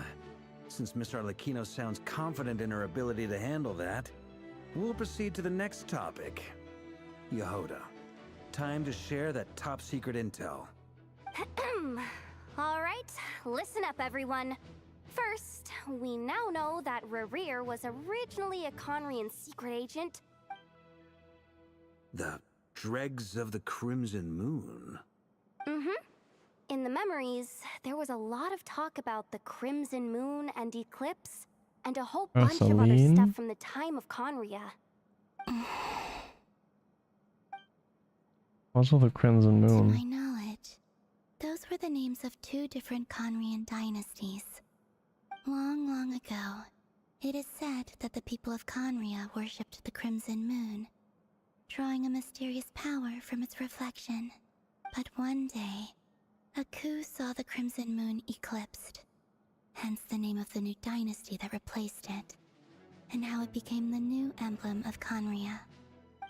since Miss Arlecchino sounds confident in her ability to handle that, we'll proceed to the next topic. Yehoda, time to share that top secret intel. Alright, listen up everyone. First, we now know that Rerir was originally a Conrian secret agent. The dregs of the Crimson Moon. In the memories, there was a lot of talk about the Crimson Moon and Eclipse, and a whole bunch of other stuff from the time of Conria. Also the Crimson Moon. To my knowledge, those were the names of two different Conrian dynasties. Long, long ago, it is said that the people of Conria worshipped the Crimson Moon, drawing a mysterious power from its reflection. But one day, a coup saw the Crimson Moon eclipsed, hence the name of the new dynasty that replaced it, and how it became the new emblem of Conria.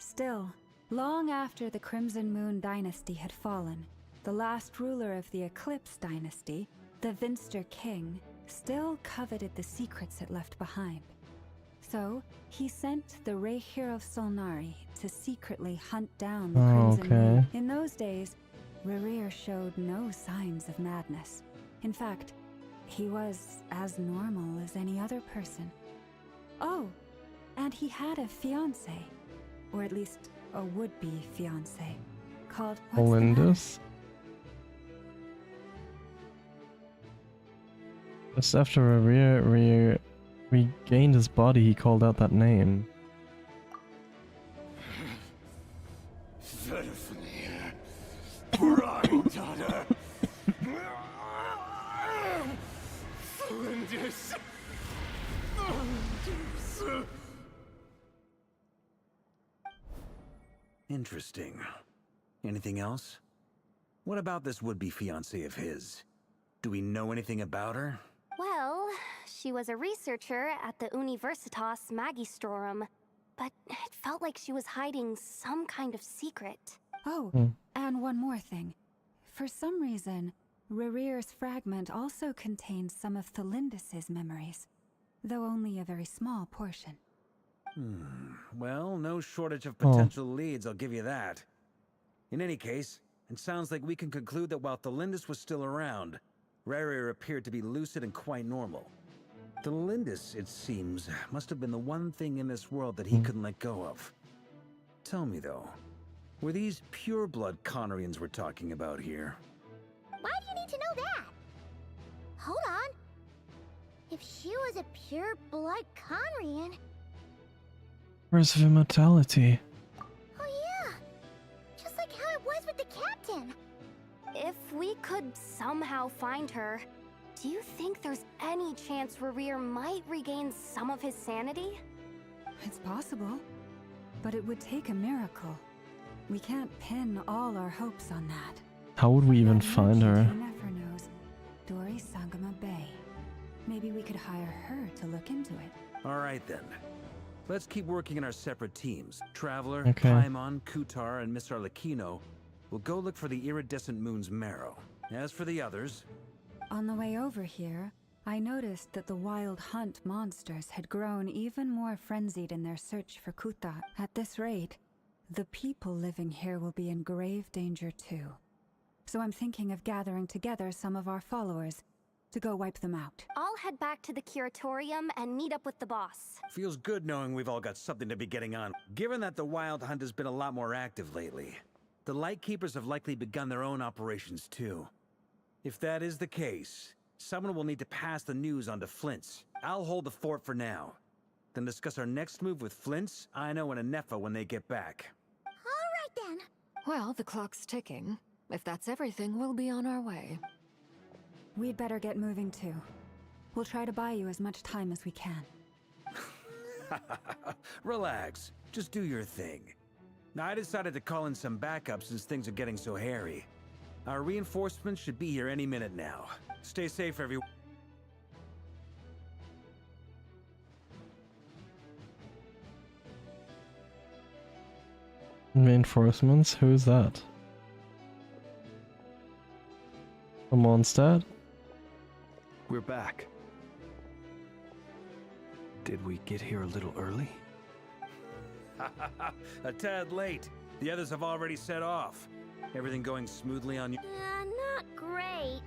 Still, long after the Crimson Moon dynasty had fallen, the last ruler of the Eclipse dynasty, the Vinster King, still coveted the secrets it left behind. So, he sent the Rerir of Solnari to secretly hunt down the Crimson Moon. In those days, Rerir showed no signs of madness. In fact, he was as normal as any other person. Oh, and he had a fiancé, or at least a would-be fiancé, called Olindus? Just after Rerir regained his body, he called out that name. Daughter. Interesting. Anything else? What about this would-be fiancé of his? Do we know anything about her? Well, she was a researcher at the Universitas Magistrorum, but it felt like she was hiding some kind of secret. Oh, and one more thing. For some reason, Rerir's fragment also contains some of Thelindis' memories, though only a very small portion. Well, no shortage of potential leads, I'll give you that. In any case, it sounds like we can conclude that while Thelindis was still around, Rerir appeared to be lucid and quite normal. Thelindis, it seems, must have been the one thing in this world that he couldn't let go of. Tell me though, were these pure-blood Conrians we're talking about here? Why do you need to know that? Hold on. If she was a pure-blood Conrian... Curse of immortality. Oh yeah! Just like how it was with the captain! If we could somehow find her, do you think there's any chance Rerir might regain some of his sanity? It's possible, but it would take a miracle. We can't pin all our hopes on that. How would we even find her? Never knows. Dory Sangama Bay. Maybe we could hire her to look into it. All right then. Let's keep working in our separate teams. Traveler, Okay. Paimon, Kutar, and Miss Arlecchino will go look for the iridescent moon's marrow. As for the others... On the way over here, I noticed that the wild hunt monsters had grown even more frenzied in their search for Kuta. At this rate, the people living here will be in grave danger too. So I'm thinking of gathering together some of our followers to go wipe them out. I'll head back to the curatorium and meet up with the boss. Feels good knowing we've all got something to be getting on. Given that the wild hunt has been a lot more active lately, the Lightkeepers have likely begun their own operations too. If that is the case, someone will need to pass the news on to Flint's. I'll hold the fort for now. Then discuss our next move with Flint's, Aino, and Anefa when they get back. All right then. Well, the clock's ticking. If that's everything, we'll be on our way. We'd better get moving too. We'll try to buy you as much time as we can. Relax. Just do your thing. Now, I decided to call in some backup since things are getting so hairy. Our reinforcements should be here any minute now. Stay safe, everyone. Reinforcements? Who is that? From Mondstadt? We're back. Did we get here a little early? A tad late. The others have already set off. Everything going smoothly on you? Not great.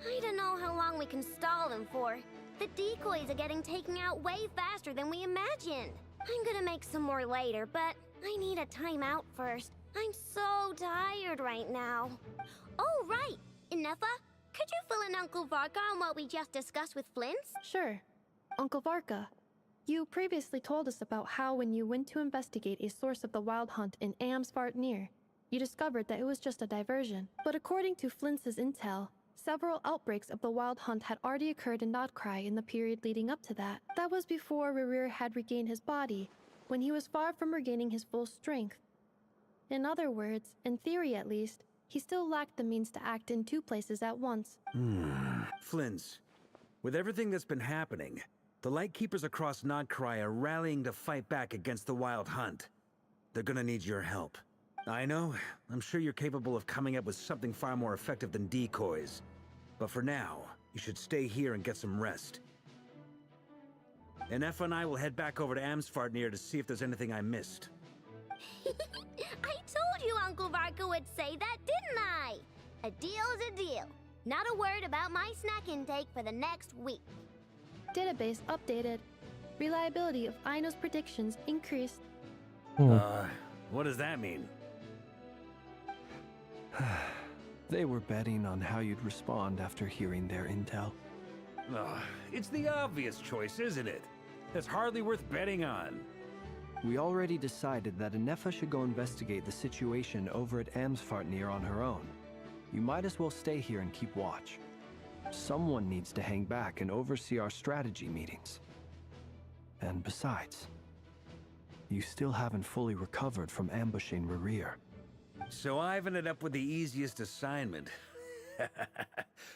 I don't know how long we can stall them for. The decoys are getting taken out way faster than we imagined. I'm gonna make some more later, but I need a timeout first. I'm so tired right now. Oh, right! Inefa, could you fill in Uncle Varka on what we just discussed with Flint's? Sure. Uncle Varka, you previously told us about how when you went to investigate a source of the wild hunt in Amsvartnir, you discovered that it was just a diversion. But according to Flint's intel, several outbreaks of the wild hunt had already occurred in Nod-Krai in the period leading up to that. That was before Rerir had regained his body, when he was far from regaining his full strength. In other words, in theory at least, he still lacked the means to act in two places at once. Flint's, with everything that's been happening, the Lightkeepers across Nod-Krai are rallying to fight back against the wild hunt. They're gonna need your help. I know, I'm sure you're capable of coming up with something far more effective than decoys. But for now, you should stay here and get some rest. Enefa and I will head back over to Amsvartnir to see if there's anything I missed. I told you Uncle Varka would say that, didn't I? A deal is a deal. Not a word about my snack intake for the next week. Database updated. Reliability of Aino's predictions increased. What does that mean? They were betting on how you'd respond after hearing their intel. It's the obvious choice, isn't it? That's hardly worth betting on. We already decided that Anefa should go investigate the situation over at Amsvartnir on her own. You might as well stay here and keep watch. Someone needs to hang back and oversee our strategy meetings. And besides, you still haven't fully recovered from ambushing Rerir. So I've ended up with the easiest assignment.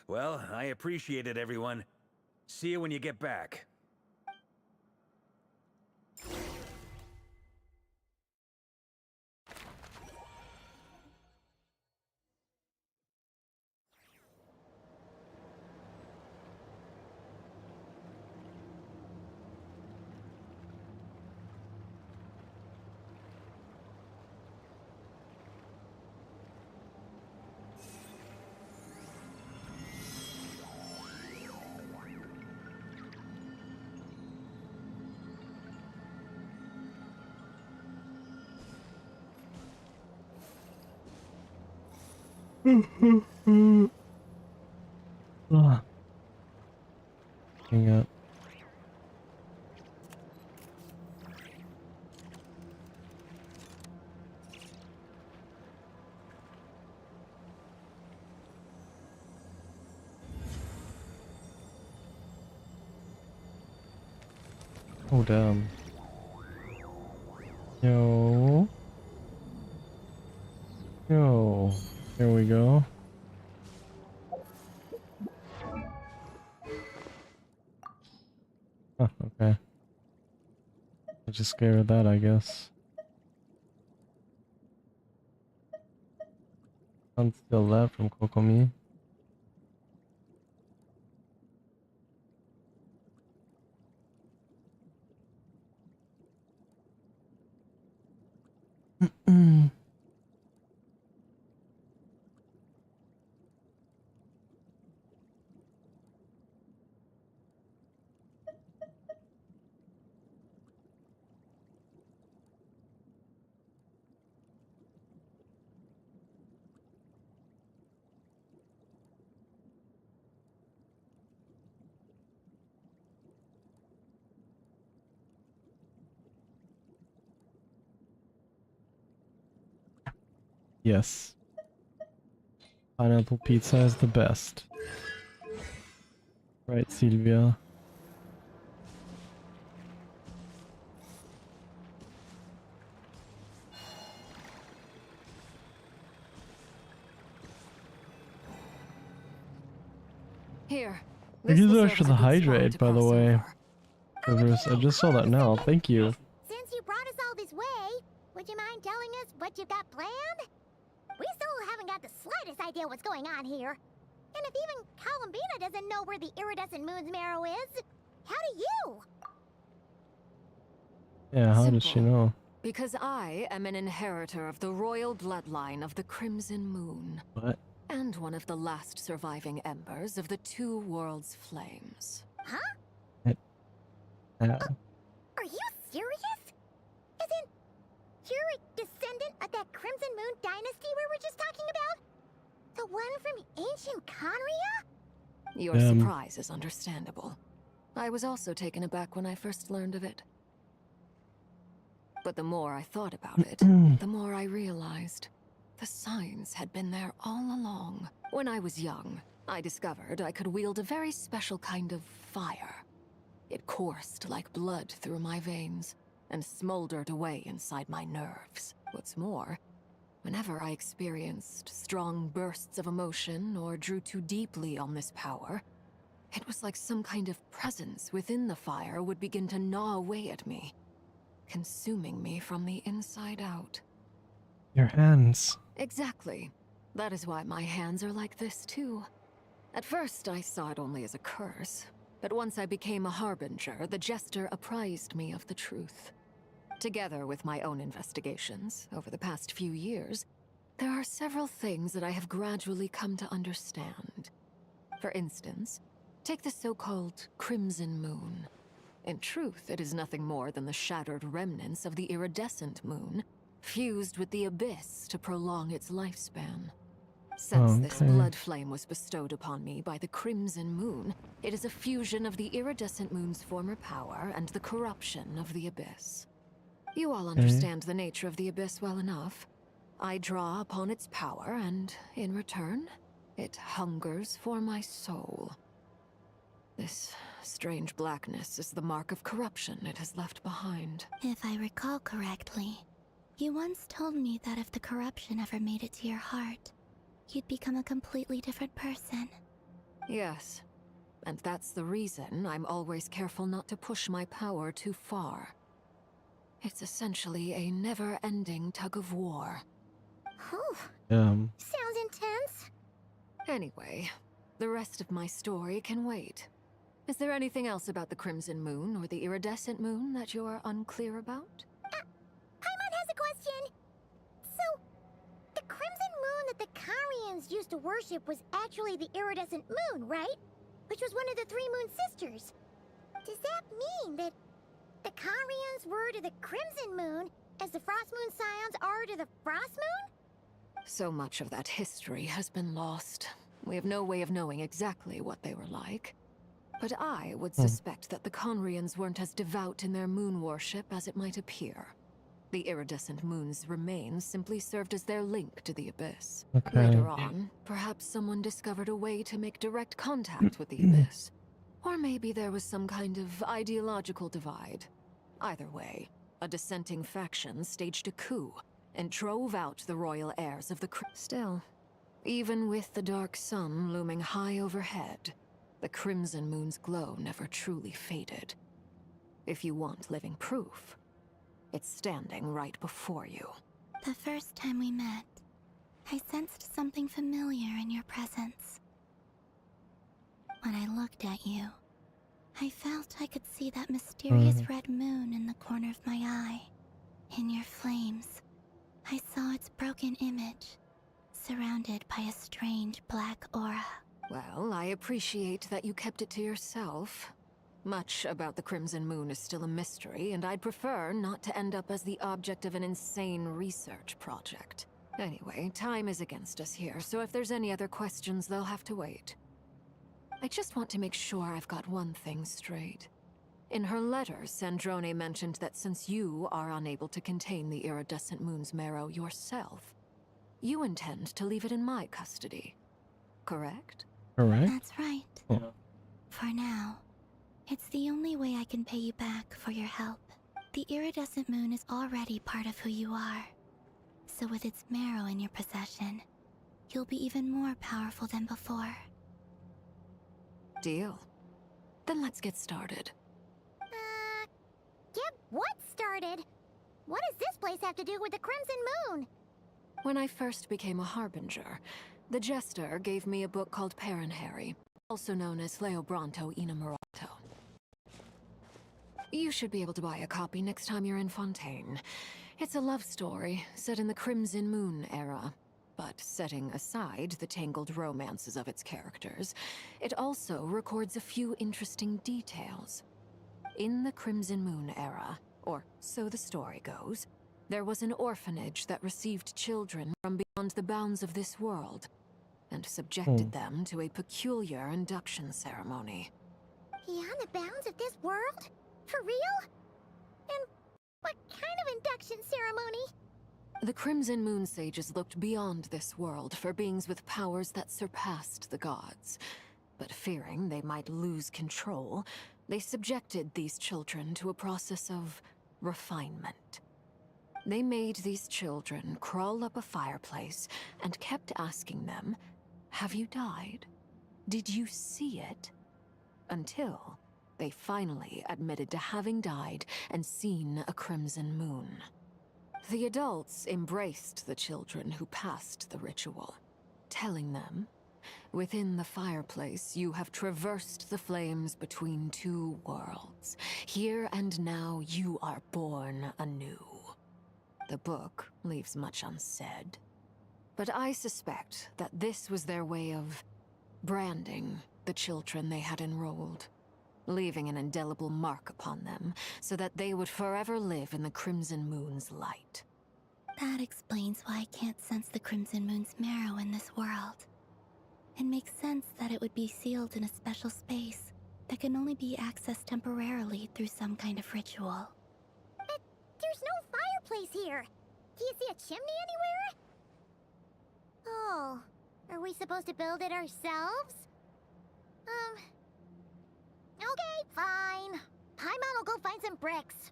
Well, I appreciate it, everyone. See you when you get back. Hang up. Oh damn. Yo. Yo. Here we go. Oh, okay. I just gave her that, I guess. Can't steal that from Kokomi. Yes. Pineapple pizza is the best. Right, Sylvia? Here. Thank This you will so much serve for as the a good spot hydrate, to by the cross way. over. Rivers, I just saw that now. Thank you. Since you brought us all this way, would you mind telling us what you've got planned? We still haven't got the slightest idea what's going on here. And if even Columbina doesn't know where the iridescent moon's marrow is, how do you? Yeah, how does she know? Because I am an inheritor of the royal bloodline of the Crimson Moon. What? And one of the last surviving embers of the two worlds' flames. Huh? Yeah. Are you serious? Isn't you're a descendant of that Crimson Moon dynasty we were just talking about? The one from ancient Conria? Your surprise is understandable. I was also taken aback when I first learned of it. But the more I thought about it, the more I realized the signs had been there all along. When I was young, I discovered I could wield a very special kind of fire. It coursed like blood through my veins and smoldered away inside my nerves. What's more, whenever I experienced strong bursts of emotion or drew too deeply on this power, it was like some kind of presence within the fire would begin to gnaw away at me, consuming me from the inside out. Your hands. Exactly. That is why my hands are like this too. At first, I saw it only as a curse, but once I became a harbinger, the jester apprised me of the truth. Together with my own investigations over the past few years, there are several things that I have gradually come to understand. For instance, take the so-called Crimson Moon. In truth, it is nothing more than the shattered remnants of the iridescent moon, fused with the abyss to prolong its lifespan. Since this blood flame was bestowed upon me by the Crimson Moon, it is a fusion of the iridescent moon's former power and the corruption of the abyss. You all understand the nature of the abyss well enough. I draw upon its power, and in return, it hungers for my soul. This strange blackness is the mark of corruption it has left behind. If I recall correctly, you once told me that if the corruption ever made it to your heart, you'd become a completely different person. Yes, and that's the reason I'm always careful not to push my power too far. It's essentially a never-ending tug of war. Sounds intense. Anyway, the rest of my story can wait. Is there anything else about the Crimson Moon or the Iridescent Moon that you're unclear about? Paimon has a question. So, the Crimson Moon that the Karians used to worship was actually the Iridescent Moon, right? Which was one of the three Moon Sisters. Does that mean that the Karians were to the Crimson Moon as the Frost Moon Scions are to the Frost Moon? So much of that history has been lost. We have no way of knowing exactly what they were like. But I would suspect that the Conrians weren't as devout in their moon worship as it might appear. The iridescent moon's remains simply served as their link to the abyss. Later on, perhaps someone discovered a way to make direct contact with the abyss. Or maybe there was some kind of ideological divide. Either way, a dissenting faction staged a coup and drove out the royal heirs of the Still, even with the dark sun looming high overhead, the Crimson Moon's glow never truly faded. If you want living proof, it's standing right before you. The first time we met, I sensed something familiar in your presence. When I looked at you, I felt I could see that mysterious red moon in the corner of my eye. In your flames, I saw its broken image, surrounded by a strange black aura. Well, I appreciate that you kept it to yourself. Much about the Crimson Moon is still a mystery, and I'd prefer not to end up as the object of an insane research project. Anyway, time is against us here, so if there's any other questions, they'll have to wait. I just want to make sure I've got one thing straight. In her letter, Sandrone mentioned that since you are unable to contain the iridescent moon's marrow yourself, you intend to leave it in my custody. Correct? Correct. That's right. Oh. For now, it's the only way I can pay you back for your help. The iridescent moon is already part of who you are. So with its marrow in your possession, you'll be even more powerful than before. Deal. Then let's get started. Get what started? What does this place have to do with the Crimson Moon? When I first became a Harbinger, the Jester gave me a book called Paranhari, also known as Leobranto Inamorato. You should be able to buy a copy next time you're in Fontaine. It's a love story set in the Crimson Moon era. But setting aside the tangled romances of its characters, it also records a few interesting details. In the Crimson Moon era, or so the story goes, there was an orphanage that received children from beyond the bounds of this world, and subjected them to a peculiar induction ceremony. Beyond the bounds of this world? For real? And what kind of induction ceremony? The Crimson Moon sages looked beyond this world for beings with powers that surpassed the gods. But fearing they might lose control, they subjected these children to a process of refinement. They made these children crawl up a fireplace and kept asking them, "Have you died? Did you see it?" Until they finally admitted to having died and seen a crimson moon. The adults embraced the children who passed the ritual, telling them, "Within the fireplace, you have traversed the flames between two worlds. Here and now, you are born anew." The book leaves much unsaid, but I suspect that this was their way of branding the children they had enrolled, leaving an indelible mark upon them so that they would forever live in the Crimson Moon's light. That explains why I can't sense the Crimson Moon's marrow in this world. It makes sense that it would be sealed in a special space that can only be accessed temporarily through some kind of ritual. But there's no fireplace here. Do you see a chimney anywhere? Oh, are we supposed to build it ourselves? Okay, fine. Paimon will go find some bricks.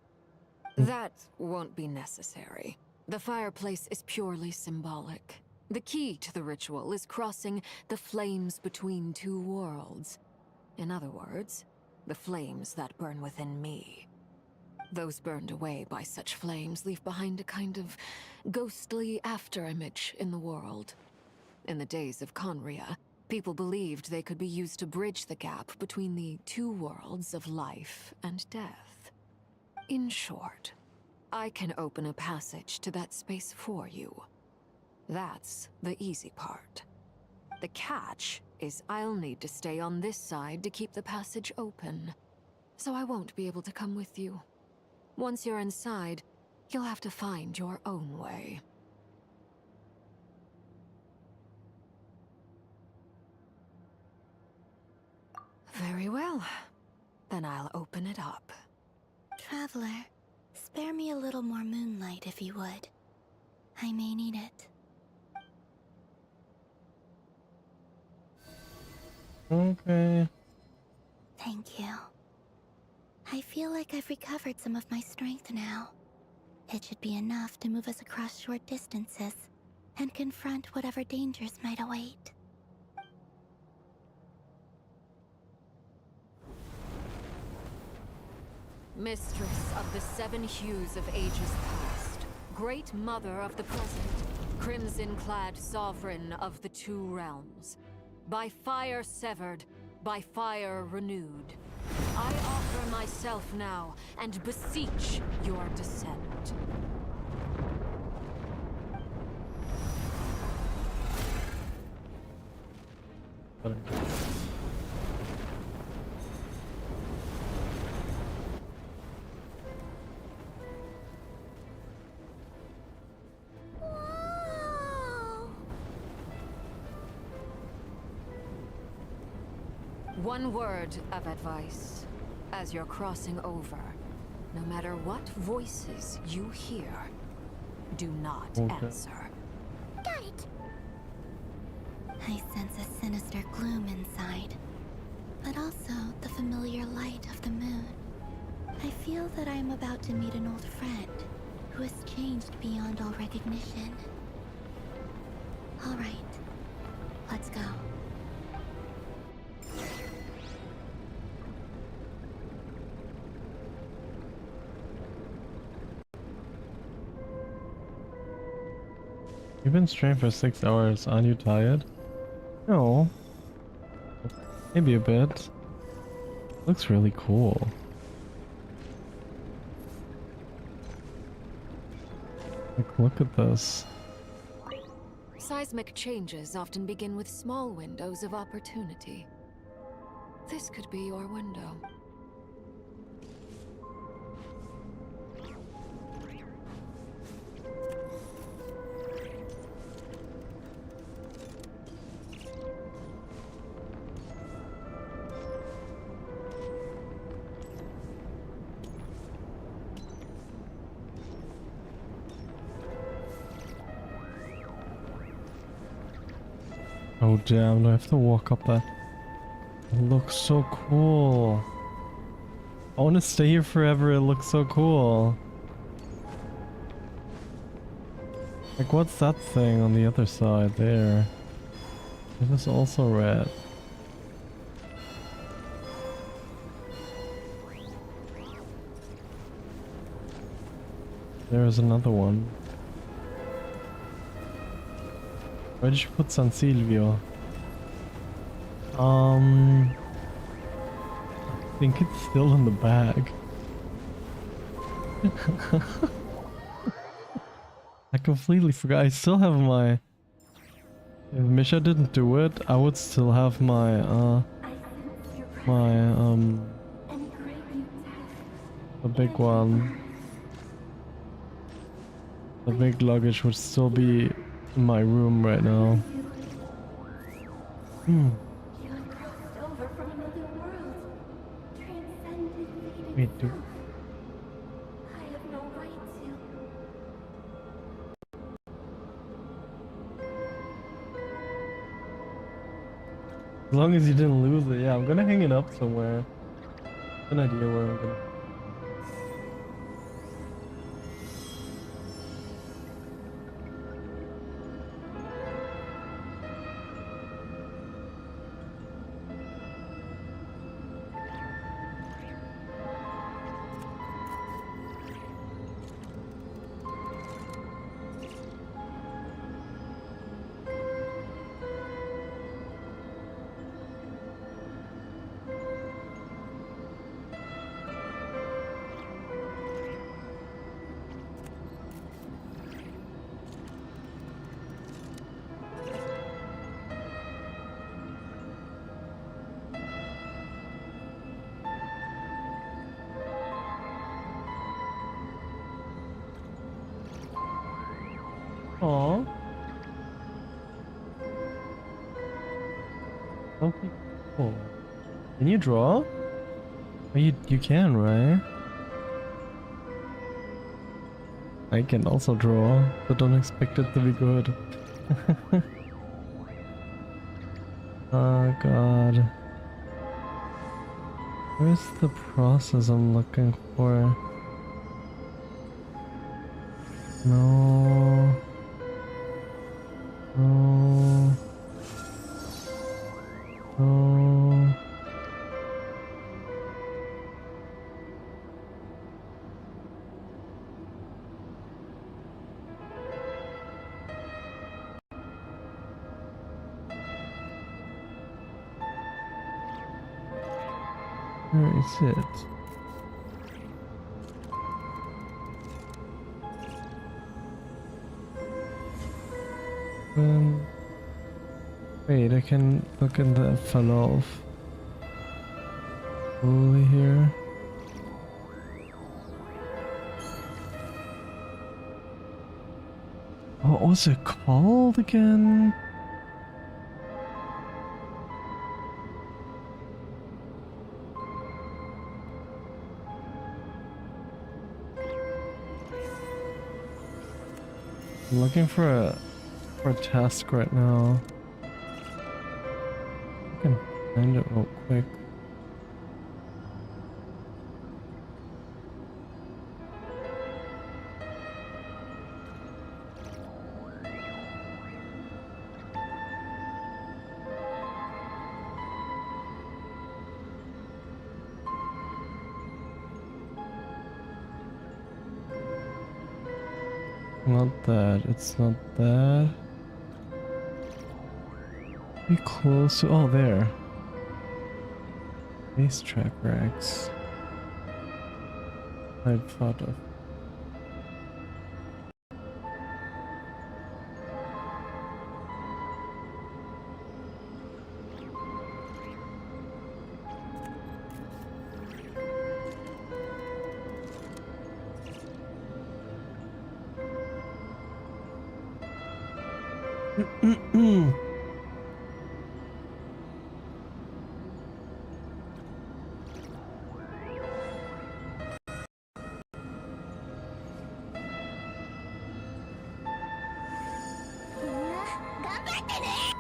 That won't be necessary. The fireplace is purely symbolic. The key to the ritual is crossing the flames between two worlds. In other words, the flames that burn within me. Those burned away by such flames leave behind a kind of ghostly afterimage in the world. In the days of Conria, people believed they could be used to bridge the gap between the two worlds of life and death. In short, I can open a passage to that space for you. That's the easy part. The catch is I'll need to stay on this side to keep the passage open, so I won't be able to come with you. Once you're inside, you'll have to find your own way. Very well. Then I'll open it up. Traveler, spare me a little more moonlight if you would. I may need it. Okay. Thank you. I feel like I've recovered some of my strength now. It should be enough to move us across short distances and confront whatever dangers might await. Mistress of the 7 hues of ages past, Great Mother of the present, crimson-clad sovereign of the 2 realms, by fire severed, by fire renewed, I offer myself now and beseech your descent. One word of advice. As you're crossing over, no matter what voices you hear, do not answer. Got it. I sense a sinister gloom inside, but also the familiar light of the moon. I feel that I am about to meet an old friend who has changed beyond all recognition. All right, let's go. You've been streaming for 6 hours. Aren't you tired? No. Maybe a bit. Looks really cool. Like, look at this. Seismic changes often begin with small windows of opportunity. This could be your window. Oh damn, do I have to walk up that? It looks so cool. I want to stay here forever, it looks so cool. Like, what's that thing on the other side there? It is also red. There is another one. Where did you put San Silvio? I think it's still in the bag. I completely forgot. I still have my... If Misha didn't do it, I would still have my, the big one. The big luggage would still be in my room right now. Wait, dude. As long as you didn't lose it, yeah, I'm gonna hang it up somewhere. An idea where I'm gonna... Aww. Okay, cool. Can you draw? Oh, you can, right? I can also draw, but don't expect it to be good. Oh god. Where's the process I'm looking for? No. No. No. Where is it? Wait, I can look in the Verlauf. Fully here. Oh, what was it called again? I'm looking for a task right now. I can find it real quick. Not that, it's not that. Be close to, oh there. Racetrack racks. I'd thought of.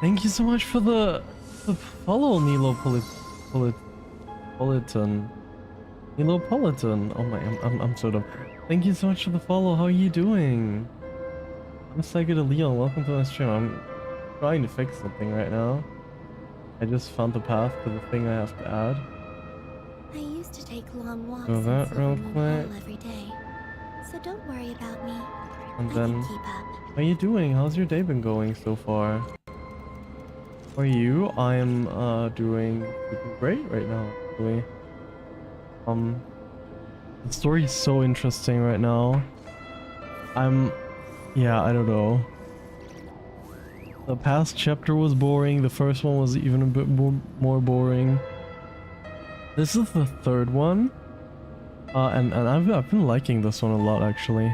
Thank you so much for the follow, Nelopolitan. Nelopolitan. Oh my, I'm so dumb. Thank you so much for the follow. How are you doing? I'm Saiga Leon. Welcome to my stream. I'm trying to fix something right now. I just found the path to the thing I have to add. I used to take long walks So in that real Silver Moon quick. Hall every day, so don't worry about me. And I then, can keep up. how are you doing? How's your day been going so far? How are you? I am doing super great right now, actually. The story is so interesting right now. Yeah, I don't know. The past chapter was boring. The first one was even a bit more boring. This is the third one. And I've been liking this one a lot, actually.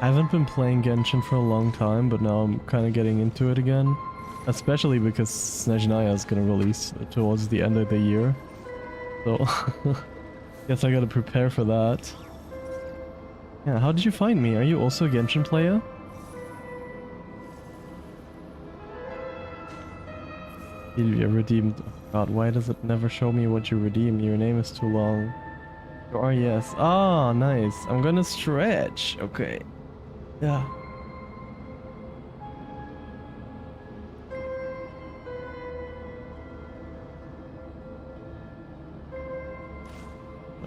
I haven't been playing Genshin for a long time, but now I'm kind of getting into it again. Especially because Snezhnaya is gonna release towards the end of the year. So, guess I gotta prepare for that. Yeah, how did you find me? Are you also a Genshin player? You redeemed. Oh God, why does it never show me what you redeemed? Your name is too long. You are, yes. Ah, nice. I'm gonna stretch. Okay. Yeah.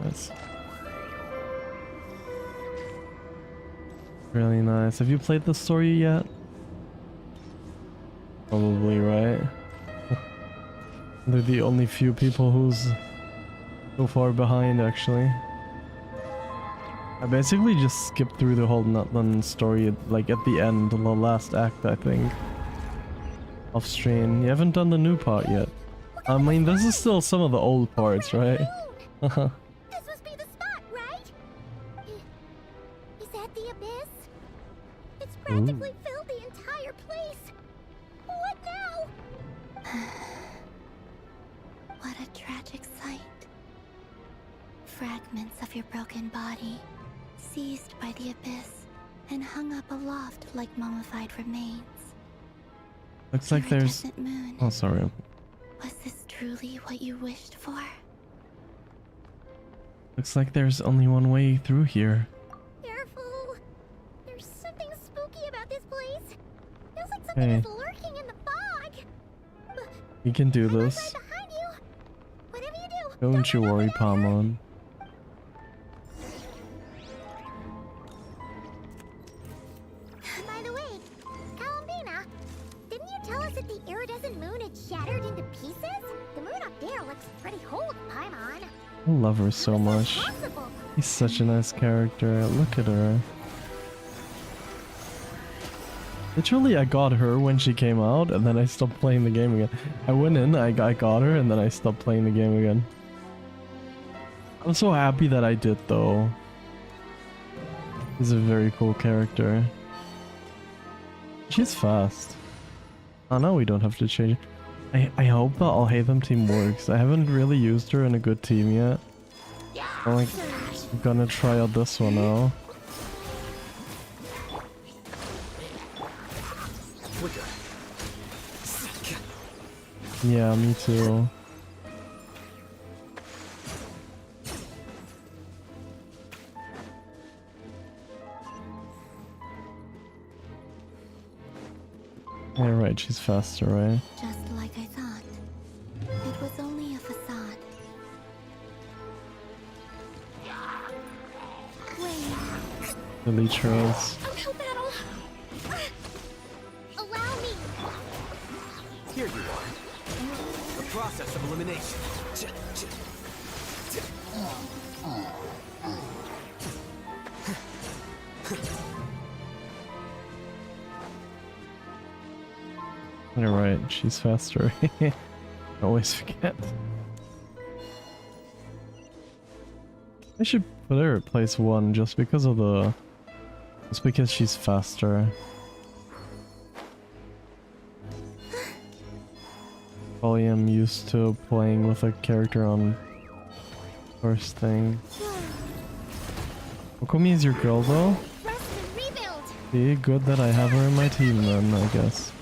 Nice. Really nice. Have you played the story yet? Probably, right? They're the only few people who's so far behind, actually. I basically just skipped through the whole Nutland story, like at the end, the last act, I think. Off stream. You haven't done the new part yet. I mean, this is still some of the old parts, right? This must be the spot, right? Is that the abyss? It's practically filled the entire place. What now? What a tragic sight. Fragments of your broken body, seized by the abyss, and hung up aloft like mummified remains. Looks like there's... Iridescent moon. Oh, sorry. Was this truly what you wished for? Looks like there's only one way through here. Careful. There's spooky about this place. Feels like something Hey, is lurking in the fog. you can do this. Behind you. Whatever you do. Don't you worry, Palmon. By the way, Columbina, didn't you tell us that the iridescent moon had shattered into pieces? The moon up there looks pretty whole, Paimon. I love her so much. He's such a nice character. Look at her. Literally, I got her when she came out, and then I stopped playing the game again. I went in, I got her, and then I stopped playing the game again. I'm so happy that I did, though. She's a very cool character. She's fast. Oh, no, we don't have to change it. I hope the Alhaitham team works. I haven't really used her in a good team yet. I'm gonna try out this one now. Yeah, me too. Yeah, right, she's faster, right? Just like I thought. It was only a facade. Wait. The leech rolls. Uphill battle. Allow me. Here you are. The process of elimination. You're right, she's faster. I always forget. I should put her at place 1 just because of the... Just because she's faster. Probably am used to playing with a character on first thing. Okumi is your girl though? See, good that I have her in my team then, I guess.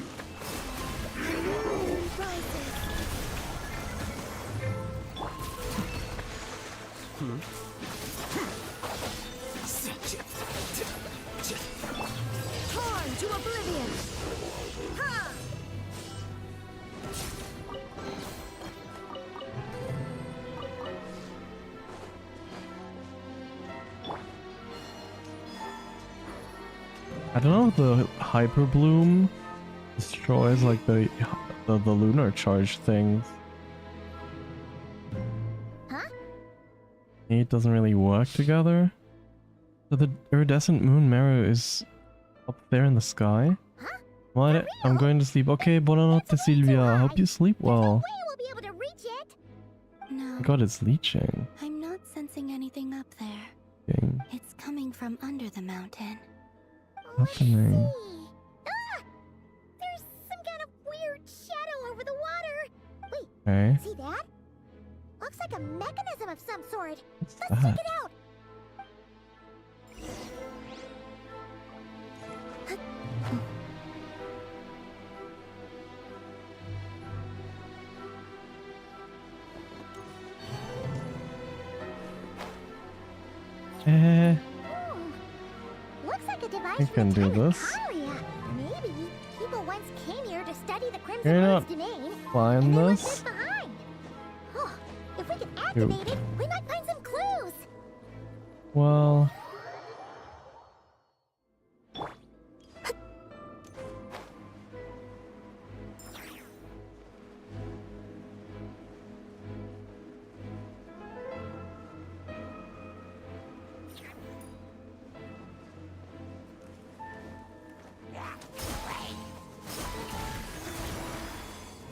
Torn to oblivion. Ha! I don't know if the Hyper Bloom destroys like the lunar charge things. Huh? It doesn't really work together. So the iridescent moon mirror is up there in the sky. What? I'm going to sleep. Okay, buonanotte Silvia. Hope you sleep well. We'll be able to reach it. No. My god, it's leeching. I'm not sensing anything up there. Dang. It's coming from under the mountain. Happening. Ah! There's some kind of weird shadow over the water. Wait, Okay. see that? Looks like a mechanism of some sort. Let's that? check it out. Looks like a device You can do this. Kyria. Maybe people once came here to study the Crimson You're Moon's not domain. flying and they left this? this behind. Oh, if we can activate it, we might find some clues. Well...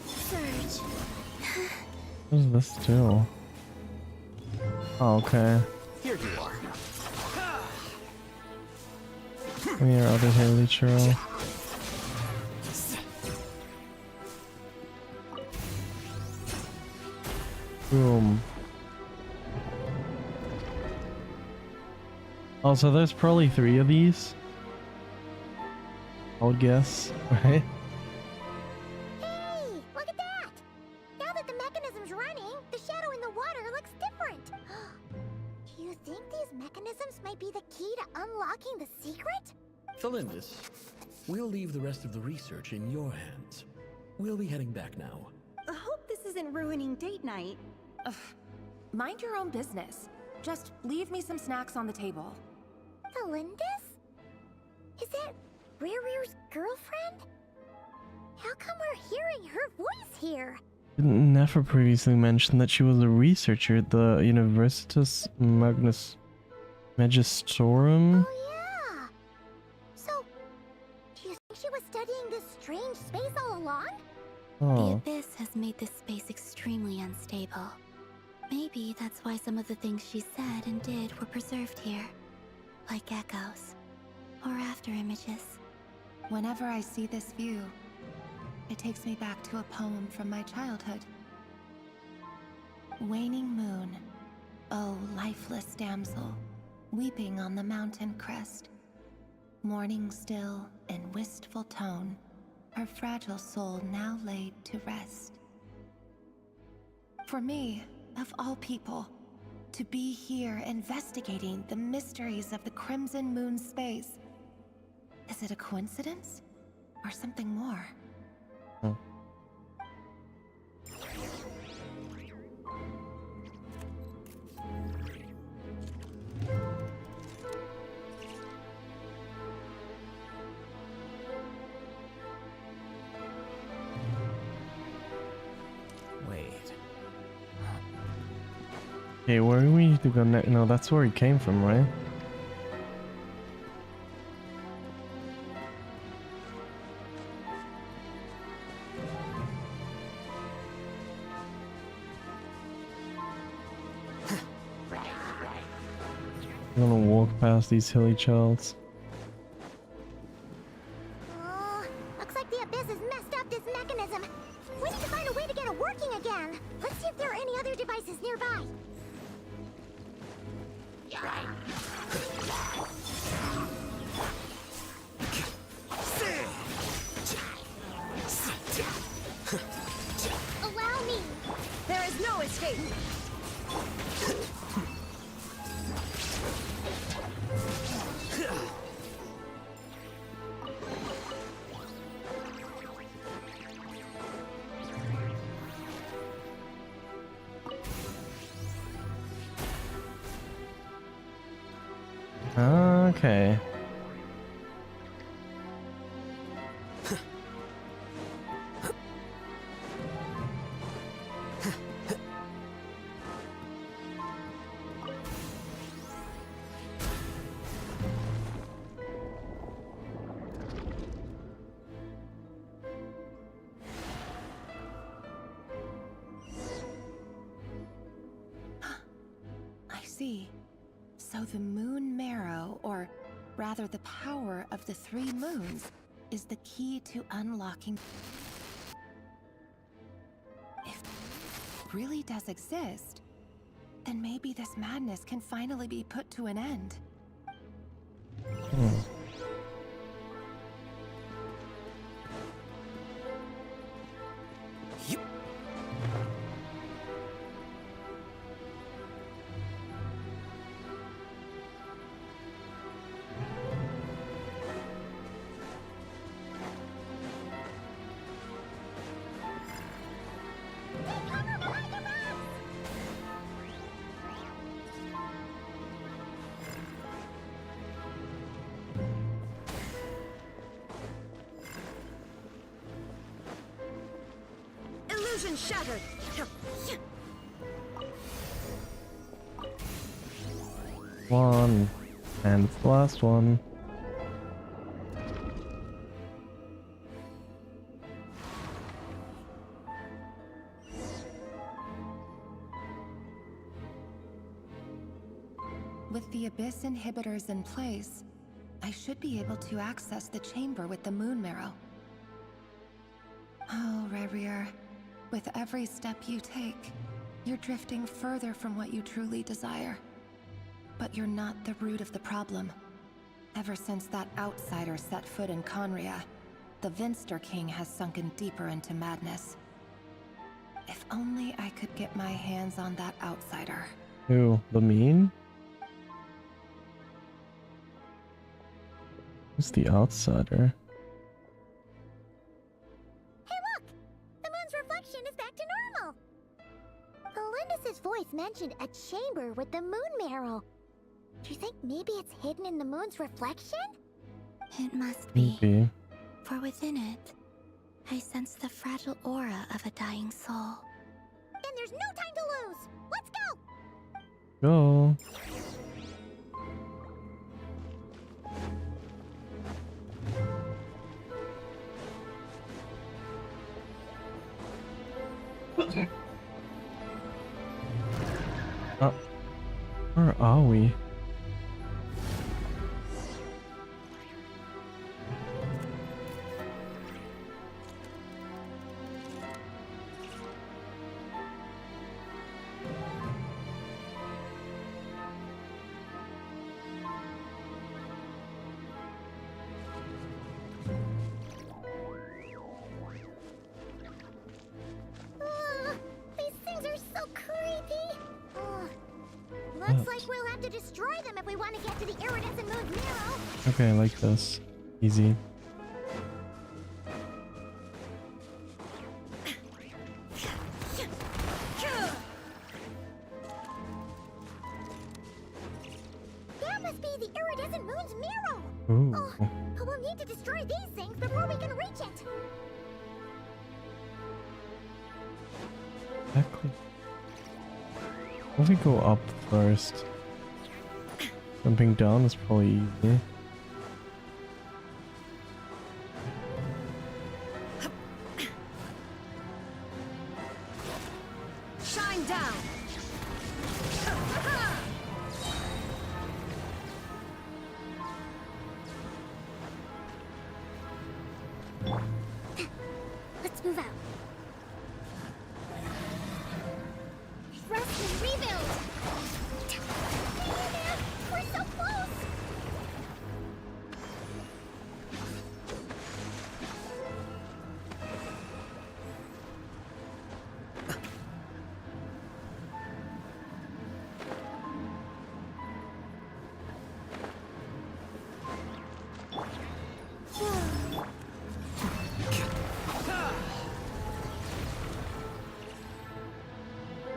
Surge. What does this do? Oh, okay. Here you are. Give me your other Haley churl. Boom. Oh, so there's probably 3 of these. I would guess, right? Hey, look at that! Now that the mechanism's running, the shadow in the water looks different. Do you think these mechanisms might be the key to unlocking the secret? Thelindis, We'll leave the rest of the research in your hands. We'll be heading back now. I hope this isn't ruining date night. Ugh. Mind your own business. Just leave me some snacks on the table. The Lindis? Is that Rear's girlfriend? How come we're hearing her voice here? Didn't Nefer previously mention that she was a researcher at the Universitas Magistrorum? Yeah. So, do you think she was studying this strange space all along? Oh. The Abyss has made this space extremely unstable. Maybe that's why some of the things she said and did were preserved here. Like echoes. Or after images. Whenever I see this view, it takes me back to a poem from my childhood. Waning moon, oh lifeless damsel, weeping on the mountain crest. Mourning still in wistful tone, her fragile soul now laid to rest. For me, of all people, to be here investigating the mysteries of the Crimson Moon space. Is it a coincidence? Or something more? Oh. Wait. Okay, where do we need to go next? No, that's where he came from, right? I'm gonna walk past these hilly childs. Oh, looks like the Abyss has messed up this mechanism. We need to find a way to get it working again. Let's see if there are any other devices nearby. Allow me. There is no escape. Okay. I see. So the moon marrow, or rather the power of the 3 moons, is the key to unlocking. If it really does exist, then maybe this madness can finally be put to an end. Illusion shattered. One. And it's the last one. With the Abyss inhibitors in place, I should be able to access the chamber with the moon marrow. Oh, Rerir, with every step you take, you're drifting further from what you truly desire. But you're not the root of the problem. Ever since that outsider set foot in Conria, the Vinster King has sunken deeper into madness. If only I could get my hands on that outsider. Who? The mean? Who's the outsider? Hey look! The moon's reflection is back to normal! Elendis' voice mentioned a chamber with the moon marrow. Do you think maybe it's hidden in the moon's reflection? It must be. Maybe. For within it, I sense the fragile aura of a dying soul. Then there's no time to lose! Let's go! Go. Where are we? These things are so creepy! Looks like we'll have to destroy them if we want to get to the iridescent moon's marrow! Okay, I like this. Easy. That must be the iridescent moon's marrow! Ooh. Oh, but we'll need to destroy these things before we can reach it! Exactly. If we go up first, jumping down is probably easy. Shine down! Let's move out. Rest and rebuild! Man, we're so close!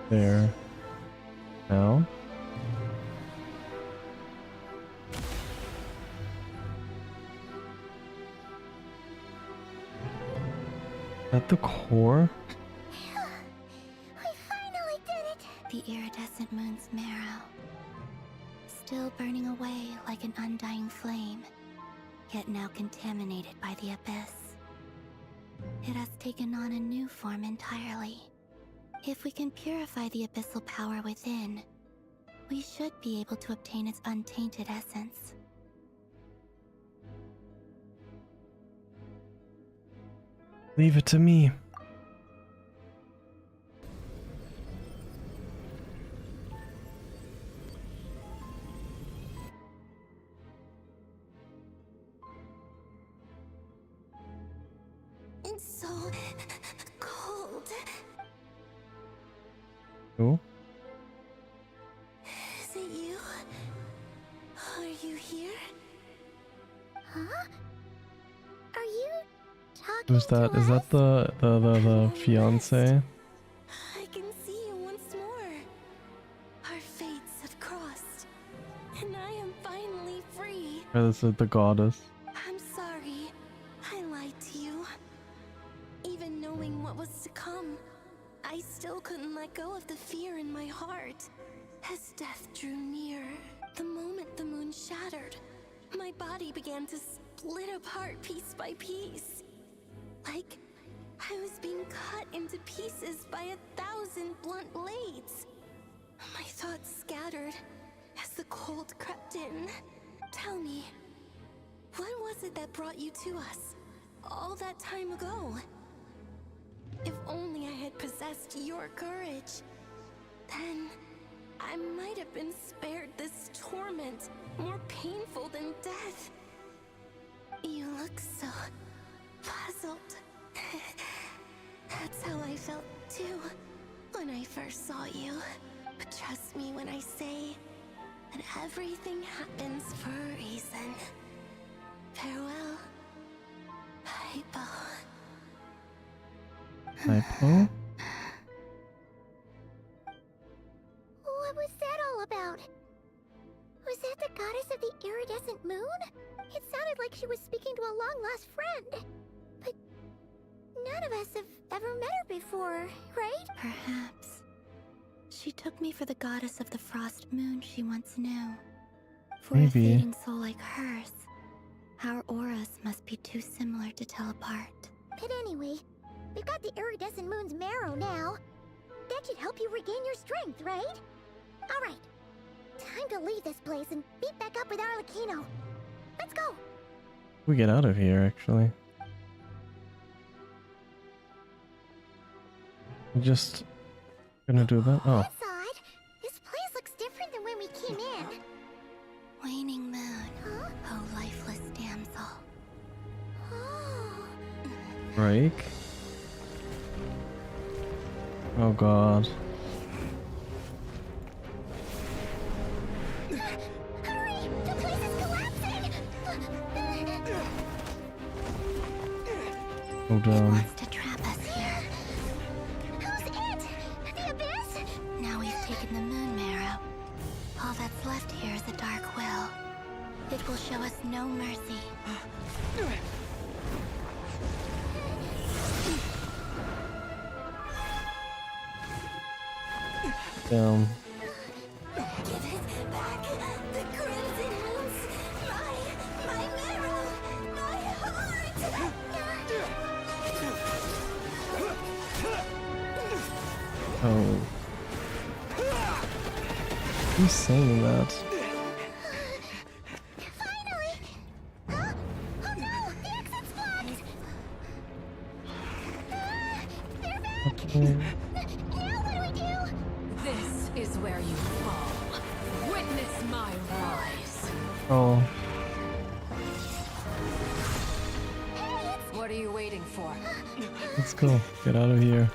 There. Now. At the core? We finally did it! The iridescent moon's marrow. Still burning away like an undying flame, yet now contaminated by the abyss. It has taken on a new form entirely. If we can purify the abyssal power within, we should be able to obtain its untainted essence. Leave it to me. It's so cold. Who? Is it you? Are you here? Huh? Are you talking Who's that? to Is us? that the fiance? I can see you once more. Our fates have crossed, and I am finally free. Or is it the goddess? I'm sorry. I lied to you. Even knowing what was to come, I still couldn't let go of the fear in my heart. As death drew near, the moment the moon shattered, my body began to split apart piece by piece. Like I was being cut into pieces by 1,000 blunt blades. My thoughts scattered as the cold crept in. Tell me, what was it that brought you to us all that time ago? If only I had possessed your courage, then I might have been spared this torment more painful than death. You look so puzzled. That's how I felt too when I first saw you. But trust me when I say that everything happens for a reason. Farewell, Hypo. Hypo? What was that all about? Was that the goddess of the iridescent moon? It sounded like she was speaking to a long-lost friend. But none of us have ever met her before, right? Perhaps. She took me for the goddess of the frost moon she once knew. For a Maybe. fading soul like hers, our auras must be too similar to tell apart. But anyway, we've got the iridescent moon's marrow now. That should help you regain your strength, right? Alright. Time to leave this place and meet back up with Arlecchino. Let's go! We get out of here, actually. We're just gonna do that? Oh. That's odd. This place looks different than when we came in. Waning moon, Huh? oh lifeless damsel. Oh. Break. Oh god. Hurry! The place is collapsing! Oh damn. Wants to trap us here. Who's it? The Abyss? Now we've taken the moon marrow. All that's left here is a dark will. It will show us no mercy. Damn. Give it back! The crimson moons! My marrow! My heart! Oh. Who's saying that? Finally! Huh? Oh no! The exit's blocked! They're back! Okay. Now what do we do? This is where you fall. Witness my rise. Oh. What are you waiting for? Let's go. Get out of here.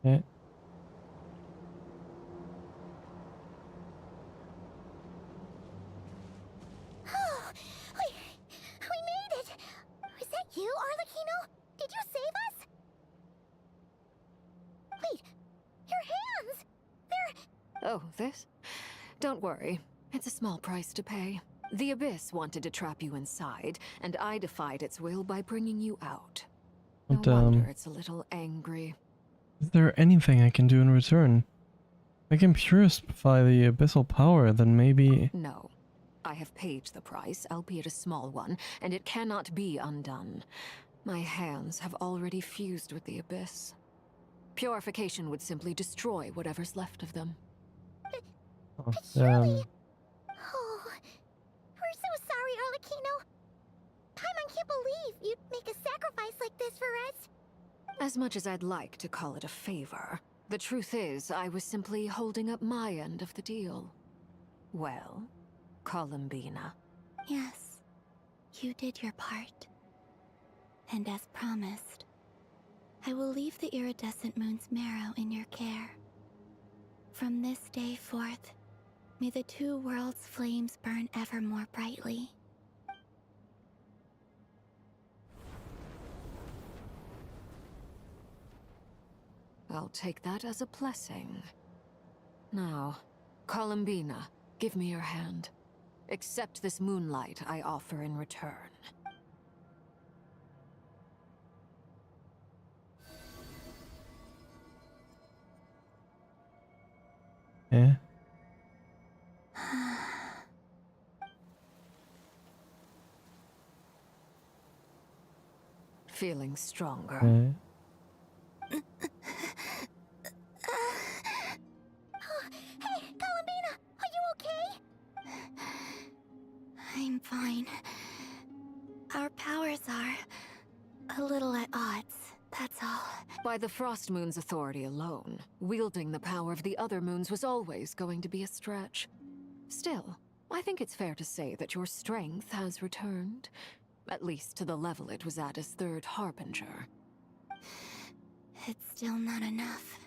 Okay. Oh, we made it! Was that you, Arlecchino? Did you save us? Wait, your hands! They're... Oh, this? Don't worry. It's a small price to pay. The Abyss wanted to trap you inside, and I defied its will by bringing you out. No But, wonder it's a little angry. is there anything I can do in return? I can purify the abyssal power, then maybe... No. I have paid the price, albeit a small one, and it cannot be undone. My hands have already fused with the Abyss. Purification would simply destroy whatever's left of them. Oh, Surely... Oh, we're so sorry, Arlecchino. Paimon can't believe you'd make a sacrifice like this for us. As much as I'd like to call it a favor, the truth is I was simply holding up my end of the deal. Well, Columbina. Yes, you did your part. And as promised, I will leave the iridescent moon's marrow in your care. From this day forth, may the two worlds' flames burn ever more brightly. I'll take that as a blessing. Now, Columbina, give me your hand. Accept this moonlight I offer in return. Yeah. Feeling stronger. Okay. Hey, Columbina, are you okay? I'm fine. Our powers are a little at odds, that's all. By the Frost Moon's authority alone, wielding the power of the other moons was always going to be a stretch. Still, I think it's fair to say that your strength has returned, at least to the level it was at as Third Harbinger. It's still not enough.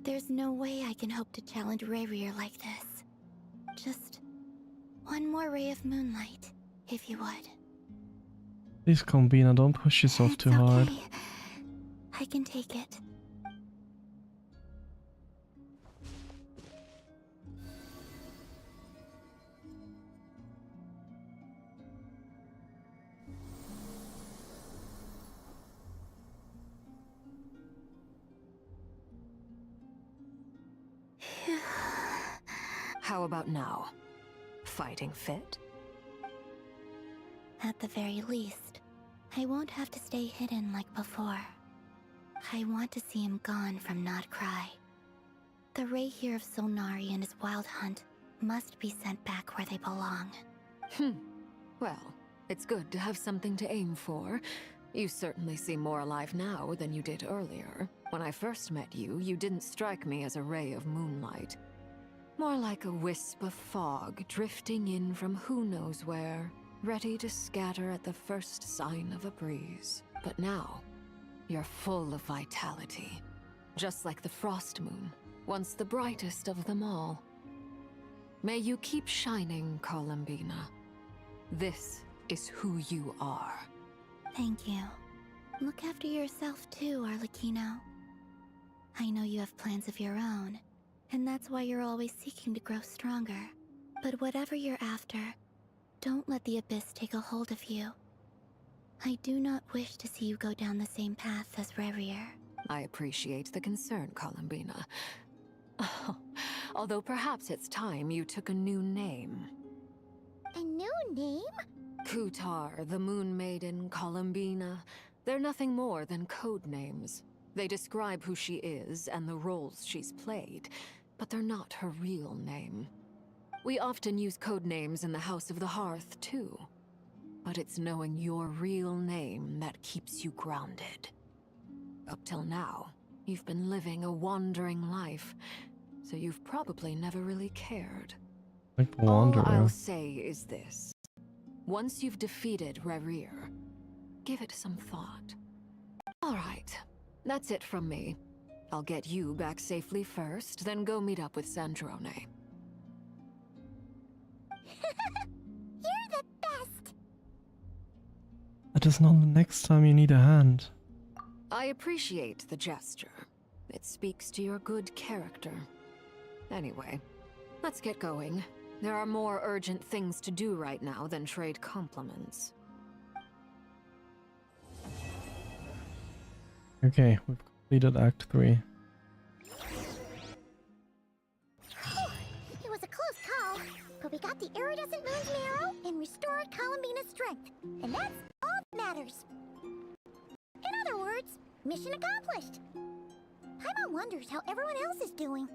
There's no way I can hope to challenge Rayrir like this. Just one more ray of moonlight, if you would. Please, Combina, don't push yourself too hard. I can take it. How about now? Fighting fit? At the very least, I won't have to stay hidden like before. I want to see him gone from Nod-Krai. The Rayrir of Solnari and his wild hunt must be sent back where they belong. Well, it's good to have something to aim for. You certainly seem more alive now than you did earlier. When I first met you, you didn't strike me as a ray of moonlight. More like a wisp of fog drifting in from who knows where, ready to scatter at the first sign of a breeze. But now, you're full of vitality. Just like the frost moon, once the brightest of them all. May you keep shining, Columbina. This is who you are. Thank you. Look after yourself too, Arlecchino. I know you have plans of your own, and that's why you're always seeking to grow stronger. But whatever you're after, don't let the Abyss take a hold of you. I do not wish to see you go down the same path as Rayrir. I appreciate the concern, Columbina. Although perhaps it's time you took a new name. A new name? Kutar, the Moon Maiden, Columbina. They're nothing more than code names. They describe who she is and the roles she's played, but they're not her real name. We often use code names in the House of the Hearth, too. But it's knowing your real name that keeps you grounded. Up till now, you've been living a wandering life, so you've probably never really cared. Like All Wanderer. I'll say is this. Once you've defeated Rayrir, give it some thought. All right, that's it from me. I'll get you back safely first, then go meet up with Sandrone. You're the best! That is not the next time you need a hand. I appreciate the gesture. It speaks to your good character. Anyway, let's get going. There are more urgent things to do right now than trade compliments. Okay, we've completed Act 3. It was a close call, but we got the iridescent moon's marrow and restored Columbina's strength. And that's all that matters. In other words, mission accomplished. Paimon wonders how everyone else is doing.